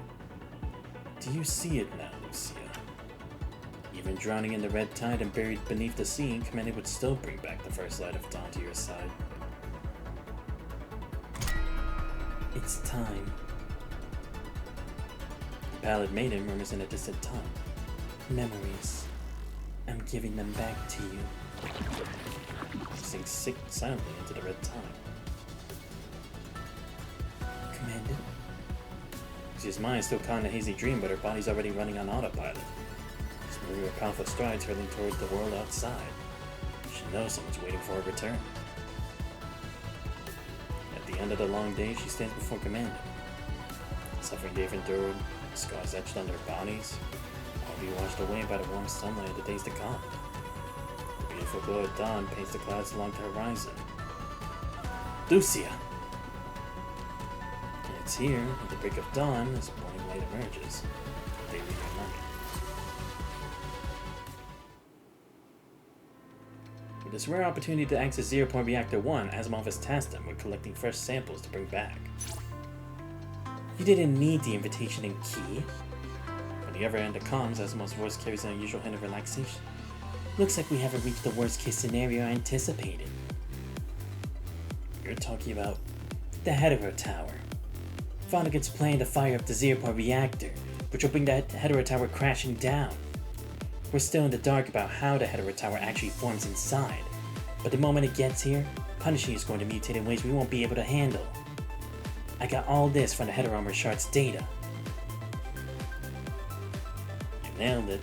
Do you see it now, Lucia? Even drowning in the red tide and buried beneath the sea, Commander would still bring back the first light of dawn to your side. It's time. The pallid maiden murmurs in a distant tongue. Memories. I'm giving them back to you. She sinks silently into the red tide. Commandant? Lucia's mind is still caught in a hazy dream, but her body's already running on autopilot. She's moving her powerful strides, hurtling toward the world outside. She knows someone's waiting for her return. At the end of the long day, she stands before Commander. The suffering they've endured, the scars etched on their bodies, all be washed away by the warm sunlight of the days to come. The beautiful glow of dawn paints the clouds along the horizon. Lucia! And it's here, at the break of dawn, as morning light emerges. They reunite. With this rare opportunity to access Zero Point Reactor 1, Asimov has tasked them with collecting fresh samples to bring back. You didn't need the invitation and key. From the other end of comms, Asimov's voice carries an unusual hint of relaxation. Looks like we haven't reached the worst case scenario anticipated. You're talking about The Hetero Tower. Vonnegut's plan to fire up the Zero Point Reactor, which will bring the Hetero Tower crashing down. We're still in the dark about how the Hetero Tower actually forms inside, but the moment it gets here, Punishing is going to mutate in ways we won't be able to handle. I got all this from the Hetero Armor Shard's data. you nailed it.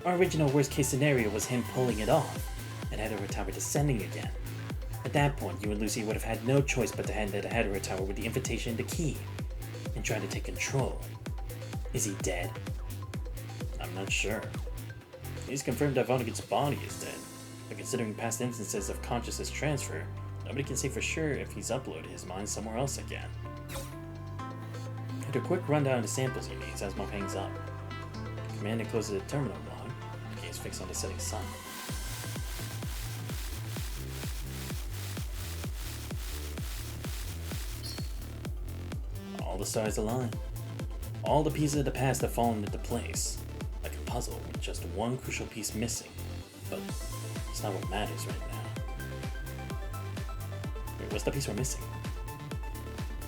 Our original worst case scenario was him pulling it off, and Hetero Tower descending again. At that point, you and Lucy would have had no choice but to head to the Hetero Tower with the invitation and the key, and try to take control. Is he dead? I'm not sure. He's confirmed that Vonnegut's body is dead, but considering past instances of consciousness transfer, nobody can say for sure if he's uploaded his mind somewhere else again. After a quick rundown of the samples he needs, Asimov hangs up. The commander closes the terminal log, gaze fixed on the setting sun. All the stars align. All the pieces of the past have fallen into place, like a puzzle with just one crucial piece missing. But it's not what matters right now. Wait, what's the piece we're missing?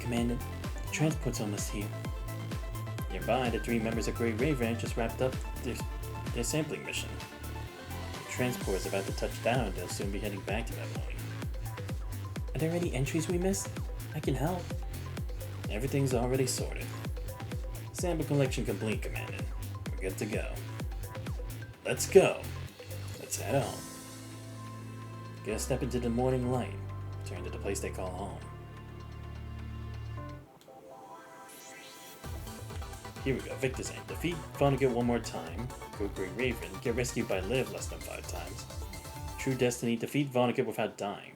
Commandant, the transport's almost here. Nearby, the 3 members of Grey Raven just wrapped up their sampling mission. The transport is about to touch down, they'll soon be heading back to Babylon. Are there any entries we missed? I can help. Everything's already sorted. Sample collection complete, Commandant. We're good to go. Let's go. Let's head home. Get a step into the morning light. Return to the place they call home. Here we go. Victor's aim. Defeat Vonnegut one more time. Go Grey Raven. Get rescued by Liv less than 5 times. True Destiny. Defeat Vonnegut without dying.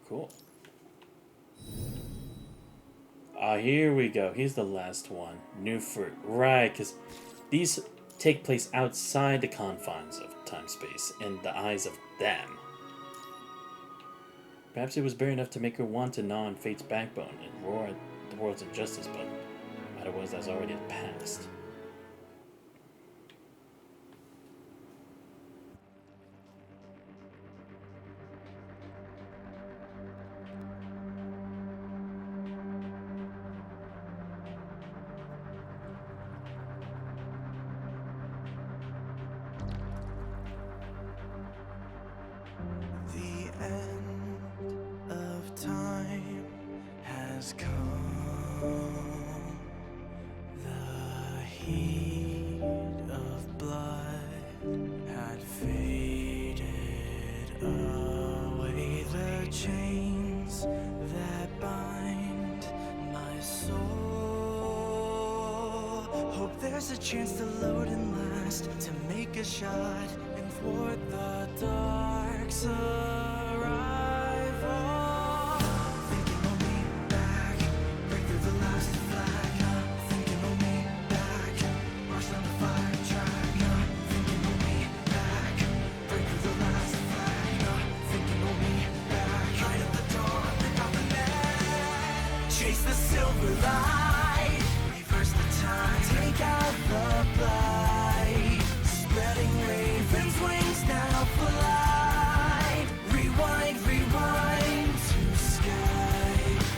Cool. Here we go. Here's the last one. New Fruit. Right, because these take place outside the confines of time-space in the eyes of them. Perhaps it was bare enough to make her want to gnaw on Fate's backbone and roar at the world's injustice, but the matter was that's already the past. Hope there's a chance to load and last, to make a shot and thwart the dark's arrival. Thinking on me back, break through the last flag. Thinking on me back, march down the fire track. Thinking on me back, break through the last flag. Thinking on me back, light up the dawn, pick up the net, chase the silver light, reverse the time, take out the blight, spreading ravens wings now fly. Rewind, rewind to sky,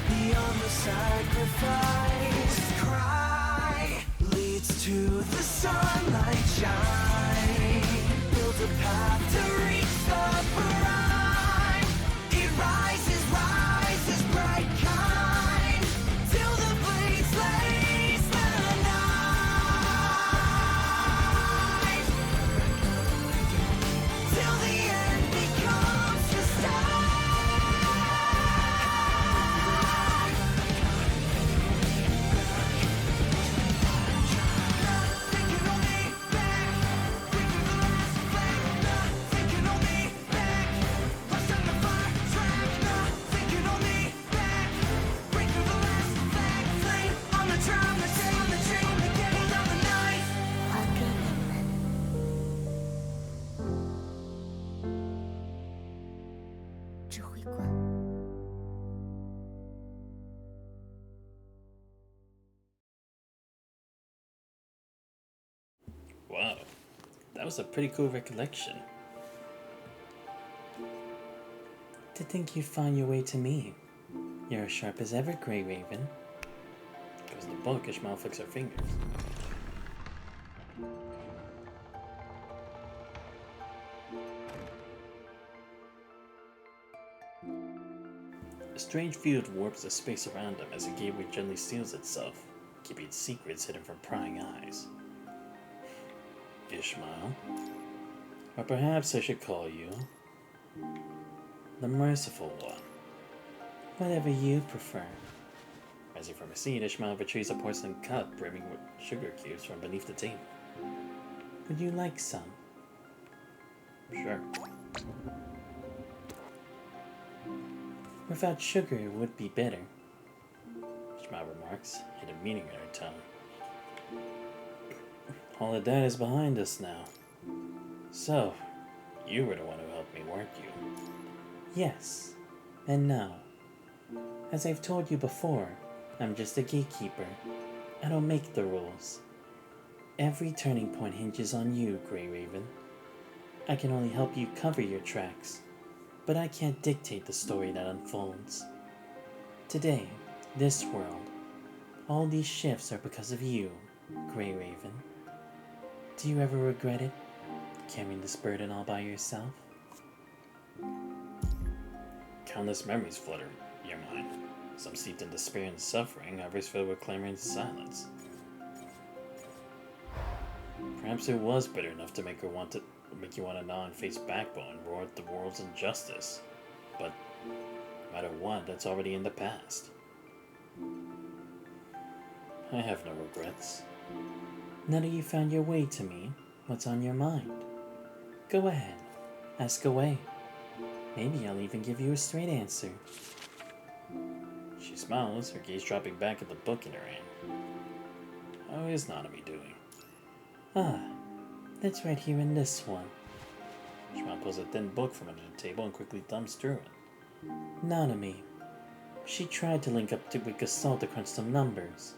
beyond the sacrifice. Cry leads to the sunlight shine, build a path to reach the prime. It rises, rises bright kind, till the blades lace the night, till the end becomes the start. Thinking on me back, bring through the last flag. Thinking on me back, bust down the fire track. Thinking on me back, bring through the last flag. Flame on the drum, the day on the dream, the getting of the night. わけに指挥官。 Wow, that was a pretty cool recollection. To think you'd find your way to me. You're as sharp as ever, Grey Raven. Goes in the book, Ishmael flicks her fingers. A strange field warps the space around him as a gateway gently seals itself, keeping secrets hidden from prying eyes. Ishmael? Or perhaps I should call you the Merciful One. Whatever you prefer. Rising from his seat, Ishmael retrieves a porcelain cup brimming with sugar cubes from beneath the table. Would you like some? Sure. Without sugar, it would be bitter. Ishmael remarks, hidden meaning in her tone. All of that is behind us now. So, you were the one who helped me, weren't you? Yes, and no. As I've told you before, I'm just a gatekeeper. I don't make the rules. Every turning point hinges on you, Grey Raven. I can only help you cover your tracks, but I can't dictate the story that unfolds. Today, this world, all these shifts are because of you, Grey Raven. Do you ever regret it, carrying this burden all by yourself? Countless memories flutter your mind, some steeped in despair and suffering, others filled with clamor and silence. Perhaps it was bitter enough to make you want to gnaw and face backbone, roar at the world's injustice. But no matter what, that's already in the past. I have no regrets. Now that you found your way to me, what's on your mind? Go ahead, ask away. Maybe I'll even give you a straight answer. She smiles, her gaze dropping back at the book in her hand. How is Nanami doing? Ah, that's right here in this one. Ishmael pulls a thin book from under the table and quickly thumbs through it. Nanami. She tried to link up with Gestalt to crunch some numbers,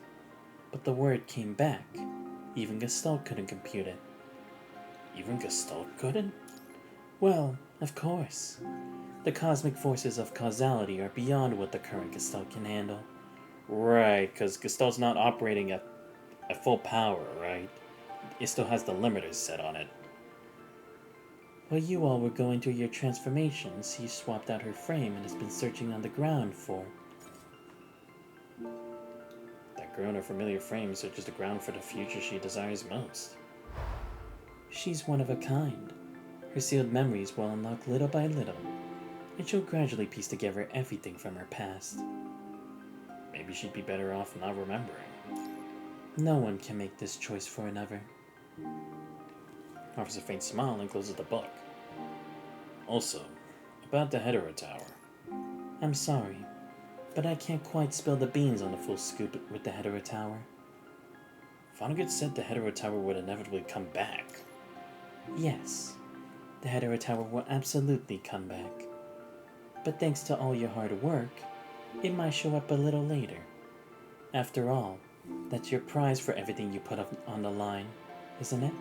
but the word came back. Even Gestalt couldn't compute it. Even Gestalt couldn't? Well, of course. The cosmic forces of causality are beyond what the current Gestalt can handle. Right, because Gestalt's not operating at full power, right? It still has the limiters set on it. While you all were going through your transformations, she swapped out her frame and has been searching on the ground for... That girl in her familiar frame searches the ground for the future she desires most. She's one of a kind. Her sealed memories will unlock little by little, and she'll gradually piece together everything from her past. Maybe she'd be better off not remembering. No one can make this choice for another. Offers a faint smile and closes the book. Also, about the Hetero Tower. I'm sorry, but I can't quite spill the beans on the full scoop with the Hetero Tower. Vonnegut said the Hetero Tower would inevitably come back. Yes, the Hetero Tower will absolutely come back. But thanks to all your hard work, it might show up a little later. After all, that's your prize for everything you put up on the line, isn't it?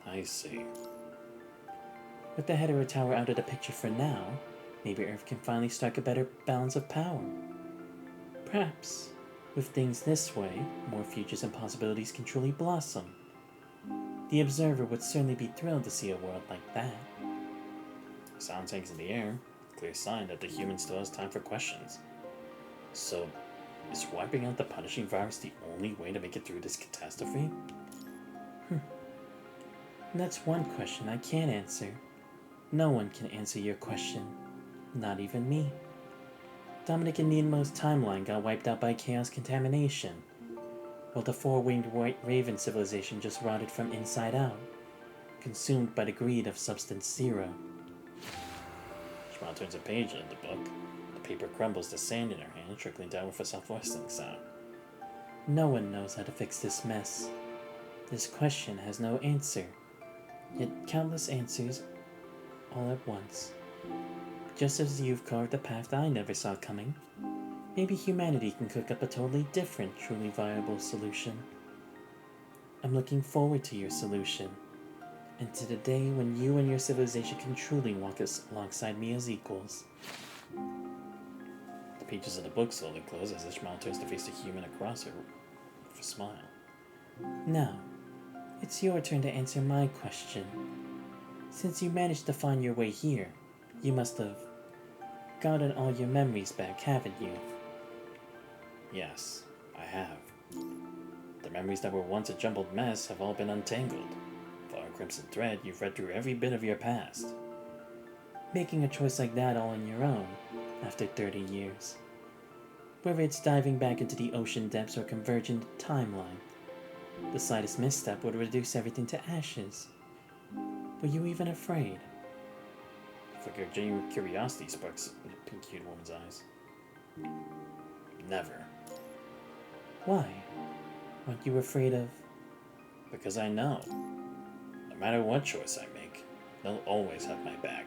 I see. With the Hetero Tower out of the picture for now, maybe Earth can finally strike a better balance of power. Perhaps, with things this way, more futures and possibilities can truly blossom. The observer would certainly be thrilled to see a world like that. Sound hangs in the air. Clear sign that the human still has time for questions. So, is wiping out the punishing virus the only way to make it through this catastrophe? That's one question I can't answer. No one can answer your question. Not even me. Dominic and Nemo's timeline got wiped out by chaos contamination, while the four-winged white raven civilization just rotted from inside out, consumed by the greed of Substance Zero. Shmuel turns a page in the book. The paper crumbles to sand in her hand, trickling down with a soft whistling sound. No one knows how to fix this mess. This question has no answer, yet countless answers all at once. Just as you've carved a path I never saw coming, maybe humanity can cook up a totally different, truly viable solution. I'm looking forward to your solution, and to the day when you and your civilization can truly walk alongside me as equals. The pages of the book slowly close as Ishmael turns to face the human across her with a smile. Now, it's your turn to answer my question. Since you managed to find your way here, you must have gotten all your memories back, haven't you? Yes, I have. The memories that were once a jumbled mess have all been untangled. Following Crimson Thread, you've read through every bit of your past. Making a choice like that all on your own, after 30 years. Whether it's diving back into the ocean depths or converging the timeline, the slightest misstep would reduce everything to ashes. Were you even afraid? A flicker of genuine curiosity sparks in the pink-hued woman's eyes. Never. Why? Aren't you afraid of... Because I know. No matter what choice I make, they'll always have my back.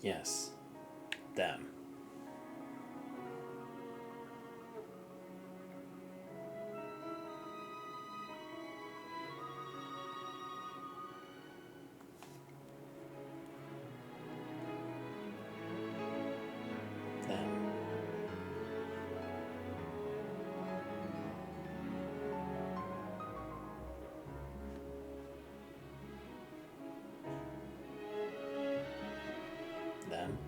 Yes. Them. Them. Them.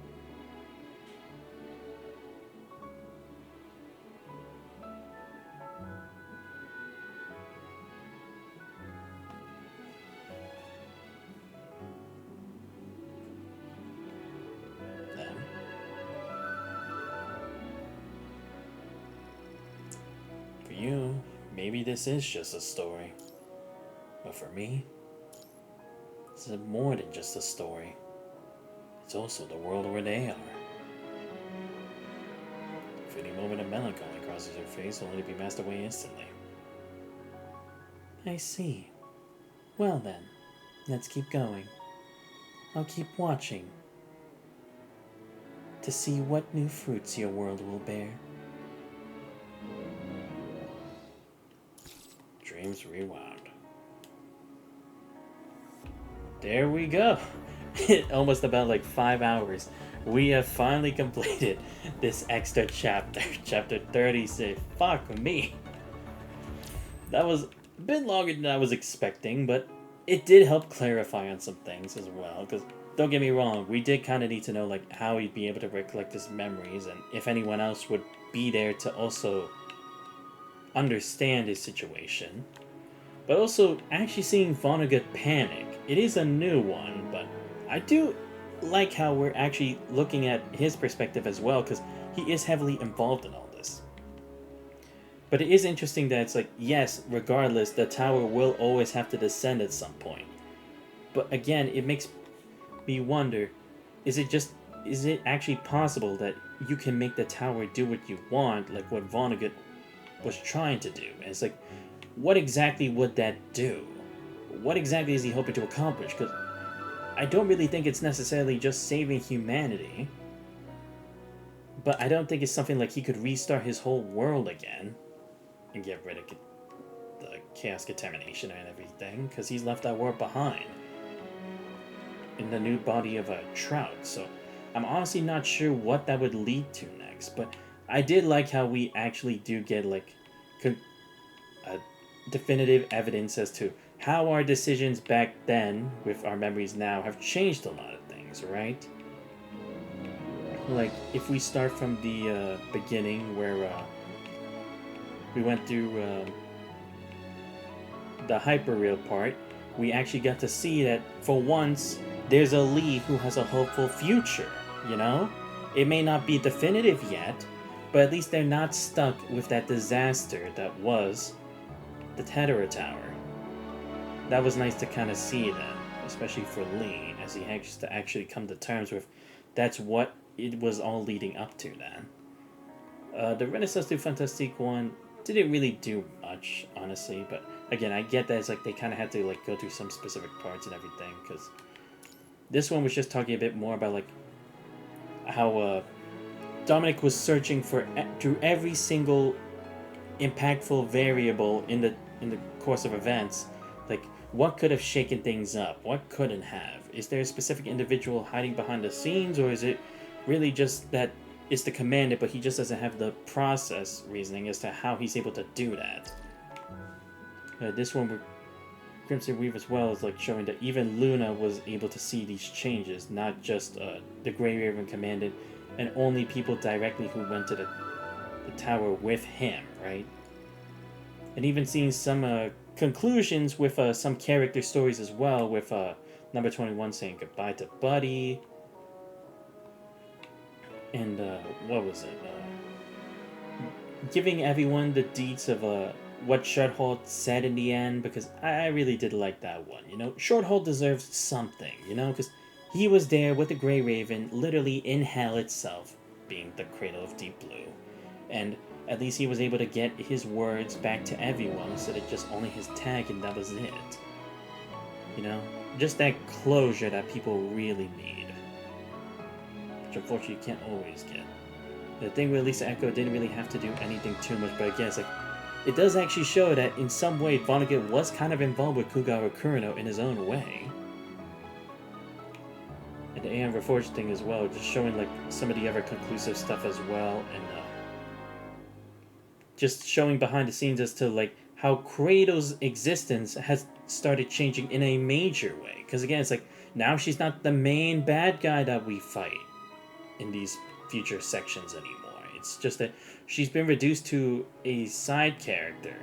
Them. For you, maybe this is just a story. But for me, it's more than just a story. It's also the world where they are. A fleeting moment of melancholy crosses her face, only to be masked away instantly. I see. Well then, let's keep going. I'll keep watching to see what new fruits your world will bear. Dreams Rewound. There we go. Almost about like 5 hours. We have finally completed this extra chapter. Chapter 36. Fuck me. That was a bit longer than I was expecting, but it did help clarify on some things as well. Because don't get me wrong, we did kind of need to know like how he'd be able to recollect his memories and if anyone else would be there to also understand his situation. But also actually seeing Vonnegut panic. It is a new one, but I do like how we're actually looking at his perspective as well, because he is heavily involved in all this. But it is interesting that it's like, yes, regardless, the tower will always have to descend at some point. But again, it makes me wonder, is it actually possible that you can make the tower do what you want, like what Vonnegut was trying to do? And it's like, what exactly would that do? What exactly is he hoping to accomplish? Because I don't really think it's necessarily just saving humanity. But I don't think it's something like he could restart his whole world again and get rid of the chaos contamination and everything, because he's left that world behind in the new body of a Trout. So I'm honestly not sure what that would lead to next. But I did like how we actually do get like definitive evidence as to how our decisions back then with our memories now have changed a lot of things, right? Like if we start from the beginning where we went through the hyperreal part, we actually got to see that for once there's a Lee who has a hopeful future, you know? It may not be definitive yet, but at least they're not stuck with that disaster that was the Tedera Tower. That was nice to kind of see that, especially for Lee, as he has to actually come to terms with that's what it was all leading up to then. The Renaissance du Fantastique one didn't really do much, honestly, but again, I get that it's like they kind of had to like go through some specific parts and everything, because this one was just talking a bit more about like how Dominic was searching for through every single impactful variable in the course of events, like what could have shaken things up, what couldn't have. Is there a specific individual hiding behind the scenes, or is it really just that it's the commander, but he just doesn't have the process reasoning as to how he's able to do that? This one with Crimson Weave as well is like showing that even Luna was able to see these changes, not just the Grey Raven commandant and only people directly who went to the tower with him, right? And even seeing some conclusions with some character stories as well, with number 21 saying goodbye to Buddy. And what was it? Giving everyone the deets of what Shorthaul said in the end, because I really did like that one. You know, Shorthaul deserves something, you know, because he was there with the Grey Raven, literally in hell itself, being the cradle of Deep Blue. And at least he was able to get his words back to everyone instead of just only his tag, and that was it. You know, just that closure that people really need, which unfortunately you can't always get. The thing with Lisa Echo didn't really have to do anything too much, but again, it's like, it does actually show that in some way Vonnegut was kind of involved with Kugawa Kurino in his own way. And the AM Reforged thing as well, just showing like some of the other conclusive stuff as well, and just showing behind the scenes as to like how Kratos' existence has started changing in a major way. Because again, it's like, now she's not the main bad guy that we fight in these future sections anymore. It's just that she's been reduced to a side character.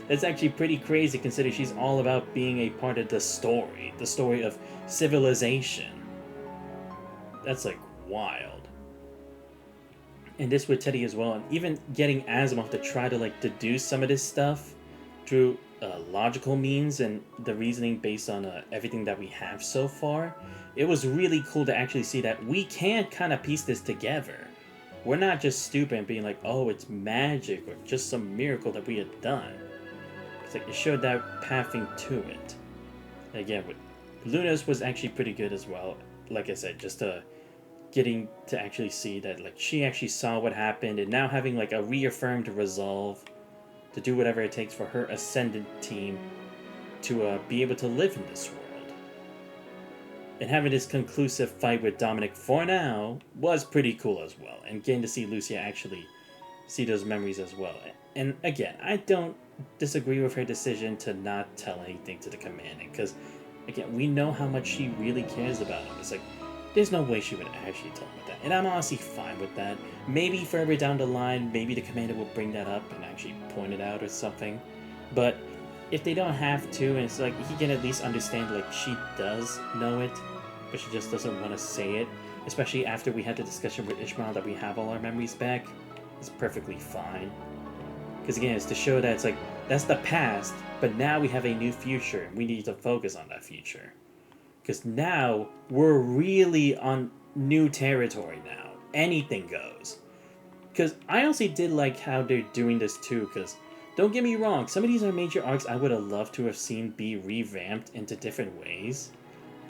That's actually pretty crazy considering she's all about being a part of the story of civilization. That's like wild. And this with Teddy as well, and even getting Asimov to try to like deduce some of this stuff through logical means and the reasoning based on everything that we have so far. It was really cool to actually see that we can kind of piece this together. We're not just stupid and being like, oh, it's magic or just some miracle that we had done. It's like it showed that pathing to it. And again, with Luna's was actually pretty good as well. Like I said, just getting to actually see that like she actually saw what happened, and now having like a reaffirmed resolve to do whatever it takes for her Ascendant team to be able to live in this world. And having this conclusive fight with Dominic for now was pretty cool as well. And getting to see Lucia actually see those memories as well. And again, I don't disagree with her decision to not tell anything to the commandant. Because, again, we know how much she really cares about him. It's like, there's no way she would actually tell him with that. And I'm honestly fine with that. Maybe further down the line, maybe the commander will bring that up and actually point it out or something. But if they don't have to, and it's like, he can at least understand, like, she does know it, but she just doesn't want to say it. Especially after we had the discussion with Ishmael that we have all our memories back. It's perfectly fine. Because again, it's to show that it's like, that's the past, but now we have a new future, and we need to focus on that future. Because now, we're really on new territory now. Anything goes. Because I honestly did like how they're doing this too, because don't get me wrong, some of these are major arcs I would have loved to have seen be revamped into different ways.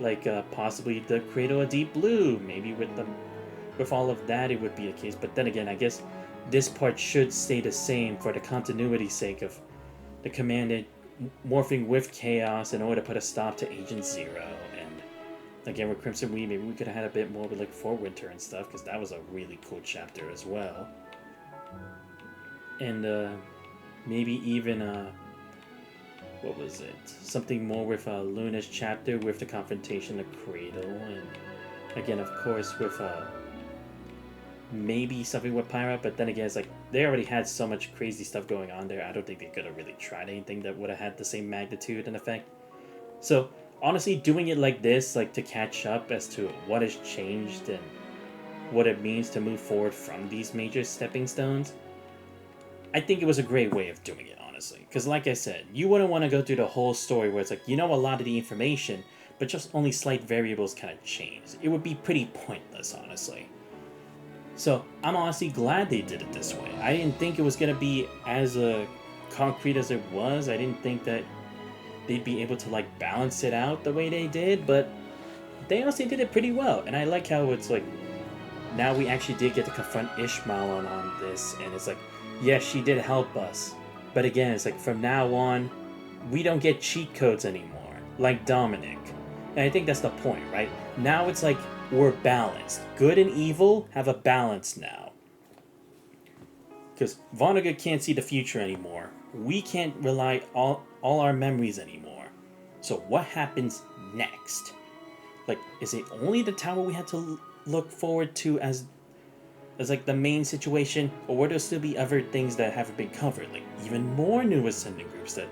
Like possibly the Cradle of Deep Blue, maybe with all of that it would be a case. But then again, I guess this part should stay the same for the continuity's sake of the Commandant morphing with Chaos in order to put a stop to Agent Zero. And again, with Crimson Weed, maybe we could have had a bit more with like Forwinter and stuff, because that was a really cool chapter as well. And maybe even what was it? Something more with Luna's chapter with the confrontation of Cradle, and again, of course, with maybe something with Pyra, but then again, it's like they already had so much crazy stuff going on there. I don't think they could have really tried anything that would have had the same magnitude and effect. So honestly, doing it like this, like to catch up as to what has changed and what it means to move forward from these major stepping stones, I think it was a great way of doing it. Because like I said, you wouldn't want to go through the whole story where it's like, you know a lot of the information, but just only slight variables kind of change. It would be pretty pointless, honestly. So I'm honestly glad they did it this way. I didn't think it was going to be as concrete as it was. I didn't think that they'd be able to like balance it out the way they did, but they honestly did it pretty well. And I like how it's like, now we actually did get to confront Ishmael on this, and it's like, yes, she did help us. But again, it's like from now on, we don't get cheat codes anymore, like Dominic. And I think that's the point, right? Now it's like we're balanced. Good and evil have a balance now. Because Vonnegut can't see the future anymore. We can't rely all our memories anymore. So what happens next? Like, is it only the tower we had to look forward to as like the main situation, or would there still be other things that haven't been covered, like even more new ascendant groups that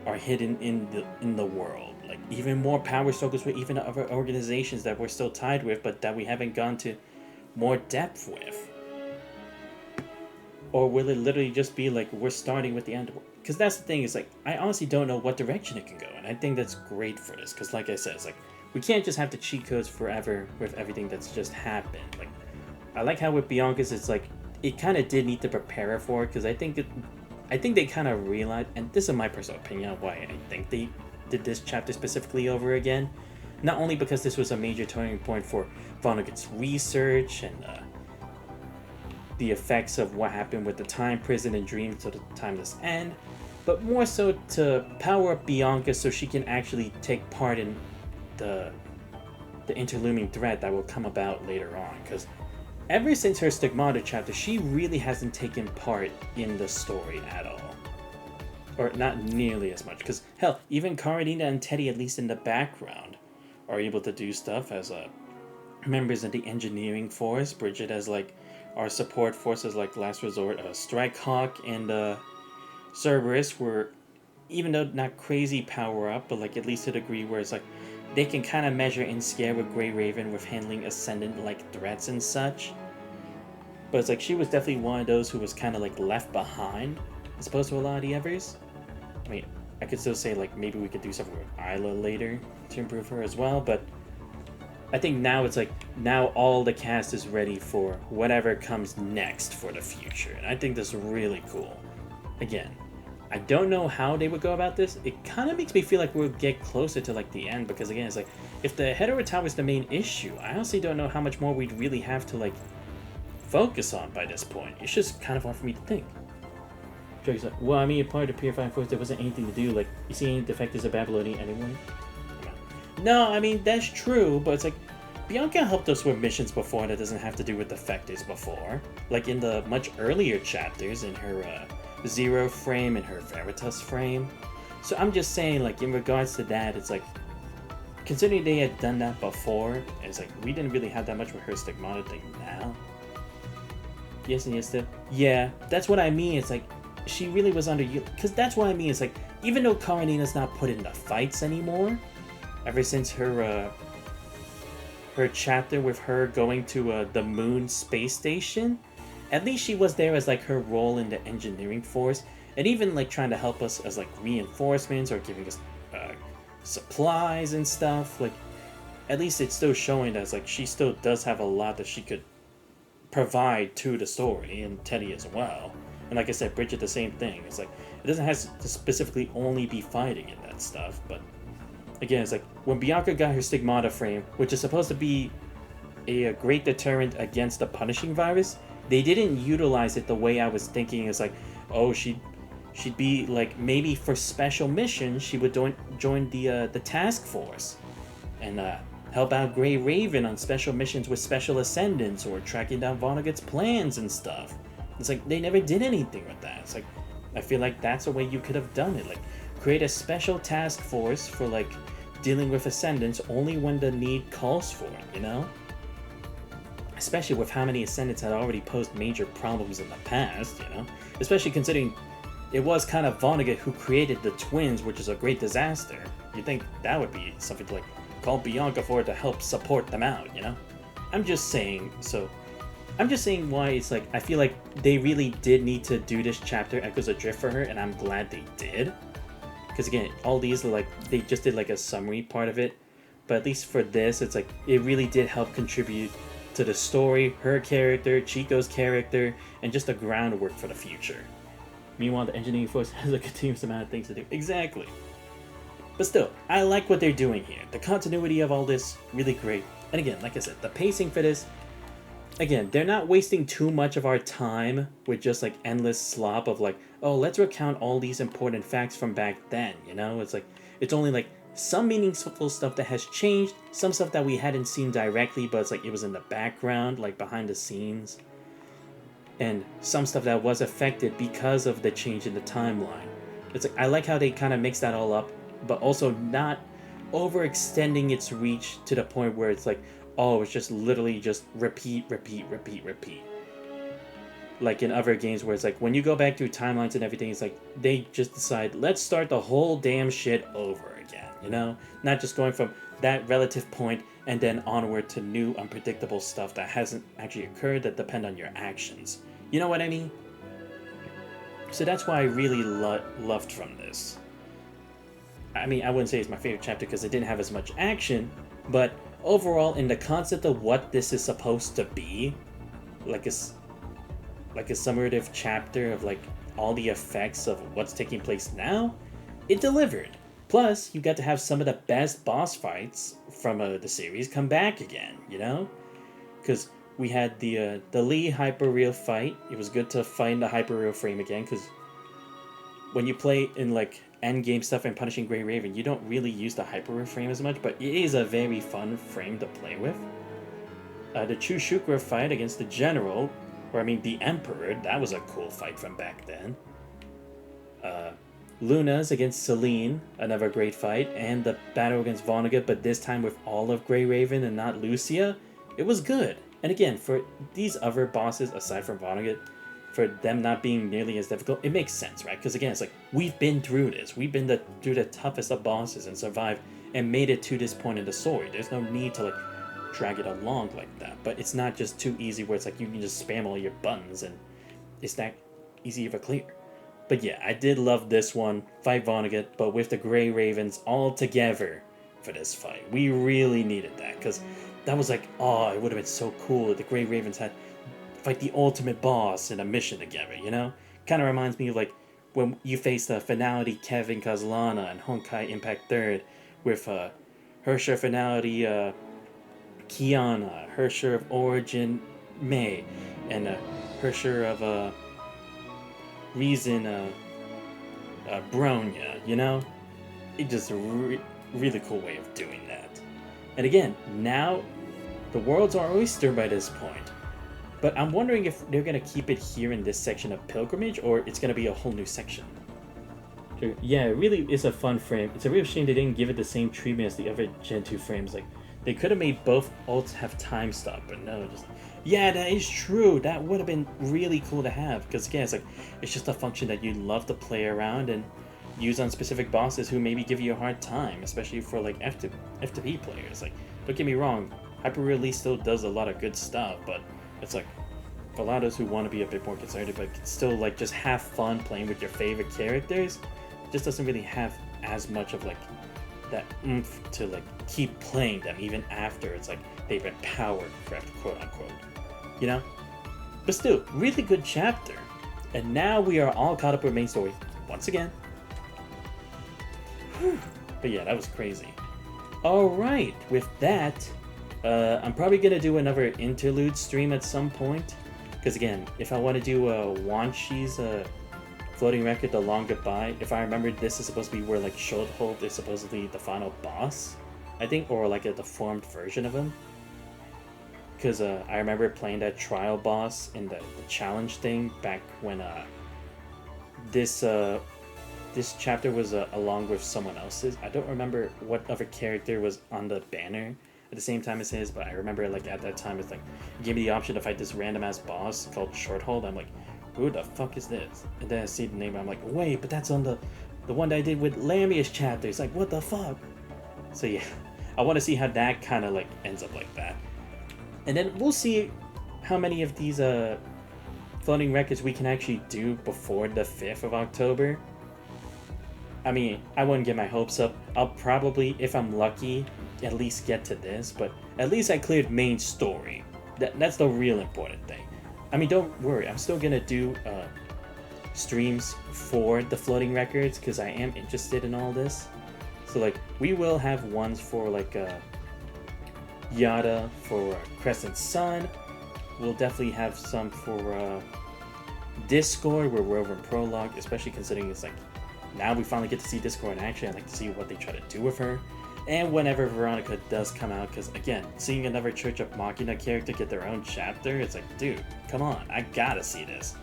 are hidden in the world, like even more power struggles with even other organizations that we're still tied with, but that we haven't gone to more depth with? Or will it literally just be like we're starting with the end? Because that's the thing, is like I honestly don't know what direction it can go, and I think that's great for this. Because like I said, it's like we can't just have the cheat codes forever with everything that's just happened. Like, I like how with Bianca's, it's like it kind of did need to prepare her for it, because I think they kind of realized, and this is my personal opinion of why I think they did this chapter specifically over again. Not only because this was a major turning point for Vonnegut's research and the effects of what happened with the time prison and dream to the timeless end, but more so to power up Bianca so she can actually take part in the interlooming threat that will come about later on. Because ever since her Stigmata chapter, she really hasn't taken part in the story at all. Or not nearly as much. Because, hell, even Karenina and Teddy, at least in the background, are able to do stuff as members of the engineering force. Bridget as, like, our support forces, like Last Resort. Strikehawk and Cerberus were, even though not crazy power up, but, like, at least to the degree where it's, like, they can kind of measure in scale with Grey Raven with handling Ascendant-like threats and such. But it's like she was definitely one of those who was kind of like left behind as opposed to a lot of the others. I mean, I could still say like maybe we could do something with Isla later to improve her as well, but I think now it's like now all the cast is ready for whatever comes next for the future. And I think that's really cool. Again, I don't know how they would go about this. It kind of makes me feel like we'll get closer to like the end, because again, it's like if the Hetero Tower is the main issue, I honestly don't know how much more we'd really have to like focus on by this point. It's just kind of hard for me to think. Drake's like, well, I mean, part of the Purifying Force, there wasn't anything to do. Like, you see any defectors of Babylonian anyway? No, I mean, that's true, but it's like, Bianca helped us with missions before that doesn't have to do with defectors before. Like in the much earlier chapters in her Zero frame and her Veritas frame. So I'm just saying, like, in regards to that, it's like, considering they had done that before, it's like, we didn't really have that much with her Stigmata thing now. Yes and yes to... Yeah, that's what I mean. It's like, she really was under... Because that's what I mean. It's like, even though Karenina's not put in the fights anymore, ever since her her chapter with her going to the moon space station, at least she was there as like her role in the engineering force, and even like trying to help us as like reinforcements or giving us supplies and stuff. Like, at least it's still showing that like she still does have a lot that she could provide to the story, and Teddy as well. And like I said, Bridget, the same thing. It's like it doesn't have to specifically only be fighting in that stuff, but again, it's like when Bianca got her Stigmata frame, which is supposed to be a great deterrent against the punishing virus, they didn't utilize it the way I was thinking. It's like, oh, she'd be like, maybe for special missions she would join the task force and help out Grey Raven on special missions with special ascendants or tracking down Vonnegut's plans and stuff. It's like they never did anything with that. It's like I feel like that's a way you could have done it. Like create a special task force for like dealing with ascendants only when the need calls for it, you know? Especially with how many ascendants had already posed major problems in the past, you know? Especially considering it was kind of Vonnegut who created the twins, which is a great disaster. You'd think that would be something to like call Bianca for to help support them out, you know? I'm just saying why it's like, I feel like they really did need to do this chapter Echoes Adrift for her, and I'm glad they did. Because again, all these are like, they just did like a summary part of it. But at least for this, it's like, it really did help contribute to the story, her character, Chico's character, and just the groundwork for the future. Meanwhile, the engineering force has a continuous amount of things to do. Exactly. But still, I like what they're doing here. The continuity of all this, really great. And again, like I said, the pacing for this, again, they're not wasting too much of our time with just like endless slop of like, oh, let's recount all these important facts from back then, you know? It's like, it's only like some meaningful stuff that has changed, some stuff that we hadn't seen directly, but it's like it was in the background, like behind the scenes, and some stuff that was affected because of the change in the timeline. It's like, I like how they kind of mix that all up, but also not overextending its reach to the point where it's like, oh, it's just literally just repeat. Like in other games where it's like, when you go back through timelines and everything, it's like, they just decide, let's start the whole damn shit over again, you know? Not just going from that relative point and then onward to new unpredictable stuff that hasn't actually occurred that depend on your actions. You know what I mean? So that's why I really loved from this. I mean, I wouldn't say it's my favorite chapter because it didn't have as much action, but overall, in the concept of what this is supposed to be, like a summative chapter of like all the effects of what's taking place now, it delivered. Plus, you got to have some of the best boss fights from the series come back again, you know? Because we had the Lee Hyperreal fight. It was good to find the Hyperreal frame again, because when you play in like endgame stuff and Punishing Grey Raven, you don't really use the Hyperreal frame as much, but it is a very fun frame to play with. The Chu Shukra fight against the General, or I mean the Emperor, that was a cool fight from back then. Luna's against Celine, another great fight, and the battle against Vonnegut, but this time with all of Grey Raven and not Lucia, it was good. And again, for these other bosses, aside from Vonnegut, for them not being nearly as difficult, it makes sense, right? Because again, it's like, we've been through this. We've been through the toughest of bosses and survived and made it to this point in the story. There's no need to like drag it along like that. But it's not just too easy where it's like you can just spam all your buttons and it's that easy of a clear. But yeah, I did love this one, fight Vonnegut, but with the Grey Ravens all together for this fight. We really needed that, because that was like, oh, it would have been so cool if the Grey Ravens had fight the ultimate boss in a mission together, you know? Kind of reminds me of like when you face the Finality Kevin Kozlana and Honkai Impact 3rd with Hersher Finality Kiana, Hersher of Origin May, and Hersher of Reason Bronya, you know? It's just a really cool way of doing that. And again, now the world's our oyster by this point. But I'm wondering if they're going to keep it here in this section of Pilgrimage, or it's going to be a whole new section. Yeah, it really is a fun frame. It's a real shame they didn't give it the same treatment as the other Gen 2 frames. Like, they could have made both ults have time stop, but no, just... Yeah, that is true. That would have been really cool to have. Because again, it's just a function that you'd love to play around and use on specific bosses who maybe give you a hard time, especially for like F2P players. Like, don't get me wrong, Hyper Release still does a lot of good stuff, but it's like for a lot of those who want to be a bit more conservative, but still like just have fun playing with your favorite characters, it just doesn't really have as much of like that oomph to like keep playing them even after it's like they've been powered, quote unquote, you know. But still, really good chapter. And now we are all caught up with main story once again. Whew. But yeah, that was crazy. Alright, with that, I'm probably going to do another interlude stream at some point. Because again, if I want to do Wan Shi's Floating Record, The Long Goodbye, if I remember, this is supposed to be where like Shodhold is supposedly the final boss, I think, or like a deformed version of him. Because I remember playing that trial boss in the challenge thing back when this chapter was along with someone else's. I don't remember what other character was on the banner at the same time as his, but I remember like at that time it's like it gave me the option to fight this random ass boss called Shorthold. I'm like, who the fuck is this? And then I see the name, I'm like, wait, but that's on the one that I did with Lamia's chapter. It's like, what the fuck? So yeah, I want to see how that kind of like ends up like that. And then we'll see how many of these floating records we can actually do before the 5th of October. I mean, I wouldn't get my hopes up. I'll probably, if I'm lucky, at least get to this, but at least I cleared main story. That's the real important thing. I mean, don't worry, I'm still gonna do streams for the floating records because I am interested in all this. So like, we will have ones for like Yada, for Crescent Sun. We'll definitely have some for Discord, where we're over in Prologue, especially considering it's like now we finally get to see Discord in action. I'd like to see what they try to do with her. And whenever Veronica does come out, because again, seeing another Church of Machina character get their own chapter, it's like, dude, come on, I gotta see this.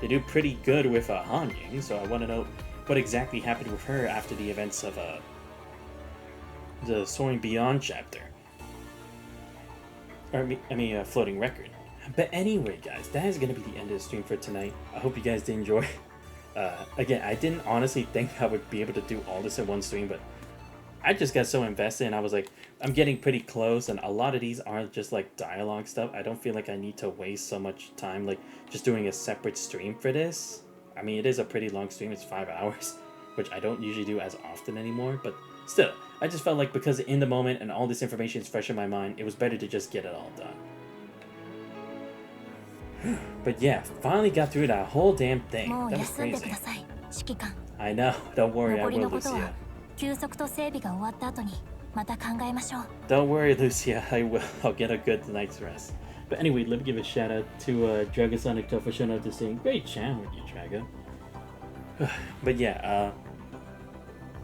They do pretty good with Han Ying, so I want to know what exactly happened with her after the events of the Soaring Beyond chapter. Or, I mean, Floating Record. But anyway, guys, that is going to be the end of the stream for tonight. I hope you guys did enjoy. Again, I didn't honestly think I would be able to do all this in one stream, but I just got so invested, and I was like, I'm getting pretty close, and a lot of these aren't just like dialogue stuff. I don't feel like I need to waste so much time like just doing a separate stream for this. I mean, it is a pretty long stream. It's 5 hours, which I don't usually do as often anymore, but still, I just felt like because in the moment and all this information is fresh in my mind, it was better to just get it all done. But yeah, finally got through that whole damn thing. That was crazy. I know, don't worry, I will, Lucia. Don't worry, Lucia, I will. I'll get a good night's rest. But anyway, let me give a shout out to Dragasonic for showing up to saying, great channel with you, Drago. But yeah,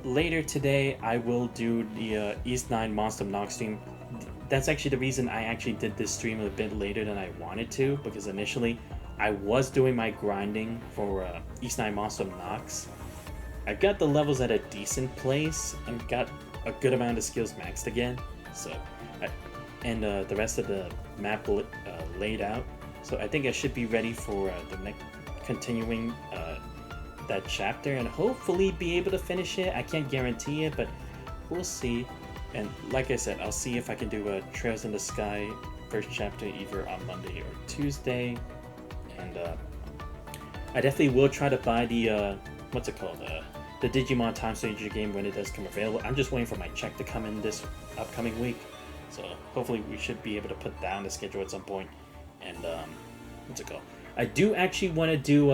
later today, I will do the East 9 Monster Knock stream. That's actually the reason I actually did this stream a bit later than I wanted to, because initially I was doing my grinding for East 9 Monster Knocks. I got the levels at a decent place and got a good amount of skills maxed again. So, and the rest of the map laid out. So I think I should be ready for the next continuing that chapter and hopefully be able to finish it. I can't guarantee it, but we'll see. And like I said, I'll see if I can do a Trails in the Sky first chapter either on Monday or Tuesday. And I definitely will try to buy the what's it called, the Digimon Time Stranger game when it does come available. I'm just waiting for my check to come in this upcoming week, so hopefully we should be able to put that on the schedule at some point. And what's it called? I do actually want to do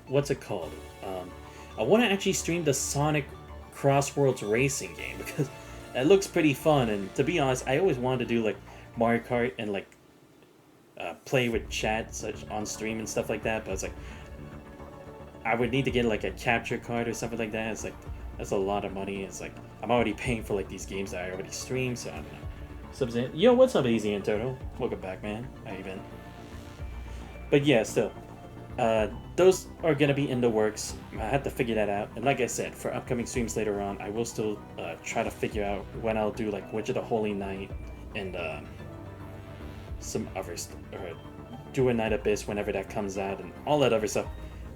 what's it called? I want to actually stream the Sonic Crossworlds racing game because it looks pretty fun. And to be honest, I always wanted to do like Mario Kart and like play with chat such on stream and stuff like that. But it's like I would need to get like a capture card or something like that. It's like that's a lot of money. It's like I'm already paying for like these games that I already stream, so I don't know. Yo, what's up, Easy and Turtle? Welcome back, man. How you been? But yeah, still, those are gonna be in the works. I have to figure that out. And like I said, for upcoming streams later on, I will still try to figure out when I'll do like Witch of the Holy Night and some other or do a Night Abyss whenever that comes out and all that other stuff.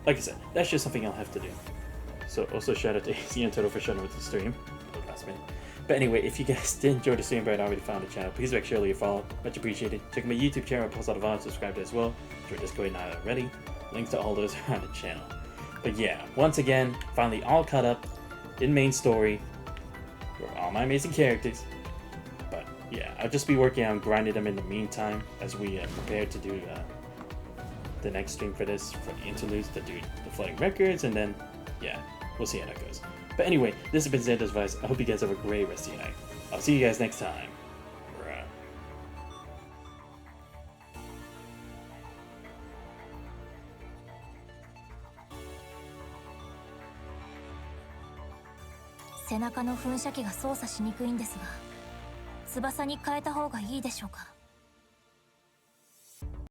Like I said, that's just something I'll have to do. So also shout out to AC and Turtle for showing up with the stream. Last minute. But anyway, if you guys did enjoy the stream but already found the channel, please make sure to leave a follow. Much appreciated. Check my YouTube channel, post all the vlogs, subscribe to it as well. If you're Discord not already, links to all those are on the channel. But yeah, once again, finally all caught up in main story for all my amazing characters. But yeah, I'll just be working on grinding them in the meantime as we prepare to do the next stream for this, for the interludes, to do the flooding records, and then yeah, we'll see how that goes. But anyway, this has been Xander's Vice. I hope you guys have a great rest of your night. I'll see you guys next time. Bruh. 背中の噴射機が操作しにくいんですが、翼に変えた方がいいでしょうか。